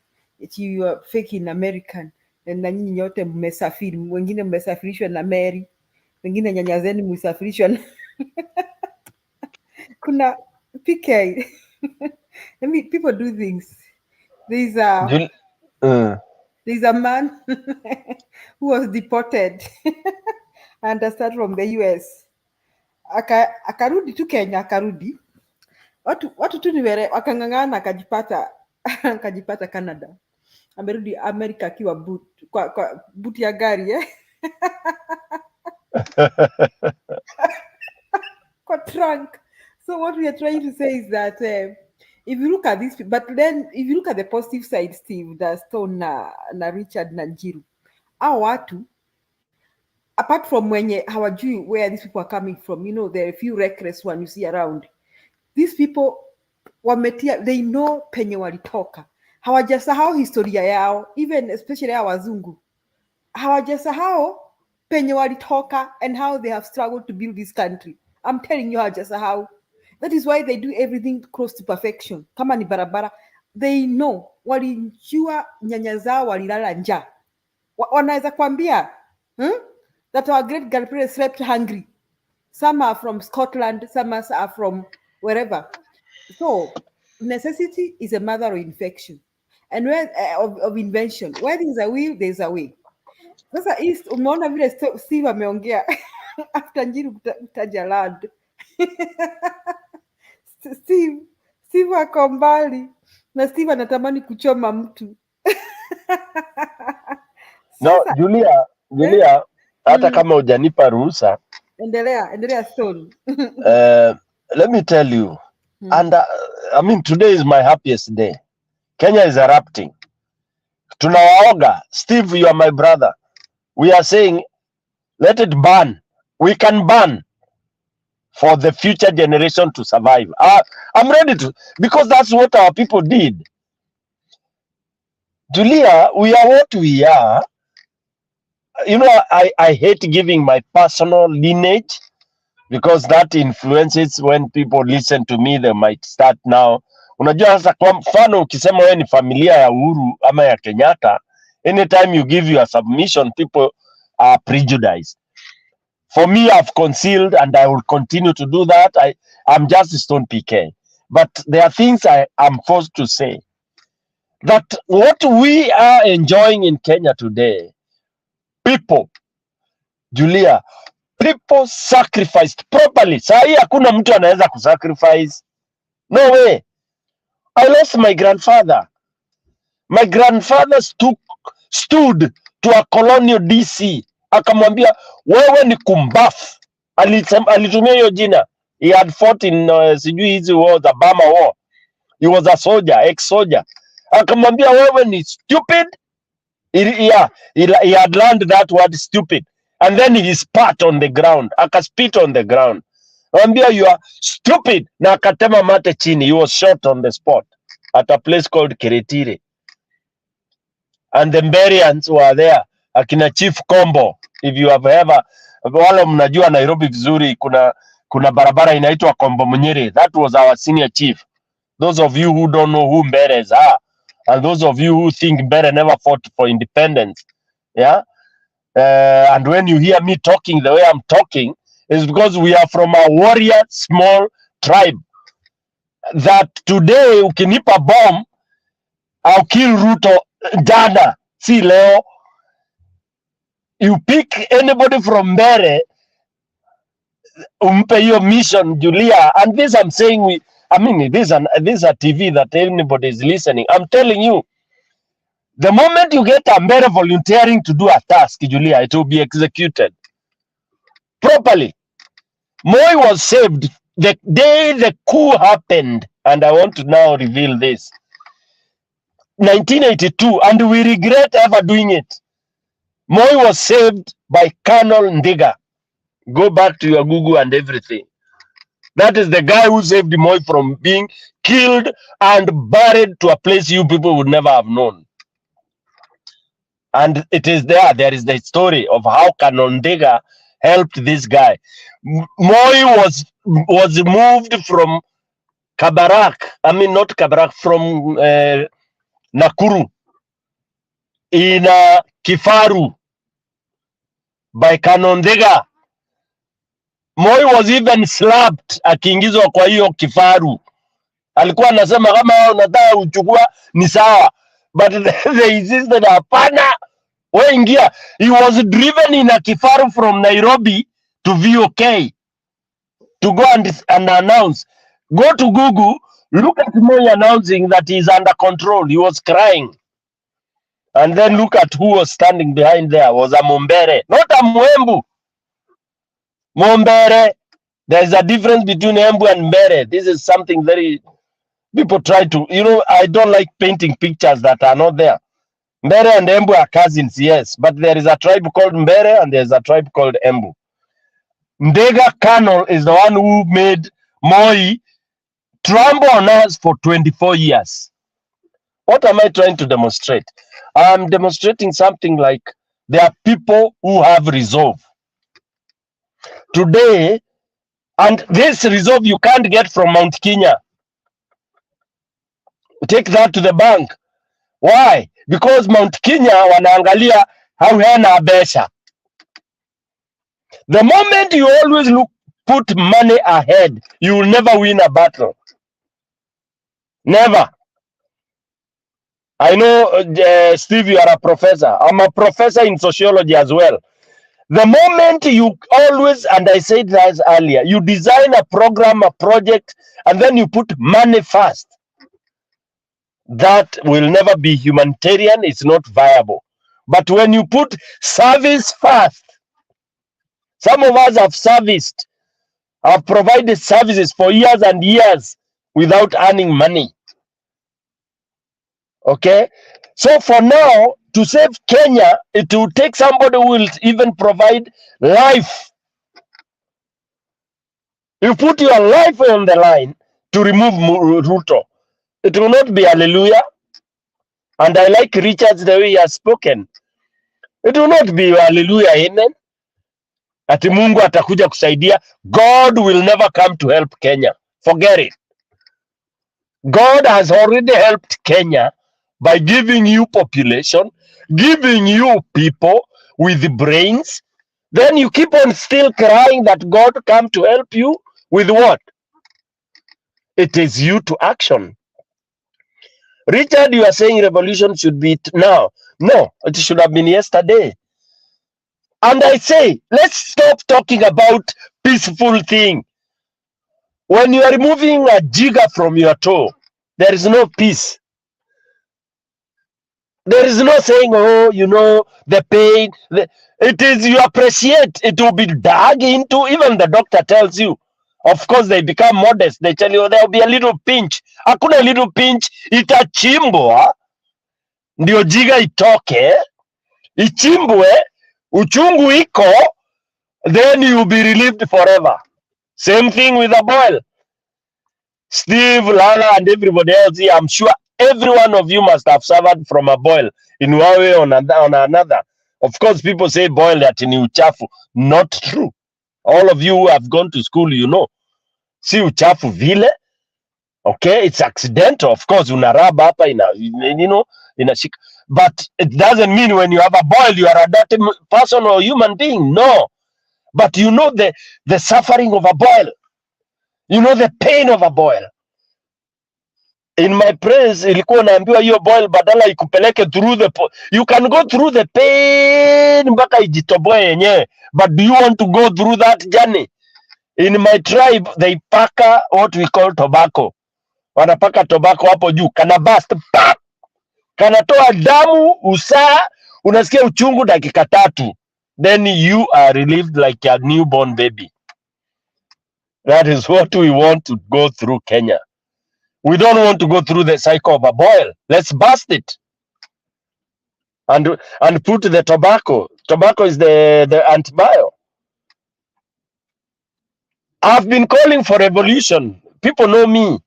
you are faking American. Na nyinyi nyote mmesafiri, wengine mmesafirishwa na Mary, wengine nyanya zenu mmesafirishwa na kuna PK. I mean, people do things. There's a man who was deported and started from the US. Akarudi tu Kenya, akarudi watu tu niwere wakang'ang'ana, akajipata Canada, amerudi America akiwa kwa boot ya gari kwa trunk. So what we are trying to say is that if you look at this, but then if you look at the positive side, Steve, the Stone na Richard na Njiru, hao watu apart from wenye hawajui where these people are coming from, you know, there are a few reckless ones you see around. These people wametia, they know penye walitoka, hawajasahau historia yao, even especially hao wazungu hawajasahau penye walitoka and how they have struggled to build this country. I'm telling you, hawajasahau. That is why they do everything close to perfection. Kama ni barabara, they know walijua nyanya zao walilala njaa, wanaweza kwambia that our great grandparents slept hungry. Some are from Scotland, some are from wherever. So necessity is a mother of infection, and where of invention. Where there is a will, there is a way. Sasa umeona vile Steve ameongea after Njiru kutaja land. Steve ako mbali na Steve anatamani kuchoma mtu. No, Julia, hata kama hujanipa ruhusa, endelea Stone. Let me tell you, and I mean today is my happiest day. Kenya is erupting. Tunawaoga. Steve, you are my brother. We are saying, let it burn. We can burn for the future generation to survive. I'm ready to, because that's what our people did. Julia, we are what we are. You know, I hate giving my personal lineage because that influences when people listen to me, they might start now. Unajua sasa, kwa mfano ukisema wewe ni familia ya Uhuru ama ya Kenyatta, anytime you give your submission, people are prejudiced. For me, I've concealed and I will continue to do that. I'm just Stone PK. But there are things I am forced to say. That what we are enjoying in Kenya today, people, Julia, people sacrificed properly. Sahi hakuna mtu anaweza kusacrifice. No way. I lost my grandfather. My grandfather stood to a colonial DC. Akamwambia, wewe ni kumbafu. Alitumia hiyo jina. He had fought in sijui hizi war, the Burma war. He was a soldier, ex-soldier. Akamwambia wewe ni stupid. He had learned that word stupid. And then he spat on the ground. Akaspit on the ground. Akamwambia you are stupid. Na akatema mate chini. He was shot on the spot at a place called Kiretire. And the Mberians were there. Akina Chief Kombo. If you have ever, wale mnajua Nairobi vizuri, kuna barabara inaitwa Kombo Munyere. That was our senior chief. Those of you who don't know who Mberes are, and those of you who think Mbere never fought for independence, yeah. And when you hear me talking the way I'm talking, is because we are from a warrior small tribe. That today ukinipa bomb, I'll kill Ruto jana, si leo. You pick anybody from Mbere, umpe hiyo mission, Julia. And this I'm saying, this is a TV that anybody is listening. I'm telling you, the moment you get a Mbere volunteering to do a task, Julia, it will be executed properly. Moi was saved the day the coup happened, and I want to now reveal this. 1982, and we regret ever doing it. Moi was saved by Colonel Ndiga. Go back to your Google and everything. That is the guy who saved Moi from being killed and buried to a place you people would never have known. And it is there is the story of how Kanondega helped this guy. Moi was moved from Kabarak, not Kabarak, from Nakuru in Kifaru by Kanondega. Moi was even slapped akiingizwa kwa hiyo Kifaru. Alikuwa anasema kama unataka uchukua ni sawa. But they insisted hapana. Ingia. He was driven in a Kifaru from Nairobi to VOK to go and announce. Go to Google, look at Moi announcing that he's under control. He was crying. And then look at who was standing behind there. Was a Mumbere, not a Mwembu. Mumbere. There's a difference between Embu and Mbere. This is something very... People try to... I don't like painting pictures that are not there. Mbere and Embu are cousins, yes. But there is a tribe called Mbere and there's a tribe called Embu. Ndega Colonel is the one who made Moi tremble on us for 24 years. What am I trying to demonstrate? I'm demonstrating something like there are people who have resolve. Today, and this resolve you can't get from Mount Kenya. Take that to the bank. Why? Because Mount Kenya wanaangalia hawena besha. The moment you always put money ahead, you will never win a battle. Never. I know, Steve, you are a professor. I'm a professor in sociology as well. The moment you always, and I said that earlier, you design a program, a project, and then you put money first, that will never be humanitarian. It's not viable. But when you put service first, some of us have serviced, have provided services for years and years without earning money. Okay? So for now, to save Kenya, it will take somebody who will even provide life. You put your life on the line to remove Ruto. It will not be hallelujah. And I like Richards the way he has spoken. It will not be hallelujah, amen. Ati Mungu atakuja kusaidia. God will never come to help Kenya. Forget it. God has already helped Kenya by giving you population, giving you people with brains. Then you keep on still crying that God come to help you with what? It is you to action. Richard, you are saying revolution should be now. No, it should have been yesterday. And I say, let's stop talking about peaceful thing. When you are removing a jigger from your toe, there is no peace. There is no saying, oh, you know, the pain. It is, you appreciate. It will be dug into. Even the doctor tells you. Of course, they become modest. They tell you there will be a little pinch. Hakuna little pinch. Itachimbwa. Ndio jiga itoke. Ichimbwe. Uchungu iko. Then you will be relieved forever. Same thing with a boil. Steve, Lala, and everybody else here, I'm sure every one of you must have suffered from a boil in one way or another. Of course, people say boil that in uchafu. Not true. All of you who have gone to school, you know. Si uchafu vile. Okay, it's accidental. Of course, unaraba hapa inashika. But it doesn't mean when you have a boil, you are a dirty person or human being. No. But you know the suffering of a boil. You know the pain of a boil. In my praise, ilikuwa naambiwa hiyo boil badala ikupeleke through you can go through the pain mpaka ijitoboe yenyewe. But do you want to go through that journey? In my tribe, they paka what we call tobacco. Wanapaka tobacco hapo juu. Kana bust. Pap! Kanatoa damu, usaa, unasikia uchungu dakika 3. Then you are relieved like a newborn baby. That is what we want to go through Kenya. We don't want to go through the cycle of a boil. Let's bust it. And put the tobacco. Tobacco is the antibio. I've been calling for revolution. People know me.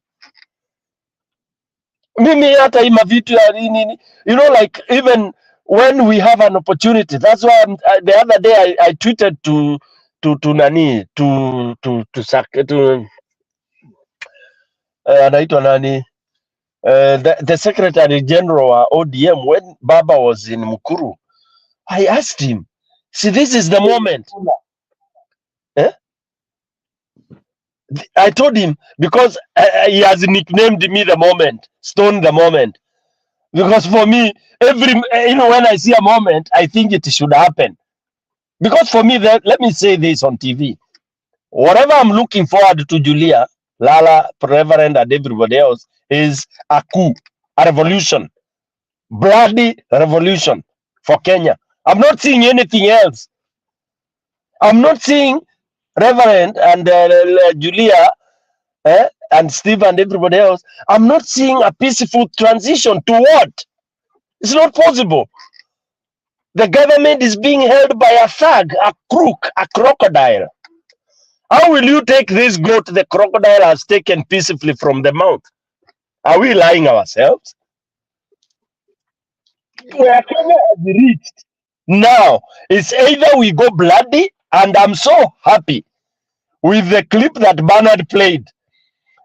Mimi hata ima vitu ya nini. You know, like even when we have an opportunity. That's why the other day I tweeted to anaitwa nani? The Secretary General of ODM, when Baba was in Mukuru, I asked him, see, this is the moment. Eh? I told him, because he has nicknamed me the moment, Stone the moment. Because for me, when I see a moment, I think it should happen. Because for me, let me say this on TV. Whatever I'm looking forward to, Julia, Lala, Reverend, and everybody else, is a coup, a revolution, bloody revolution for Kenya. I'm not seeing anything else. I'm not seeing Reverend and Julia and Steve and everybody else. I'm not seeing a peaceful transition to what? It's not possible. The government is being held by a thug, a crook, a crocodile. How will you take this goat the crocodile has taken peacefully from the mouth? Are we lying ourselves? Where Kenya has reached now, it's either we go bloody, and I'm so happy with the clip that Bernard played.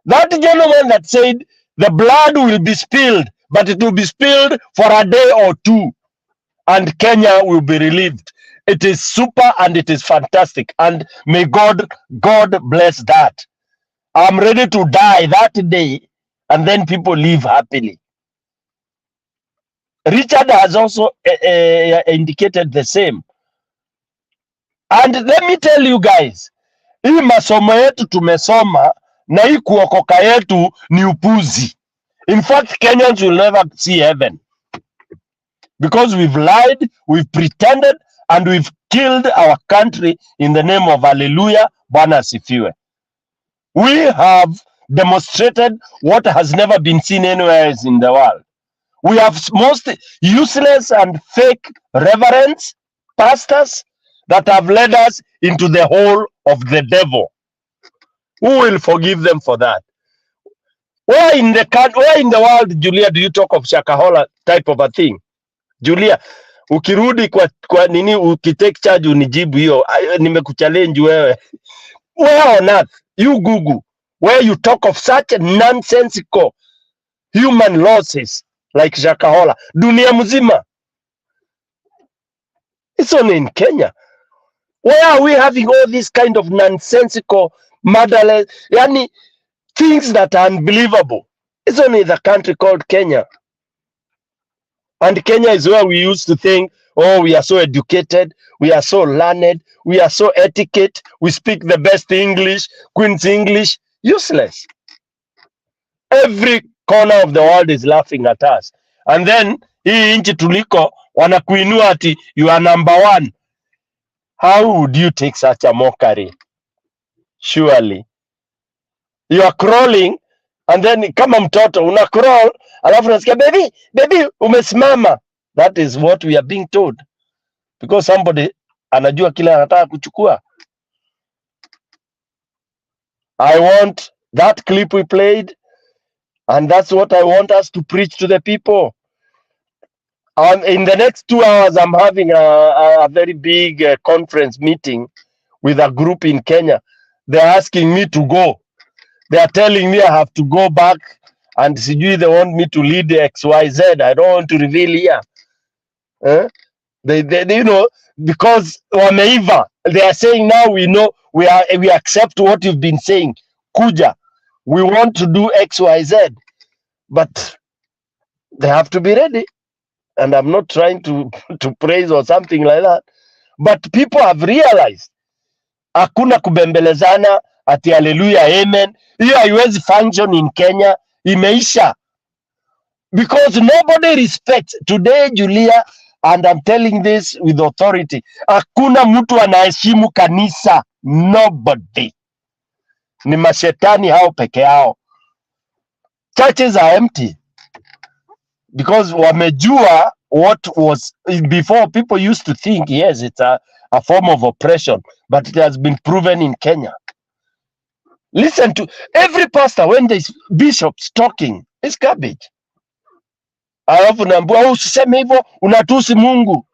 That gentleman that said the blood will be spilled, but it will be spilled for a day or 2, and Kenya will be relieved. It is super and it is fantastic, and may God bless that. I'm ready to die that day, and then people live happily. Richard has also indicated the same. And let me tell you guys, hii masomo yetu tumesoma na hii kuokoka yetu ni upuzi. In fact, Kenyans will never see heaven. Because we've lied, we've pretended, and we've killed our country in the name of Hallelujah, Bwana asifiwe. We have demonstrated what has never been seen anywhere else in the world. We have most useless and fake reverends, pastors that have led us into the hole of the devil. Who will forgive them for that? Where in the world, Julia, do you talk of Shakahola type of a thing? Julia, ukirudi kwa nini ukitake charge unijibu hiyo, nimekuchallenge wewe. Where on earth, you Google, where you talk of such nonsensical human losses like Shakahola, dunia mzima. It's only in Kenya. Where are we having all this kind of nonsensical, murderless, things that are unbelievable? It's only the country called Kenya. And Kenya is where we used to think, oh, we are so educated, we are so learned, we are so etiquette, we speak the best English, Queen's English. Useless. Every corner of the world is laughing at us. And then Hii nchi tuliko wanakuinua ati you are number one. How would you take such a mockery? Surely you are crawling and then kama mtoto una crawl alafu unasikia baby umesimama. That is what we are being told because somebody anajua kile anataka kuchukua. I want that clip we played, and that's what I want us to preach to the people. In the next 2 hours, I'm having a very big conference meeting with a group in Kenya. They're asking me to go. They are telling me I have to go back, and they want me to lead the XYZ. I don't want to reveal here. They you know, because wameiva. They are saying now we know we accept what you've been saying. Kuja, we want to do XYZ, but they have to be ready. And I'm not trying to praise or something like that, but people have realized hakuna kubembelezana ati hallelujah amen. Hiyo haiwezi function in Kenya, imeisha, because nobody respects today, Julia, and I'm telling this with authority. Hakuna mtu anaheshimu kanisa, nobody. Ni mashetani hao peke yao. Churches are empty because wamejua what was before. People used to think yes, it's a form of oppression, but it has been proven in Kenya. Listen to every pastor when there's bishops talking, it's garbage. Alafu naambiwa usiseme hivyo, unatusi Mungu.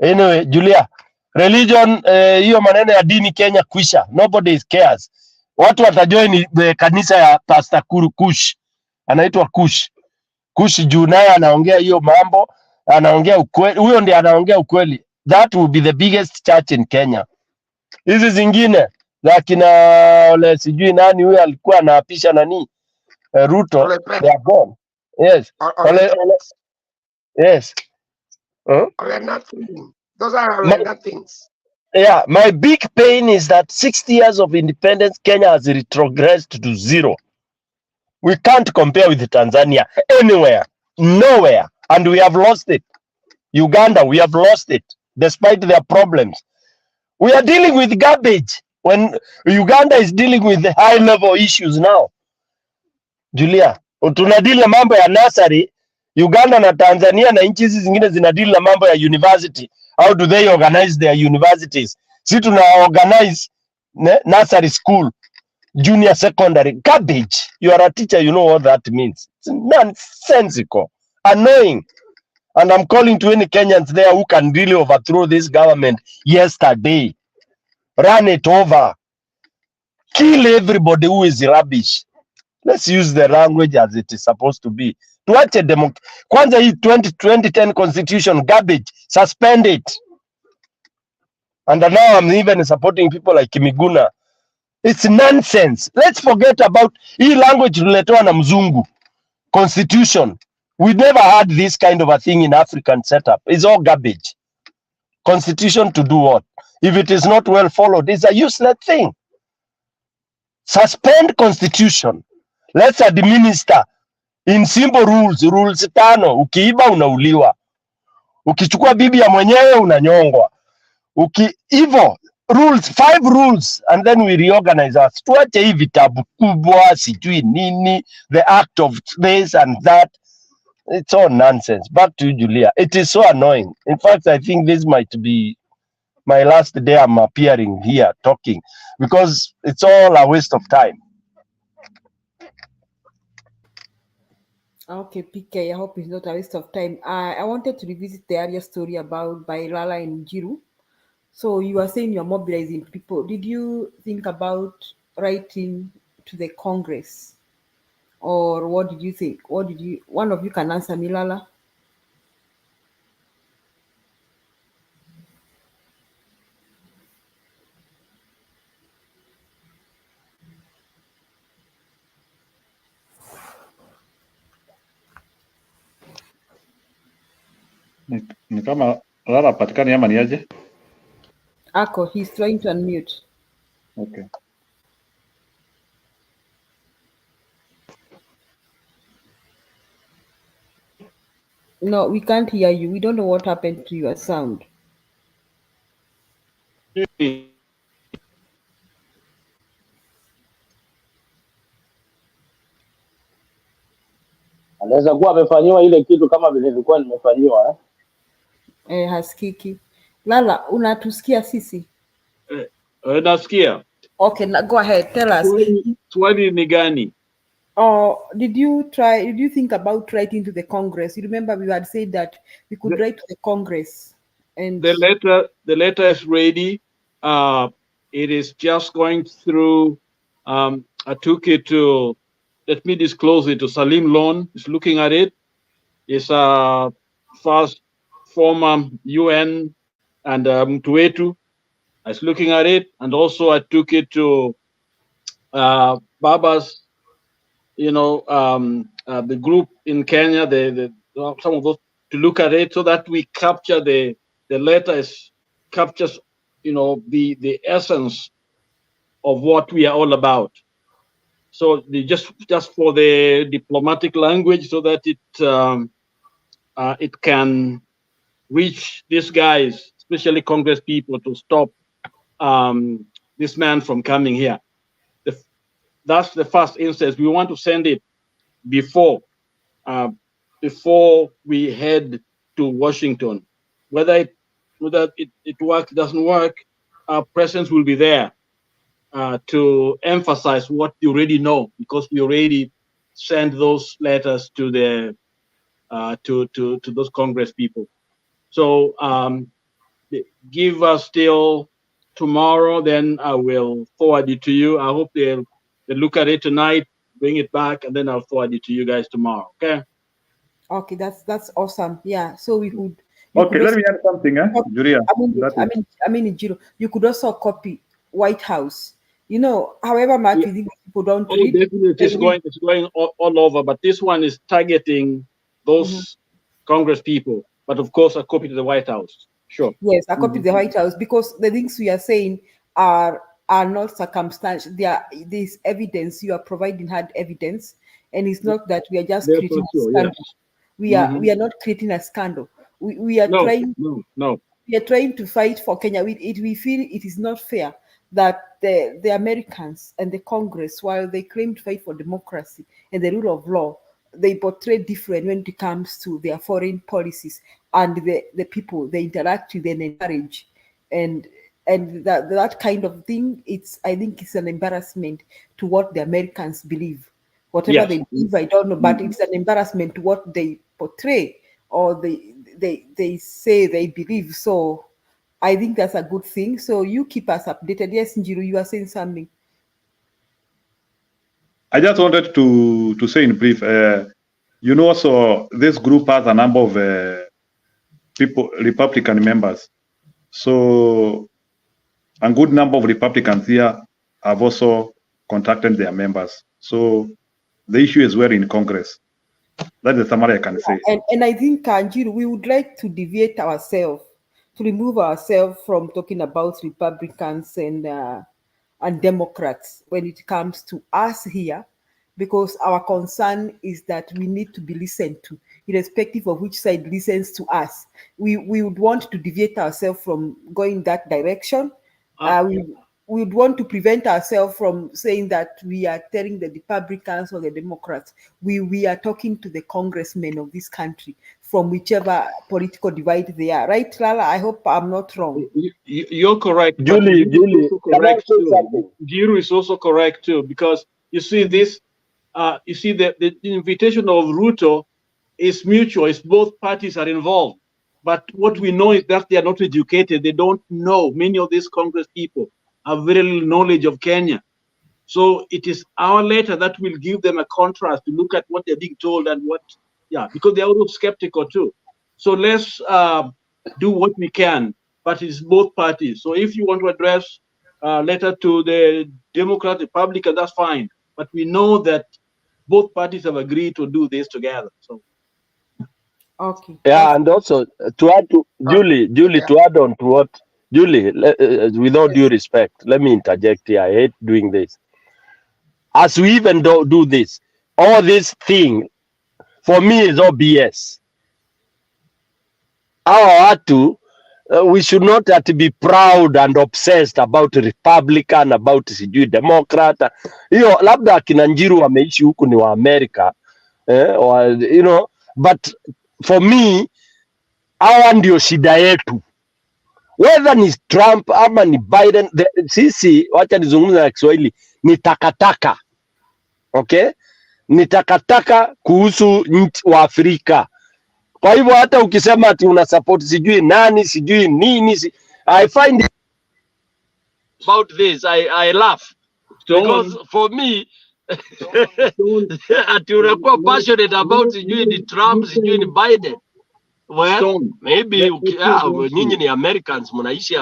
Anyway, Julia, religion hiyo maneno ya dini Kenya kwisha. Nobody cares. Watu watajoin the kanisa ya Pastor Kush. Anaitwa Kush juu naye anaongea hiyo mambo, anaongea ukweli. Huyo ndiye anaongea ukweli. That will be the biggest church in Kenya. Hizi zingine za kina ole sijui nani huyo alikuwa anaapisha nani Ruto, they are gone. Yes. Yes. Ole nothing. Those are ole nothings. Yeah, my big pain is that 60 years of independence, Kenya has retrogressed to zero. We can't compare with Tanzania anywhere, nowhere, and we have lost it. Uganda, we have lost it, despite their problems. We are dealing with garbage when Uganda is dealing with the high-level issues now. Julia, tunadili mambo ya nursery, Uganda na Tanzania na nchi hizi zingine zinadili na mambo ya university. How do they organize their universities? Si tuna organize nursery school, junior secondary, garbage. You are a teacher, you know what that means. It's nonsensical, annoying. And I'm calling to any Kenyans there who can really overthrow this government yesterday. Run it over. Kill everybody who is rubbish. Let's use the language as it is supposed to be. Tuache kwanza hii 2010 constitution garbage, suspend it. And now I'm even supporting people like Miguna. It's nonsense. Let's forget about hii language tuletoa na mzungu. Constitution. We never had this kind of a thing in African setup. It's all garbage. Constitution to do what? If it is not well followed, it's a useless thing. Suspend constitution. Let's administer in simple rules. Rules 5. Ukiiba unauliwa. Ukichukua bibi ya mwenyewe unanyongwa. Hivyo rules, 5 rules, and then we reorganize us. Tuache hii vitabu kubwa sijui nini, the act of this and that. It's all nonsense. Back to you, Julia. It is so annoying. In fact, I think this might be my last day I'm appearing here talking, because it's all a waste of time. Okay, PK, I hope it's not a waste of time. I wanted to revisit the earlier story about Bailala and Jiru. So you are saying you're mobilizing people. Did you think about writing to the Congress? Or what did you think? One of you can answer me, Lala? Ni kama Lala patikani ama ni aje? Ako, he's trying to unmute. Okay. No, we can't hear you. We don't know what happened to your sound. Anaweza kuwa amefanyiwa ile kitu kama vile nilikuwa nimefanyiwa. Hasikiki. Lala, unatusikia sisi? Nasikia. Okay, now go ahead. Tell us. Swali ni gani? Did you think about writing to the Congress? You remember we had said that we could write to the Congress, and the letter is ready. It is just going through. I took it to, let me disclose it to Salim Lon. He's looking at it. It's a first former UN and Mtuetu. I was looking at it, and also I took it to Baba's, the group in Kenya, some of those, to look at it so that we capture the letter captures, the essence of what we are all about. So just for the diplomatic language, so that it can reach these guys, especially Congress people, to stop this man from coming here. That's the first instance. We want to send it before we head to Washington. Whether it works, doesn't work, our presence will be there to emphasize what you already know, because we already sent those letters to the to those Congress people. So give us till tomorrow, then I will forward it to you. I hope they'll look at it tonight, bring it back, and then I'll forward it to you guys tomorrow. Okay. Okay, that's awesome. Yeah, so we could. Okay, let me add something, Julia. Jiro, you could also copy White House. However much you think people don't read. Definitely, it's going all over, but this one is targeting those Congress people. But of course, I copied the White House. Sure. Yes, I copied the White House because the things we are saying are not circumstantial. There's evidence. You are providing hard evidence, and it's not that we are just creating a scandal. Yes. We are not creating a scandal. We are trying. No. We are trying to fight for Kenya. We feel it is not fair that the Americans and the Congress, while they claim to fight for democracy and the rule of law, they portray different when it comes to their foreign policies and the people they interact with and encourage, and that kind of thing. I think it's an embarrassment to what the Americans believe. Whatever they believe, I don't know, but it's an embarrassment to what they portray or they say they believe. So I think that's a good thing. So you keep us updated. Yes, Njiru, you are saying something. I just wanted to say in brief, so this group has a number of people, Republican members. So a good number of Republicans here have also contacted their members. So the issue is where in Congress. That's the summary I can say. And I think, Njiru, we would like to deviate ourselves, to remove ourselves from talking about Republicans and Democrats when it comes to us here, because our concern is that we need to be listened to, irrespective of which side listens to us. We would want to deviate ourselves from going that direction. We would want to prevent ourselves from saying that we are telling the Republicans or the Democrats. We are talking to the congressmen of this country from whichever political divide they are. Right, Lala? I hope I'm not wrong. You're correct. Julie, Jiru is also correct too, because you see this. You see the invitation of Ruto is mutual. It's both parties are involved. But what we know is that they are not educated. They don't know. Many of these Congress people have very little knowledge of Kenya. So it is our letter that will give them a contrast to look at what they're being told and because they're also skeptical too. So let's do what we can, but it's both parties. So if you want to address a letter to the Democrat, Republican, that's fine. But we know that both parties have agreed to do this together. So. Okay. Yeah, and also to add to Julie, to add on to what Julie, with all due respect, let me interject here. I hate doing this. As we even do this, all this thing for me is all BS. hawa watu we should not be proud and obsessed about Republican, about sijui Democrat. Hiyo labda akina Njiru wameishi huku ni wa America, you know, but for me hawa ndio shida yetu, whether ni Trump ama ni Biden. Sisi wacha nizungumze na Kiswahili, ni takataka. Okay, ni takataka kuhusu nchi wa Afrika. Kwa hivyo hata ukisema ati una support sijui nani sijui nini, I find it about this I laugh because for me ati unakuwa passionate about sijui ni Trump sijui ni Biden. Well, maybe nyinyi ni Americans, mnaishi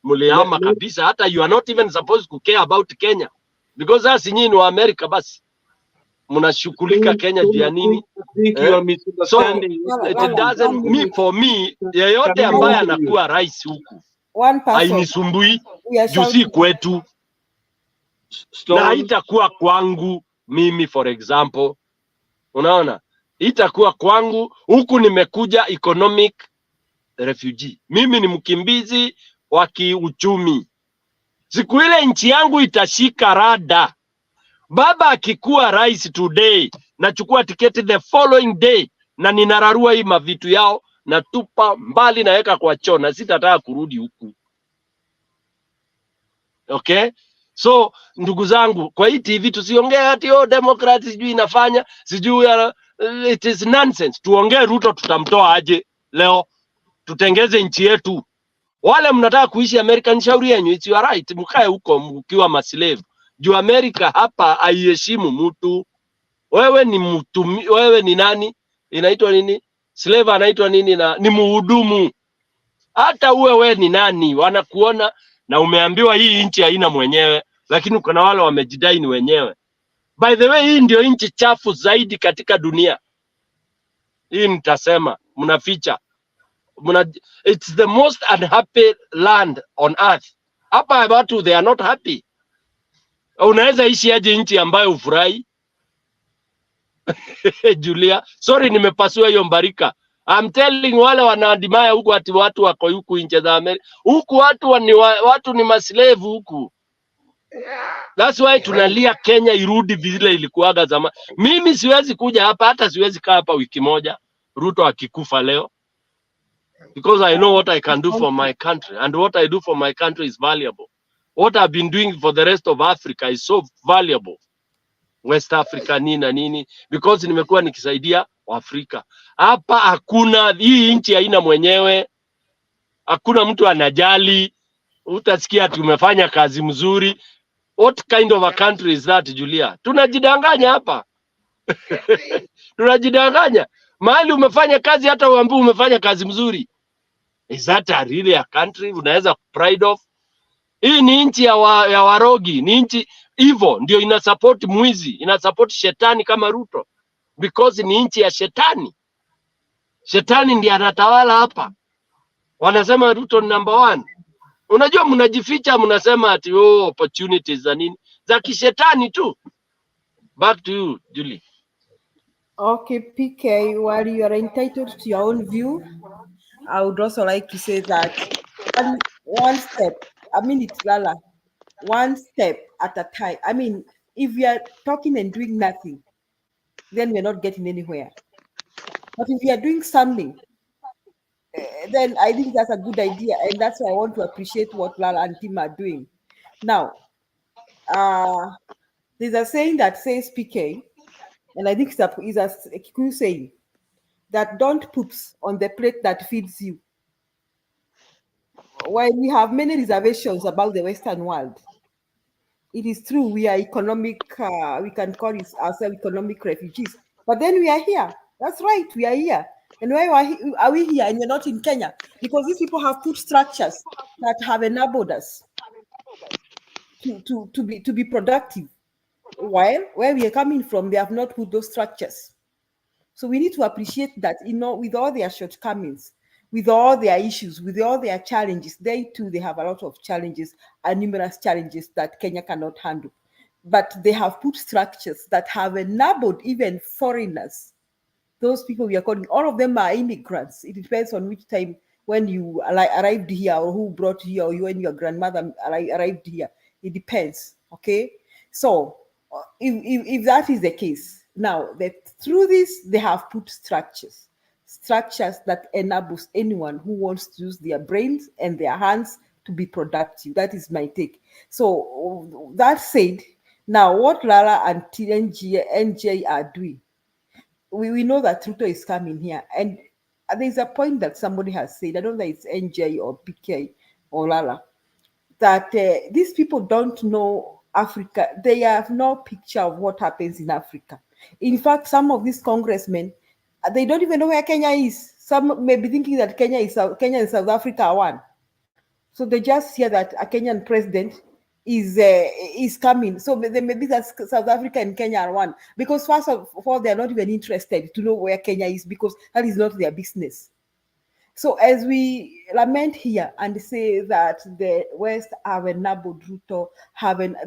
mliama kabisa, hata you are not even supposed to care about Kenya because as nyinyi ni wa America basi mnashughulika Kenya juu ya nini? So it doesn't me for me, yeyote ambaye anakuwa rais huku hainisumbui juu si kwetu, na haitakuwa kwangu mimi. For example, unaona, itakuwa kwangu huku, nimekuja economic refugee, mimi ni mkimbizi wa kiuchumi. Siku ile nchi yangu itashika rada, baba akikuwa rais today, nachukua tiketi the following day na ninararua hii mavitu yao na tupa mbali, naweka kwa choo na sitataka kurudi huku. Okay, so ndugu zangu, kwa hii TV tusiongee ati Democrats sijui inafanya sijui it is nonsense. Tuongee Ruto tutamtoa aje leo, tutengeze nchi yetu. Wale mnataka kuishi America, ni shauri yenu, it's your right, mkae huko mkiwa maslave. Juu America hapa haiheshimu mtu. Wewe ni mtu, wewe ni nani? Inaitwa nini? Slave anaitwa nini? Na ni mhudumu. Hata wewe ni nani, wanakuona na umeambiwa hii nchi haina mwenyewe, lakini kuna wale wamejidai ni wenyewe. By the way, hii ndio nchi chafu zaidi katika dunia. Hii nitasema, mnaficha. It's the most unhappy land on earth. Hapa watu they are not happy. Unaweza ishi aje nchi ambayo ufurahi? Julia, sorry nimepasua hiyo mbarika. I'm telling wale wanaadimaya huku ati watu wako huku nje za Amerika. Huku watu ni maslave huku. That's why tunalia Kenya irudi vile ilikuwaga zamani. Mimi siwezi kuja hapa, hata siwezi kaa hapa wiki moja Ruto akikufa leo. Because I know what I can do for my country, and what I do for my country is valuable. What I've been doing for the rest of Africa is so valuable. West Africa nini, because nimekuwa nikisaidia Afrika. Hapa hakuna, hii nchi haina mwenyewe. Hakuna mtu anajali. Utasikia tumefanya kazi mzuri. What kind of a country is that, Julia? Tunajidanganya hapa. Tunajidanganya. Mahali umefanya kazi hata uambiwe umefanya kazi mzuri. Is that really a country unaweza pride of? Hii ni nchi ya warogi, ni nchi hivyo ndio ina support mwizi, ina support shetani kama Ruto, because ni nchi ya shetani. Shetani ndiye anatawala hapa. Wanasema Ruto ni number 1. Unajua mnajificha, mnasema ati opportunities za nini? Za kishetani tu. Back to you, Julie. Okay, PK, while you are entitled to your own view, I would also like to say that one step, I mean it's Lala, one step at a time. I mean, if we are talking and doing nothing, then we're not getting anywhere. But if we are doing something, then I think that's a good idea, and that's why I want to appreciate what Lala and Tim are doing. Now, there's a saying that says, PK, and I think it's a Kikuyu saying, that don't poops on the plate that feeds you. While we have many reservations about the Western world, it is true we are economic, we can call ourselves economic refugees, but then we are here. That's right, we are here. And why are we here and you're not in Kenya? Because these people have put structures that have enabled us to be productive. While where we are coming from, they have not put those structures. So we need to appreciate that, with all their shortcomings, with all their issues, with all their challenges, they have a lot of challenges and numerous challenges that Kenya cannot handle. But they have put structures that have enabled even foreigners, those people we are calling, all of them are immigrants. It depends on which time when you arrived here, or who brought you, or when your grandmother arrived here. It depends. Okay, so if that is the case, now that through this they have put structures that enables anyone who wants to use their brains and their hands to be productive. That is my take. So that said, now what Lala and NJ are doing, we know that Ruto is coming here, and there's a point that somebody has said, I don't know if it's NJ or PK or Lala, that these people don't know Africa. They have no picture of what happens in Africa. In fact, some of these congressmen, they don't even know where Kenya is. Some may be thinking that Kenya and South Africa are one. So they just hear that a Kenyan president is coming. So maybe that South Africa and Kenya are one. Because first of all, they're not even interested to know where Kenya is, because that is not their business. So as we lament here and say that the West have enabled Ruto,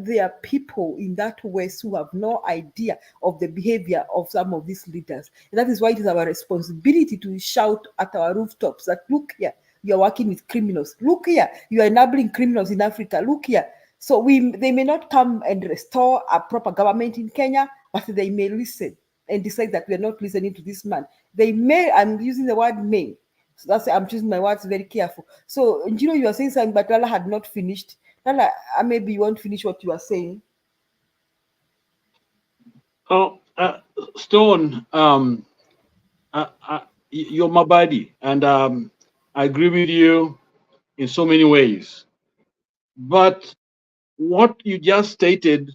there are people in that West who have no idea of the behavior of some of these leaders. And that is why it is our responsibility to shout at our rooftops that, look here, you are working with criminals. Look here, you are enabling criminals in Africa. Look here. So they may not come and restore a proper government in Kenya, but they may listen and decide that we are not listening to this man. They may, I'm using the word may. So that's, I'm choosing my words very careful. So, you are saying something, but Lala had not finished. Lala, maybe you won't finish what you are saying. Oh, Stone, you're my buddy, and I agree with you in so many ways. But what you just stated,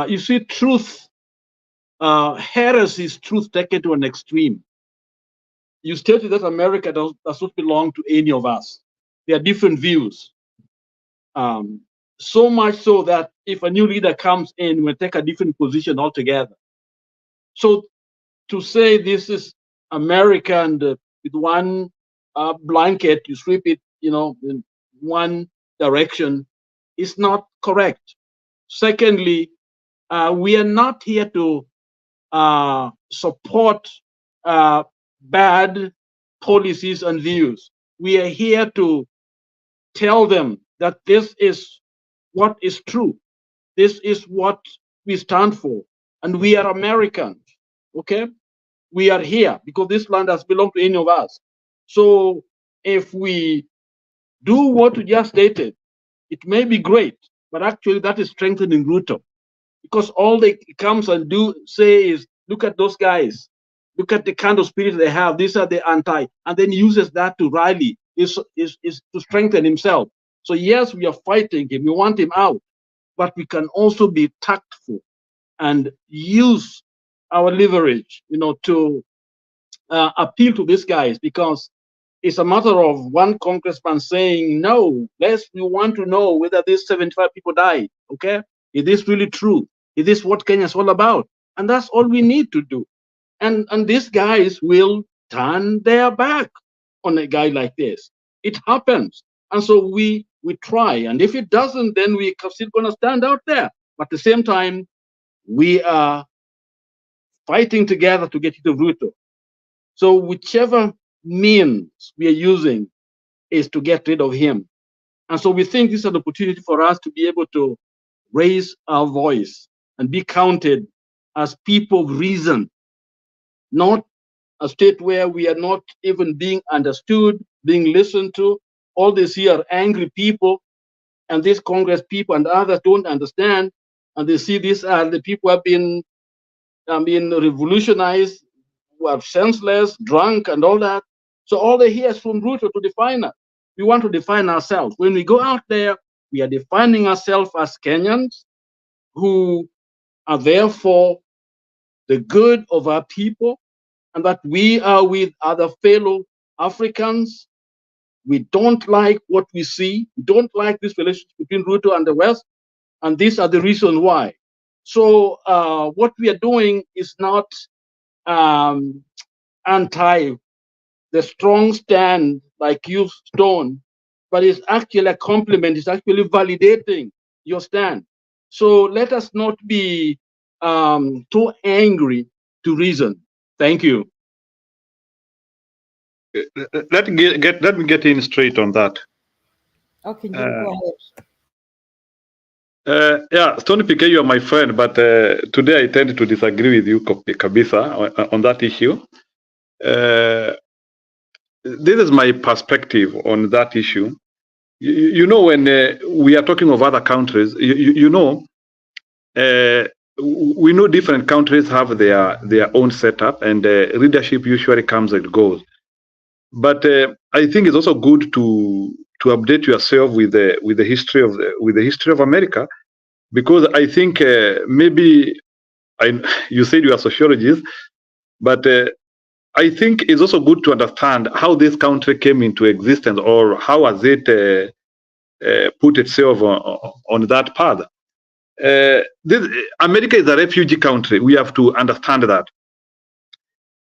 you see, truth, heresy is truth taken to an extreme. You stated that America does not belong to any of us. There are different views. So much so that if a new leader comes in, we'll take a different position altogether. So to say this is America and with one blanket, you sweep it, in one direction, is not correct. Secondly, we are not here to support bad policies and views. We are here to tell them that this is what is true. This is what we stand for. And we are Americans, okay? We are here because this land has belonged to any of us. So if we do what you just stated, it may be great, but actually that is strengthening Ruto, because all they comes and say is, look at those guys, look at the kind of spirit they have. These are the anti, and then uses that to rally, is to strengthen himself. So yes, we are fighting him. We want him out, but we can also be tactful and use our leverage, to appeal to these guys, because it's a matter of one congressman saying, no, we want to know whether these 75 people died, okay? Is this really true? Is this what Kenya is all about? And that's all we need to do. And these guys will turn their back on a guy like this. It happens. And so we try. And if it doesn't, then we are still going to stand out there. But at the same time, we are fighting together to get to Ruto. So whichever means we are using is to get rid of him. And so we think this is an opportunity for us to be able to raise our voice and be counted as people of reason, not a state where we are not even being understood, being listened to. All these here are angry people, and these Congress people and others don't understand, and they see these are the people who have been revolutionized, who are senseless, drunk, and all that. So all they hear is from Ruto to define us. We want to define ourselves. When we go out there, we are defining ourselves as Kenyans who are there for the good of our people, and that we are with other fellow Africans. We don't like what we see. We don't like this relationship between Ruto and the West, and these are the reasons why. So what we are doing is not anti the strong stand like you, Stone, but it's actually a compliment. It's actually validating your stand. So let us not be too angry to reason. Thank you. Let me get in straight on that. Okay, go ahead. Yeah, Stony PK, you are my friend, but today I tend to disagree with you, Kabisa, on that issue. This is my perspective on that issue. You know, when we are talking of other countries, we know different countries have their own setup, and leadership usually comes and goes. But I think it's also good to update yourself with the history of America, because I think maybe you said you are a sociologist, but I think it's also good to understand how this country came into existence, or how has it put itself on that path. America is a refugee country. We have to understand that.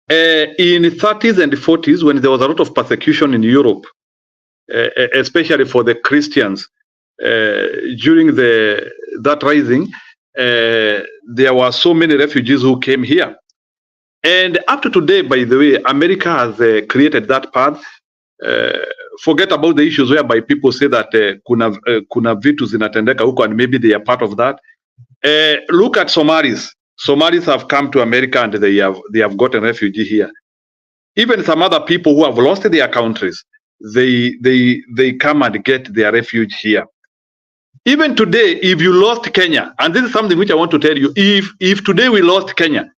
In the 30s and 40s, when there was a lot of persecution in Europe, especially for the Christians, during that rising, there were so many refugees who came here. And up to today, by the way, America has created that path. Forget about the issues whereby people say that kuna vitu zinatendeka huko, and maybe they are part of that. Look at Somalis. Somalis have come to America and they have gotten refugee here. Even some other people who have lost their countries, they come and get their refuge here. Even today, if you lost Kenya, and this is something which I want to tell you, if today we lost Kenya,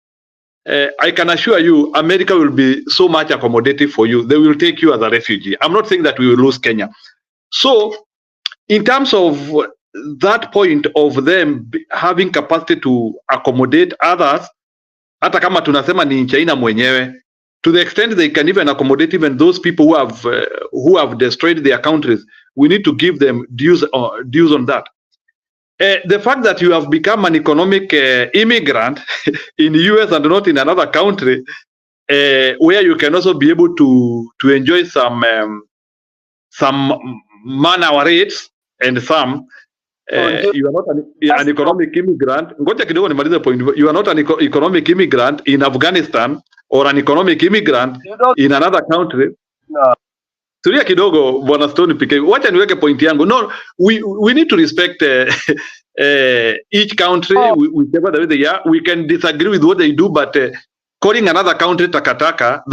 I can assure you, America will be so much accommodative for you. They will take you as a refugee. I'm not saying that we will lose Kenya. So, in terms of that point of them having capacity to accommodate others, hata kama tunasema ni China mwenyewe, to the extent they can even accommodate even those people who have destroyed their countries, we need to give them dues on that. The fact that you have become an economic immigrant in the US and not in another country, where you can also be able to enjoy some man-hour rates and some, you are not an economic immigrant. Ngoja kidogo nimalize point. You are not an economic immigrant in Afghanistan or an economic immigrant in another country. No. Tulia kidogo, Bwana Stone PK. Wacha niweke point yangu. No, we need to respect each country, whichever the way they are. We can disagree with what they do, but calling another country takataka,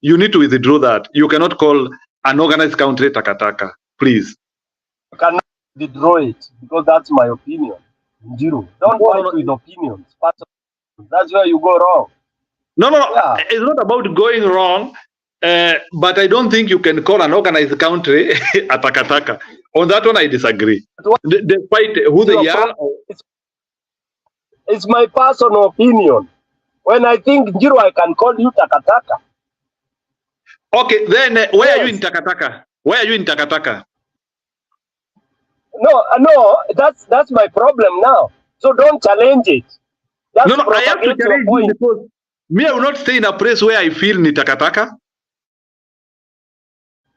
you need to withdraw that. You cannot call an organized country takataka, please. You cannot withdraw it, because that's my opinion. Zero. Don't fight with opinions. That's where you go wrong. No. Yeah. It's not about going wrong. But I don't think you can call an organized country a takataka. On that one, I disagree. Despite who they are. It's my personal opinion. When I think Njiro, I can call you takataka. Okay, then where are you in takataka? Where are you in takataka? No, that's my problem now. So don't challenge it. I have to challenge you, because me, I will not stay in a place where I feel ni takataka.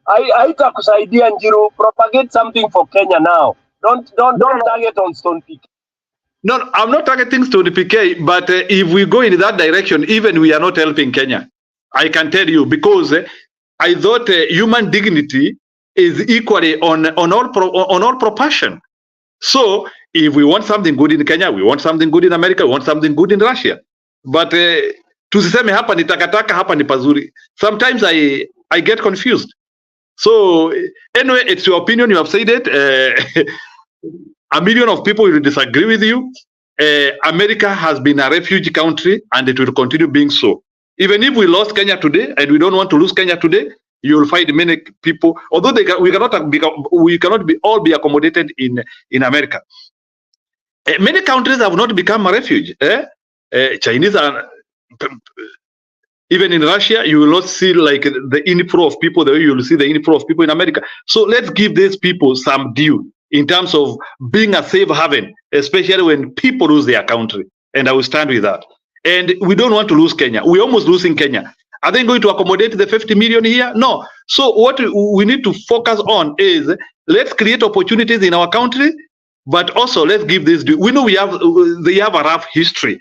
Haitakusaidia Njiro. Propagate something for Kenya now. Don't target on Stone PK. No, I'm not targeting Stone PK, but if we go in that direction, even we are not helping Kenya. I can tell you, because I thought human dignity is equally on all proportion. So if we want something good in Kenya, we want something good in America, we want something good in Russia. But tusiseme hapa ni takataka, hapa ni pazuri. Sometimes I get confused. So anyway, it's your opinion. You have said it. A million of people will disagree with you. America has been a refugee country, and it will continue being so. Even if we lost Kenya today, and we don't want to lose Kenya today, you will find many people. Although we cannot all be accommodated in America. Many countries have not become a refuge. Chinese are. Even in Russia, you will not see like the inflow of people the way you will see the inflow of people in America. So let's give these people some due in terms of being a safe haven, especially when people lose their country. And I will stand with that. And we don't want to lose Kenya. We're almost losing Kenya. Are they going to accommodate the 50 million here? No. So what we need to focus on is, let's create opportunities in our country, but also let's give this due. We know they have a rough history.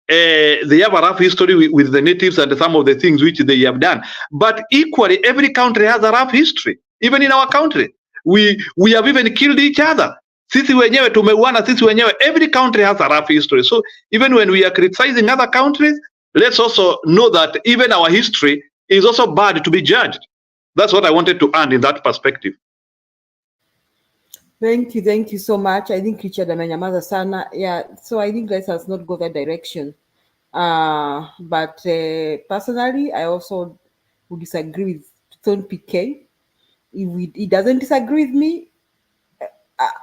they have a rough history with the natives and some of the things which they have done. But equally, every country has a rough history. Even in our country, we have even killed each other. Sisi wenyewe tumeuana, sisi wenyewe. Every country has a rough history. So even when we are criticizing other countries, let's also know that even our history is also bad to be judged. That's what I wanted to add in that perspective. Thank you so much. I think Richard amenyamaza sana. Yeah, so I think let us not go that direction. But personally, I also would disagree with Tone PK. If he doesn't disagree with me,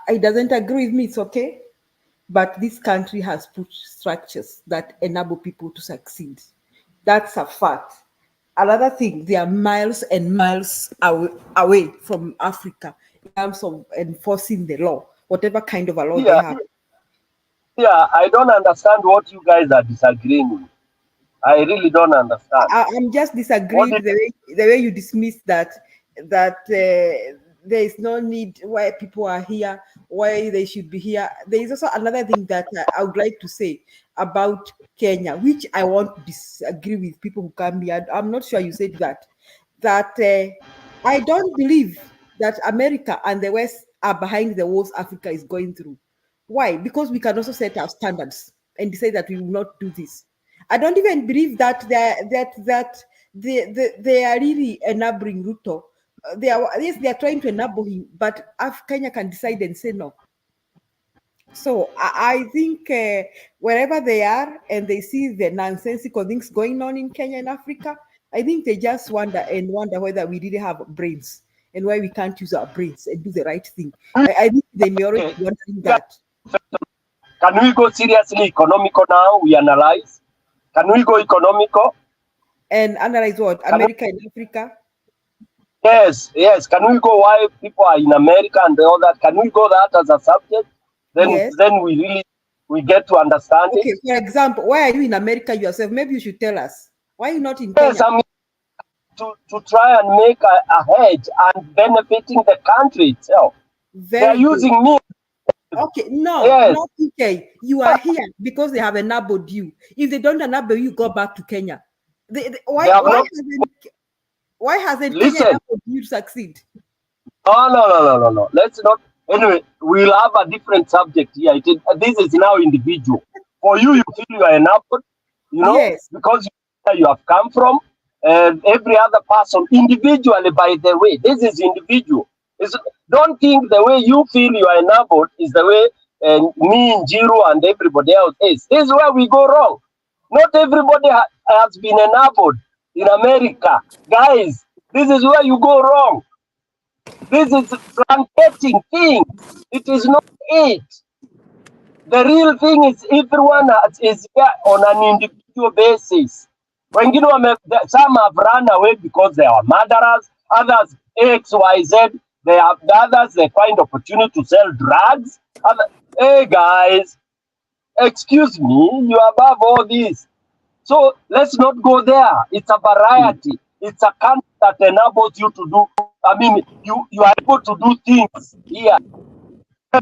he doesn't agree with me, it's okay. But this country has put structures that enable people to succeed. That's a fact. Another thing, they are miles and miles away from Africa in terms of enforcing the law, whatever kind of a law they have. Yeah, I don't understand what you guys are disagreeing with. I really don't understand. I'm just disagreeing the way you dismiss that there is no need why people are here, why they should be here. There is also another thing that I would like to say about Kenya, which I want to disagree with people who come here. I'm not sure you said that I don't believe that America and the West are behind the wars Africa is going through. Why? Because we can also set our standards and decide that we will not do this. I don't even believe that they are really enabling Ruto. They are trying to enable him, but Kenya can decide and say no. So I think wherever they are and they see the nonsensical things going on in Kenya and Africa, I think they just wonder whether we really have brains and why we can't use our brains and do the right thing. I think they may already be wondering that. Can we go seriously economical now? We analyze. Can we go economical? And analyze what? America and Africa? Yes. Can we go why people are in America and all that? Can we go that as a subject? Then we get to understand it. For example, why are you in America yourself? Maybe you should tell us. Why are you not in Kenya? Yes, I mean, to try and make a hedge and benefiting the country itself. They're using me. Okay, not okay. You are here because they have enabled you. If they don't enable you, go back to Kenya. Why hasn't Kenya enabled you to succeed? No. Let's not. Anyway, we'll have a different subject here. This is now individual. For you, you feel you are enabled, because you have come from, and every other person individually. By the way, this is individual. Don't think the way you feel you are enabled is the way me, Njiru, and everybody else is. This is where we go wrong. Not everybody has been enabled in America. Guys, this is where you go wrong. This is truncating thing. It is not it. The real thing is everyone is here on an individual basis. Some have run away because they are murderers, others X, Y, Z. The others, they find opportunity to sell drugs. Hey guys, excuse me, you are above all this. So let's not go there. It's a variety. It's a country that enables you to do. I mean, you are able to do things here.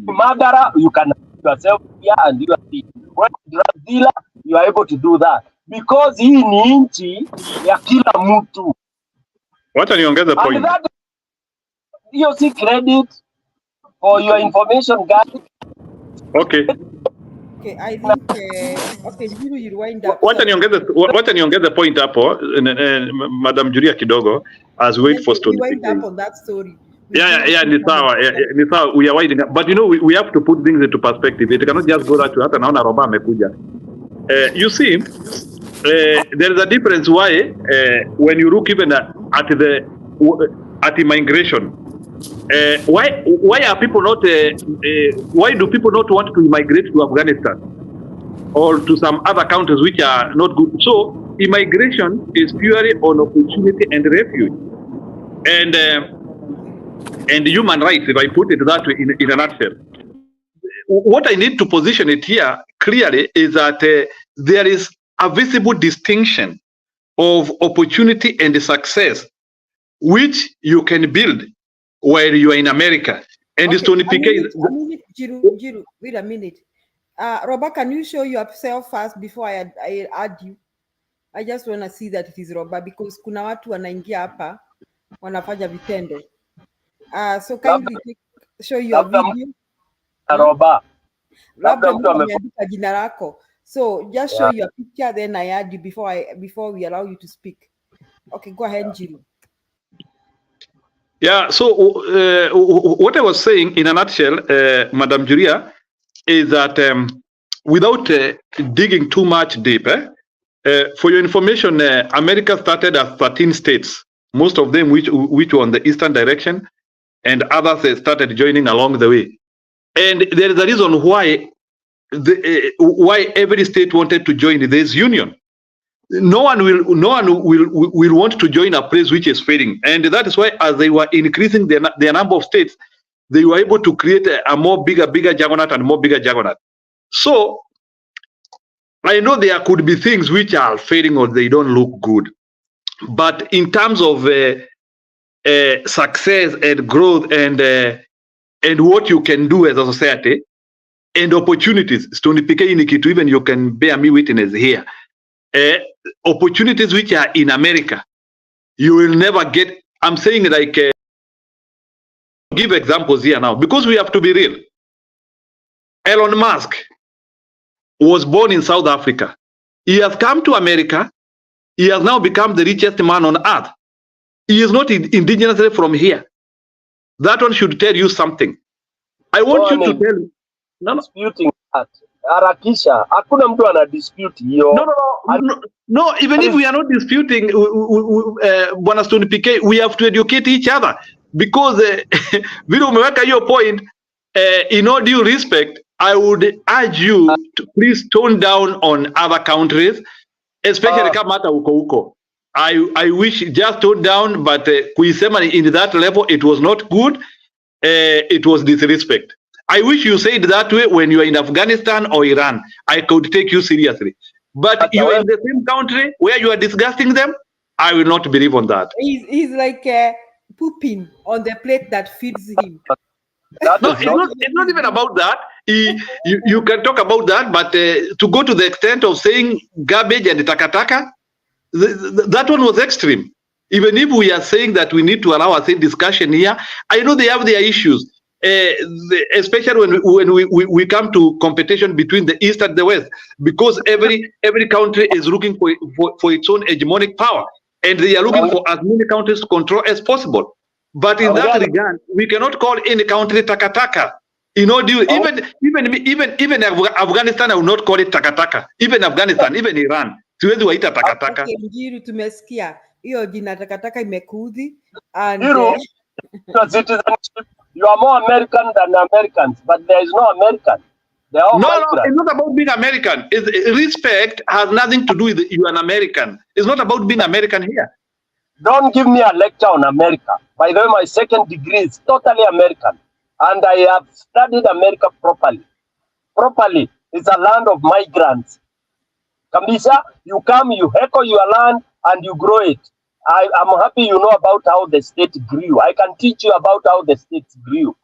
Murderer, you can yourself here and you are when drug dealer, you are able to do that because hii ni nchi ya kila mtu. Wacha niongeze point. You see credit for your information, guys. Okay, I think you wind up. Wacha niongeze point hapo, Madam Julia kidogo, as we wait for story. You wind up on that story. Yeah, ni sawa. We are winding up, but we have to put things into perspective. It cannot just go that way. Hata naona Roba amekuja. You see, there is a difference why when you look even at immigration. Why are people not? Why do people not want to migrate to Afghanistan or to some other countries which are not good? So immigration is purely on opportunity and refuge, and human rights. If I put it that way, in a nutshell, what I need to position it here clearly is that there is a visible distinction of opportunity and success, which you can build while you are in America. And Jiru, wait a minute. Roba, can you show yourself first before I add you? I just want to see that it is Roba because kuna watu wanaingia hapa wanafanya vitendo. So kindly show your video. Roba. Labda mtu ameandika jina lako. So just show your picture, then I add you before we allow you to speak. Okay, go ahead, Jiru. Yeah, so what I was saying in a nutshell, Madam Juria, is that without digging too much deep, for your information, America started as 13 states, most of them which were on the eastern direction, and others started joining along the way. And there is a reason why every state wanted to join this union. No one will want to join a place which is failing, and that is why, as they were increasing their number of states, they were able to create a more bigger juggernaut and more bigger juggernaut. So I know there could be things which are failing or they don't look good, but in terms of success and growth and what you can do as a society and opportunities, Stony PK even you can bear me witness here. Opportunities which are in America, you will never get. I'm saying like, give examples here now because we have to be real. Elon Musk was born in South Africa. He has come to America. He has now become the richest man on earth. He is not indigenously from here. That one should tell you something. I want you to tell me. No, disputing that. Harakisha, hakuna mtu ana dispute hiyo. No, even if we are not disputing, Bwana Stone PK, we have to educate each other because vile umeweka hiyo point, in all due respect, I would urge you to please tone down on other countries, especially kama hata huko. I wish just tone down, but kuisema in that level, it was not good. It was disrespect. I wish you said that way when you are in Afghanistan or Iran. I could take you seriously. But you are in the same country where you are disgusting them. I will not believe on that. He's like pooping on the plate that feeds him. No, it's not even about that. You can talk about that, but to go to the extent of saying garbage and takataka, that one was extreme. Even if we are saying that we need to allow a discussion here, I know they have their issues. Especially when we come to competition between the East and the West, because every country is looking for its own hegemonic power, and they are looking for as many countries to control as possible. But in that regard, we cannot call any country takataka. You know, even Afghanistan, I will not call it takataka. Even Afghanistan, even Iran, siwezi waita takataka. Njiru, tumesikia hiyo jina takataka imekudhi and you are more American than Americans, but there is no American. They are all no, it's not about being American. Respect has nothing to do with you an American. It's not about being American here. Don't give me a lecture on America. By the way, my second degree is totally American. And I have studied America properly. Properly. It's a land of migrants. Kambisa, you come, you heckle your land, and you grow it. I'm happy you know about how the state grew. I can teach you about how the states grew.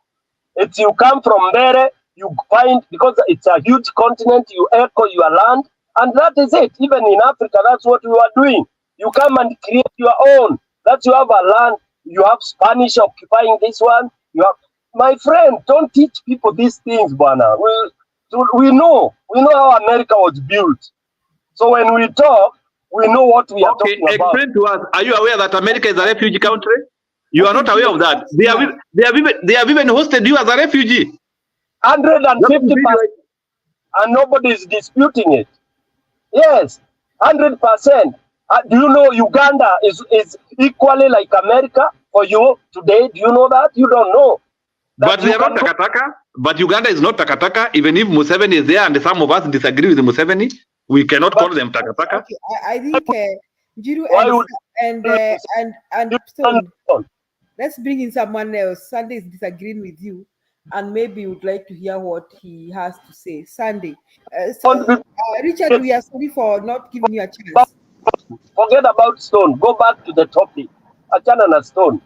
It's you come from there, you find, because it's a huge continent, you echo your land, and that is it. Even in Africa, that's what we are doing. You come and create your own. That you have a land, you have Spanish occupying this one. You have, my friend, don't teach people these things, Bwana. We know how America was built. So when we talk, we know what we are talking about. Explain to us. Are you aware that America is a refugee country? You are not aware of that. They have even hosted you as a refugee. 150%, and nobody is disputing it. Yes, 100%. Do you know Uganda is equally like America for you today? Do you know that? You don't know. But they are not takataka. But Uganda is not takataka. Even if Museveni is there, and some of us disagree with Museveni, we cannot call them takataka. Okay, I think Jiru and Stone, let's bring in someone else. Sunday is disagreeing with you, and maybe you would like to hear what he has to say. Sunday. Richard, we are sorry for not giving you a chance. Forget about Stone. Go back to the topic. Achana na Stone.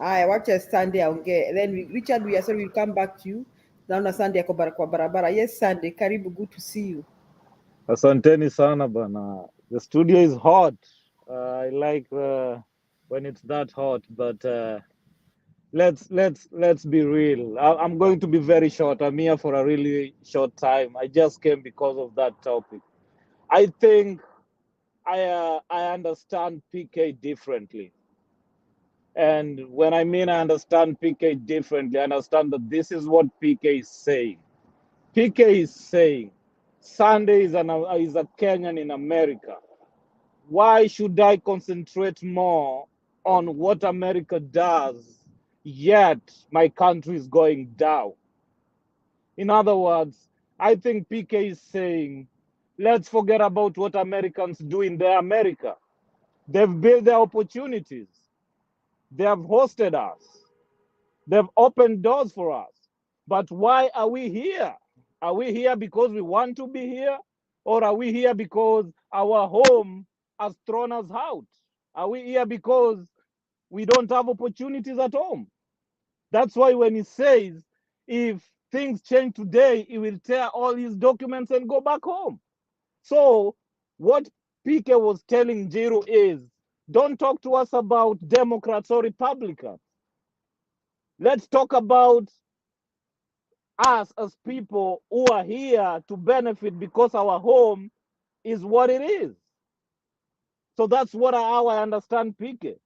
I watch a Sunday. Okay. Then Richard, we are sorry. We'll come back to you. Naona Sunday yako kwa barabara. Yes, Sunday, karibu, good to see you. Asanteni sana bana. The studio is hot. I like when it's that hot, but let's be real. I'm going to be very short. I'm here for a really short time. I just came because of that topic. I think I understand PK differently. And when I mean I understand PK differently, I understand that this is what PK is saying. PK is saying Sunday is a Kenyan in America. Why should I concentrate more on what America does, yet my country is going down? In other words, I think PK is saying, let's forget about what Americans do in their America. They've built their opportunities. They have hosted us. They've opened doors for us. But why are we here? Are we here because we want to be here? Or are we here because our home has thrown us out? Are we here because we don't have opportunities at home? That's why when he says, if things change today, he will tear all his documents and go back home. So what PK was telling Jiru is, don't talk to us about Democrats or Republicans. Let's talk about us as people who are here to benefit because our home is what it is. So that's how I understand PK.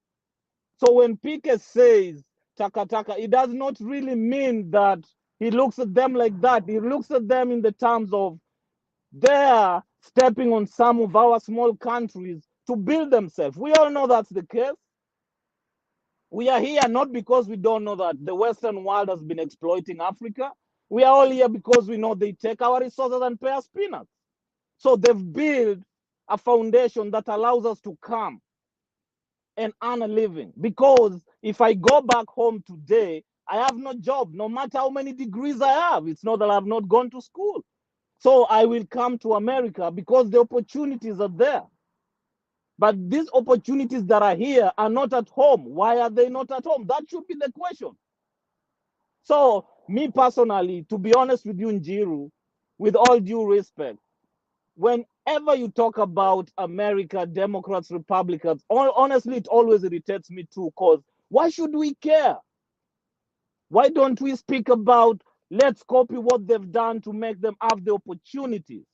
So when PK says taka taka, it does not really mean that he looks at them like that. He looks at them in the terms of they're stepping on some of our small countries to build themselves. We all know that's the case. We are here not because we don't know that the Western world has been exploiting Africa. We are all here because we know they take our resources and pay us peanuts. So they've built a foundation that allows us to come and earn a living. Because if I go back home today, I have no job, no matter how many degrees I have. It's not that I've not gone to school. So I will come to America because the opportunities are there. But these opportunities that are here are not at home. Why are they not at home? That should be the question. So me personally, to be honest with you, Njiru, with all due respect, whenever you talk about America, Democrats, Republicans, honestly, it always irritates me too, because why should we care? Why don't we speak about, let's copy what they've done to make them have the opportunities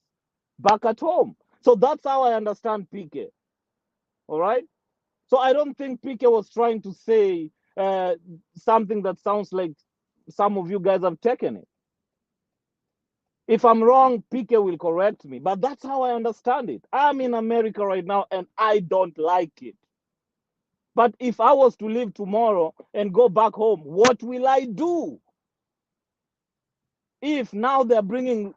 back at home? So that's how I understand PK. All right? So I don't think PK was trying to say something that sounds like some of you guys have taken it. If I'm wrong, PK will correct me, but that's how I understand it. I'm in America right now and I don't like it. But if I was to leave tomorrow and go back home, what will I do? If now they're bringing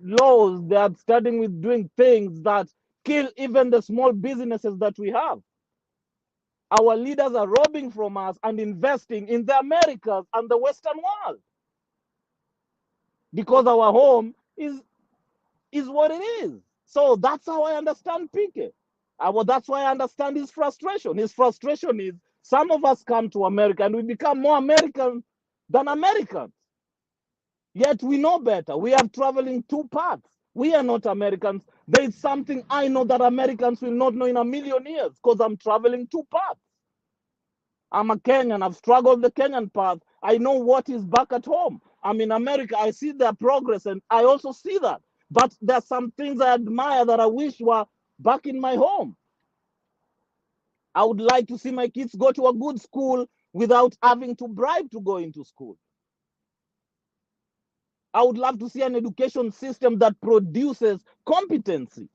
laws, they're starting with doing things that kill even the small businesses that we have. Our leaders are robbing from us and investing in the Americas and the Western world. Because our home is what it is. So that's how I understand PK. That's why I understand his frustration. His frustration is some of us come to America and we become more American than Americans. Yet we know better. We are traveling two paths. We are not Americans. There is something I know that Americans will not know in a million years because I'm traveling two paths. I'm a Kenyan. I've struggled the Kenyan path. I know what is back at home. I'm in America. I see their progress and I also see that. But there's some things I admire that I wish were back in my home. I would like to see my kids go to a good school without having to bribe to go into school. I would love to see an education system that produces competency.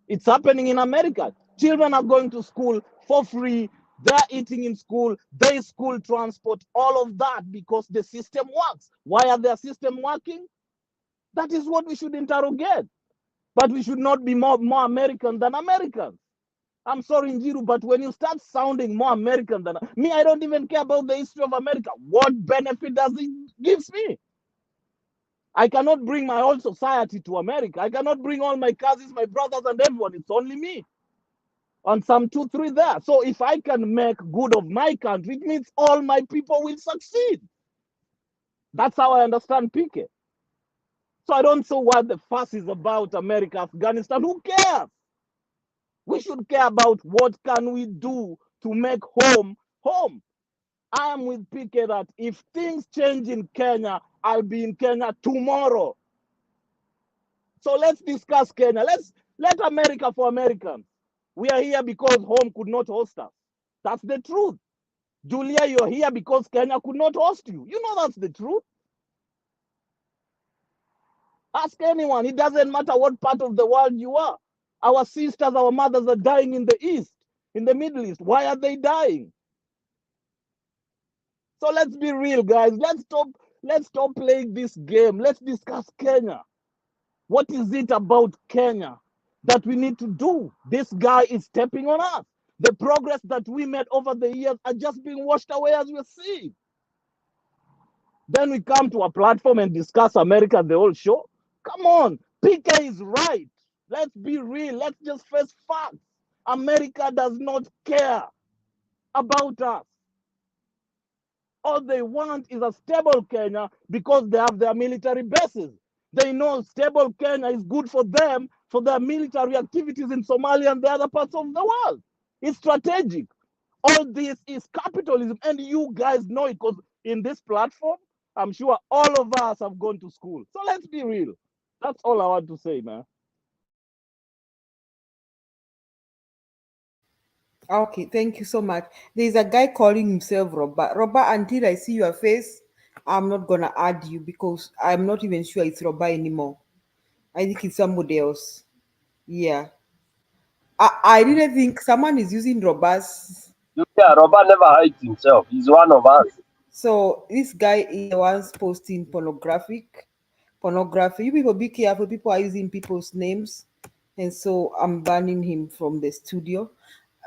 It's happening in America. Children are going to school for free. They're eating in school. There's school transport, all of that because the system works. Why are their system working? That is what we should interrogate. But we should not be more American than Americans. I'm sorry, Njiru, but when you start sounding more American than me, I don't even care about the history of America. What benefit does it give me? I cannot bring my whole society to America. I cannot bring all my cousins, my brothers, and everyone. It's only me. And some 2, 3 there. So if I can make good of my country, it means all my people will succeed. That's how I understand PK. So I don't know what the fuss is about America, Afghanistan. Who cares? We should care about what can we do to make home home. I am with PK that if things change in Kenya, I'll be in Kenya tomorrow. So let's discuss Kenya. Let America for Americans. We are here because home could not host us. That's the truth. Julia, you're here because Kenya could not host you. You know that's the truth. Ask anyone. It doesn't matter what part of the world you are. Our sisters, our mothers are dying in the East, in the Middle East. Why are they dying? So let's be real, guys. Let's stop playing this game. Let's discuss Kenya. What is it about Kenya that we need to do? This guy is stepping on us. The progress that we made over the years are just being washed away as we see. Then we come to a platform and discuss America the whole show. Come on, PK is right. Let's be real. Let's just face facts. America does not care about us. All they want is a stable Kenya because they have their military bases. They know stable Kenya is good for them, for their military activities in Somalia and the other parts of the world. It's strategic. All this is capitalism, and you guys know it because in this platform, I'm sure all of us have gone to school. So let's be real. That's all I want to say, man. Okay, thank you so much. There's a guy calling himself Robert. Robert, until I see your face, I'm not gonna add you because I'm not even sure it's Robert anymore. I think it's somebody else. Yeah. I really think someone is using Robert's. Yeah, Robert never hides himself. He's one of us. So this guy is the one's posting pornography. You people be careful. People are using people's names. And so I'm banning him from the studio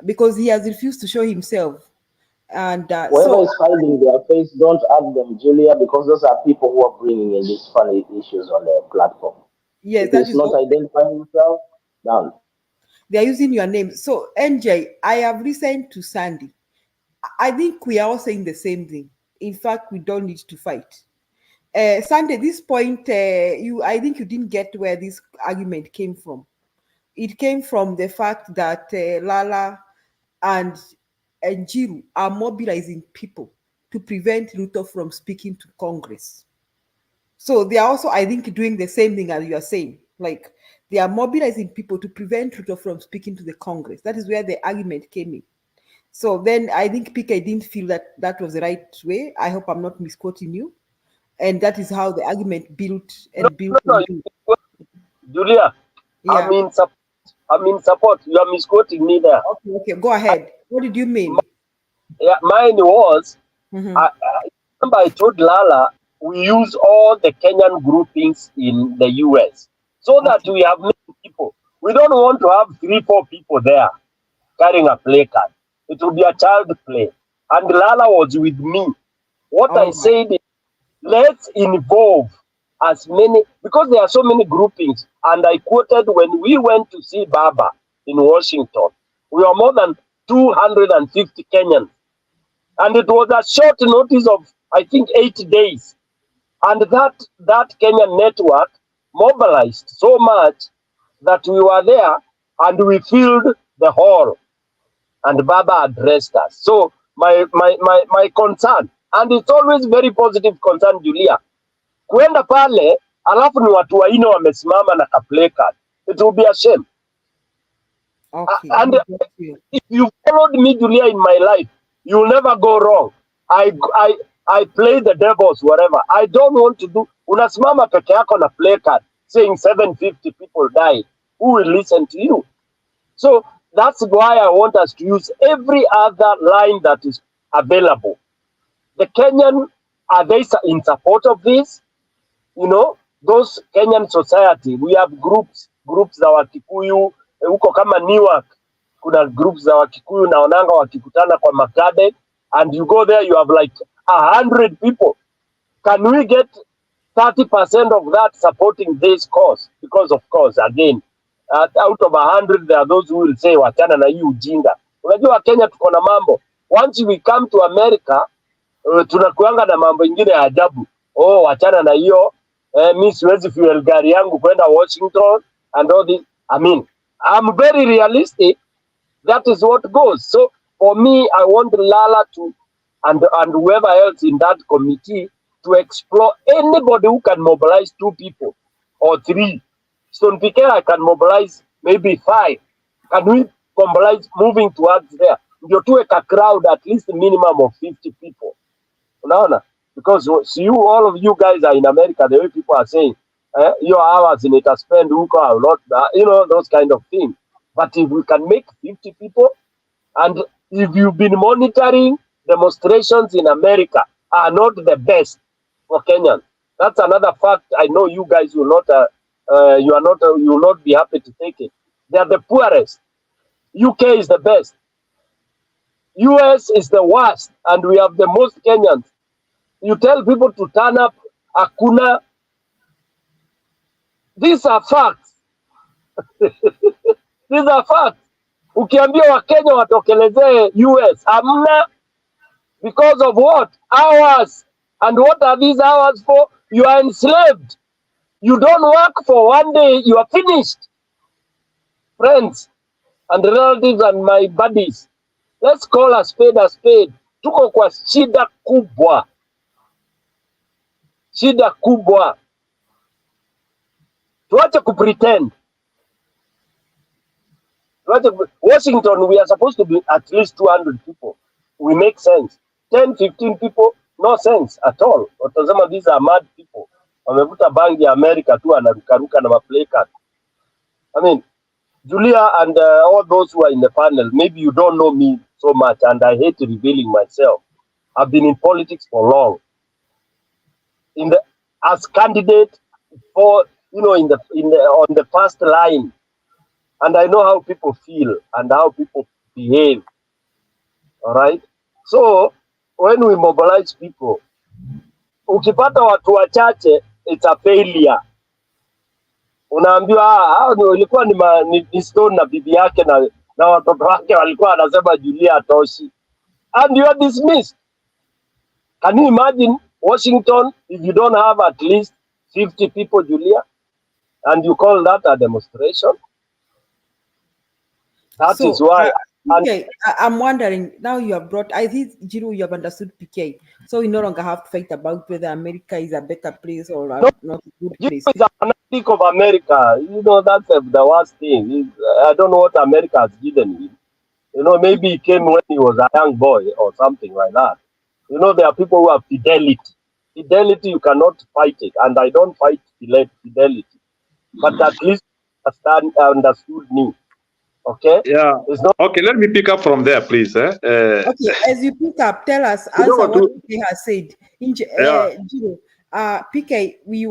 because he has refused to show himself. And whoever is hiding their face, don't add them, Julia, because those are people who are bringing in these funny issues on their platform. Yes, if that is not identifying himself, done. They are using your name. So NJ, I have listened to Sandy. I think we are all saying the same thing. In fact, we don't need to fight. Sandy, at this point, I think you didn't get where this argument came from. It came from the fact that Lala and Njiru are mobilizing people to prevent Ruto from speaking to Congress. So they are also, I think, doing the same thing as you are saying. Like, they are mobilizing people to prevent Ruto from speaking to the Congress. That is where the argument came in. So then I think PK didn't feel that that was the right way. I hope I'm not misquoting you. And that is how the argument built and built. No, Julia, yeah. I'm in support. You are misquoting me there. Okay, go ahead. What did you mean? Mine was, I remember I told Lala, we use all the Kenyan groupings in the US so that we have many people. We don't want to have 3-4 people there carrying a placard. It will be a child play. And Lala was with me. What I said is, let's involve as many, because there are so many groupings. And I quoted when we went to see Baba in Washington, we were more than 250 Kenyans. And it was a short notice of, I think, 8 days. And that Kenyan network mobilized so much that we were there and we filled the hall. And Baba addressed us. So my concern, and it's always very positive concern, Julia, kwenda pale alafu ni watu waine wamesimama na placard, it will be a shame. And if you followed me, Julia, in my life, you will never go wrong. I play the devils whatever. I don't want to do. Unasimama peke yako na placard saying 750 people died. Who will listen to you? So that's why I want us to use every other line that is available. The Kenyan, are they in support of this? You know, those Kenyan society, we have groups za Wakikuyu, huko kama Newark, kuna groups za Wakikuyu naonanga wakikutana kwa Makade, and you go there, you have like 100 people. Can we get 30% of that supporting this cause? Because of course, again, out of 100, there are those who will say, wachana na hii ujinga. Unajua Kenya tuko na mambo. Once we come to America, tunakuanga na mambo ingine ya ajabu. oh, wachana na hiyo, mi siwezi fuel gari yangu kwenda Washington and all this. I mean, I'm very realistic. That is what goes. So for me, I want Lala to, and whoever else in that committee, to explore anybody who can mobilize 2 people or 3. Stone PK, I can mobilize maybe 5. Can we mobilize moving towards there? Ndio tuweka crowd at least a minimum of 50 people. Unaona? Because all of you guys are in America, the way people are saying, your hours in it spend huko, a lot, those kind of things. But if we can make 50 people, and if you've been monitoring, demonstrations in America are not the best for Kenyans. That's another fact. I know you guys will not, you will not be happy to take it. They are the poorest. UK is the best. US is the worst, and we have the most Kenyans. You tell people to turn up, hakuna. These are facts. These are facts. Ukiambia Wakenya watokelezee US, hamna. Because of what? Hours. And what are these hours for? You are enslaved. You don't work for one day, you are finished. Friends and relatives and my buddies, let's call a spade a spade. Tuko kwa shida kubwa. Shida kubwa. Tuache kupretend. Washington, we are supposed to be at least 200 people. We make sense. 10, 15 people, no sense at all. Watazama, these are mad people. Wamevuta bangi ya America tu anarukaruka na maplaka. I mean, Julia and all those who are in the panel, maybe you don't know me so much, and I hate revealing myself. I've been in politics for long. As candidate for, on the first line, and I know how people feel and how people behave. All right. So when we mobilize people, ukipata watu wachache, it's a failure. Unaambiwa ilikuwa ni Stone na bibi yake na watoto wake walikuwa wanasema Julia atoshi, and you are dismissed. Can you imagine Washington if you don't have at least 50 people, Julia, and you call that a demonstration? That is why. Okay, I'm wondering, now you have brought, I think, Jiru, you have understood PK. So we no longer have to fight about whether America is a better place or not a good place. Jiru is a fanatic of America. That's the worst thing. I don't know what America has given him. Maybe he came when he was a young boy or something like that. There are people who have fidelity. Fidelity, you cannot fight it. And I don't fight fidelity. But at least understood me. Okay. Yeah. Okay. Let me pick up from there, please. Okay. As you pick up, tell us answer what PK has said. Jiro, PK, we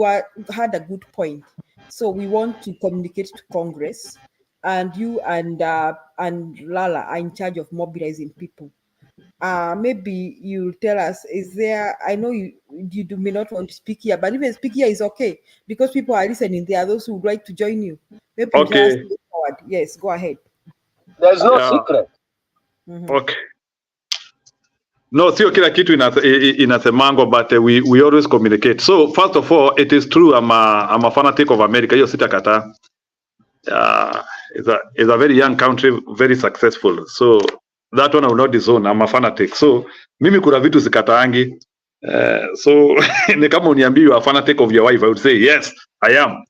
had a good point. So we want to communicate to Congress, and you and Lala are in charge of mobilizing people. Maybe you'll tell us, is there? I know you may not want to speak here, but even speak here is okay because people are listening. There are those who would like to join you. Maybe okay. Yes, go ahead. There's no secret. Okay. No, sio kila kitu inasemango, but we always communicate. So first of all, it is true I'm a fanatic of America. Hiyo sitakata. It's a very young country, very successful. So that one I will not disown. I'm a fanatic. So mimi kuna vitu sikataangi. So ni kama uniambie you are a fanatic of your wife, I would say yes, I am.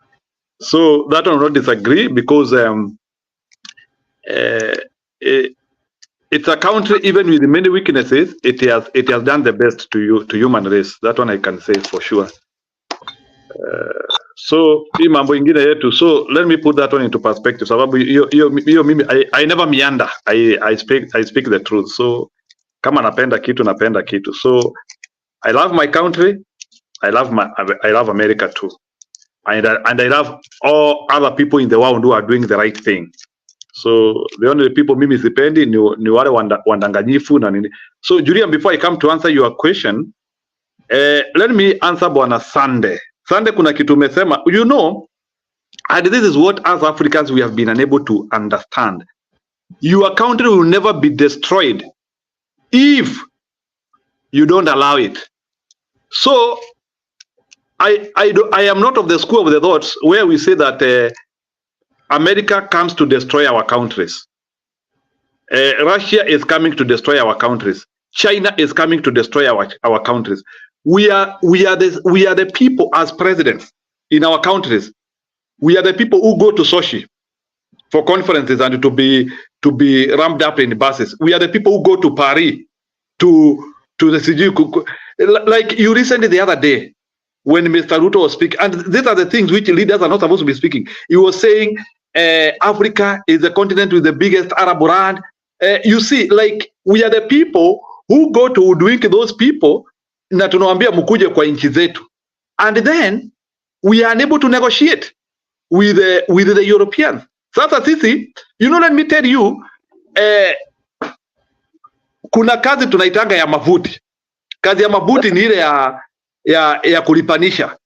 So that one I will not disagree because it's a country, even with many weaknesses, it has done the best to human race. That one I can say for sure. So hii mambo ingine yetu, so let me put that one into perspective. Sababu hiyo mimi I never meander. I speak the truth. So kama napenda kitu. So I love my country. I love America too. And I love all other people in the world who are doing the right thing. So the only people mimi sipendi ni wale wandanganyifu na nini. So Julian, before I come to answer your question, let me answer Bwana Sunday. Sunday kuna kitu umesema, and this is what as Africans we have been unable to understand. Your country will never be destroyed if you don't allow it. So I am not of the school of the thoughts where we say that America comes to destroy our countries. Russia is coming to destroy our countries. China is coming to destroy our countries. We are the people as presidents in our countries. We are the people who go to Sochi for conferences and to be ramped up in buses. We are the people who go to Paris to the CG. Like you recently the other day when Mr. Ruto was speaking, and these are the things which leaders are not supposed to be speaking. He was saying Africa is the continent with the biggest Arab land. You see, like we are the people who go to udwink those people na tunawaambia mkuje kwa nchi zetu, and then we are unable to negotiate with the Europeans. Sasa sisi, let me tell you, kuna kazi tunaitanga ya mavuti. Kazi ya mavuti ni ile ya kulipanisha.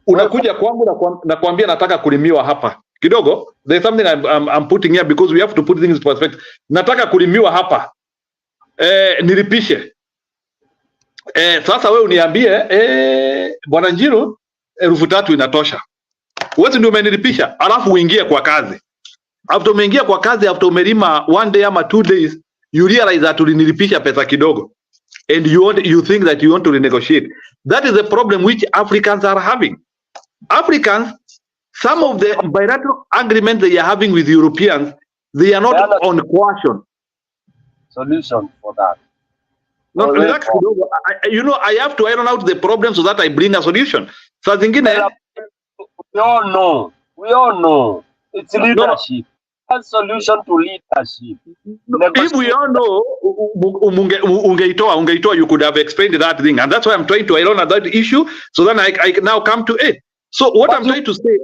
Unakuja kwangu na kuambia nataka kulimiwa hapa kidogo. There's something I'm putting here because we have to put things in perspective. Nataka kulimiwa hapa, nilipishe. Sasa wewe uniambie bwana Njiru 3,000 inatosha. Wewe ndio umenilipisha, alafu uingie kwa kazi. After umeingia kwa kazi, after umelima 1 day ama 2 days, you realize that ulinilipisha pesa kidogo, and you think that you want to renegotiate. That is the problem which Africans are having. Africans, some of the bilateral agreements they are having with Europeans, they are not on coercion. Solution for that. No, relax, I have to iron out the problem so that I bring a solution. So zingine, we all know. It's leadership. A solution to leadership. If we all know, ungeitoa, you could have explained that thing, and that's why I'm trying to iron out that issue. So then I now come to it. So what I'm trying to say,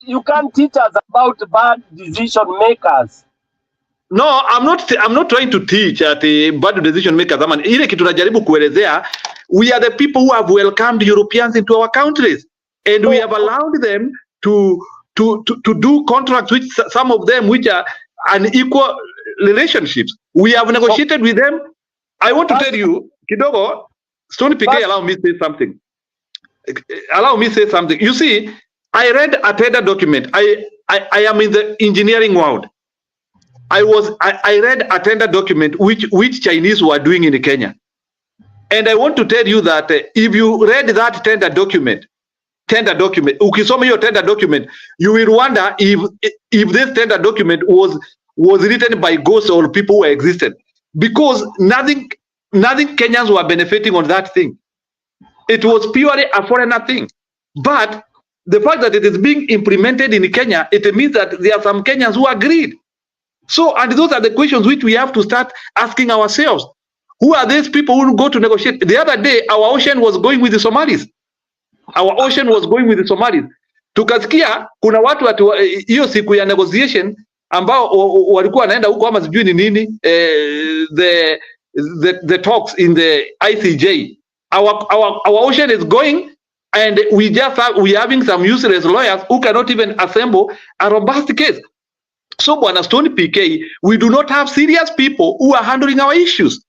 you can't teach us about bad decision makers. No, I'm not trying to teach at the bad decision makers. Ile kitu najaribu kuelezea, we are the people who have welcomed Europeans into our countries, and we have allowed them to do contracts which some of them which are unequal relationships. We have negotiated with them. I want to tell you, kidogo, Stony PK, allow me to say something. Allow me to say something. You see, I read a tender document. I am in the engineering world. I read a tender document which Chinese were doing in Kenya. And I want to tell you that if you read that tender document, ukisoma hiyo tender document, you will wonder if this tender document was written by ghosts or people who existed, because nothing Kenyans were benefiting on that thing. It was purely a foreigner thing. But the fact that it is being implemented in Kenya, it means that there are some Kenyans who agreed. So, and those are the questions which we have to start asking ourselves. Who are these people who go to negotiate? The other day, our ocean was going with the Somalis. Tukasikia kuna watu hiyo siku ya negotiation ambao walikuwa wanaenda huko ama sijui ni nini, the talks in the ICJ. Our ocean is going, and we having some useless lawyers who cannot even assemble a robust case. So, Bwana Stone PK, we do not have serious people who are handling our issues.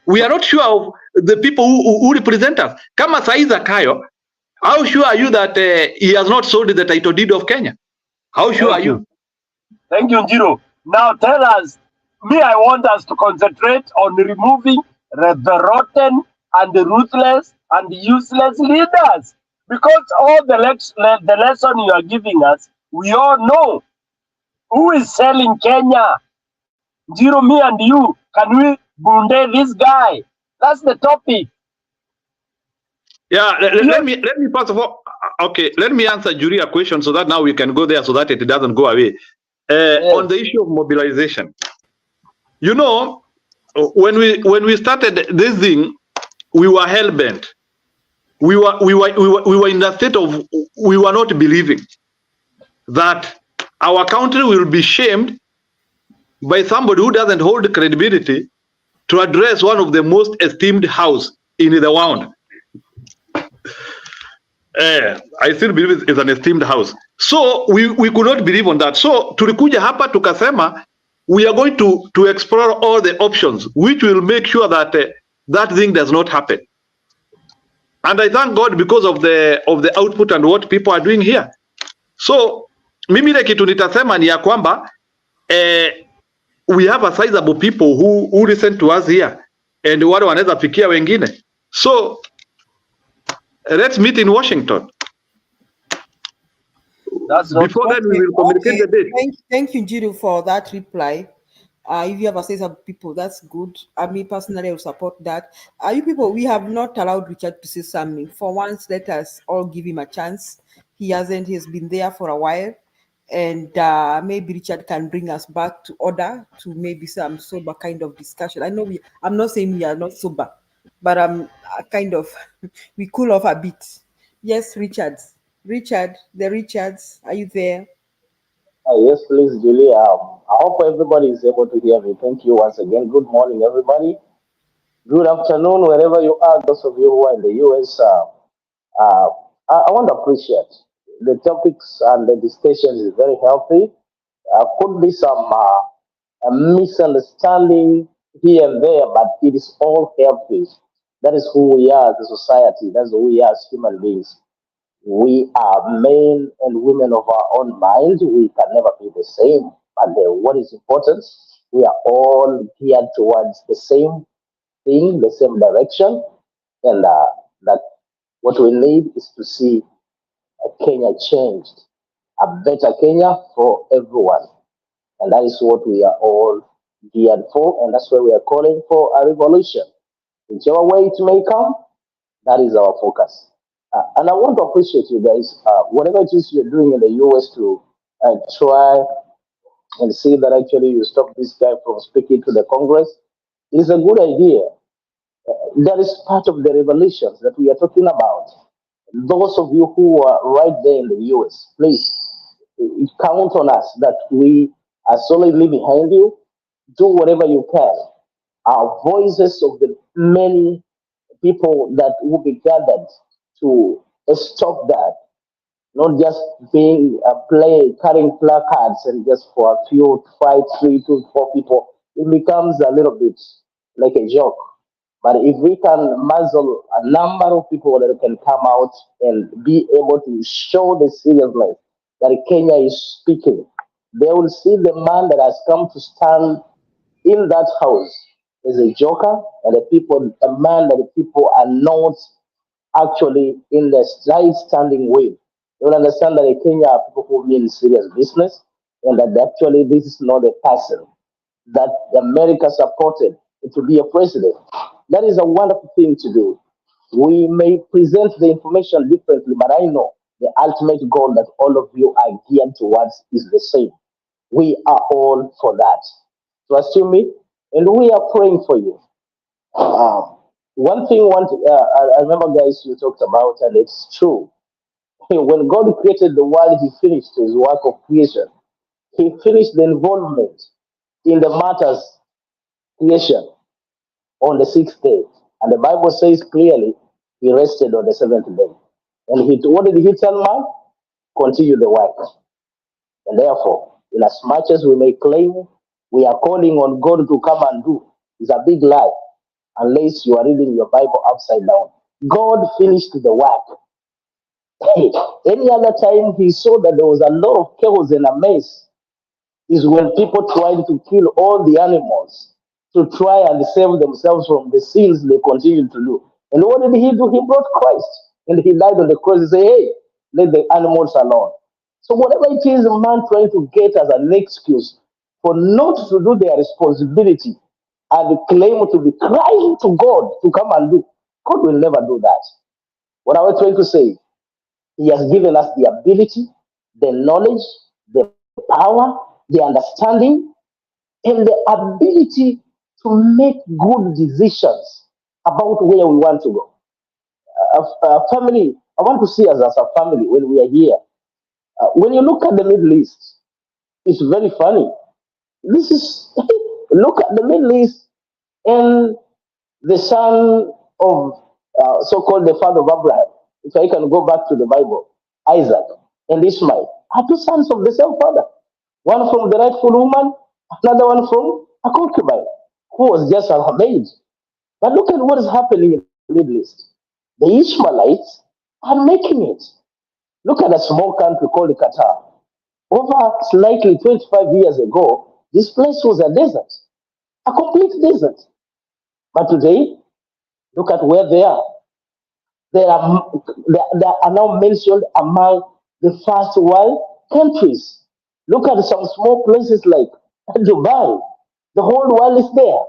We are not sure of the people who represent us. Kama Saiza Kayo, how sure are you that he has not sold the title deed of Kenya? How sure are you? Thank you, Njiro. Now tell us, I want us to concentrate on removing the rotten and the ruthless and the useless leaders. Because all the lesson you are giving us, we all know. Who is selling Kenya? Njiro, me and you, can we bunde this guy? That's the topic. Yeah, let me first of all, okay, let me answer Jury a question so that now we can go there so that it doesn't go away. Yes. On the issue of mobilization, when we started this thing, we were hell-bent. We were in the state of, we were not believing that our country will be shamed by somebody who doesn't hold credibility to address one of the most esteemed house in the world. I still believe it's an esteemed house. So we could not believe on that. So tulikuja hapa tukasema we are going to explore all the options which will make sure that that thing does not happen. And I thank God because of the output and what people are doing here. So mimi ile kitu nitasema ni ya kwamba we have a sizable people who listen to us here and wale wanaweza fikia wengine. So let's meet in Washington. Before then we will communicate the date. Thank you, Njiru, for that reply. If you ever say some people, that's good. I mean, personally, I will support that. You people, we have not allowed Richard to say something. For once, let us all give him a chance. He's been there for a while. And maybe Richard can bring us back to order to maybe some sober kind of discussion. I'm not saying we are not sober, but kind of, we cool off a bit. Yes, Richard, the Richards, are you there? Yes, please, Julie. I hope everybody is able to hear me. Thank you once again. Good morning, everybody. Good afternoon, wherever you are. Those of you who are in the US, I want to appreciate the topics and the discussion is very healthy. Could be some misunderstanding here and there, but it is all healthy. That is who we are as a society. That's who we are as human beings. We are men and women of our own minds. We can never be the same. But what is important, we are all geared towards the same thing, the same direction. And that what we need is to see Kenya changed, a better Kenya for everyone. And that is what we are all geared for. And that's why we are calling for a revolution. Whichever way it may come, that is our focus. And I want to appreciate you guys. Whatever it is you're doing in the US to try and see that actually you stop this guy from speaking to the Congress is a good idea. That is part of the revelations that we are talking about. Those of you who are right there in the US, please count on us that we are solidly behind you. Do whatever you can. Our voices of the many people that will be gathered to stop that, not just being carrying placards and just for a few, 5, 3, 2, 4 people. It becomes a little bit like a joke. But if we can muzzle a number of people that can come out and be able to show the seriousness that Kenya is speaking, they will see the man that has come to stand in that house as a joker, and a man that the people are not actually in the right standing with. You will understand that in Kenya are people who mean serious business, and that actually this is not a person that America supported to be a president. That is a wonderful thing to do. We may present the information differently, but I know the ultimate goal that all of you are geared towards is the same. We are all for that. Trust you me, and we are praying for you. One thing, I remember, guys, you talked about, and it's true. When God created the world, He finished His work of creation. He finished the involvement in the matters creation on the 6th day. And the Bible says clearly, He rested on the 7th day. And what did He tell man? Continue the work. And therefore, in as much as we may claim we are calling on God to come and do, is a big lie, unless you are reading your Bible upside down. God finished the work. Any other time He saw that there was a lot of chaos and a mess is when people tried to kill all the animals to try and save themselves from the sins they continue to do. And what did He do? He brought Christ and He died on the cross and said, hey, let the animals alone. So whatever it is a man trying to get as an excuse for not to do their responsibility and claim to be crying to God to come and do, God will never do that. What I was trying to say, He has given us the ability, the knowledge, the power, the understanding, and the ability to make good decisions about where we want to go. Family, I want to see us as a family when we are here. When you look at the Middle East, it's very funny. This is, look at the Middle East and the son of, so-called the father of Abraham. If I can go back to the Bible, Isaac and Ishmael are two sons of the same father. One from the rightful woman, another one from a concubine who was just her maid. But look at what is happening in the Middle East. The Ishmaelites are making it. Look at a small country called Qatar. Over slightly 25 years ago, this place was a desert, a complete desert. But today, look at where they are. They are now mentioned among the first world countries. Look at some small places like Dubai. The whole world is there.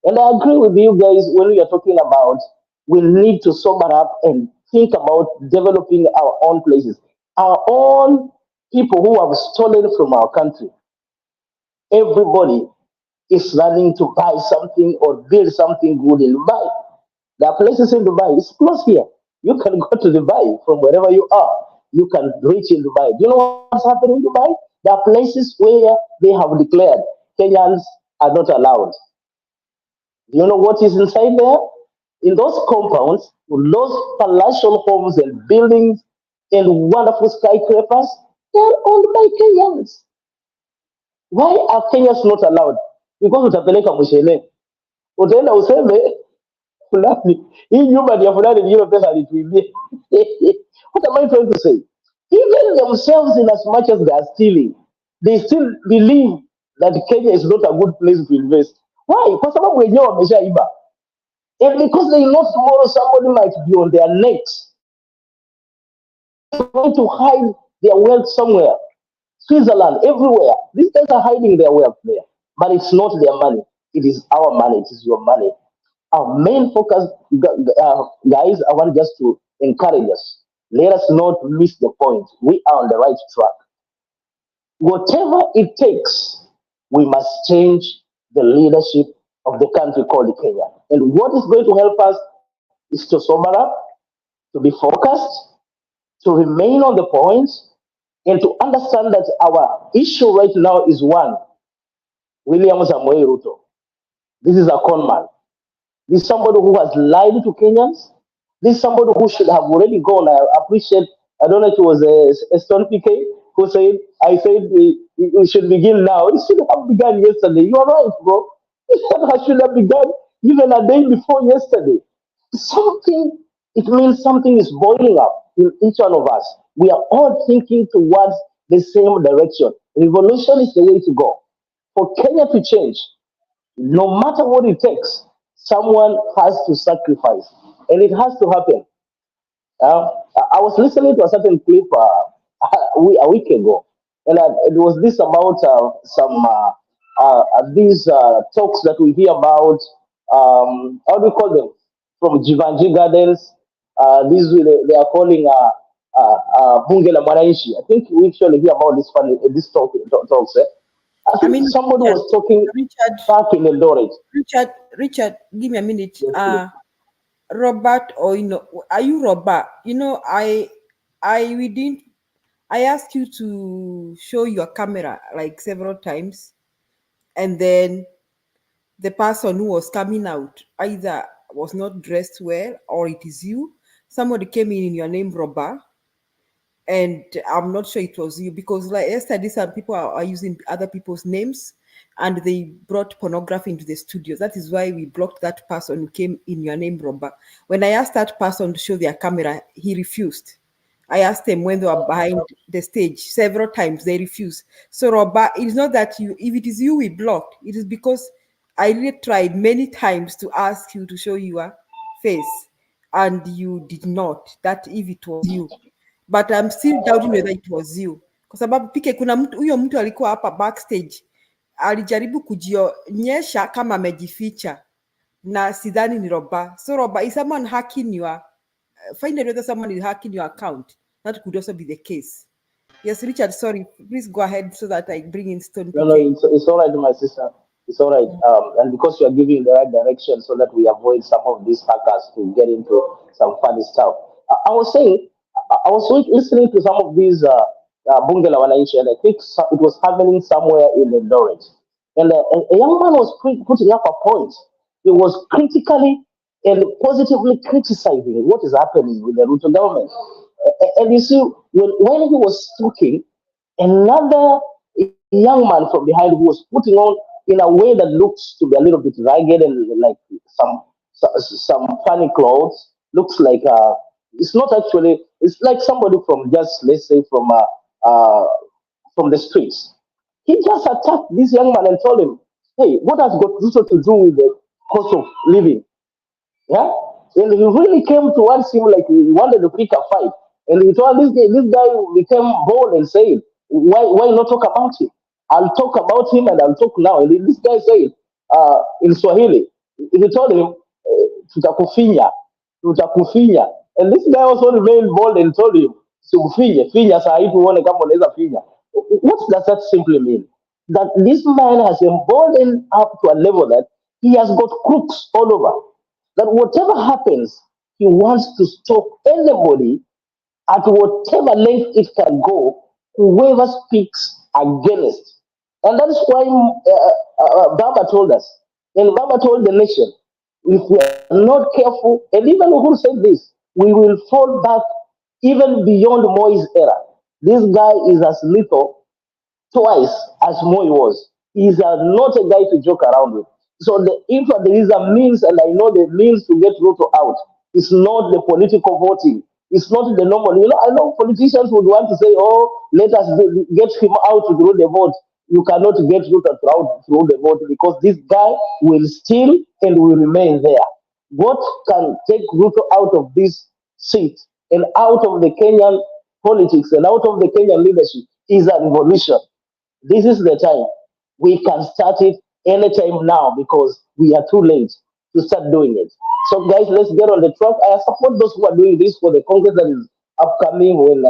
And I agree with you guys when we are talking about we need to sober up and think about developing our own places, our own people who have stolen from our country. Everybody is running to buy something or build something good in Dubai. There are places in Dubai, it's close here. You can go to Dubai from wherever you are. You can reach in Dubai. Do you know what's happening in Dubai? There are places where they have declared Kenyans are not allowed. Do you know what is inside there? In those compounds, those palatial homes and buildings and wonderful skyscrapers, they're owned by Kenyans. Why are Kenyans not allowed? Because utapeleka mshele. Utaenda useme fulani, hii nyumba ni ya fulani, ni hiyo pesa alituibia. What am I trying to say? Even themselves, in as much as they are stealing, they still believe that Kenya is not a good place to invest. Why? Kwa sababu wenyewe wameshaiba. And because they know tomorrow somebody might be on their necks, going to hide their wealth somewhere. Switzerland, everywhere. These guys are hiding their wealth there. But it's not their money. It is our money. It is your money. Our main focus, guys, I want just to encourage us. Let us not miss the point. We are on the right track. Whatever it takes, we must change the leadership of the country called Kenya. And what is going to help us is to sober up, to be focused, to remain on the point, and to understand that our issue right now is one. William Samoei Ruto. This is a con man. This is somebody who has lied to Kenyans. This is somebody who should have already gone. I appreciate, I don't know if it was a Stone PK who said, I said we should begin now. It should have begun yesterday. You are right, bro. It should have begun even a day before yesterday. Something, it means something is boiling up in each one of us. We are all thinking towards the same direction. Revolution is the way to go. For Kenya to change, no matter what it takes, someone has to sacrifice, and it has to happen. I was listening to a certain clip a week ago, and it was this about some these talks that we hear about. How do you call them? From Jivanji Gardens. These they are calling Bunge la Mwananchi. I think we usually hear about this talks. I think somebody was talking back in Eldoret. Richard, give me a minute. Robert, or are you Robert? I asked you to show your camera like several times, and then the person who was coming out either was not dressed well or it is you. Somebody came in your name, Robert, and I'm not sure it was you, because like yesterday some people are using other people's names and they brought pornography into the studio. That is why we blocked that person who came in your name, Robert. When I asked that person to show their camera, he refused. I asked them when they were behind the stage several times, they refused. So Robert, it is not that you, if it is you we blocked, it is because I really tried many times to ask you to show your face and you did not, that if it was you. But I'm still doubting whether it was you, kwa sababu pike kuna mtu, huyo mtu alikuwa hapa backstage alijaribu kujionyesha kama amejificha na sidhani ni Roba. So Roba, is someone hacking your find out whether someone is hacking your account? That could also be the case. Yes, Richard, sorry, please go ahead so that I bring in Stone PK. No, it's all right, my sister. It's all right. And because you are giving the right direction so that we avoid some of these hackers to get into some funny stuff. I was saying, I was listening to some of these Bunge la Wananchi, and I think it was happening somewhere in the Eldoret. And a young man was putting up a point. He was critically and positively criticizing what is happening with the Ruto government. And you see, when he was talking, another young man from behind who was putting on in a way that looks to be a little bit ragged and like some funny clothes looks like it's not actually. It's like somebody from just let's say uh, from the streets. He just attacked this young man and told him, "Hey, what has got Ruto to do with the cost of living?" Yeah, and he really came towards him like he wanted to pick a fight. And he told this guy became bold and said, why not talk about him? I'll talk about him and I'll talk now." And this guy said, in Swahili, he told him, tutakufinya, tutakufinya. And this guy also remained bold and told him, "Sikufinye, finya saa hii tuone kama unaweza finya." What does that simply mean? That this man has emboldened up to a level that he has got crooks all over. That whatever happens, he wants to stop anybody at whatever length it can go, whoever speaks against. And that is why Baba told us, and Baba told the nation, if we are not careful, and even who said this, we will fall back even beyond Moi's era. This guy is as lethal twice as Moi was. He's not a guy to joke around with. So if there is a means, and I know the means to get Ruto out, it's not the political voting. It's not the normal. I know politicians would want to say, "Oh, let us get him out through the vote." You cannot get Ruto out through the vote because this guy will still and will remain there. What can take Ruto out of this seat and out of the Kenyan politics and out of the Kenyan leadership is a revolution. This is the time. We can start it anytime now because we are too late to start doing it. So, guys, let's get on the track. I support those who are doing this for the Congress that is upcoming when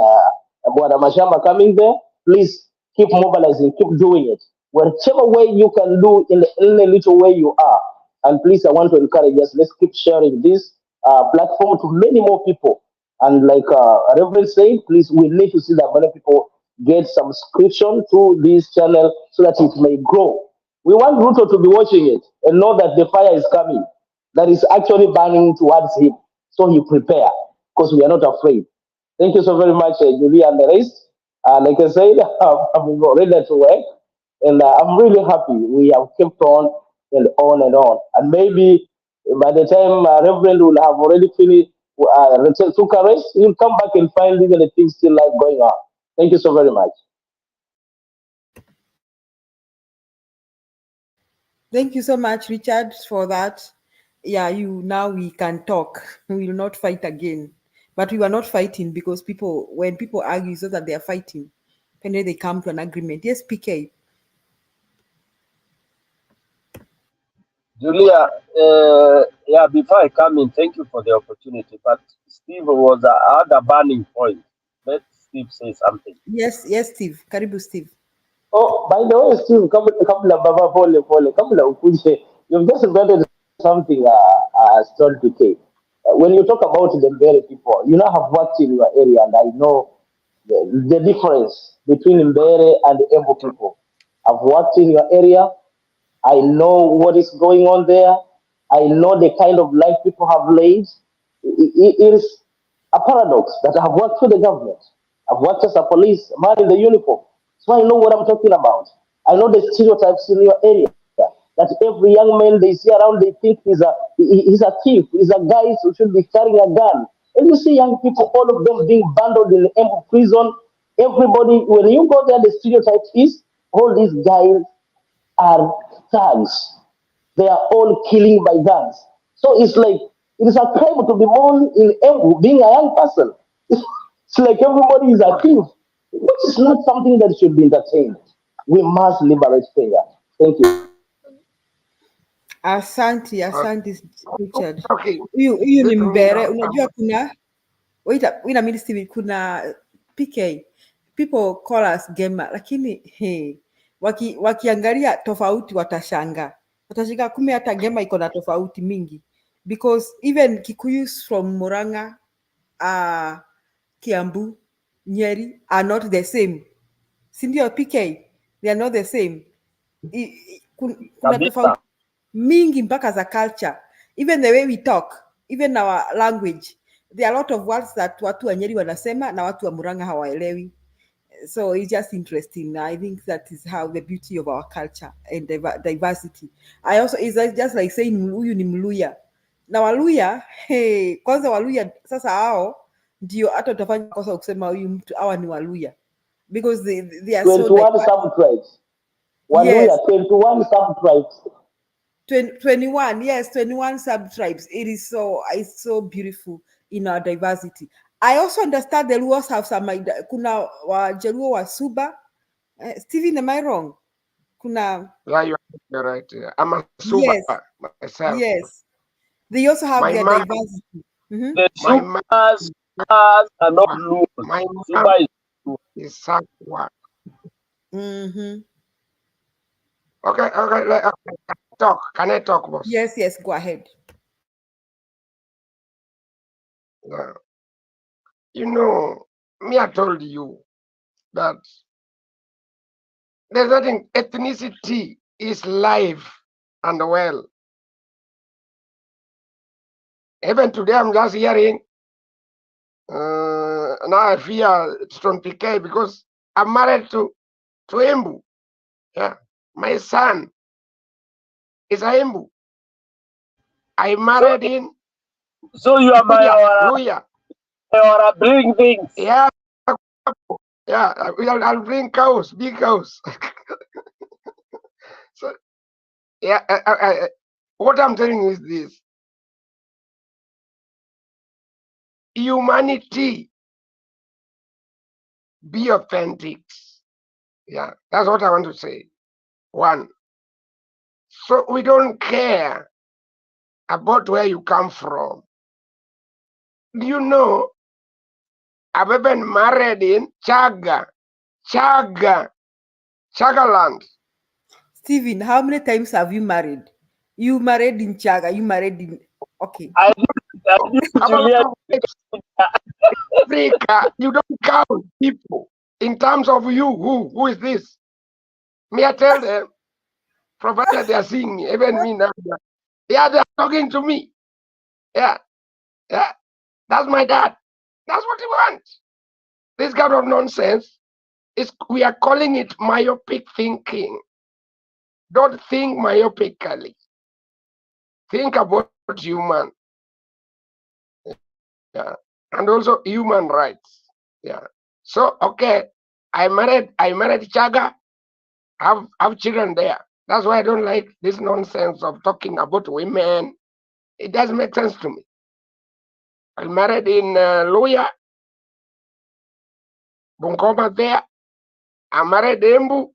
Bwana Mashamba coming there. Please keep mobilizing, keep doing it. Whichever way you can do in a little way you are. And please, I want to encourage us, let's keep sharing this platform to many more people. And like Reverend said, please, we need to see that many people get subscription to this channel so that it may grow. We want Ruto to be watching it and know that the fire is coming, that is actually burning towards him. So he prepare because we are not afraid. Thank you so very much, Julia and the rest. Like I said, I'm ready to work, and I'm really happy we have kept on and on and on. And maybe by the time Reverend will have already finished, took a rest, he'll come back and find even the things still like going on. Thank you so very much. Thank you so much, Richard, for that. Yeah, now we can talk. We will not fight again. But we were not fighting because when people argue so that they are fighting, and then they come to an agreement. Yes, PK. Julia, before I come in, thank you for the opportunity. But Steve had a burning point. Let Steve say something. Yes, Steve. Karibu, Steve. Oh, by the way, Steve, kabla baba pole, kabla ukuje, you've just invented something, Stone PK. When you talk about the Mbere people, I've worked in your area and I know the difference between Mbere and the Embu people. I've worked in your area. I know what is going on there. I know the kind of life people have laid. It is a paradox that I have worked for the government. I've worked as a police man in the uniform. So I know what I'm talking about. I know the stereotypes in your area. That every young man they see around, they think he's a thief, he's a guy who should be carrying a gun. And you see young people, all of them being bundled in the prison. Everybody, when you go there, the stereotype is all these guys are thugs. They are all killing by guns. So it's like it is a crime to be born in Embu, being a young person. It's like everybody is a thief, which is not something that should be entertained. We must liberate Kenya. Thank you. Asante Richard. Huyu ni Mbere. Unajua wait a minute Steve, kuna PK. People call us gamer, lakini wakiangalia tofauti watashanga kumbe hata gema iko na tofauti mingi, because even Kikuyus from Murang'a, Kiambu, Nyeri are not the same. Sindio PK? They are not the same. Kuna tofauti mingi mpaka za culture, even the way we talk, even our language. There are a lot of words that watu wa Nyeri wanasema na watu wa Murang'a hawaelewi. So it's just interesting. I think that is how the beauty of our culture and diversity. It's just like saying huyu ni Mluya. Na Waluya, hey, kwanza Waluya sasa hao ndio hata utafanya kosa kusema huyu mtu hawa ni Waluya because they are so 21 diverse. sub-tribes. Waluya, Yes. 21 sub-tribes. 21, yes, 21 sub-tribes. It's so beautiful in our diversity. I also understand the Luos have some, kuna Wajaluo wa Suba. Stephen, am I wrong? Kuna. Yeah, you're right. I'm a Suba myself. Yes. They also have their diversity. The Subas are not Luos. My Suba is Sakwa. Mm-hmm. Okay, talk. Can I talk, boss? Yes, go ahead. You know, me, I told you that there's nothing, ethnicity is live and well. Even today, I'm just hearing, now I fear Stone PK because I'm married to Embu. Yeah, my son is a Embu. I married in. So you are my Luya. bring things. Yeah, I'll bring cows, big cows. So, yeah, what I'm telling you is this: humanity, be authentic. Yeah, that's what I want to say. One, so we don't care about where you come from. Do you know? I've been married in Chagaland. Stephen, how many times have you married? You married in Chaga, you married in... Okay. Africa, you don't count people in terms of you. Who is this? Me, I tell them, provided they are seeing me, even me now. Yeah, they are talking to me. Yeah, that's my dad. That's what he wants. This kind of nonsense we are calling it myopic thinking. Don't think myopically. Think about human. Yeah, and also human rights. Yeah. So okay, I married Chaga. Have children there. That's why I don't like this nonsense of talking about women. It doesn't make sense to me. I married in Luya, Bunkoma there. I married Embu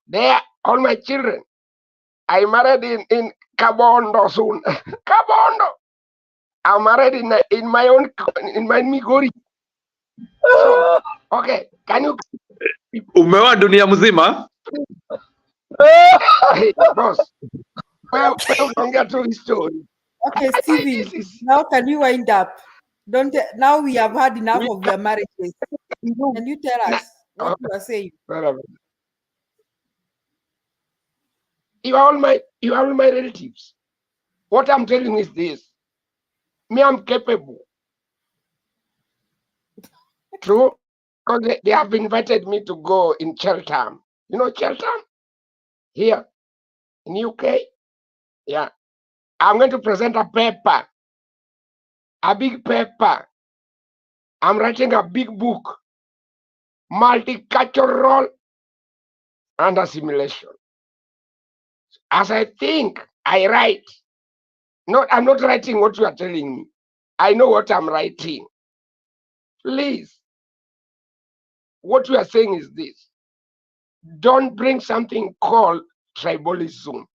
there. All my children. I married in Kabondo soon. Kabondo. I married in my own Migori. So okay, can you? Umeoa dunia mzima? Hey, boss. Well, don't get to the story. Okay, Stephen, now can you wind up? Now we have had enough of your marriages. Can you tell us what you are saying? You are all my relatives. What I'm telling you is this. Me, I'm capable. True. Because they have invited me to go in Cheltenham. You know Cheltenham? Here in UK. Yeah. I'm going to present a paper. A big paper. I'm writing a big book. Multicultural and assimilation. As I think, I write. I'm not writing what you are telling me. I know what I'm writing. Please. What you are saying is this. Don't bring something called tribalism.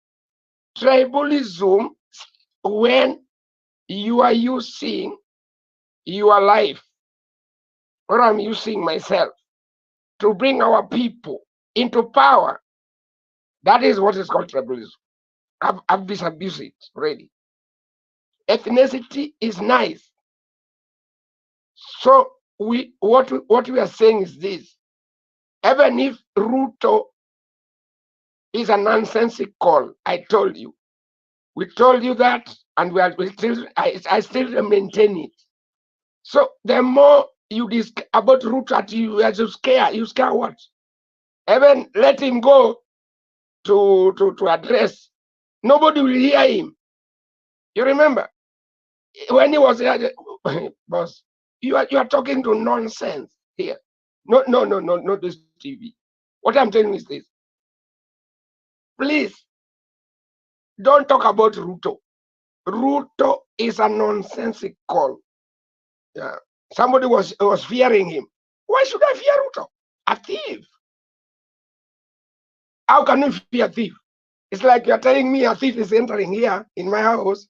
Tribalism, when you are using your life, or I'm using myself, to bring our people into power, that is what is called tribalism. I've disabused it already. Ethnicity is nice. So what we are saying is this. Even if Ruto is a nonsensical, I told you. We told you that, and I still maintain it. So the more you discuss about Ruto, you scare what? Even let him go to address. Nobody will hear him. You remember? when he was here, boss, you are talking to nonsense here. No, not this TV. What I'm telling you is this. Please don't talk about Ruto. Ruto is a nonsensical. Yeah. Somebody was fearing him. Why should I fear Ruto? A thief. How can you fear a thief? It's like you're telling me a thief is entering here in my house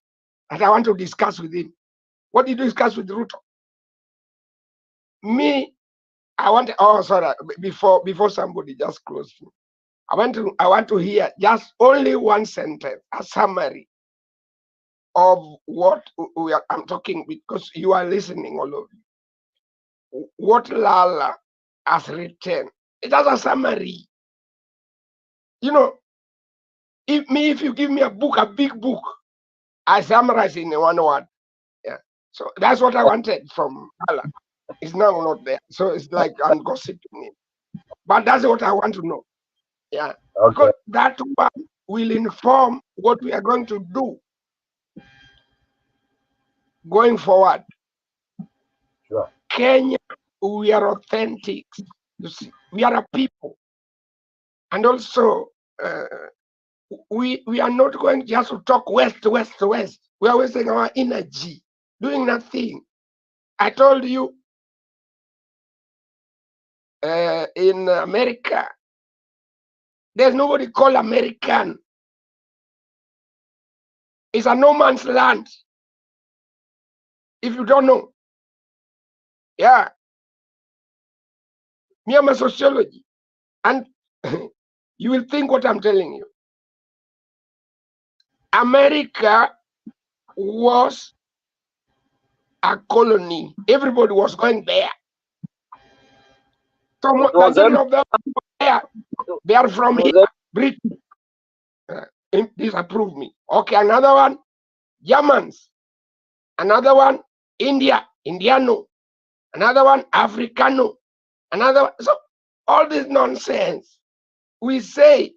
and I want to discuss with him. What did you discuss with Ruto? Me, I want. Oh, sorry. Before somebody just close me, I want to hear just only one sentence, a summary of what I'm talking, because you are listening, all of you. What Lala has written. It has a summary. You know, if you give me a book, a big book, I summarize in one word. Yeah. So that's what I wanted from Lala. It's now not there. So it's like I'm gossiping him. But that's what I want to know. Yeah. Okay. Because that one will inform what we are going to do going forward. Sure. Kenya, we are authentic. You see, we are a people. And also, we are not going just to talk west. We are wasting our energy doing nothing. I told you in America, there's nobody called American. It's a no man's land. If you don't know. Yeah. Me, I'm a sociology. And you will think what I'm telling you. America was a colony. Everybody was going there. So majority of them there, they are from here. Britain. Disapprove me. Okay, another one, Germans. Another one, Indiano. Another one, Africano. Another one. So all this nonsense. We say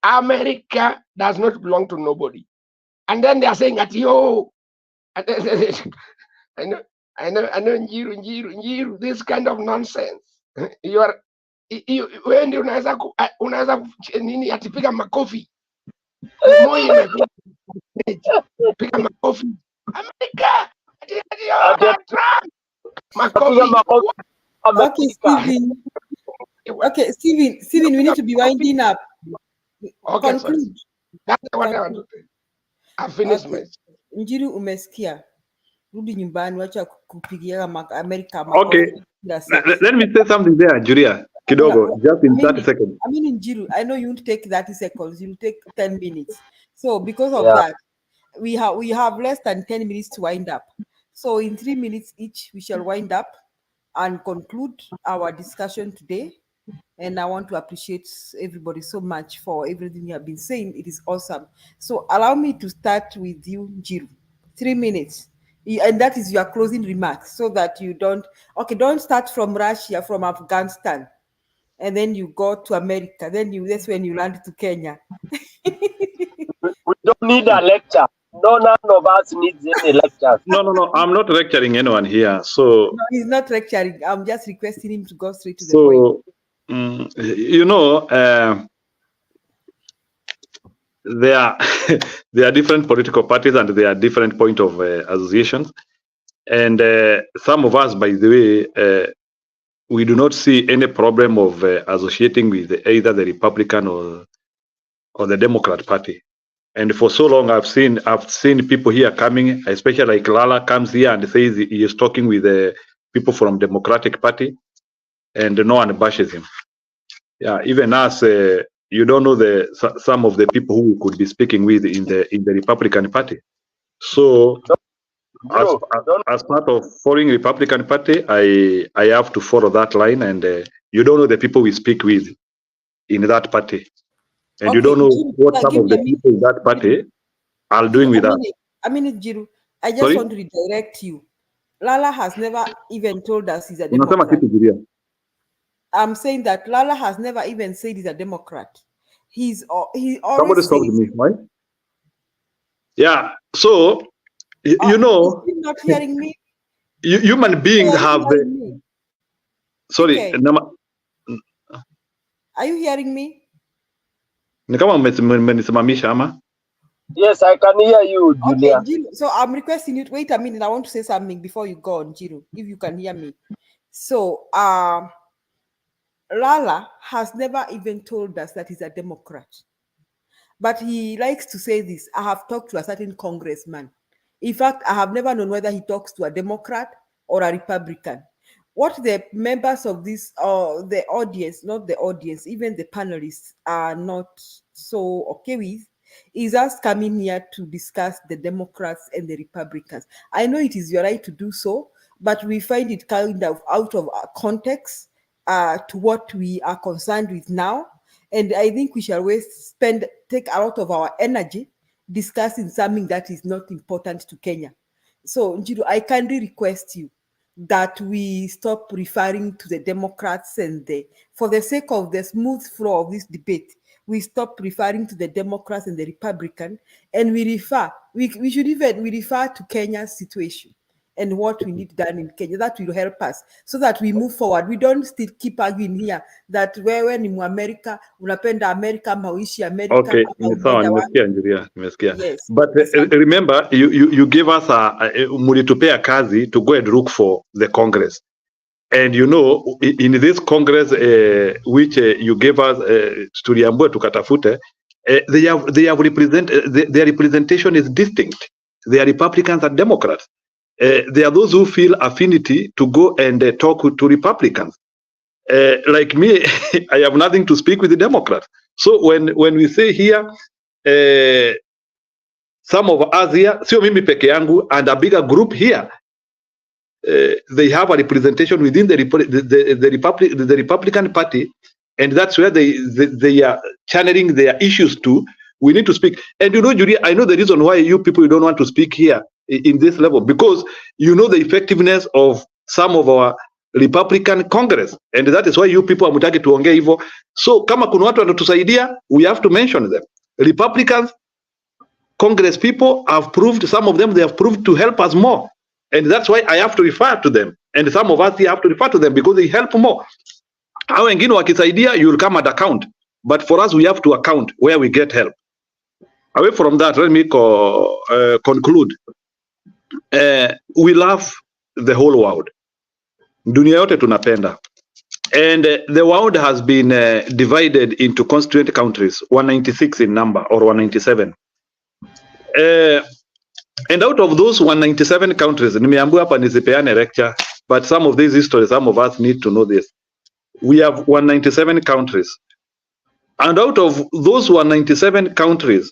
America does not belong to nobody. And then they are saying that, yo, I know, Njiru, this kind of nonsense. You are, wewe ndio unaweza nini atipiga makofi. Moi imepiga makofi. Amerika, makofi. Okay, Steven, we need to be winding up. Okay, Conclude. That's what I want to say. I finished my. Njiru, umesikia? Rudi nyumbani, wacha kupigia Amerika. Okay, let me say something there, Julia. Kidogo, just in 30 seconds. I mean, Njiru, I know you won't take 30 seconds. You'll take 10 minutes. So because of that, we have less than 10 minutes to wind up. So in 3 minutes each, we shall wind up and conclude our discussion today. And I want to appreciate everybody so much for everything you have been saying. It is awesome. So allow me to start with you, Njiru. 3 minutes. And that is your closing remarks, so that you don't start from Russia, from Afghanistan, and then you go to America. Then that's when you land to Kenya. We don't need a lecture. No, none of us needs any lectures. No. I'm not lecturing anyone here. So no, he's not lecturing. I'm just requesting him to go straight to the point. You know, there are different political parties and there are different point of associations. And some of us, by the way, we do not see any problem of associating with either the Republican or the Democrat Party. And for so long, I've seen people here coming, especially like Lala comes here and says he is talking with the people from Democratic Party, and no one bashes him. Yeah, even us, you don't know some of the people who we could be speaking with in the Republican Party. So, as part of following Republican Party, I have to follow that line, and you don't know the people we speak with in that party. And you don't know what some of the people in that party are doing with us. I mean, Jiru, I just want to redirect you. Lala has never even told us he's a Democrat. I'm saying that Lala has never even said he's a Democrat. He always Somebody stopped me, right? Yeah. So You know, Is he not hearing me? human beings have the. Me? Sorry, Okay. Are you hearing me? Ni kama mmenisimamisha ama? Yes, I can hear you, Julia. Okay, Jiro, so I'm requesting you. Wait a minute. I want to say something before you go on, Jiro, if you can hear me. So, Lala has never even told us that he's a Democrat. But he likes to say this. I have talked to a certain congressman. In fact, I have never known whether he talks to a Democrat or a Republican. What the members of this, the audience, not the audience, even the panelists are not so okay with, is us coming here to discuss the Democrats and the Republicans. I know it is your right to do so, but we find it kind of out of context to what we are concerned with now. And I think we shall always take a lot of our energy discussing something that is not important to Kenya. So, Njiru, I kindly request you that we stop referring to the Democrats and for the sake of the smooth flow of this debate, we stop referring to the Democrats and the Republican, and we refer to Kenya's situation and what we need done in Kenya. That will help us so that we move forward. We don't still keep arguing here that wewe ni Muamerika, unapenda Amerika, mauishi Amerika. Okay, sawa, nimesikia Julia, nimesikia. Yes. But remember, you give us mulitupea kazi to go and look for the Congress. And you know, in this Congress, which you gave us, tuliambiwa tukatafute, they have their representation is distinct. They are Republicans and Democrats. There are those who feel affinity to go and talk to Republicans. Like me, I have nothing to speak with the Democrats. So when we say here, some of us here, sio mimi peke yangu, and a bigger group here, they have a representation within the Republican Party, and that's where they are channeling their issues to. We need to speak. And you know, Julia, I know the reason why you people don't want to speak here in this level, because you know the effectiveness of some of our Republican Congress, and that is why you people hamtaki tuongee hivyo. So kama kuna watu wanatusaidia, we have to mention them. Republicans Congress people have proved, some of them they have proved to help us more, and that's why I have to refer to them, and some of us here have to refer to them because they help more. Hao wengine wakisaidia, you will come at account, but for us we have to account where we get help. Away from that, let me conclude. We love the whole world. Dunia yote tunapenda. And the world has been divided into constituent countries, 196 in number, or 197. And out of those 197 countries, nimeambiwa hapa nisipeane lecture, but some of these histories, some of us need to know this. We have 197 countries. And out of those 197 countries,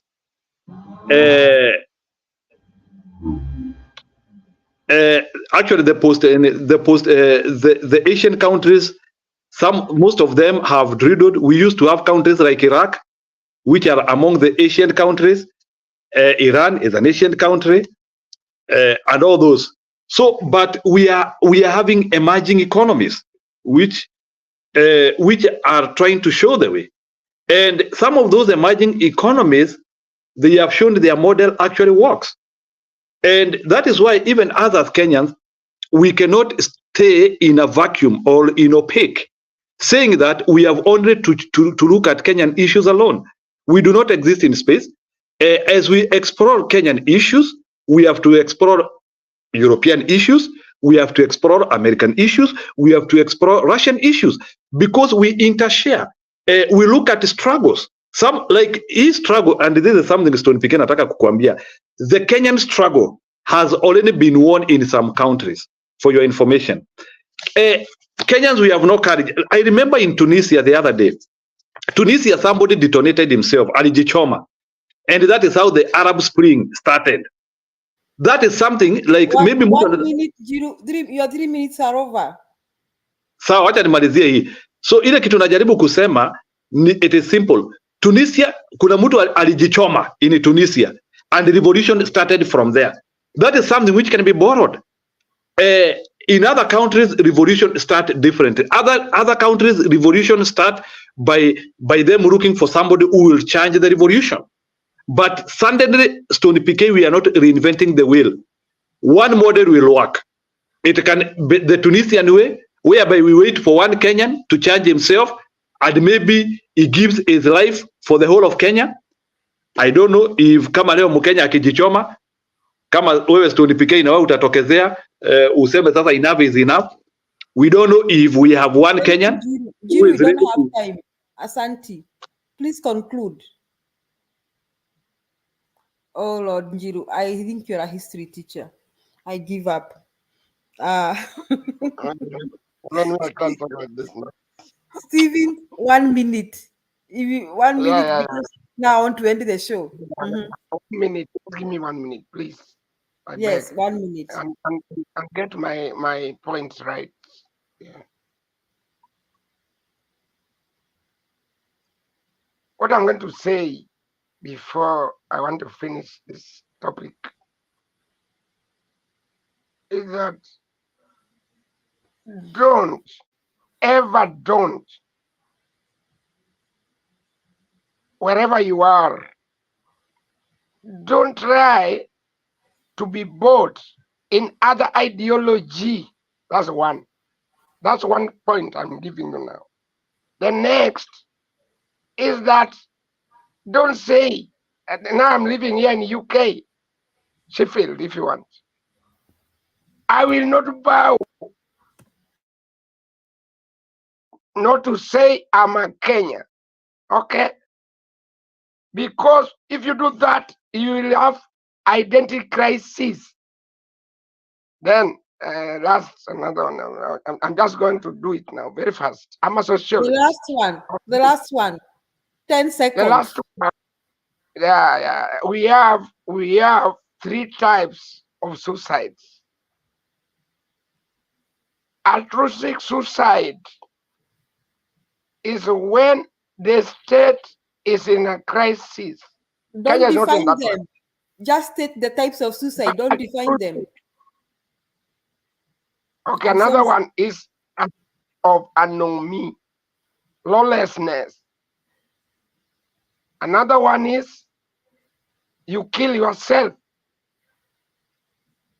actually the Asian countries, most of them have dwindled. We used to have countries like Iraq, which are among the Asian countries. Iran is an Asian country, and all those. So, but we are having emerging economies, which are trying to show the way. And some of those emerging economies, they have shown their model actually works. And that is why even us as Kenyans, we cannot stay in a vacuum or in opaque, saying that we have only to look at Kenyan issues alone. We do not exist in space. As we explore Kenyan issues, we have to explore European issues, we have to explore American issues, we have to explore Russian issues, because we intershare. We look at struggles. Some, like his struggle, and this is something Stone Pike nataka kukuambia, the Kenyan struggle has already been won in some countries, for your information. Kenyans, we have no courage. I remember in Tunisia the other day, Tunisia, somebody detonated himself, alijichoma. And that is how the Arab Spring started. That is something like maybe more than 1 minute, your 3 minutes are over. Sawa, wacha nimalizie hii. So ile kitu najaribu kusema it is simple. Tunisia, kuna mtu alijichoma in Tunisia, and the revolution started from there. That is something which can be borrowed. In other countries, revolution start differently. Other countries, revolution start by them looking for somebody who will change the revolution. But suddenly, Stony Pike, we are not reinventing the wheel. one model will work. It can be the Tunisian way, whereby we wait for one Kenyan to charge himself, and maybe he gives his life for the whole of Kenya. I don't know if kama leo Mkenya akijichoma, kama wewe Stone PK na wewe utatokezea useme sasa enough is enough. We don't know if we have one Kenyan. Jiru, we don't have time. Asante, please conclude. Oh Lord, Njiru, I think you're a history teacher. I give up. I can't talk like this now. Stephen, 1 minute. If you 1 minute, Yeah. because now I want to end the show. 1 minute. Give me 1 minute, please. I Yes, beg. 1 minute. And get my points right. Yeah. What I'm going to say before I want to finish this topic is that don't wherever you are, don't try to be bought in other ideology. That's one point I'm giving you now. The next is that don't say, now I'm living here in UK, Sheffield, if you want. I will not bow not to say I'm a Kenyan, okay? Because if you do that, you will have identity crisis. Then that's another one. I'm just going to do it now very fast. I'm a sociologist. The last one. 10 seconds. The last one. Yeah. We have 3 types of suicides. Altruistic suicide is when the state is in a crisis. Don't define them. Just state the types of suicide. Don't define them. Okay, another one is of anomie, lawlessness. Another one is you kill yourself.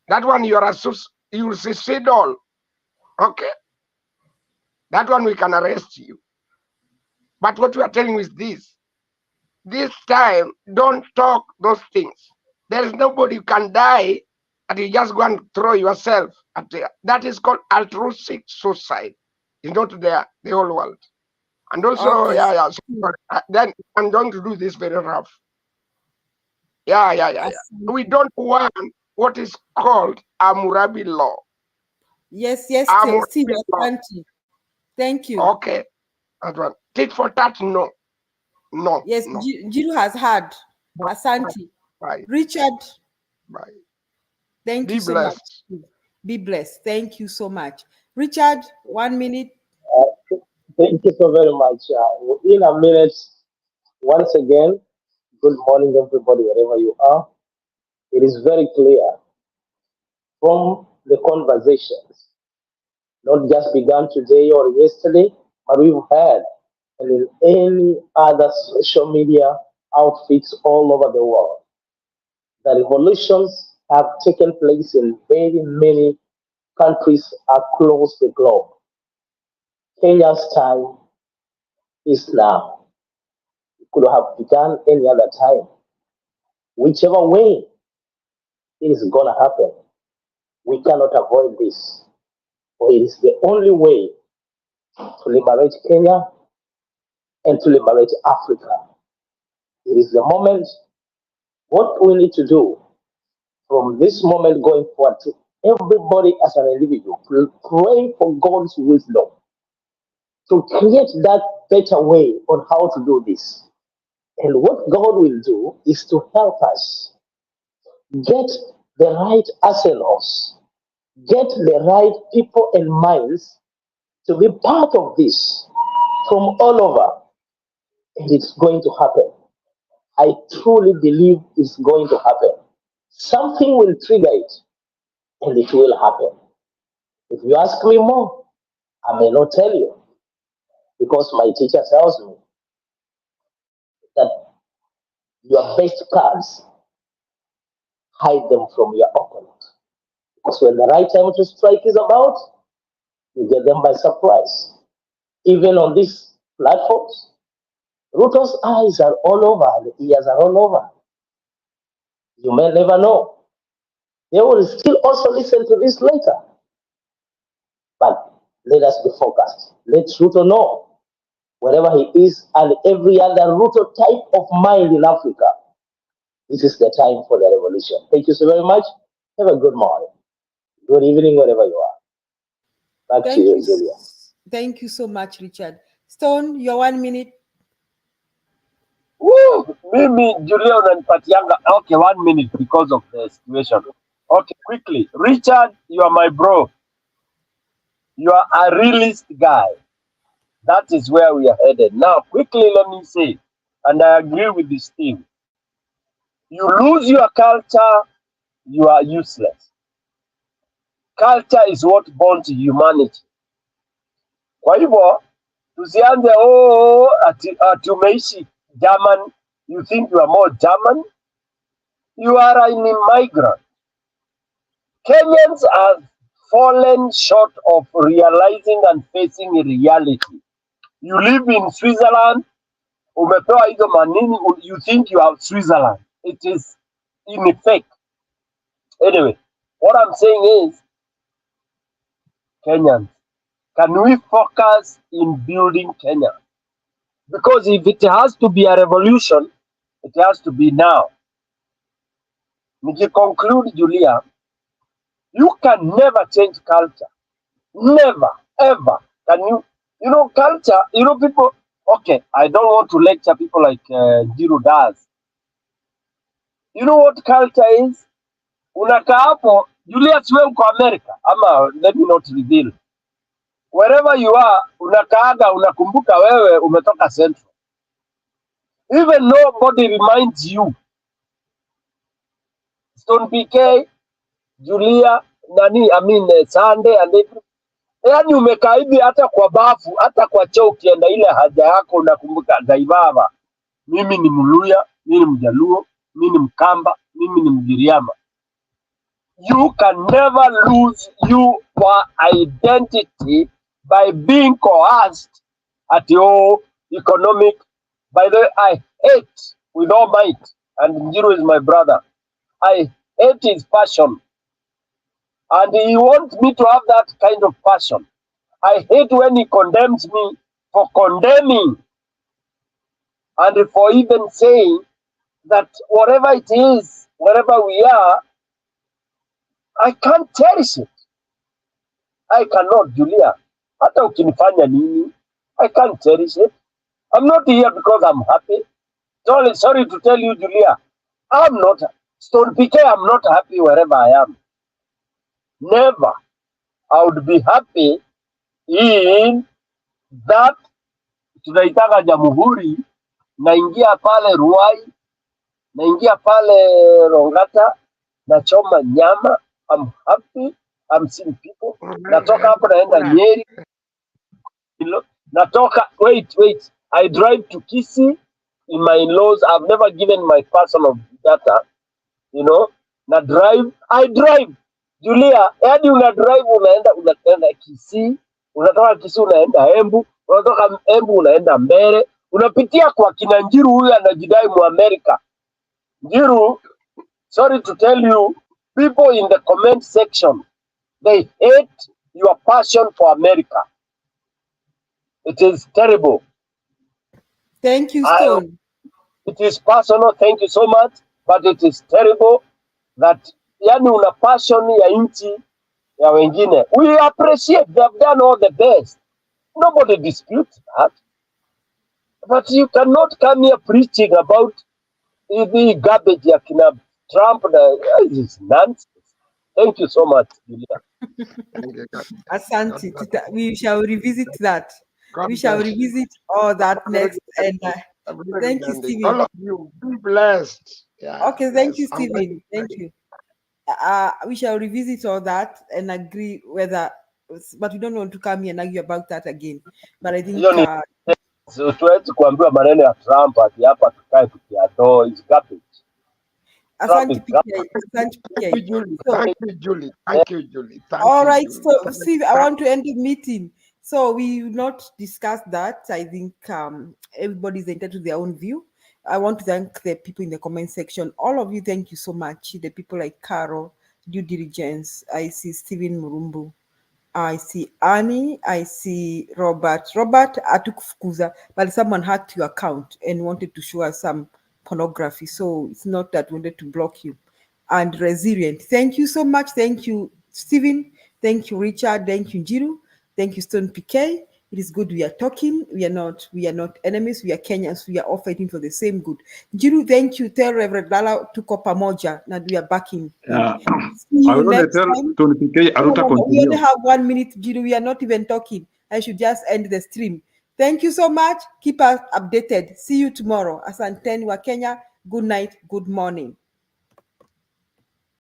That one you're suicidal. Okay. That one we can arrest you. But what we are telling you is this. This time, don't talk those things. There is nobody who can die and you just go and throw yourself at there. That is called altruistic suicide. It's not there, the whole world. And also, Okay. So, then I'm going to do this very rough. Yeah. We don't want what is called Hammurabi law. Yes, Steve, thank you. Okay. That one. Tit for tat, no. Yes, Jiru has had. Asante. Bye. Richard. Bye. Thank you so much. Be blessed. Thank you so much. Richard, 1 minute. Thank you so very much. In a minute, once again, good morning, everybody, wherever you are. It is very clear from the conversations, not just begun today or yesterday, but we've had and in any other social media outfits all over the world. The revolutions have taken place in very many countries across the globe. Kenya's time is now. It could have begun any other time. Whichever way it is going to happen, we cannot avoid this. For it is the only way to liberate Kenya and to liberate Africa. It is the moment. What we need to do from this moment going forward to everybody as an individual, pray for God's wisdom to create that better way on how to do this. And what God will do is to help us get the right arsenals, get the right people and minds to be part of this from all over. And it's going to happen. I truly believe it's going to happen. Something will trigger it, and it will happen. If you ask me more, I may not tell you, because my teacher tells me that your best cards, hide them from your opponent. Because when the right time to strike is about, you get them by surprise. Even on these platforms, Ruto's eyes are all over, the ears are all over. You may never know. They will still also listen to this later. But let us be focused. Let Ruto know wherever he is and every other Ruto type of mind in Africa, this is the time for the revolution. Thank you so very much. Have a good morning. Good evening, wherever you are. Back to Thank you, you. Julia. Thank you so much, Richard. Stone, your 1 minute. Woo! Mimi Julia unanipatianga. Okay, 1 minute because of the situation. Okay, quickly. Richard, you are my bro. You are a realist guy. That is where we are headed. Now, quickly, let me say, and I agree with this team. You lose your culture, you are useless. Culture is what bonds humanity. Kwa hivyo, tusianze ati umeishi German, you think you are more German? You are an immigrant. Kenyans have fallen short of realizing and facing reality. You live in Switzerland, umepewa hizo manini, you think you have Switzerland. It is in effect. Anyway, what I'm saying is, Kenyans, can we focus in building Kenya? Because if it has to be a revolution, it has to be now. Conclude, Julia, you can never change culture. Never, ever. Can you? You know, culture, you know, people, okay, I don't want to lecture people like Jiro does. You know what culture is? Unakaa hapo, Julius wewe uko America, ama let me not reveal. Wherever you are, unakaaga, unakumbuka wewe umetoka Central. Even nobody reminds you. Stone PK, Julia, Sunday and everything. Yaani umekaa hivi hata kwa bafu, hata kwa choo ukienda ile haja yako unakumbuka Gaibaba. Mimi ni Mluya, mimi ni Mjaluo, mimi ni Mkamba, mimi ni Mgiriama. You can never lose your identity by being coerced at your economic. By the way, I hate with all might, and Njiru is my brother. I hate his passion, and he wants me to have that kind of passion. I hate when he condemns me for condemning, and for even saying that whatever it is, wherever we are, I can't cherish it. I cannot, Julia. Hata ukinifanya nini, I can't cherish it. I'm not here because I'm happy. Sorry to tell you, Julia, I'm not. Stone PK, I'm not happy wherever I am. Never. I would be happy in that tunaitaka Jamhuri, naingia pale Ruai, naingia pale Rongata, nachoma nyama. I'm happy. I'm seeing people. Natoka hapo naenda Nyeri. Wait. I drive to Kisii in my in-laws. I've never given my personal data, you know. I drive. Julia, hadi una drive unaenda Kisii, unatoka Kisii unaenda Embu, unatoka Embu unaenda Mbere, unapitia kwa kina Njiru huyu anajidai mu America. Njiru, sorry to tell you, people in the comment section, they hate your passion for America. It is terrible. Thank you, Stone. It is personal, thank you so much, but it is terrible that yani una passion ya nchi ya wengine. We appreciate, they have done all the best. Nobody disputes that. But you cannot come here preaching about the garbage ya kina Trump. This is nonsense. Thank you so much, Julia. Asante. We shall revisit that. We shall revisit all that next. And thank you, Stephen. All of you, be blessed. Yeah, okay, thank you, Stephen. Thank you. We shall revisit all that and agree whether, but we don't want to come here and argue about that again. But I think so tuwezi kuambiwa maneno ya Trump ati hapa tukae tukiadoo is garbage. Asante PK. Asante Thank you, PK. Julie. So, Thank you, Julie. Thank you, Julie. Thank all you, right, Julie. so Steve, I want to end the meeting. So we will not discuss that. I think everybody's entitled to their own view. I want to thank the people in the comment section. All of you, thank you so much. The people like Carol, Due Diligence. I see Stephen Murumbu. I see Annie. I see Robert. Robert atukufukuza, but someone hacked your account and wanted to show us some pornography. So it's not that we wanted to block you. And Resilient. Thank you so much. Thank you, Stephen. Thank you, Richard. Thank you, Jiru. Thank you, Stone PK. It is good we are talking. We are not enemies. We are Kenyans. We are all fighting for the same good. Jiru, thank you. Tell Reverend Lala tuko pamoja na we are backing. See I you will only next tell time. Tony PK No, Aruta no, no. We continue. only have 1 minute, Jiru. We are not even talking. I should just end the stream. Thank you so much. Keep us updated. See you tomorrow. Asanteni wa Kenya. Good night. Good morning.